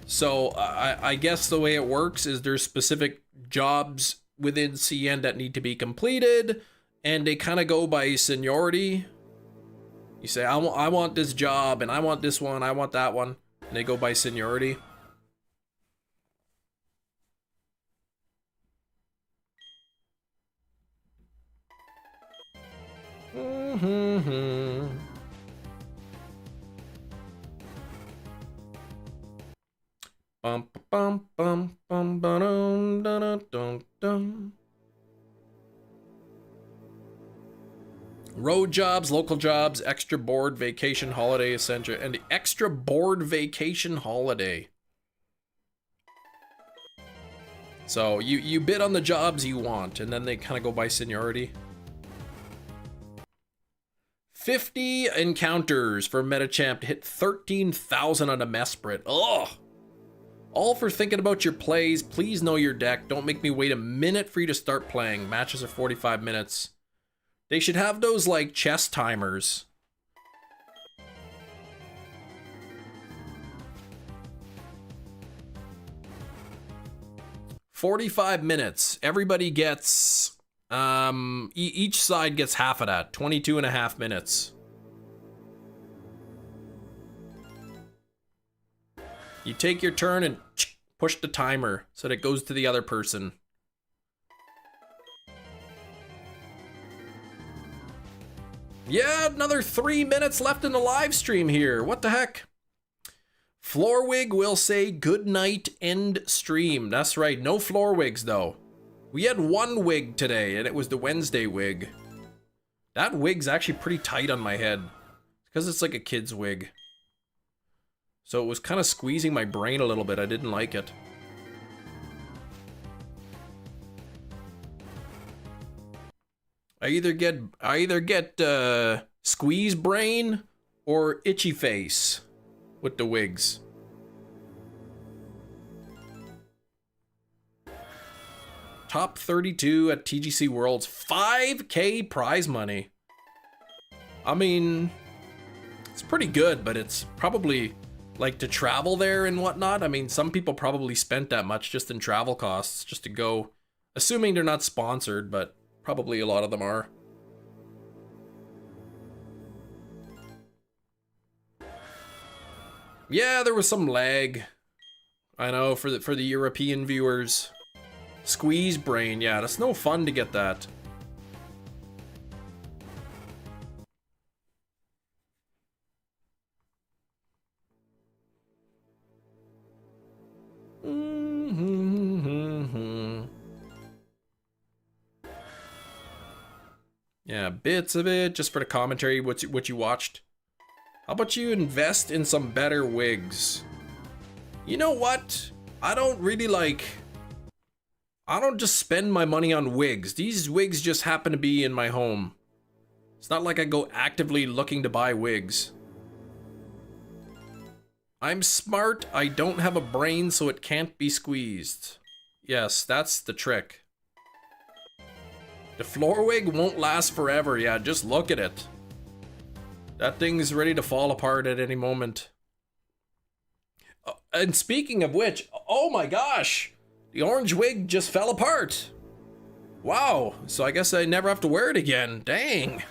So I guess the way it works is there's specific jobs within CN that need to be completed, and they kind of go by seniority. You say, I want this job, and I want this one, I want that one, and they go by seniority. Bum bum bum bum dum dum dum dum. Road jobs, local jobs, extra board, vacation, holiday, essential, and the extra board vacation holiday. So you bid on the jobs you want, and then they kind of go by seniority. 50 encounters for Metachamp to hit 13,000 on a Mesprit. Ugh! All for thinking about your plays. Please know your deck. Don't make me wait a minute for you to start playing. Matches are 45 minutes. They should have those, like, chess timers. $45 minutes. Everybody gets, each side gets half of that. 22.5 minutes. You take your turn and push the timer so that it goes to the other person. Yeah, another 3 minutes left in the live stream here. What the heck? Floorwig will say good night, end stream. That's right, no floor wigs though. We had one wig today and it was the Wednesday wig. That wig's actually pretty tight on my head because it's like a kid's wig. So it was kind of squeezing my brain a little bit. I didn't like it. I either get squeeze brain or itchy face with the wigs. Top 32 at TGC Worlds, 5K prize money. I mean, it's pretty good, but it's probably like to travel there and whatnot. I mean, some people probably spent that much just in travel costs just to go, assuming they're not sponsored, but probably a lot of them are. Yeah, there was some lag. I know, for the European viewers. Squeeze brain, yeah, that's no fun to get that. Yeah, bits of it, just for the commentary, what you watched. How about you invest in some better wigs? You know what? I don't just spend my money on wigs. These wigs just happen to be in my home. It's not like I go actively looking to buy wigs. I'm smart, I don't have a brain, so it can't be squeezed. Yes, that's the trick. The floor wig won't last forever, yeah, just look at it. That thing's ready to fall apart at any moment. And speaking of which, oh my gosh! The orange wig just fell apart. Wow, so I guess I never have to wear it again. Dang.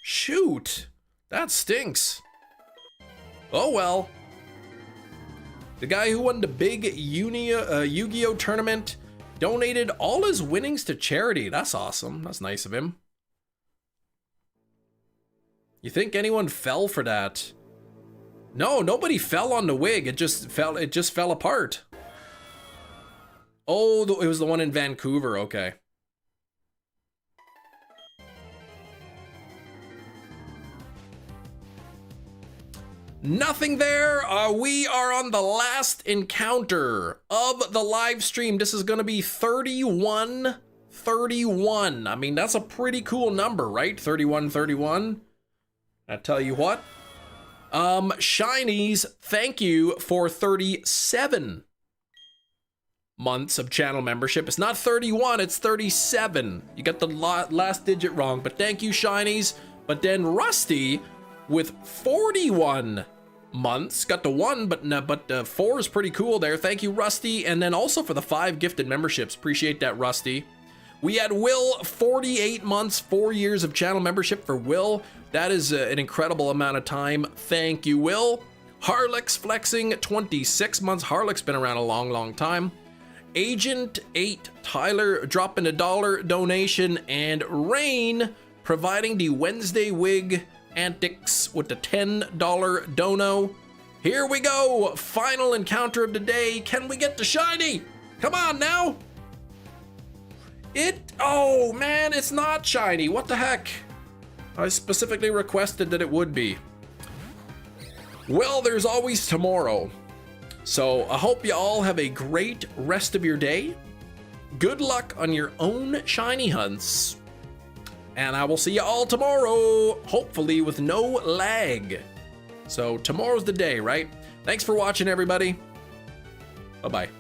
Shoot, that stinks. Oh well. The guy who won the big Yu-Gi-Oh tournament donated all his winnings to charity. That's awesome. That's nice of him. You think anyone fell for that? No, nobody fell on the wig. It just fell apart. Oh, it was the one in Vancouver. Okay. Nothing there. We are on the last encounter of the live stream. This is going to be 31. I mean, that's a pretty cool number, right? 31. I tell you what. Shinies, thank you for 37 months of channel membership. It's not 31, it's 37. You got the last digit wrong, but thank you, Shinies. But then Rusty with 41 months, got the 1, but 4 is pretty cool there. Thank you, Rusty. And then also for the 5 gifted memberships. Appreciate that, Rusty. We had Will, 48 months, 4 years of channel membership for Will. That is an incredible amount of time. Thank you, Will. Harlex flexing, 26 months. Harlex been around a long time. Agent 8, Tyler dropping $1 donation, and Rain providing the Wednesday wig antics with the $10 dono. Here we go. Final encounter of the day. Can we get the shiny? Come on now. Oh man, it's not shiny. What the heck? I specifically requested that it would be. Well, there's always tomorrow. So I hope you all have a great rest of your day. Good luck on your own shiny hunts. And I will see you all tomorrow, hopefully with no lag. So tomorrow's the day, right? Thanks for watching, everybody. Bye-bye.